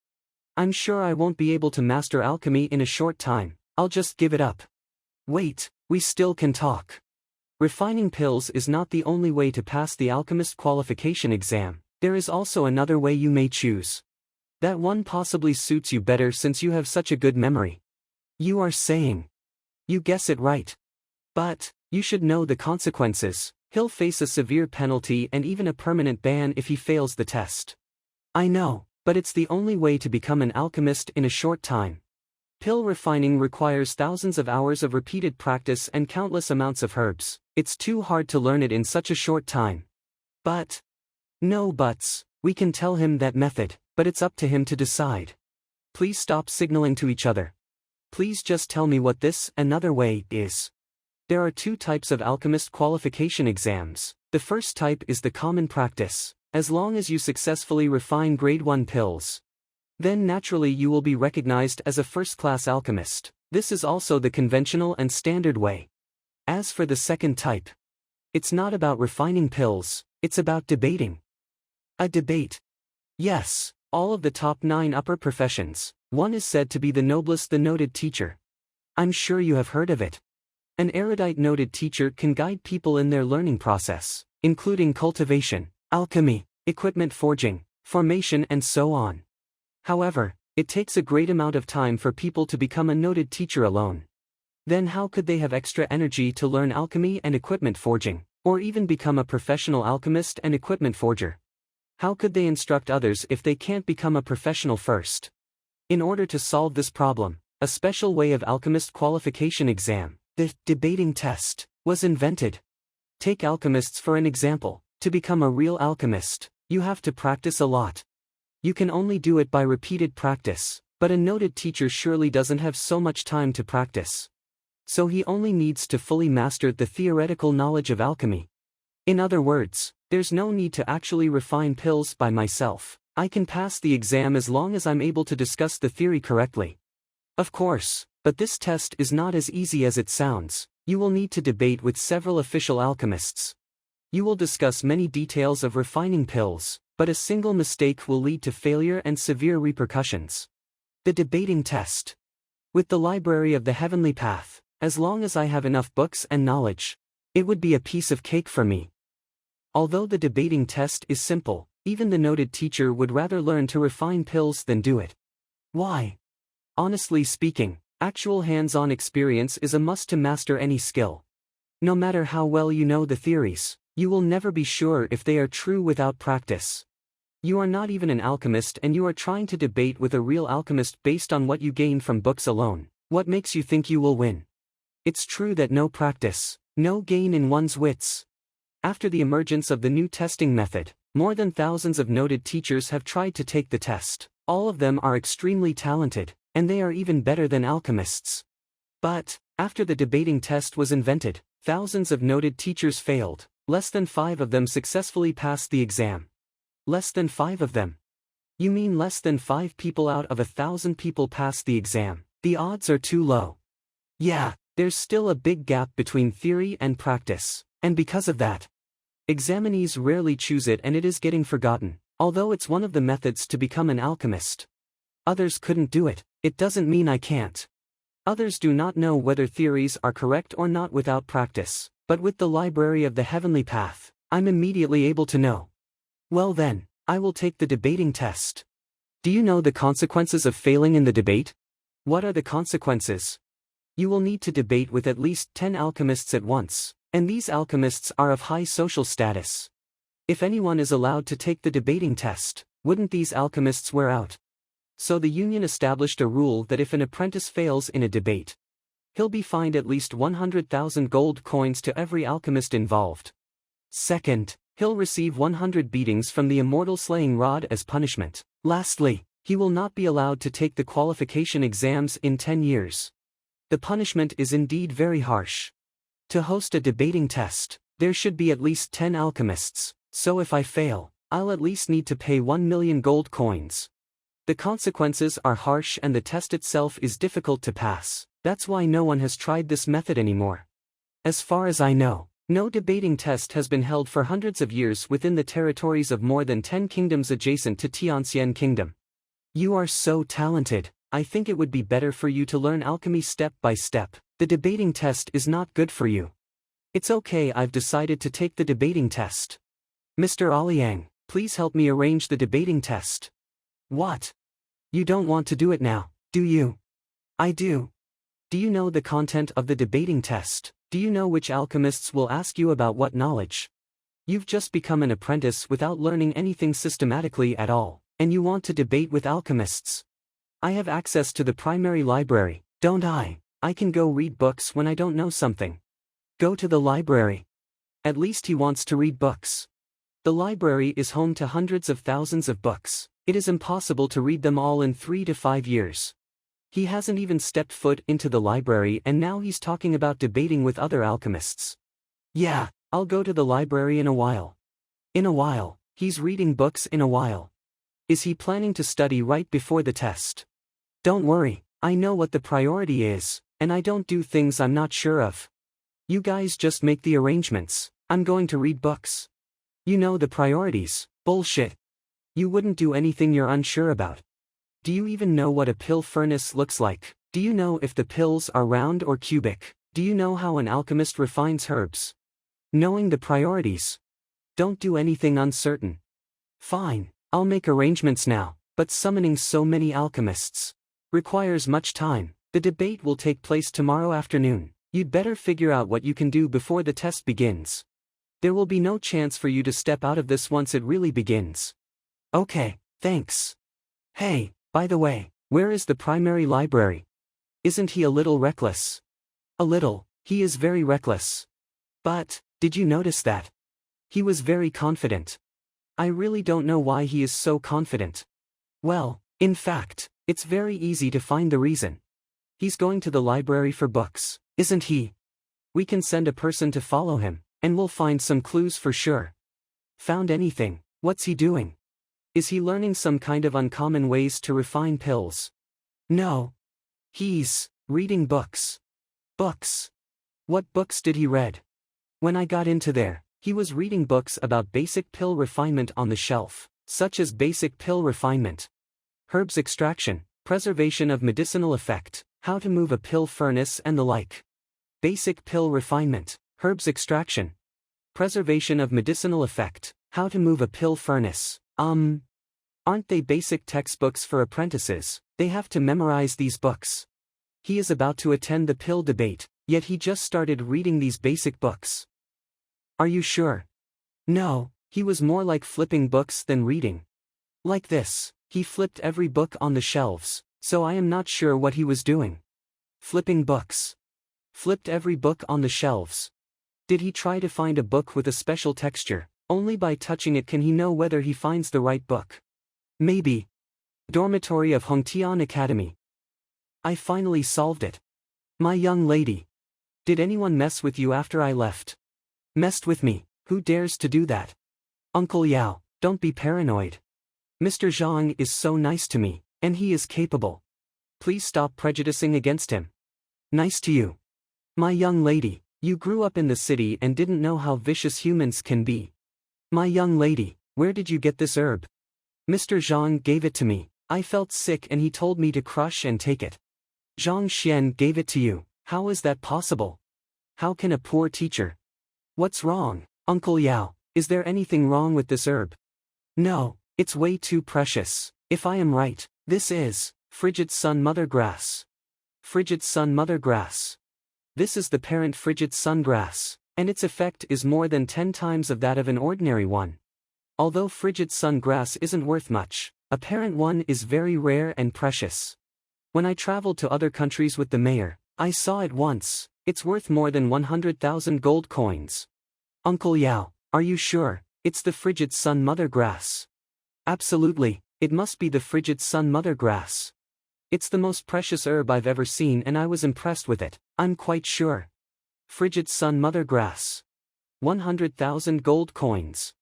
I'm sure I won't be able to master alchemy in a short time. I'll just give it up. Wait, we still can talk. Refining pills is not the only way to pass the alchemist qualification exam. There is also another way you may choose. That one possibly suits you better since you have such a good memory. You are saying. You guess it right. But, you should know the consequences. He'll face a severe penalty and even a permanent ban if he fails the test. I know, but it's the only way to become an alchemist in a short time. Pill refining requires thousands of hours of repeated practice and countless amounts of herbs. It's too hard to learn it in such a short time. But. No buts. We can tell him that method, but it's up to him to decide. Please stop signaling to each other. Please just tell me what this another way is. There are 2 types of alchemist qualification exams. The first type is the common practice. As long as you successfully refine grade 1 pills, then naturally you will be recognized as a first-class alchemist. This is also the conventional and standard way. As for the second type, it's not about refining pills, it's about debating. A debate. Yes, all of the top 9 upper professions. One is said to be the noblest, the noted teacher. I'm sure you have heard of it. An erudite noted teacher can guide people in their learning process, including cultivation, alchemy, equipment forging, formation and so on. However, it takes a great amount of time for people to become a noted teacher alone. Then how could they have extra energy to learn alchemy and equipment forging, or even become a professional alchemist and equipment forger? How could they instruct others if they can't become a professional first? In order to solve this problem, a special way of alchemist qualification exam, the debating test, was invented. Take alchemists for an example. To become a real alchemist, you have to practice a lot. You can only do it by repeated practice, but a noted teacher surely doesn't have so much time to practice. So he only needs to fully master the theoretical knowledge of alchemy. In other words, there's no need to actually refine pills by myself. I can pass the exam as long as I'm able to discuss the theory correctly. Of course, but this test is not as easy as it sounds. You will need to debate with several official alchemists. You will discuss many details of refining pills, but a single mistake will lead to failure and severe repercussions. The debating test. With the Library of the Heavenly Path, as long as I have enough books and knowledge, it would be a piece of cake for me. Although the debating test is simple, even the noted teacher would rather learn to refine pills than do it. Why? Honestly speaking, actual hands-on experience is a must to master any skill. No matter how well you know the theories, you will never be sure if they are true without practice. You are not even an alchemist and you are trying to debate with a real alchemist based on what you gain from books alone. What makes you think you will win? It's true that no practice, no gain in one's wits. After the emergence of the new testing method, more than thousands of noted teachers have tried to take the test. All of them are extremely talented, and they are even better than alchemists. But, after the debating test was invented, thousands of noted teachers failed. Less than 5 of them successfully passed the exam. Less than 5 of them. You mean less than 5 people out of 1,000 people pass the exam? The odds are too low. Yeah, there's still a big gap between theory and practice, and because of that, examinees rarely choose it and it is getting forgotten, although it's one of the methods to become an alchemist. Others couldn't do it. It doesn't mean I can't. Others do not know whether theories are correct or not without practice, but with the Library of the Heavenly Path, I'm immediately able to know. Well then, I will take the debating test. Do you know the consequences of failing in the debate? What are the consequences? You will need to debate with at least 10 alchemists at once, and these alchemists are of high social status. If anyone is allowed to take the debating test, wouldn't these alchemists wear out? So the union established a rule that if an apprentice fails in a debate, he'll be fined at least 100,000 gold coins to every alchemist involved. Second, he'll receive 100 beatings from the immortal slaying rod as punishment. Lastly, he will not be allowed to take the qualification exams in 10 years. The punishment is indeed very harsh. To host a debating test, there should be at least 10 alchemists, so if I fail, I'll at least need to pay 1 million gold coins. The consequences are harsh and the test itself is difficult to pass. That's why no one has tried this method anymore. As far as I know, no debating test has been held for hundreds of years within the territories of more than 10 kingdoms adjacent to Tianxian Kingdom. You are so talented, I think it would be better for you to learn alchemy step by step. The debating test is not good for you. It's okay, I've decided to take the debating test. Mr. Aliang, please help me arrange the debating test. What? You don't want to do it now, do you? I do. Do you know the content of the debating test? Do you know which alchemists will ask you about what knowledge? You've just become an apprentice without learning anything systematically at all, and you want to debate with alchemists. I have access to the primary library, don't I? I can go read books when I don't know something. Go to the library. At least he wants to read books. The library is home to hundreds of thousands of books. It is impossible to read them all in 3 to 5 years. He hasn't even stepped foot into the library and now he's talking about debating with other alchemists. Yeah, I'll go to the library in a while. In a while, he's reading books in a while. Is he planning to study right before the test? Don't worry, I know what the priority is, and I don't do things I'm not sure of. You guys just make the arrangements. I'm going to read books. You know the priorities. Bullshit. You wouldn't do anything you're unsure about. Do you even know what a pill furnace looks like? Do you know if the pills are round or cubic? Do you know how an alchemist refines herbs? Knowing the priorities. Don't do anything uncertain. Fine, I'll make arrangements now, but summoning so many alchemists requires much time. The debate will take place tomorrow afternoon. You'd better figure out what you can do before the test begins. There will be no chance for you to step out of this once it really begins. Okay, thanks. Hey, by the way, where is the primary library? Isn't he a little reckless? A little, he is very reckless. But, did you notice that? He was very confident. I really don't know why he is so confident. Well, in fact, it's very easy to find the reason. He's going to the library for books, isn't he? We can send a person to follow him, and we'll find some clues for sure. Found anything? What's he doing? Is he learning some kind of uncommon ways to refine pills? No. He's reading books. Books. What books did he read? When I got into there, he was reading books about basic pill refinement on the shelf, such as basic pill refinement, herbs extraction, preservation of medicinal effect, how to move a pill furnace and the like. Basic pill refinement, herbs extraction, preservation of medicinal effect, how to move a pill furnace. Aren't they basic textbooks for apprentices? They have to memorize these books. He is about to attend the pill debate, yet he just started reading these basic books. Are you sure? No, he was more like flipping books than reading. Like this, he flipped every book on the shelves, so I am not sure what he was doing. Flipping books. Flipped every book on the shelves. Did he try to find a book with a special texture? Only by touching it can he know whether he finds the right book. Maybe. Dormitory of Hongtian Academy. I finally solved it. My young lady. Did anyone mess with you after I left? Messed with me? Who dares to do that? Uncle Yao, Don't be paranoid. Mr. Zhang is so nice to me, and he is capable. Please stop prejudicing against him. Nice to you. My young lady, you grew up in the city and didn't know how vicious humans can be. My young lady, where did you get this herb? Mr. Zhang gave it to me. I felt sick and he told me to crush and take it. Zhang Xuan gave it to you. How is that possible? How can a poor teacher? What's wrong, Uncle Yao? Is there anything wrong with this herb? No, it's way too precious. If I am right, this is frigid sun mother grass. Frigid sun mother grass. This is the parent frigid sun grass, and its effect is more than 10 times of that of an ordinary one. Although frigid sun grass isn't worth much, a parent one is very rare and precious. When I traveled to other countries with the mayor, I saw it once. It's worth more than 100,000 gold coins. Uncle Yao, are you sure? It's the frigid sun mother grass. Absolutely, it must be the frigid sun mother grass. It's the most precious herb I've ever seen and I was impressed with it, I'm quite sure. Frigid sun mother grass. 100,000 gold coins.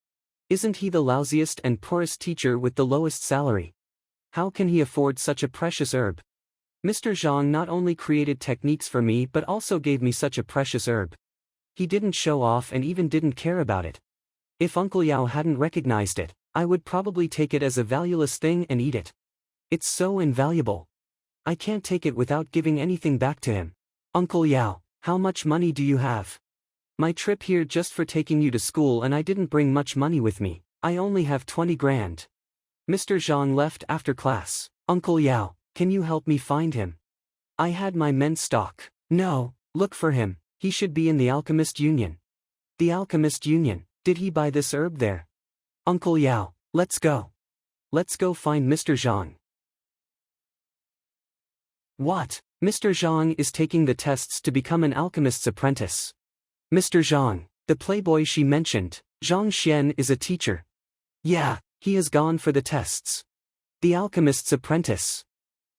Isn't he the lousiest and poorest teacher with the lowest salary? How can he afford such a precious herb? Mr. Zhang not only created techniques for me but also gave me such a precious herb. He didn't show off and even didn't care about it. If Uncle Yao hadn't recognized it, I would probably take it as a valueless thing and eat it. It's so invaluable. I can't take it without giving anything back to him. Uncle Yao, how much money do you have? My trip here just for taking you to school and I didn't bring much money with me. I only have 20 grand. Mr. Zhang left after class. Uncle Yao, can you help me find him? I had my men stock. No, look for him. He should be in the Alchemist Union. The Alchemist Union, did he buy this herb there? Uncle Yao, let's go. Let's go find Mr. Zhang. What? Mr. Zhang is taking the tests to become an alchemist's apprentice. Mr. Zhang, the playboy she mentioned, Zhang Xuan is a teacher. Yeah, he has gone for the tests. The alchemist's apprentice.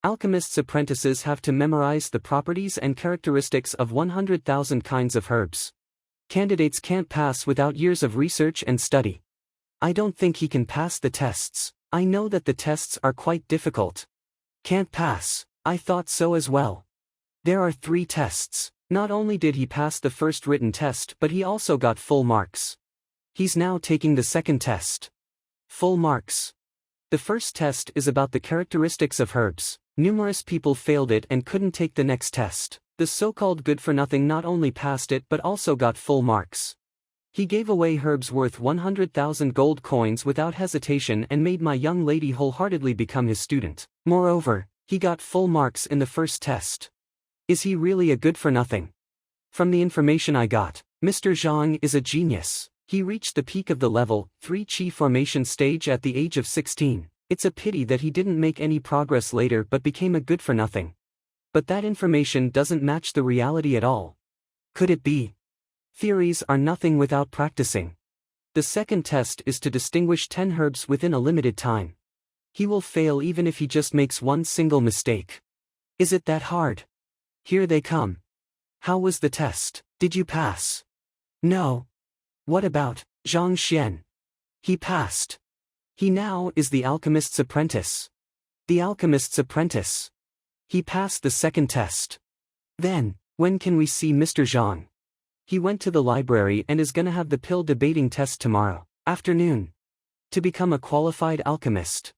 Alchemists' apprentices have to memorize the properties and characteristics of 100,000 kinds of herbs. Candidates can't pass without years of research and study. I don't think he can pass the tests. I know that the tests are quite difficult. Can't pass. I thought so as well. There are 3 tests. Not only did he pass the first written test but he also got full marks. He's now taking the second test. Full marks. The first test is about the characteristics of herbs. Numerous people failed it and couldn't take the next test. The so-called good-for-nothing not only passed it but also got full marks. He gave away herbs worth 100,000 gold coins without hesitation and made my young lady wholeheartedly become his student. Moreover, he got full marks in the first test. Is he really a good-for-nothing? From the information I got, Mr. Zhang is a genius. He reached the peak of the level 3 Qi formation stage at the age of 16. It's a pity that he didn't make any progress later but became a good-for-nothing. But that information doesn't match the reality at all. Could it be? Theories are nothing without practicing. The second test is to distinguish 10 herbs within a limited time. He will fail even if he just makes one single mistake. Is it that hard? Here they come. How was the test? Did you pass? No. What about Zhang Xuan? He passed. He now is the alchemist's apprentice. The alchemist's apprentice. He passed the second test. Then, when can we see Mr. Zhang? He went to the library and is gonna have the pill debating test tomorrow afternoon. To become a qualified alchemist.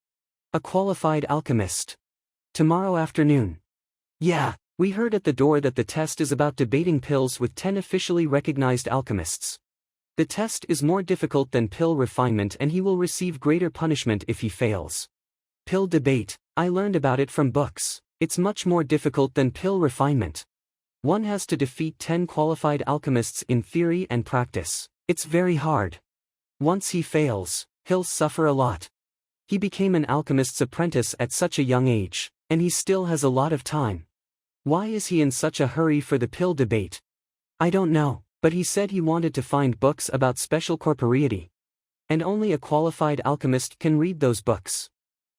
A qualified alchemist. Tomorrow afternoon. Yeah, we heard at the door that the test is about debating pills with 10 officially recognized alchemists. The test is more difficult than pill refinement and he will receive greater punishment if he fails. Pill debate, I learned about it from books. It's much more difficult than pill refinement. One has to defeat 10 qualified alchemists in theory and practice. It's very hard. Once he fails, he'll suffer a lot. He became an alchemist's apprentice at such a young age, and he still has a lot of time. Why is he in such a hurry for the pill debate? I don't know, but he said he wanted to find books about special corporeity. And only a qualified alchemist can read those books.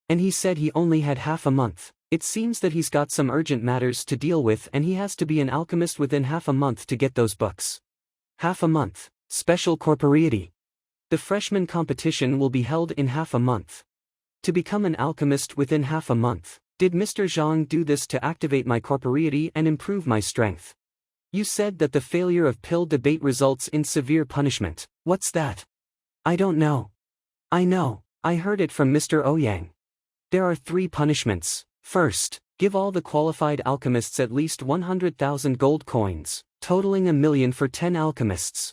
And he said he only had half a month. It seems that he's got some urgent matters to deal with and he has to be an alchemist within half a month to get those books. Half a month, special corporeity. The freshman competition will be held in half a month. To become an alchemist within half a month. Did Mr. Zhang do this to activate my corporeity and improve my strength? You said that the failure of pill debate results in severe punishment. What's that? I don't know. I know, I heard it from Mr. Ouyang. There are 3 punishments. First, give all the qualified alchemists at least 100,000 gold coins, totaling 1,000,000 for 10 alchemists.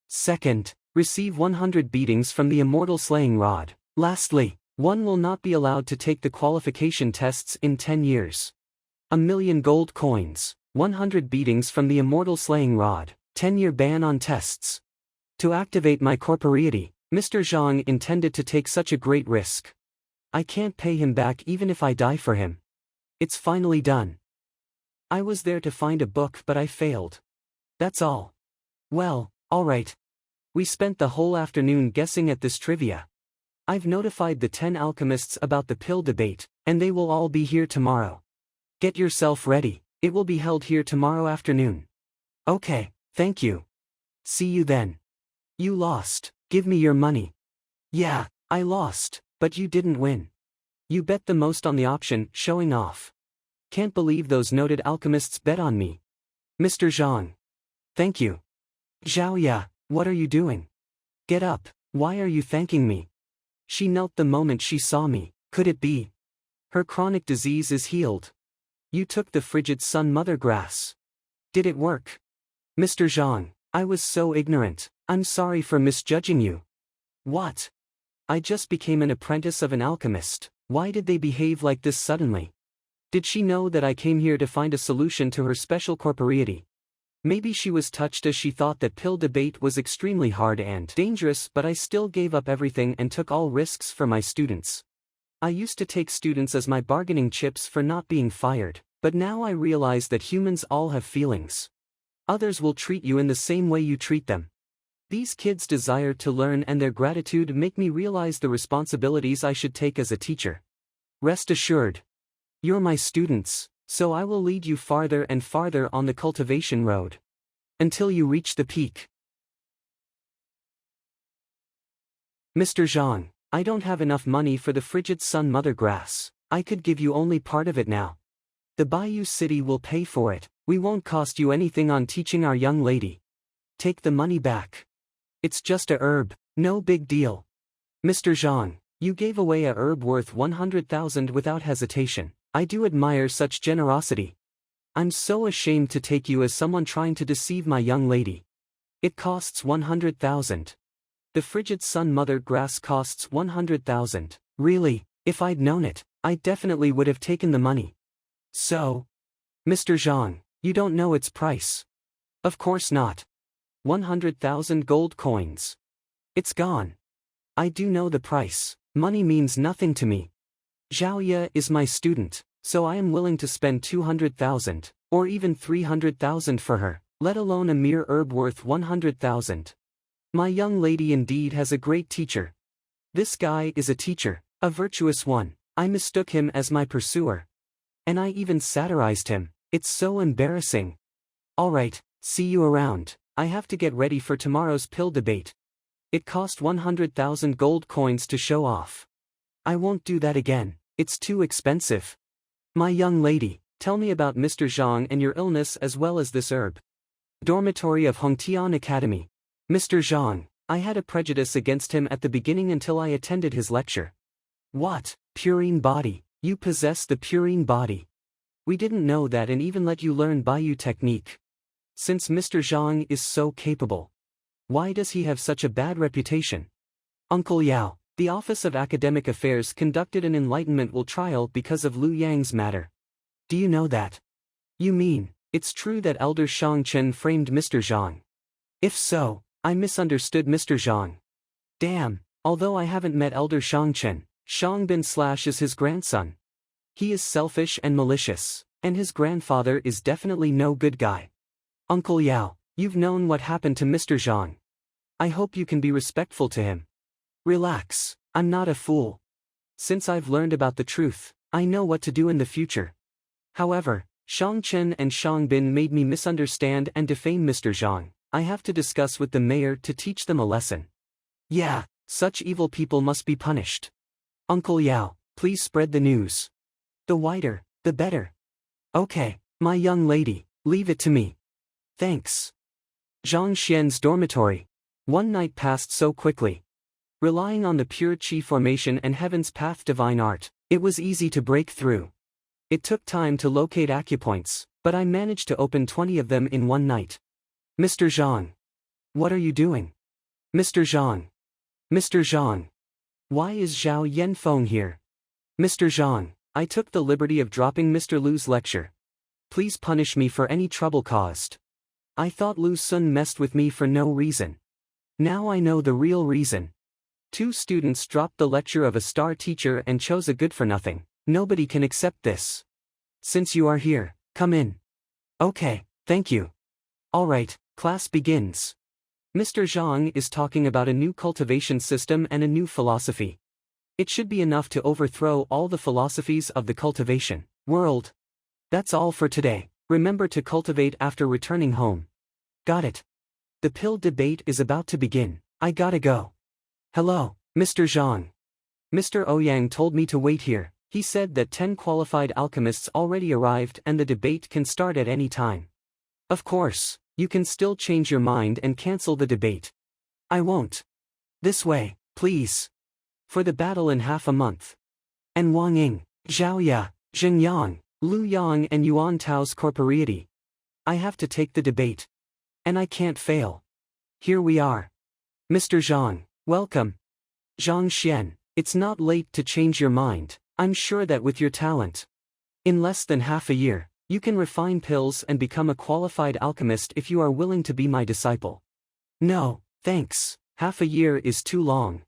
Second, receive 100 beatings from the immortal slaying rod. Lastly, one will not be allowed to take the qualification tests in 10 years. 1,000,000 gold coins, 100 beatings from the immortal slaying rod, 10-year ban on tests. To activate my corporeity, Mr. Zhang intended to take such a great risk. I can't pay him back even if I die for him. It's finally done. I was there to find a book but I failed. That's all. Well, alright. We spent the whole afternoon guessing at this trivia. I've notified the 10 alchemists about the pill debate, and they will all be here tomorrow. Get yourself ready, it will be held here tomorrow afternoon. Okay, thank you. See you then. You lost, give me your money. Yeah, I lost, but you didn't win. You bet the most on the option, showing off. Can't believe those noted alchemists bet on me. Mr. Zhang. Thank you. Zhaoya, what are you doing? Get up, why are you thanking me? She knelt the moment she saw me. Could it be? Her chronic disease is healed. You took the frigid sun mother grass. Did it work? Mr. Zhang, I was so ignorant. I'm sorry for misjudging you. What? I just became an apprentice of an alchemist. Why did they behave like this suddenly? Did she know that I came here to find a solution to her special corporeity? Maybe she was touched as she thought that pill debate was extremely hard and dangerous, but I still gave up everything and took all risks for my students. I used to take students as my bargaining chips for not being fired, but now I realize that humans all have feelings. Others will treat you in the same way you treat them. These kids' desire to learn and their gratitude make me realize the responsibilities I should take as a teacher. Rest assured. You're my students, so I will lead you farther and farther on the cultivation road. Until you reach the peak. Mr. Zhang, I don't have enough money for the frigid sun mother grass. I could give you only part of it now. The Bayou City will pay for it. We won't cost you anything on teaching our young lady. Take the money back. It's just a herb, no big deal. Mr. Zhang, you gave away a herb worth 100,000 without hesitation. I do admire such generosity. I'm so ashamed to take you as someone trying to deceive my young lady. It costs 100,000. The frigid sun mother grass costs 100,000. Really, if I'd known it, I definitely would have taken the money. So? Mr. Zhang, you don't know its price. Of course not. 100,000 gold coins. It's gone. I do know the price. Money means nothing to me. Zhaoya is my student, so I am willing to spend 200,000, or even 300,000 for her, let alone a mere herb worth 100,000. My young lady indeed has a great teacher. This guy is a teacher, a virtuous one. I mistook him as my pursuer. And I even satirized him. It's so embarrassing. Alright, see you around. I have to get ready for tomorrow's pill debate. It cost 100,000 gold coins to show off. I won't do that again, it's too expensive. My young lady, tell me about Mr. Zhang and your illness as well as this herb. Dormitory of Hongtian Academy. Mr. Zhang, I had a prejudice against him at the beginning until I attended his lecture. What? Purine body, you possess the purine body. We didn't know that and even let you learn Bayou technique. Since Mr. Zhang is so capable, why does he have such a bad reputation? Uncle Yao, the Office of Academic Affairs conducted an enlightenmental trial because of Lu Yang's matter. Do you know that? You mean, it's true that Elder Shang Chen framed Mr. Zhang? If so, I misunderstood Mr. Zhang. Damn, although I haven't met Elder Shang Chen, Shang Bin Slash is his grandson. He is selfish and malicious, and his grandfather is definitely no good guy. Uncle Yao, you've known what happened to Mr. Zhang. I hope you can be respectful to him. Relax, I'm not a fool. Since I've learned about the truth, I know what to do in the future. However, Shang Chen and Shang Bin made me misunderstand and defame Mr. Zhang. I have to discuss with the mayor to teach them a lesson. Yeah, such evil people must be punished. Uncle Yao, please spread the news. The wider, the better. Okay, my young lady, leave it to me. Thanks. Zhang Xuan's dormitory. One night passed so quickly. Relying on the pure chi formation and heaven's path divine art, it was easy to break through. It took time to locate acupoints, but I managed to open 20 of them in one night. Mr. Zhang. What are you doing? Mr. Zhang. Mr. Zhang. Why is Zhao Yanfeng here? Mr. Zhang, I took the liberty of dropping Mr. Lu's lecture. Please punish me for any trouble caused. I thought Lu Sun messed with me for no reason. Now I know the real reason. 2 students dropped the lecture of a star teacher and chose a good-for-nothing. Nobody can accept this. Since you are here, come in. Okay, thank you. Alright, class begins. Mr. Zhang is talking about a new cultivation system and a new philosophy. It should be enough to overthrow all the philosophies of the cultivation world. That's all for today. Remember to cultivate after returning home. Got it. The pill debate is about to begin. I gotta go. Hello, Mr. Zhang. Mr. Ouyang told me to wait here. He said that 10 qualified alchemists already arrived and the debate can start at any time. Of course, you can still change your mind and cancel the debate. I won't. This way, please. For the battle in half a month. And Wang Ying, Zhao Ya, Zheng Yang, Lu Yang and Yuan Tao's corporeity. I have to take the debate. And I can't fail. Here we are. Mr. Zhang, welcome. Zhang Xuan, it's not late to change your mind. I'm sure that with your talent, in less than half a year, you can refine pills and become a qualified alchemist if you are willing to be my disciple. No, thanks, half a year is too long.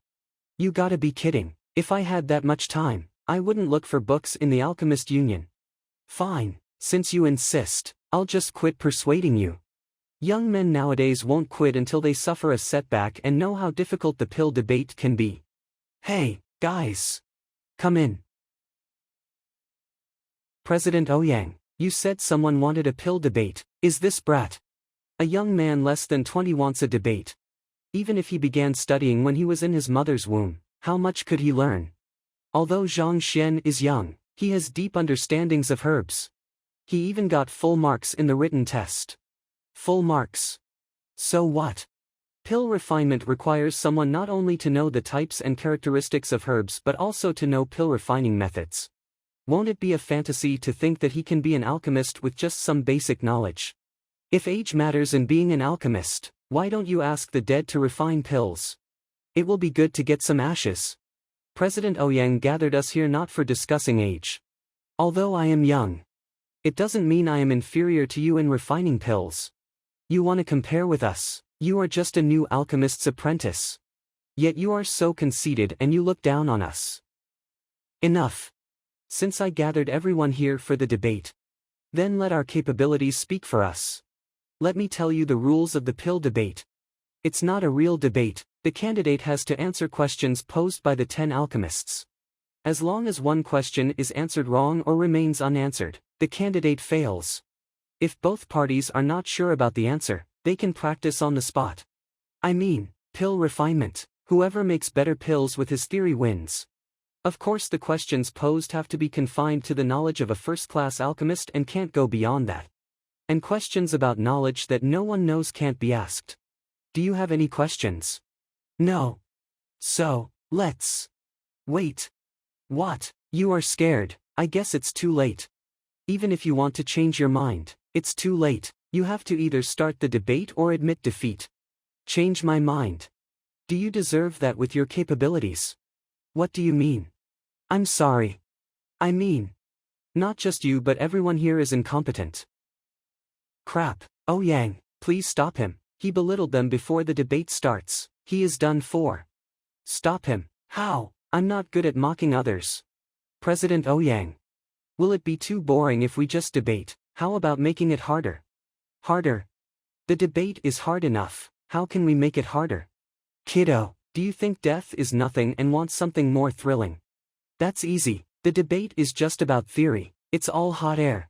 You gotta be kidding. If I had that much time, I wouldn't look for books in the Alchemist Union. Fine, since you insist, I'll just quit persuading you. Young men nowadays won't quit until they suffer a setback and know how difficult the pill debate can be. Hey, guys. Come in. President Ouyang, you said someone wanted a pill debate. Is this brat? A young man less than 20 wants a debate. Even if he began studying when he was in his mother's womb, how much could he learn? Although Zhang Xuan is young, he has deep understandings of herbs. He even got full marks in the written test. Full marks. So what? Pill refinement requires someone not only to know the types and characteristics of herbs but also to know pill refining methods. Won't it be a fantasy to think that he can be an alchemist with just some basic knowledge? If age matters in being an alchemist, why don't you ask the dead to refine pills? It will be good to get some ashes. President Ouyang gathered us here not for discussing age. Although I am young, it doesn't mean I am inferior to you in refining pills. You want to compare with us? You are just a new alchemist's apprentice. Yet you are so conceited and you look down on us. Enough. Since I gathered everyone here for the debate, then let our capabilities speak for us. Let me tell you the rules of the pill debate. It's not a real debate. The candidate has to answer questions posed by the 10 alchemists. As long as one question is answered wrong or remains unanswered, the candidate fails. If both parties are not sure about the answer, they can practice on the spot. I mean, pill refinement. Whoever makes better pills with his theory wins. Of course the questions posed have to be confined to the knowledge of a first-class alchemist and can't go beyond that. And questions about knowledge that no one knows can't be asked. Do you have any questions? No. So, let's wait. What? You are scared? I guess it's too late. Even if you want to change your mind, it's too late. You have to either start the debate or admit defeat. Change my mind. Do you deserve that with your capabilities? What do you mean? I'm sorry. I mean, not just you but everyone here is incompetent. Crap. Ouyang, please stop him. He belittled them before the debate starts. He is done for. Stop him. How? I'm not good at mocking others. President Ouyang. Will it be too boring if we just debate? How about making it harder? Harder? The debate is hard enough. How can we make it harder? Kiddo, do you think death is nothing and want something more thrilling? That's easy. The debate is just about theory. It's all hot air.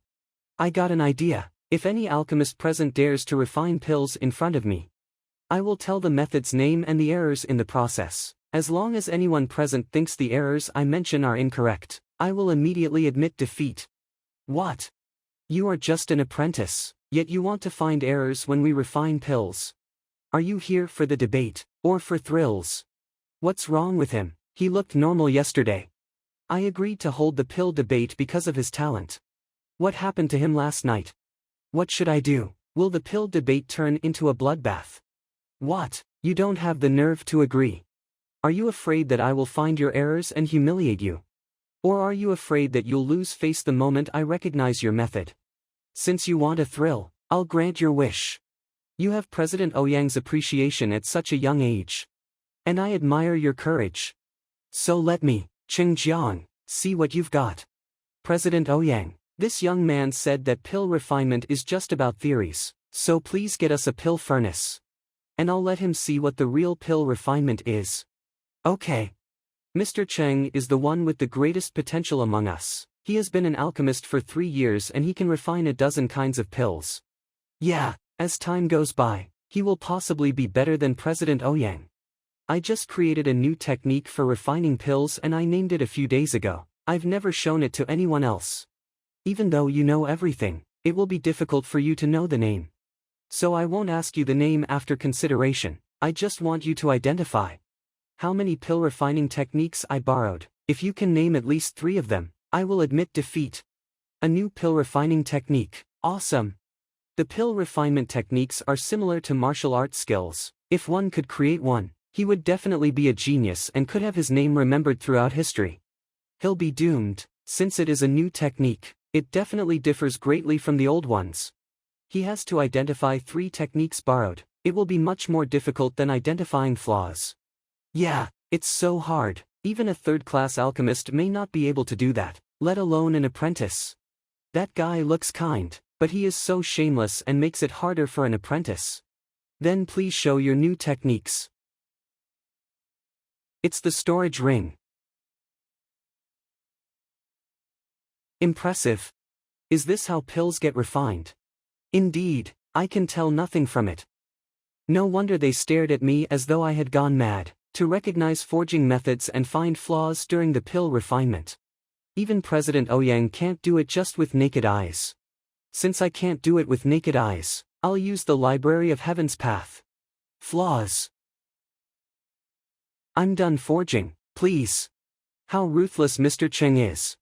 I got an idea. If any alchemist present dares to refine pills in front of me, I will tell the method's name and the errors in the process. As long as anyone present thinks the errors I mention are incorrect, I will immediately admit defeat. What? You are just an apprentice, yet you want to find errors when we refine pills. Are you here for the debate, or for thrills? What's wrong with him? He looked normal yesterday. I agreed to hold the pill debate because of his talent. What happened to him last night? What should I do? Will the pill debate turn into a bloodbath? What? You don't have the nerve to agree. Are you afraid that I will find your errors and humiliate you? Or are you afraid that you'll lose face the moment I recognize your method? Since you want a thrill, I'll grant your wish. You have President Ouyang's appreciation at such a young age. And I admire your courage. So let me, Qingjiang, see what you've got. President Ouyang, this young man said that pill refinement is just about theories, so please get us a pill furnace. And I'll let him see what the real pill refinement is. Okay. Mr. Cheng is the one with the greatest potential among us. He has been an alchemist for 3 years and he can refine a dozen kinds of pills. Yeah, as time goes by, he will possibly be better than President Ouyang. I just created a new technique for refining pills and I named it a few days ago. I've never shown it to anyone else. Even though you know everything, it will be difficult for you to know the name. So I won't ask you the name after consideration, I just want you to identify how many pill refining techniques I borrowed. If you can name at least 3 of them, I will admit defeat. A new pill refining technique, awesome. The pill refinement techniques are similar to martial arts skills. If one could create one, he would definitely be a genius and could have his name remembered throughout history. He'll be doomed, since it is a new technique. It definitely differs greatly from the old ones. He has to identify 3 techniques borrowed. It will be much more difficult than identifying flaws. Yeah, it's so hard. Even a third-class alchemist may not be able to do that, let alone an apprentice. That guy looks kind, but he is so shameless and makes it harder for an apprentice. Then please show your new techniques. It's the storage ring. Impressive. Is this how pills get refined? Indeed, I can tell nothing from it. No wonder they stared at me as though I had gone mad, to recognize forging methods and find flaws during the pill refinement. Even President Ouyang can't do it just with naked eyes. Since I can't do it with naked eyes, I'll use the Library of Heaven's path. Flaws. I'm done forging, please. How ruthless Mr. Cheng is.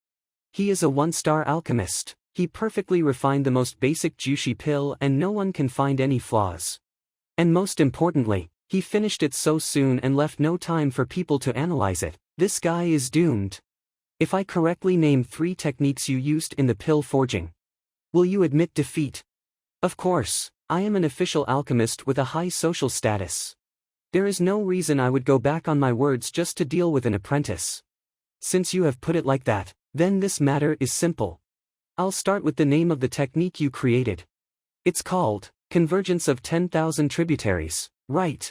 He is a 1-star alchemist. He perfectly refined the most basic jushi pill and no one can find any flaws. And most importantly, he finished it so soon and left no time for people to analyze it. This guy is doomed. If I correctly name 3 techniques you used in the pill forging, will you admit defeat? Of course, I am an official alchemist with a high social status. There is no reason I would go back on my words just to deal with an apprentice. Since you have put it like that, then this matter is simple. I'll start with the name of the technique you created. It's called Convergence of 10,000 Tributaries, right?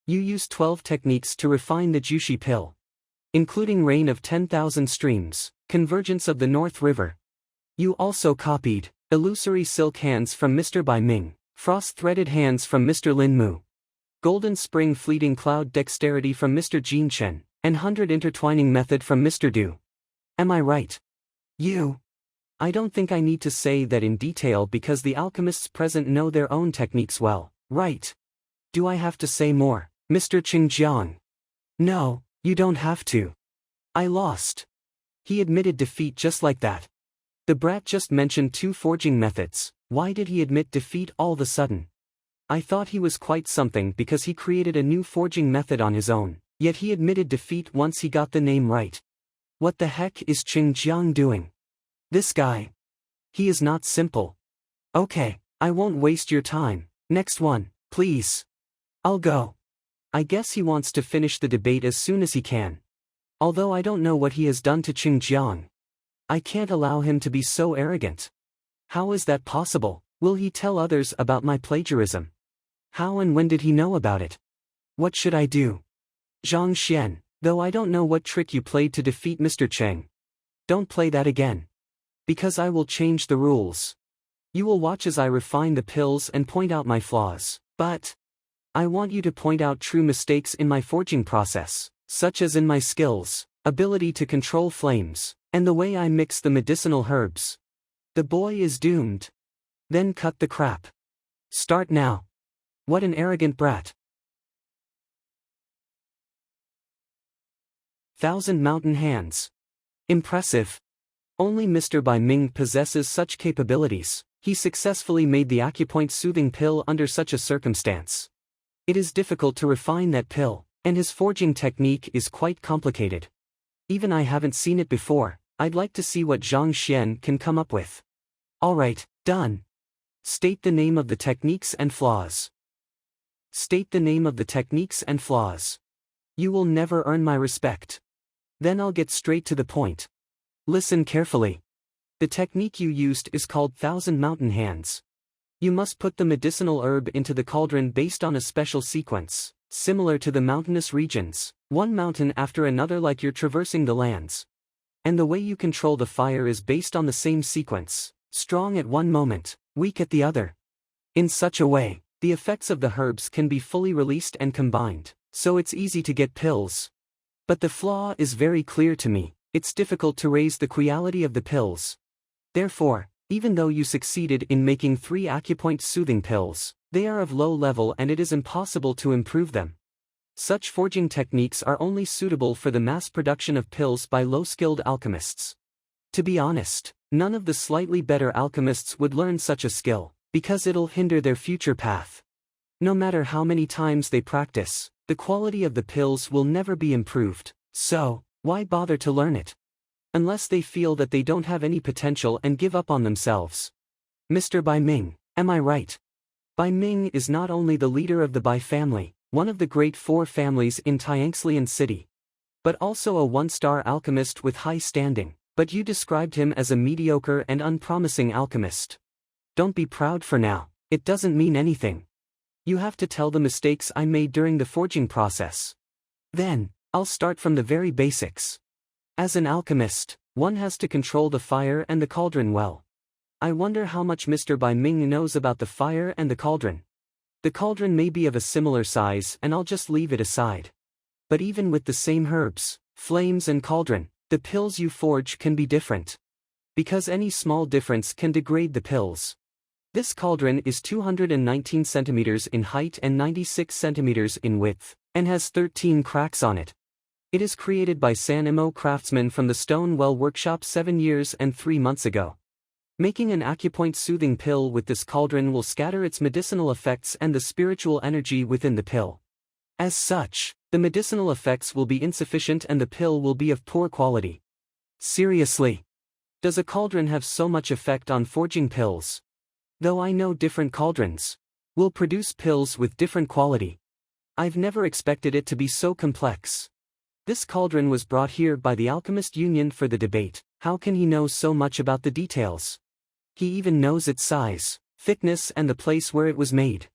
You used 12 techniques to refine the jushi pill, including Rain of 10,000 Streams, Convergence of the North River. You also copied Illusory Silk Hands from Mr. Bai Ming, Frost-Threaded Hands from Mr. Lin Mu, Golden Spring Fleeting Cloud Dexterity from Mr. Jin Chen, and 100 Intertwining Method from Mr. Du. Am I right? I don't think I need to say that in detail because the alchemists present know their own techniques well, right? Do I have to say more, Mr. Qingjiang? No, you don't have to. I lost. He admitted defeat just like that. The brat just mentioned 2 forging methods. Why did he admit defeat all of a sudden? I thought he was quite something because he created a new forging method on his own, yet he admitted defeat once he got the name right. What the heck is Qingjiang doing? This guy. He is not simple. Okay, I won't waste your time. Next one, please. I'll go. I guess he wants to finish the debate as soon as he can. Although I don't know what he has done to Qingjiang. I can't allow him to be so arrogant. How is that possible? Will he tell others about my plagiarism? How and when did he know about it? What should I do? Zhang Xuan, though I don't know what trick you played to defeat Mr. Cheng. Don't play that again. Because I will change the rules. You will watch as I refine the pills and point out my flaws. But I want you to point out true mistakes in my forging process, such as in my skills, ability to control flames, and the way I mix the medicinal herbs. The boy is doomed. Then cut the crap. Start now. What an arrogant brat. 1,000 mountain hands. Impressive. Only Mr. Bai Ming possesses such capabilities. He successfully made the acupoint soothing pill under such a circumstance. It is difficult to refine that pill, and his forging technique is quite complicated. Even I haven't seen it before. I'd like to see what Zhang Xuan can come up with. Alright, done. State the name of the techniques and flaws. State the name of the techniques and flaws. You will never earn my respect. Then I'll get straight to the point. Listen carefully. The technique you used is called 1,000 mountain hands. You must put the medicinal herb into the cauldron based on a special sequence, similar to the mountainous regions, one mountain after another like you're traversing the lands. And the way you control the fire is based on the same sequence, strong at one moment, weak at the other. In such a way, the effects of the herbs can be fully released and combined, so it's easy to get pills. But the flaw is very clear to me. It's difficult to raise the quality of the pills. Therefore, even though you succeeded in making 3 acupoint soothing pills, they are of low level and it is impossible to improve them. Such forging techniques are only suitable for the mass production of pills by low-skilled alchemists. To be honest, none of the slightly better alchemists would learn such a skill, because it'll hinder their future path. No matter how many times they practice, the quality of the pills will never be improved, so why bother to learn it? Unless they feel that they don't have any potential and give up on themselves. Mr. Bai Ming, am I right? Bai Ming is not only the leader of the Bai family, one of the great 4 families in Tianxian City, but also a 1-star alchemist with high standing, but you described him as a mediocre and unpromising alchemist. Don't be proud for now, it doesn't mean anything. You have to tell the mistakes I made during the forging process. Then, I'll start from the very basics. As an alchemist, one has to control the fire and the cauldron well. I wonder how much Mr. Bai Ming knows about the fire and the cauldron. The cauldron may be of a similar size and I'll just leave it aside. But even with the same herbs, flames and cauldron, the pills you forge can be different. Because any small difference can degrade the pills. This cauldron is 219 centimeters in height and 96 centimeters in width, and has 13 cracks on it. It is created by San Mo craftsman from the Stone Well workshop 7 years and 3 months ago. Making an acupoint soothing pill with this cauldron will scatter its medicinal effects and the spiritual energy within the pill. As such, the medicinal effects will be insufficient and the pill will be of poor quality. Seriously? Does a cauldron have so much effect on forging pills? Though I know different cauldrons will produce pills with different quality. I've never expected it to be so complex. This cauldron was brought here by the Alchemist Union for the debate. How can he know so much about the details? He even knows its size, thickness and the place where it was made.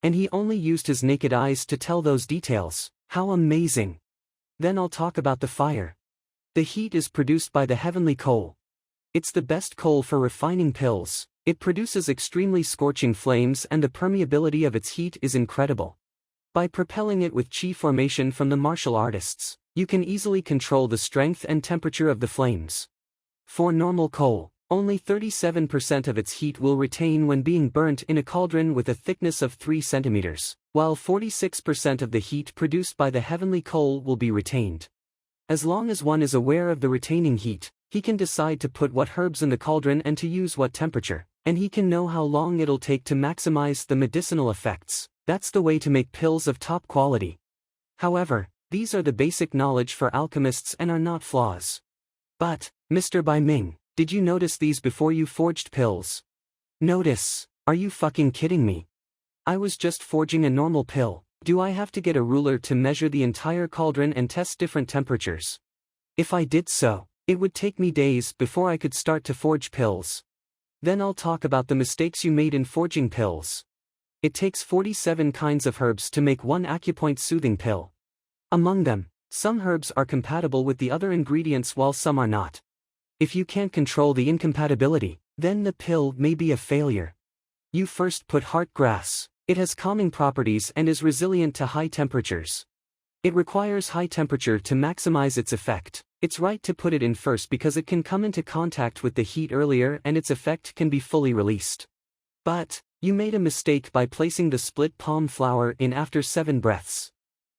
And he only used his naked eyes to tell those details. How amazing! Then I'll talk about the fire. The heat is produced by the heavenly coal. It's the best coal for refining pills. It produces extremely scorching flames and the permeability of its heat is incredible. By propelling it with chi formation from the martial artists, you can easily control the strength and temperature of the flames. For normal coal, only 37% of its heat will retain when being burnt in a cauldron with a thickness of 3 centimeters, while 46% of the heat produced by the heavenly coal will be retained. As long as one is aware of the retaining heat, he can decide to put what herbs in the cauldron and to use what temperature, and he can know how long it'll take to maximize the medicinal effects. That's the way to make pills of top quality. However, these are the basic knowledge for alchemists and are not flaws. But, Mr. Bai Ming, did you notice these before you forged pills? Notice? Are you fucking kidding me? I was just forging a normal pill. Do I have to get a ruler to measure the entire cauldron and test different temperatures? If I did so, it would take me days before I could start to forge pills. Then I'll talk about the mistakes you made in forging pills. It takes 47 kinds of herbs to make one acupoint soothing pill. Among them, some herbs are compatible with the other ingredients while some are not. If you can't control the incompatibility, then the pill may be a failure. You first put heart grass. It has calming properties and is resilient to high temperatures. It requires high temperature to maximize its effect. It's right to put it in first because it can come into contact with the heat earlier and its effect can be fully released. But you made a mistake by placing the split palm flower in after 7 breaths.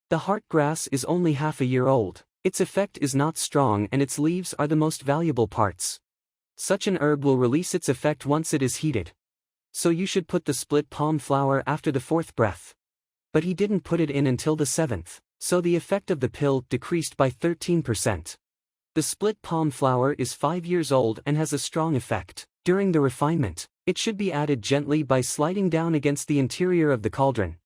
The heart grass is only half a year old. Its effect is not strong and its leaves are the most valuable parts. Such an herb will release its effect once it is heated. So you should put the split palm flower after the 4th breath. But he didn't put it in until the 7th, so the effect of the pill decreased by 13%. The split palm flower is 5 years old and has a strong effect. During the refinement, it should be added gently by sliding down against the interior of the cauldron.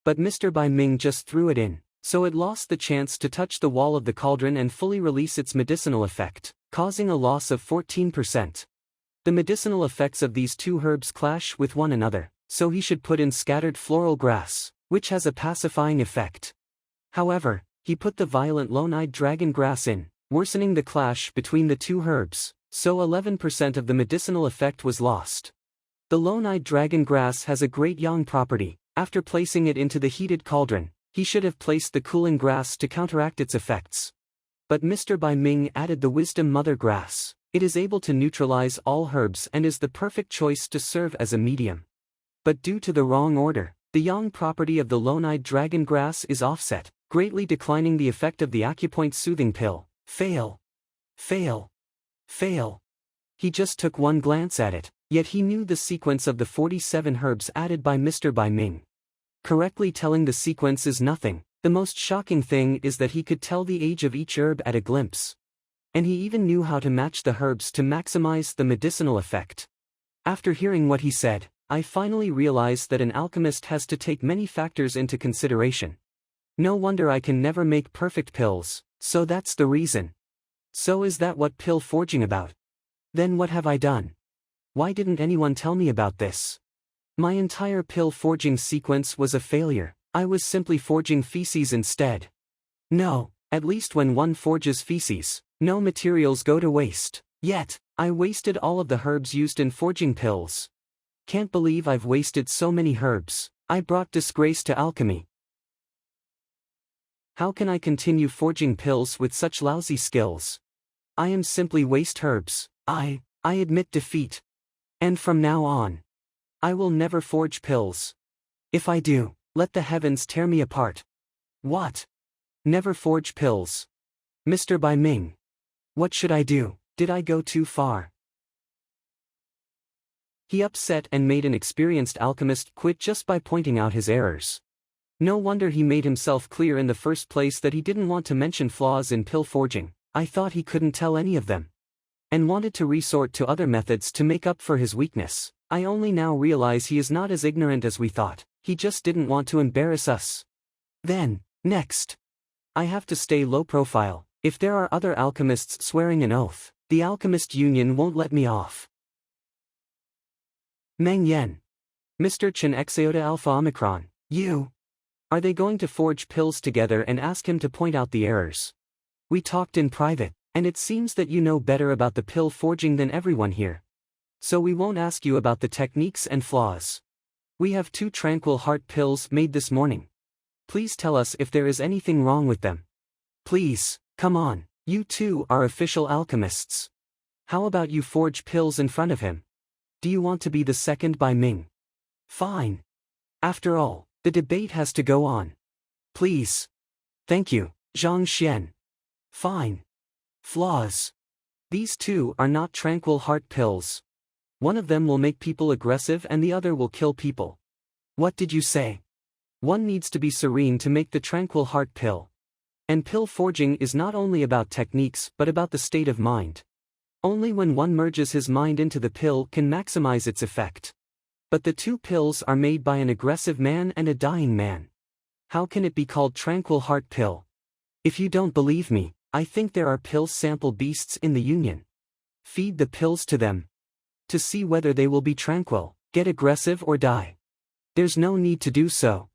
But Mr. Bai Ming just threw it in, so it lost the chance to touch the wall of the cauldron and fully release its medicinal effect, causing a loss of 14%. The medicinal effects of these two herbs clash with one another, so he should put in scattered floral grass, which has a pacifying effect. However, he put the violent lone-eyed dragon grass in, worsening the clash between the two herbs, so 11% of the medicinal effect was lost. The lone-eyed dragon grass has a great yang property. After placing it into the heated cauldron, he should have placed the cooling grass to counteract its effects. But Mr. Bai Ming added the wisdom mother grass. It is able to neutralize all herbs and is the perfect choice to serve as a medium. But due to the wrong order, the yang property of the lone-eyed dragon grass is offset, greatly declining the effect of the acupoint soothing pill. Fail. Fail. Fail. He just took one glance at it, yet he knew the sequence of the 47 herbs added by Mr. Bai Ming. Correctly telling the sequence is nothing. The most shocking thing is that he could tell the age of each herb at a glimpse. And he even knew how to match the herbs to maximize the medicinal effect. After hearing what he said, I finally realized that an alchemist has to take many factors into consideration. No wonder I can never make perfect pills, so that's the reason. So is that what pill forging about? Then what have I done? Why didn't anyone tell me about this? My entire pill forging sequence was a failure. I was simply forging feces instead. No, at least when one forges feces, no materials go to waste. Yet, I wasted all of the herbs used in forging pills. Can't believe I've wasted so many herbs. I brought disgrace to alchemy. How can I continue forging pills with such lousy skills? I am simply waste herbs. I admit defeat. And from now on, I will never forge pills. If I do, let the heavens tear me apart. What? Never forge pills. Mr. Bai Ming. What should I do? Did I go too far? He upset and made an experienced alchemist quit just by pointing out his errors. No wonder he made himself clear in the first place that he didn't want to mention flaws in pill forging. I thought he couldn't tell any of them. And wanted to resort to other methods to make up for his weakness. I only now realize he is not as ignorant as we thought. He just didn't want to embarrass us. Then, next, I have to stay low profile. If there are other alchemists swearing an oath, the alchemist union won't let me off. Meng Yen. Mr. Chen Exeota Alpha Omicron. You. Are they going to forge pills together and ask him to point out the errors? We talked in private, and it seems that you know better about the pill forging than everyone here. So we won't ask you about the techniques and flaws. We have 2 tranquil heart pills made this morning. Please tell us if there is anything wrong with them. Please, come on, you two are official alchemists. How about you forge pills in front of him? Do you want to be the second Bai Ming? Fine. After all, the debate has to go on. Please. Thank you, Zhang Xuan. Fine. Flaws. These 2 are not tranquil heart pills. One of them will make people aggressive and the other will kill people. What did you say? One needs to be serene to make the tranquil heart pill. And pill forging is not only about techniques but about the state of mind. Only when one merges his mind into the pill can maximize its effect. But the 2 pills are made by an aggressive man and a dying man. How can it be called tranquil heart pill? If you don't believe me, I think there are pill sample beasts in the Union. Feed the pills to them. To see whether they will be tranquil, get aggressive or die. There's no need to do so.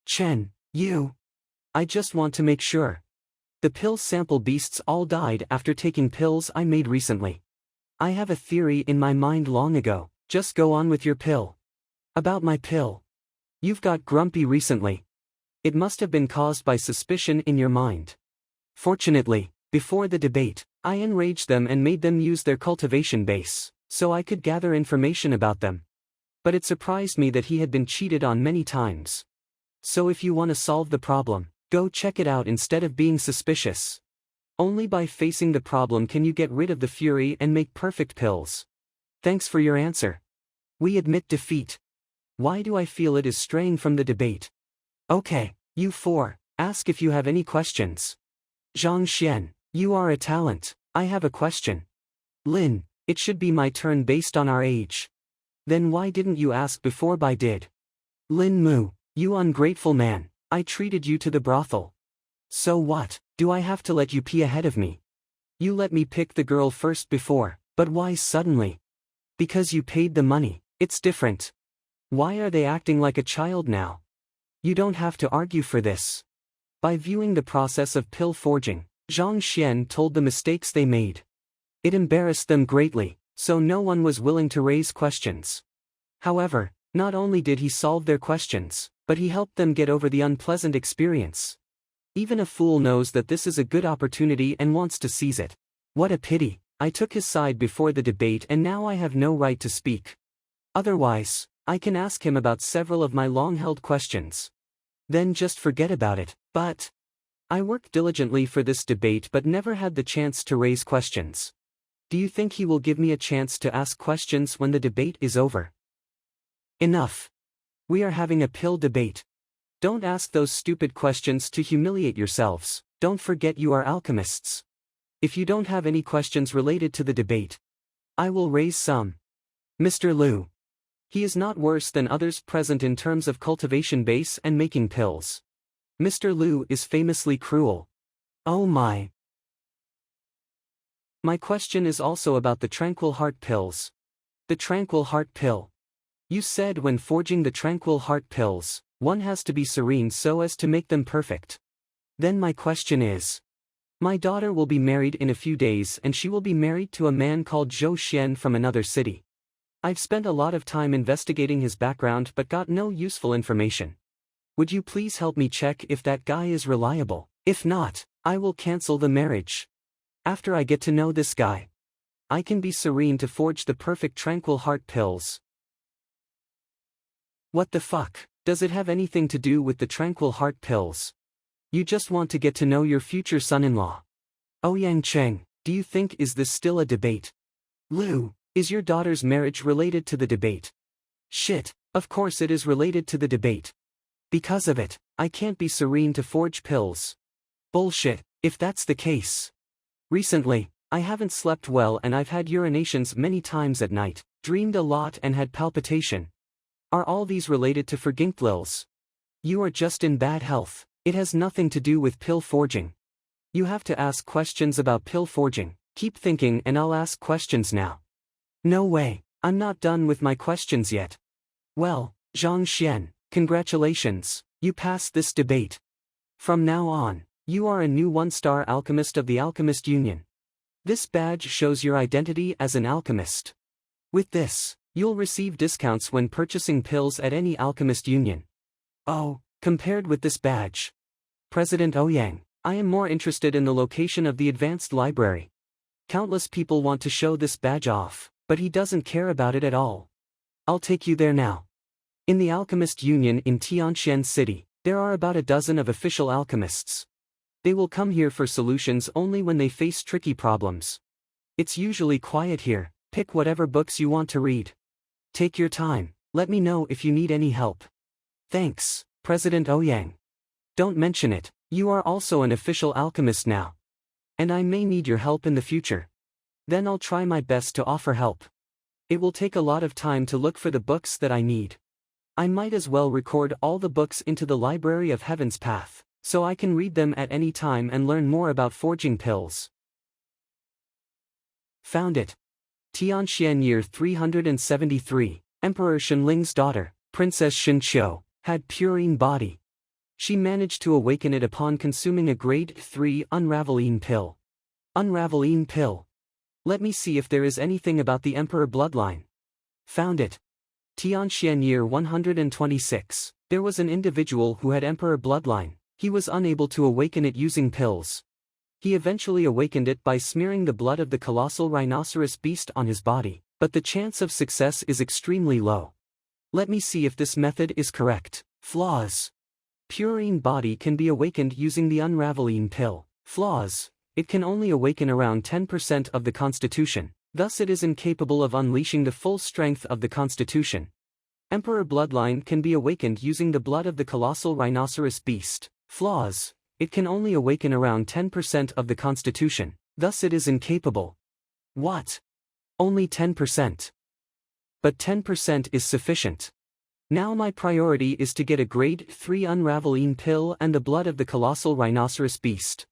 Chen, you. I just want to make sure. The pill sample beasts all died after taking pills I made recently. I have a theory in my mind long ago. Just go on with your pill. About my pill. You've got grumpy recently. It must have been caused by suspicion in your mind. Fortunately, before the debate, I enraged them and made them use their cultivation base, so I could gather information about them. But it surprised me that he had been cheated on many times. So if you want to solve the problem, go check it out instead of being suspicious. Only by facing the problem can you get rid of the fury and make perfect pills. Thanks for your answer. We admit defeat. Why do I feel it is straying from the debate? Okay, you four, ask if you have any questions. Zhang Xuan, you are a talent. I have a question. Lin, it should be my turn based on our age. Then why didn't you ask before Bai did? Lin Mu, you ungrateful man, I treated you to the brothel. So what, do I have to let you pee ahead of me? You let me pick the girl first before, but why suddenly? Because you paid the money, it's different. Why are they acting like a child now? You don't have to argue for this. By viewing the process of pill forging, Zhang Xuan told the mistakes they made. It embarrassed them greatly, so no one was willing to raise questions. However, not only did he solve their questions, but he helped them get over the unpleasant experience. Even a fool knows that this is a good opportunity and wants to seize it. What a pity, I took his side before the debate and now I have no right to speak. Otherwise, I can ask him about several of my long-held questions. Then just forget about it, but I worked diligently for this debate but never had the chance to raise questions. Do you think he will give me a chance to ask questions when the debate is over? Enough. We are having a pill debate. Don't ask those stupid questions to humiliate yourselves. Don't forget you are alchemists. If you don't have any questions related to the debate, I will raise some. Mr. Liu. He is not worse than others present in terms of cultivation base and making pills. Mr. Liu is famously cruel. Oh my. My question is also about the Tranquil Heart pills. The Tranquil Heart pill. You said when forging the Tranquil Heart pills, one has to be serene so as to make them perfect. Then my question is. My daughter will be married in a few days and she will be married to a man called Zhou Xian from another city. I've spent a lot of time investigating his background but got no useful information. Would you please help me check if that guy is reliable? If not, I will cancel the marriage. After I get to know this guy, I can be serene to forge the perfect Tranquil Heart pills. What the fuck, does it have anything to do with the Tranquil Heart pills? You just want to get to know your future son-in-law. Ouyang Cheng, do you think is this still a debate? Liu, is your daughter's marriage related to the debate? Shit, of course it is related to the debate. Because of it, I can't be serene to forge pills. Bullshit, if that's the case. Recently, I haven't slept well and I've had urinations many times at night, dreamed a lot and had palpitation. Are all these related to Verginklils? You are just in bad health, it has nothing to do with pill forging. You have to ask questions about pill forging, keep thinking and I'll ask questions now. No way, I'm not done with my questions yet. Well, Zhang Xuan, congratulations, you passed this debate. From now on, you are a new one-star alchemist of the Alchemist Union. This badge shows your identity as an alchemist. With this, you'll receive discounts when purchasing pills at any Alchemist Union. Oh, compared with this badge. President Ouyang, I am more interested in the location of the advanced library. Countless people want to show this badge off, but he doesn't care about it at all. I'll take you there now. In the Alchemist Union in Tianxian City, there are about a dozen of official alchemists. They will come here for solutions only when they face tricky problems. It's usually quiet here, pick whatever books you want to read. Take your time, let me know if you need any help. Thanks, President Ouyang. Don't mention it, you are also an official alchemist now. And I may need your help in the future. Then I'll try my best to offer help. It will take a lot of time to look for the books that I need. I might as well record all the books into the Library of Heaven's path, so I can read them at any time and learn more about forging pills. Found it. Tianxian year 373, Emperor Shenling's daughter, Princess Shenqiu, had purine body. She managed to awaken it upon consuming a grade 3 unraveline pill. Unraveline pill. Let me see if there is anything about the emperor bloodline. Found it. Tianxian year 126. There was an individual who had emperor bloodline. He was unable to awaken it using pills. He eventually awakened it by smearing the blood of the colossal rhinoceros beast on his body, but the chance of success is extremely low. Let me see if this method is correct. Flaws. Purine body can be awakened using the unraveline pill. Flaws. It can only awaken around 10% of the constitution, thus it is incapable of unleashing the full strength of the constitution. Emperor bloodline can be awakened using the blood of the colossal rhinoceros beast. Flaws. It can only awaken around 10% of the constitution, thus it is incapable. What? Only 10%. But 10% is sufficient. Now my priority is to get a grade 3 unraveline pill and the blood of the colossal rhinoceros beast.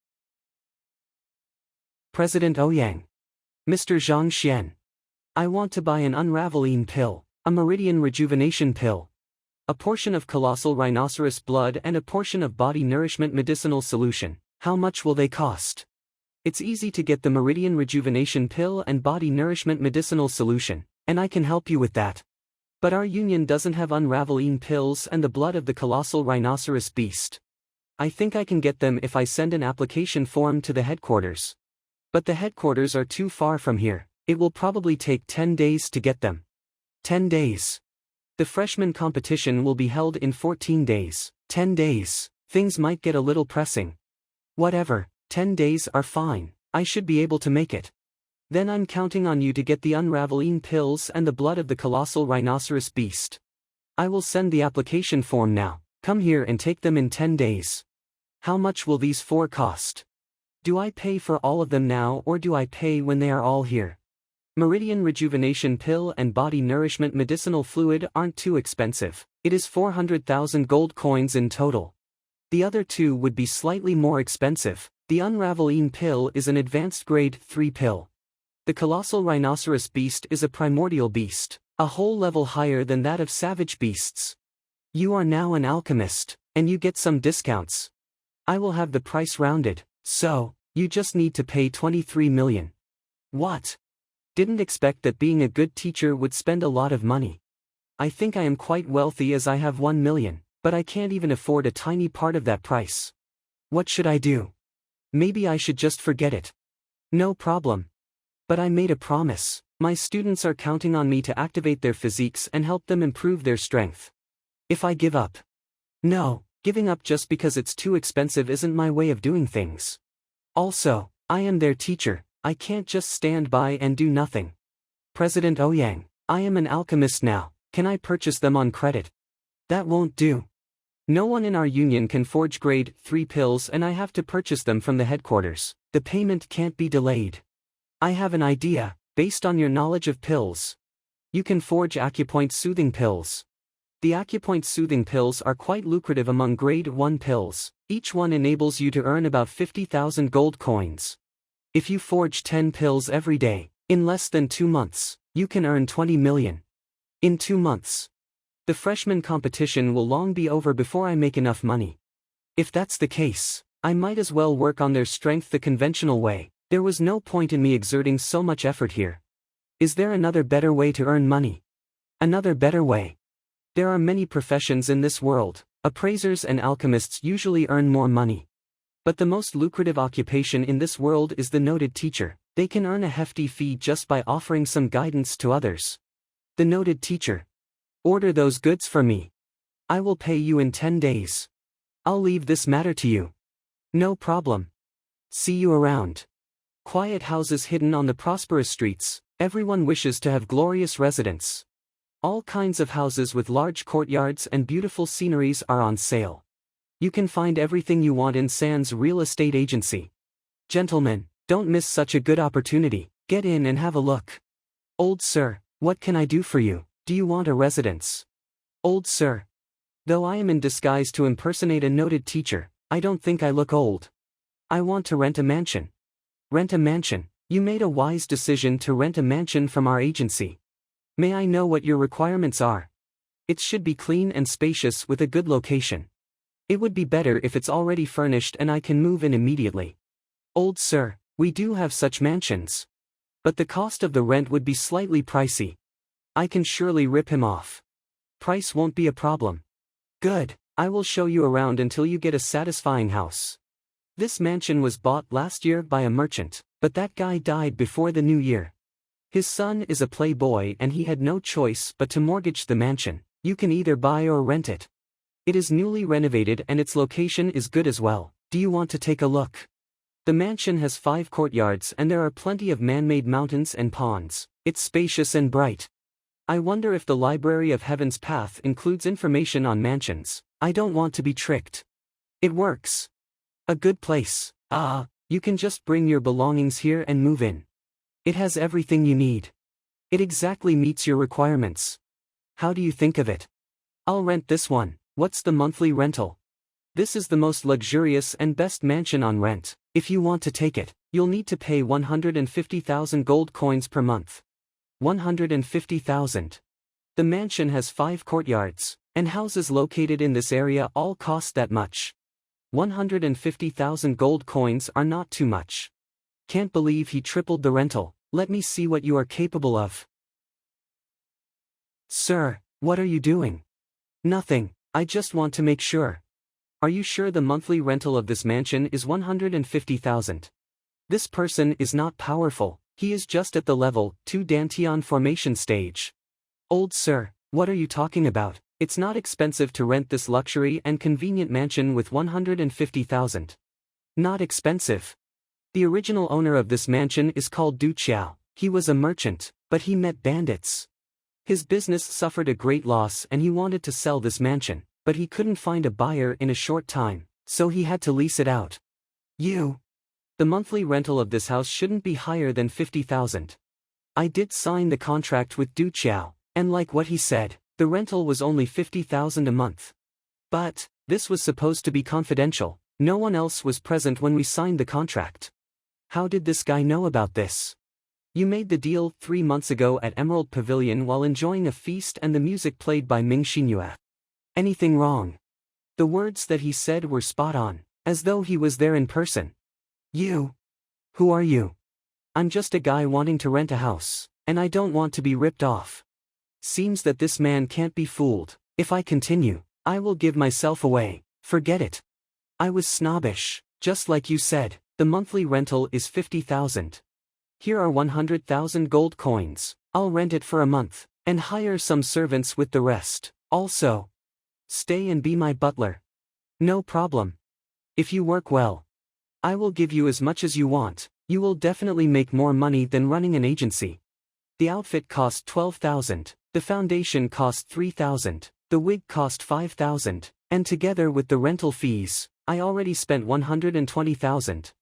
President Ouyang. Mr. Zhang Xuan. I want to buy an unraveline pill, a meridian rejuvenation pill, a portion of colossal rhinoceros blood and a portion of body nourishment medicinal solution. How much will they cost? It's easy to get the meridian rejuvenation pill and body nourishment medicinal solution, and I can help you with that. But our union doesn't have unraveline pills and the blood of the colossal rhinoceros beast. I think I can get them if I send an application form to the headquarters. But the headquarters are too far from here. It will probably take 10 days to get them. 10 days. The freshman competition will be held in 14 days. 10 days. Things might get a little pressing. Whatever, 10 days are fine. I should be able to make it. Then I'm counting on you to get the unraveline pills and the blood of the colossal rhinoceros beast. I will send the application form now. Come here and take them in 10 days. How much will these 4 cost? Do I pay for all of them now or do I pay when they are all here? Meridian rejuvenation pill and body nourishment medicinal fluid aren't too expensive. It is 400,000 gold coins in total. The other 2 would be slightly more expensive. The unraveline pill is an advanced grade 3 pill. The colossal rhinoceros beast is a primordial beast, a whole level higher than that of savage beasts. You are now an alchemist, and you get some discounts. I will have the price rounded, so, you just need to pay 23 million. What? Didn't expect that being a good teacher would spend a lot of money. I think I am quite wealthy as I have 1 million, but I can't even afford a tiny part of that price. What should I do? Maybe I should just forget it. No problem. But I made a promise. My students are counting on me to activate their physiques and help them improve their strength. If I give up. No, giving up just because it's too expensive isn't my way of doing things. Also, I am their teacher. I can't just stand by and do nothing. President Ouyang, I am an alchemist now. Can I purchase them on credit? That won't do. No one in our union can forge grade 3 pills and I have to purchase them from the headquarters. The payment can't be delayed. I have an idea, based on your knowledge of pills. You can forge acupoint soothing pills. The acupoint soothing pills are quite lucrative among grade 1 pills. Each one enables you to earn about 50,000 gold coins. If you forge 10 pills every day, in less than 2 months, you can earn 20 million. In 2 months. The freshman competition will long be over before I make enough money. If that's the case, I might as well work on their strength the conventional way. There was no point in me exerting so much effort here. Is there another better way to earn money? Another better way? There are many professions in this world. Appraisers and alchemists usually earn more money. But the most lucrative occupation in this world is the noted teacher. They can earn a hefty fee just by offering some guidance to others. The noted teacher. Order those goods for me. I will pay you in 10 days. I'll leave this matter to you. No problem. See you around. Quiet houses hidden on the prosperous streets. Everyone wishes to have glorious residence. All kinds of houses with large courtyards and beautiful sceneries are on sale. You can find everything you want in San's real estate agency. Gentlemen, don't miss such a good opportunity. Get in and have a look. Old sir, what can I do for you? Do you want a residence? Old sir. Though I am in disguise to impersonate a noted teacher, I don't think I look old. I want to rent a mansion. Rent a mansion. You made a wise decision to rent a mansion from our agency. May I know what your requirements are? It should be clean and spacious with a good location. It would be better if it's already furnished and I can move in immediately. Old sir, we do have such mansions. But the cost of the rent would be slightly pricey. I can surely rip him off. Price won't be a problem. Good, I will show you around until you get a satisfying house. This mansion was bought last year by a merchant, but that guy died before the new year. His son is a playboy and he had no choice but to mortgage the mansion. You can either buy or rent it. It is newly renovated and its location is good as well. Do you want to take a look? The mansion has 5 courtyards and there are plenty of man-made mountains and ponds. It's spacious and bright. I wonder if the Library of Heaven's path includes information on mansions. I don't want to be tricked. It works. A good place. You can just bring your belongings here and move in. It has everything you need. It exactly meets your requirements. How do you think of it? I'll rent this one. What's the monthly rental? This is the most luxurious and best mansion on rent. If you want to take it, you'll need to pay 150,000 gold coins per month. 150,000. The mansion has 5 courtyards, and houses located in this area all cost that much. 150,000 gold coins are not too much. Can't believe he tripled the rental. Let me see what you are capable of. Sir, what are you doing? Nothing, I just want to make sure. Are you sure the monthly rental of this mansion is 150,000? This person is not powerful, he is just at the level 2 Dantian formation stage. Old sir, what are you talking about? It's not expensive to rent this luxury and convenient mansion with 150,000. Not expensive. The original owner of this mansion is called Du Qiao. He was a merchant, but he met bandits. His business suffered a great loss and he wanted to sell this mansion, but he couldn't find a buyer in a short time, so he had to lease it out. The monthly rental of this house shouldn't be higher than 50,000. I did sign the contract with Du Qiao, and like what he said, the rental was only 50,000 a month. But this was supposed to be confidential. No one else was present when we signed the contract. How did this guy know about this? You made the deal 3 months ago at Emerald Pavilion while enjoying a feast and the music played by Ming Xinyue. Anything wrong? The words that he said were spot on, as though he was there in person. Who are you? I'm just a guy wanting to rent a house, and I don't want to be ripped off. Seems that this man can't be fooled. If I continue, I will give myself away. Forget it. I was snobbish, just like you said. The monthly rental is 50,000. Here are 100,000 gold coins. I'll rent it for a month, and hire some servants with the rest. Also, stay and be my butler. No problem. If you work well, I will give you as much as you want. You will definitely make more money than running an agency. The outfit cost 12,000, the foundation cost 3,000, the wig cost 5,000, and together with the rental fees, I already spent 120,000.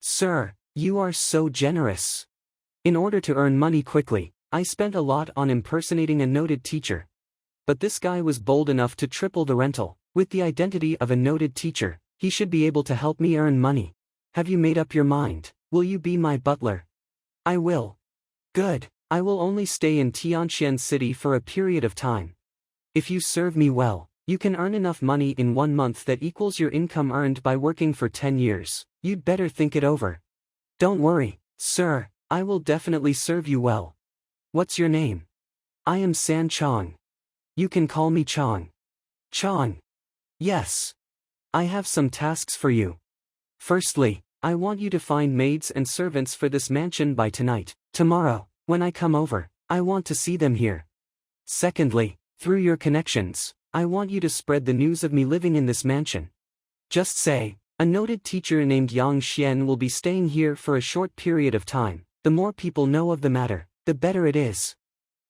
Sir, you are so generous. In order to earn money quickly, I spent a lot on impersonating a noted teacher. But this guy was bold enough to triple the rental. With the identity of a noted teacher, he should be able to help me earn money. Have you made up your mind? Will you be my butler? I will. Good, I will only stay in Tianxian City for a period of time. If you serve me well, you can earn enough money in 1 month that equals your income earned by working for 10 years. You'd better think it over. Don't worry, sir, I will definitely serve you well. What's your name? I am San Chong. You can call me Chong. Chong. Yes. I have some tasks for you. Firstly, I want you to find maids and servants for this mansion by tonight. Tomorrow, when I come over, I want to see them here. Secondly, through your connections, I want you to spread the news of me living in this mansion. Just say, a noted teacher named Yang Xian will be staying here for a short period of time. The more people know of the matter, the better it is.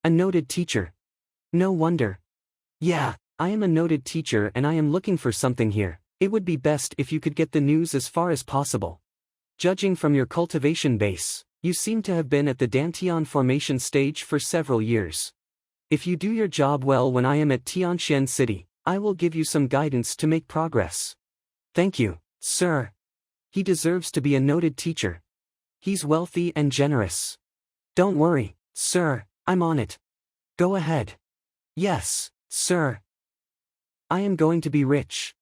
A noted teacher. No wonder. Yeah, I am a noted teacher and I am looking for something here. It would be best if you could get the news as far as possible. Judging from your cultivation base, you seem to have been at the Dantian formation stage for several years. If you do your job well when I am at Tianxian City, I will give you some guidance to make progress. Thank you, sir. He deserves to be a noted teacher. He's wealthy and generous. Don't worry, sir, I'm on it. Go ahead. Yes, sir. I am going to be rich.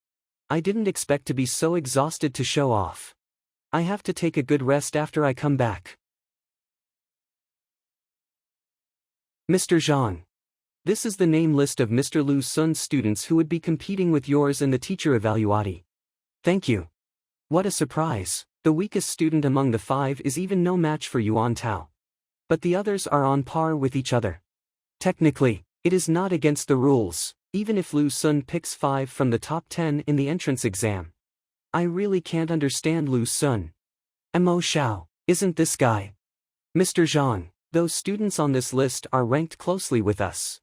I didn't expect to be so exhausted to show off. I have to take a good rest after I come back. Mr. Zhang. This is the name list of Mr. Lu Sun's students who would be competing with yours in the teacher evaluati. Thank you. What a surprise. The weakest student among the 5 is even no match for Yuan Tao. But the others are on par with each other. Technically, it is not against the rules, even if Lu Sun picks 5 from the top 10 in the entrance exam. I really can't understand Lu Sun. Mo Xiao, isn't this guy? Mr. Zhang, those students on this list are ranked closely with us.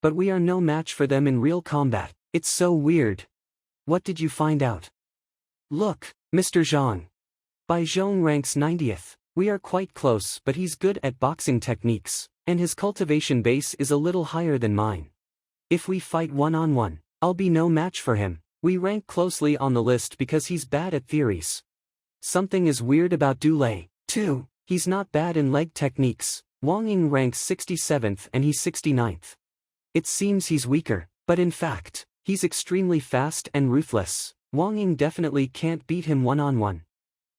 But we are no match for them in real combat. It's so weird. What did you find out? Look, Mr. Zhang. Bai Zhong ranks 90th. We are quite close, but he's good at boxing techniques, and his cultivation base is a little higher than mine. If we fight one-on-one, I'll be no match for him. We rank closely on the list because he's bad at theories. Something is weird about Du Lei, too. He's not bad in leg techniques. Wang Ying ranks 67th and he's 69th. It seems he's weaker, but in fact, he's extremely fast and ruthless. Wang Ying definitely can't beat him one-on-one.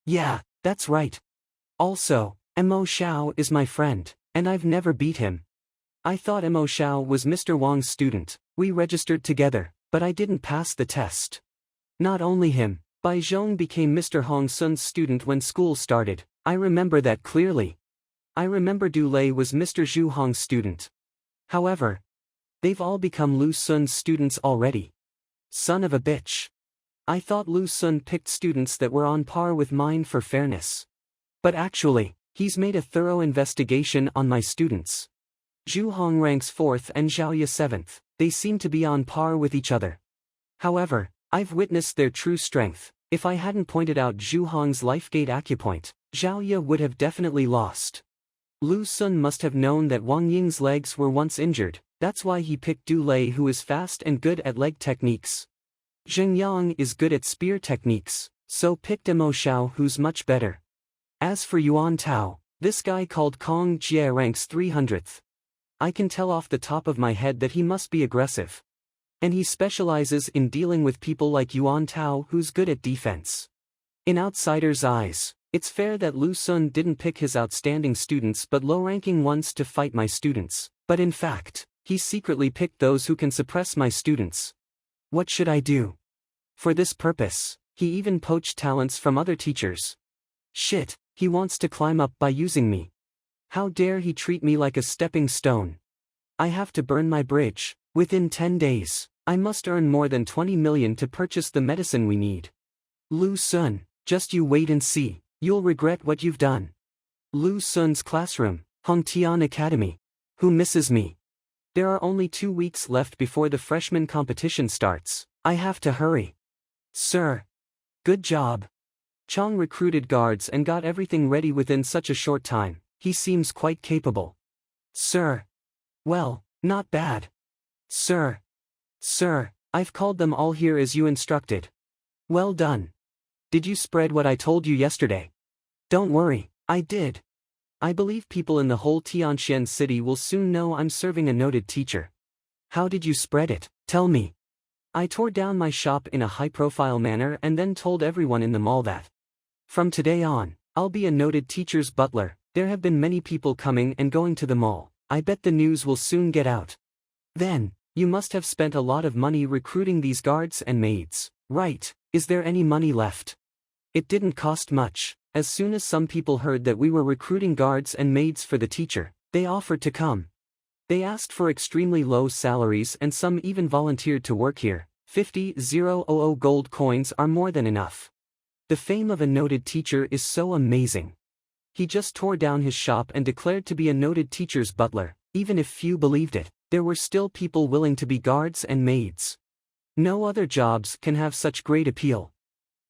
Yeah, that's right. Also, Mo Xiao is my friend, and I've never beat him. I thought Mo Xiao was Mr. Wang's student. We registered together, but I didn't pass the test. Not only him, Bai Zhong became Mr. Hong Sun's student when school started. I remember that clearly. I remember Du Lei was Mr. Zhu Hong's student. However, they've all become Lu Sun's students already. Son of a bitch. I thought Lu Sun picked students that were on par with mine for fairness. But actually, he's made a thorough investigation on my students. Zhu Hong ranks 4th and Zhao Ye 7th. They seem to be on par with each other. However, I've witnessed their true strength. If I hadn't pointed out Zhu Hong's Lifegate acupoint, Zhao Ye would have definitely lost. Lu Sun must have known that Wang Ying's legs were once injured. That's why he picked Du Lei, who is fast and good at leg techniques. Zheng Yang is good at spear techniques, so picked Mo Xiao, who's much better. As for Yuan Tao, this guy called Kong Jie ranks 300th. I can tell off the top of my head that he must be aggressive. And he specializes in dealing with people like Yuan Tao, who's good at defense. In outsiders' eyes, it's fair that Lu Sun didn't pick his outstanding students but low-ranking ones to fight my students, but in fact, he secretly picked those who can suppress my students. What should I do? For this purpose, he even poached talents from other teachers. Shit, he wants to climb up by using me. How dare he treat me like a stepping stone? I have to burn my bridge. Within 10 days, I must earn more than 20 million to purchase the medicine we need. Lu Sun, just you wait and see, you'll regret what you've done. Lu Sun's classroom, Hongtian Academy. Who misses me? There are only 2 weeks left before the freshman competition starts. I have to hurry. Sir. Good job. Chong recruited guards and got everything ready within such a short time. He seems quite capable. Sir. Well, not bad. Sir. Sir, I've called them all here as you instructed. Well done. Did you spread what I told you yesterday? Don't worry, I did. I believe people in the whole Tianxian city will soon know I'm serving a noted teacher. How did you spread it? Tell me. I tore down my shop in a high-profile manner and then told everyone in the mall that from today on, I'll be a noted teacher's butler. There have been many people coming and going to the mall. I bet the news will soon get out. Then, you must have spent a lot of money recruiting these guards and maids, right? Is there any money left? It didn't cost much. As soon as some people heard that we were recruiting guards and maids for the teacher, they offered to come. They asked for extremely low salaries and some even volunteered to work here. 50,000 gold coins are more than enough. The fame of a noted teacher is so amazing. He just tore down his shop and declared to be a noted teacher's butler. Even if few believed it, there were still people willing to be guards and maids. No other jobs can have such great appeal.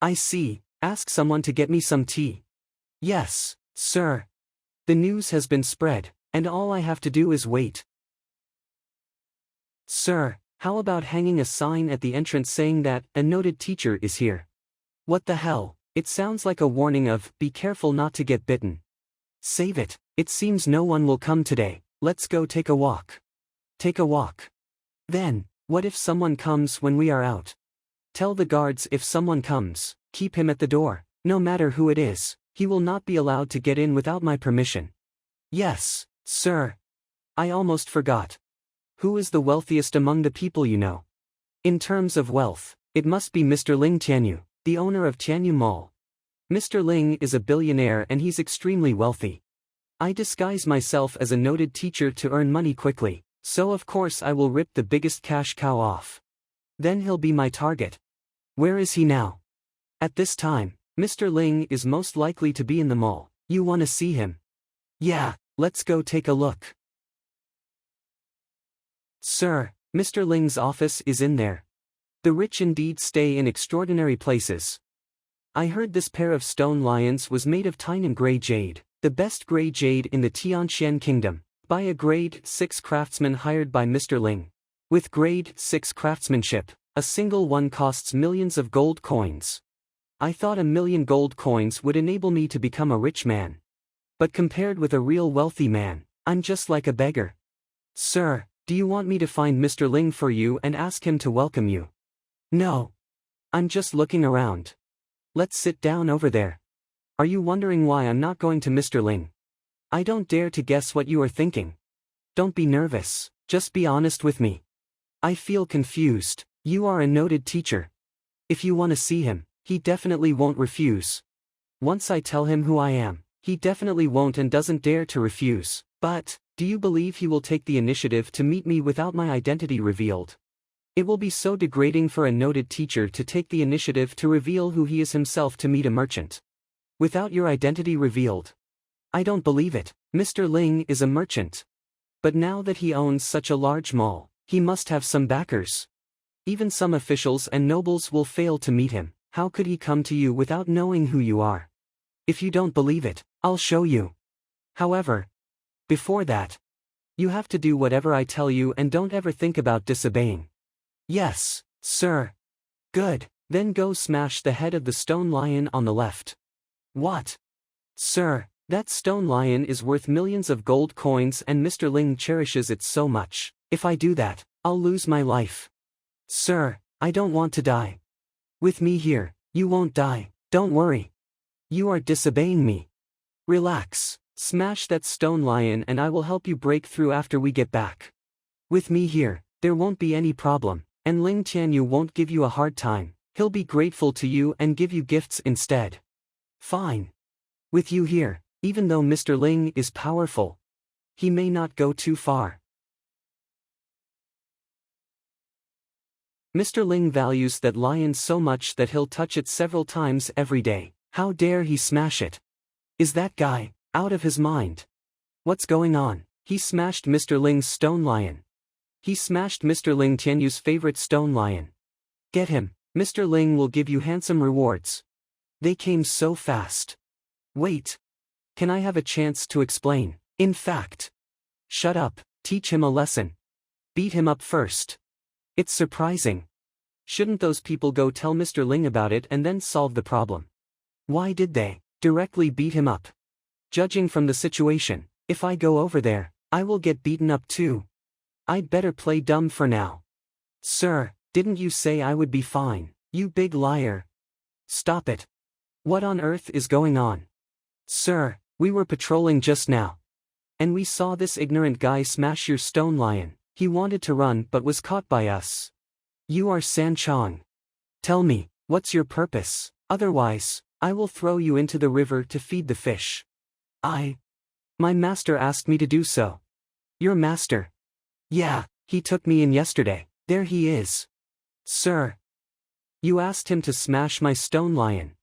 I see. Ask someone to get me some tea. Yes, sir. The news has been spread, and all I have to do is wait. Sir, how about hanging a sign at the entrance saying that a noted teacher is here? What the hell? It sounds like a warning of, be careful not to get bitten. Save it. It seems no one will come today. Let's go take a walk. Take a walk. Then, what if someone comes when we are out? Tell the guards if someone comes, keep him at the door. No matter who it is, he will not be allowed to get in without my permission. Yes, sir. I almost forgot. Who is the wealthiest among the people you know? In terms of wealth, it must be Mr. Ling Tianyu, the owner of Tianyu Mall. Mr. Ling is a billionaire and he's extremely wealthy. I disguise myself as a noted teacher to earn money quickly, so of course I will rip the biggest cash cow off. Then he'll be my target. Where is he now? At this time, Mr. Ling is most likely to be in the mall. You want to see him? Yeah, let's go take a look. Sir, Mr. Ling's office is in there. The rich indeed stay in extraordinary places. I heard this pair of stone lions was made of Tainan gray jade, the best gray jade in the Tianxian kingdom, by a grade 6 craftsman hired by Mr. Ling. With grade 6 craftsmanship, a single one costs millions of gold coins. I thought 1,000,000 gold coins would enable me to become a rich man. But compared with a real wealthy man, I'm just like a beggar. Sir, do you want me to find Mr. Ling for you and ask him to welcome you? No. I'm just looking around. Let's sit down over there. Are you wondering why I'm not going to Mr. Ling? I don't dare to guess what you are thinking. Don't be nervous, just be honest with me. I feel confused. You are a noted teacher. If you want to see him, he definitely won't refuse. Once I tell him who I am, he definitely won't and doesn't dare to refuse. But, do you believe he will take the initiative to meet me without my identity revealed? It will be so degrading for a noted teacher to take the initiative to reveal who he is himself to meet a merchant. Without your identity revealed. I don't believe it. Mr. Ling is a merchant. But now that he owns such a large mall, he must have some backers. Even some officials and nobles will fail to meet him. How could he come to you without knowing who you are? If you don't believe it, I'll show you. However, before that, you have to do whatever I tell you and don't ever think about disobeying. Yes, sir. Good, then go smash the head of the stone lion on the left. What? Sir, that stone lion is worth millions of gold coins and Mr. Ling cherishes it so much. If I do that, I'll lose my life. Sir, I don't want to die. With me here, you won't die, don't worry. You are disobeying me. Relax, smash that stone lion and I will help you break through after we get back. With me here, there won't be any problem, and Ling Tianyu won't give you a hard time, he'll be grateful to you and give you gifts instead. Fine. With you here, even though Mr. Ling is powerful, he may not go too far. Mr. Ling values that lion so much that he'll touch it several times every day. How dare he smash it? Is that guy out of his mind? What's going on? He smashed Mr. Ling's stone lion. He smashed Mr. Ling Tianyu's favorite stone lion. Get him, Mr. Ling will give you handsome rewards. They came so fast. Wait. Can I have a chance to explain? In fact. Shut up, teach him a lesson. Beat him up first. It's surprising. Shouldn't those people go tell Mr. Ling about it and then solve the problem? Why did they directly beat him up? Judging from the situation, if I go over there, I will get beaten up too. I'd better play dumb for now. Sir, didn't you say I would be fine, you big liar? Stop it. What on earth is going on? Sir, we were patrolling just now. And we saw this ignorant guy smash your stone lion. He wanted to run but was caught by us. You are San Chong. Tell me, what's your purpose? Otherwise, I will throw you into the river to feed the fish. My master asked me to do so. Your master? Yeah, he took me in yesterday. There he is. Sir. You asked him to smash my stone lion.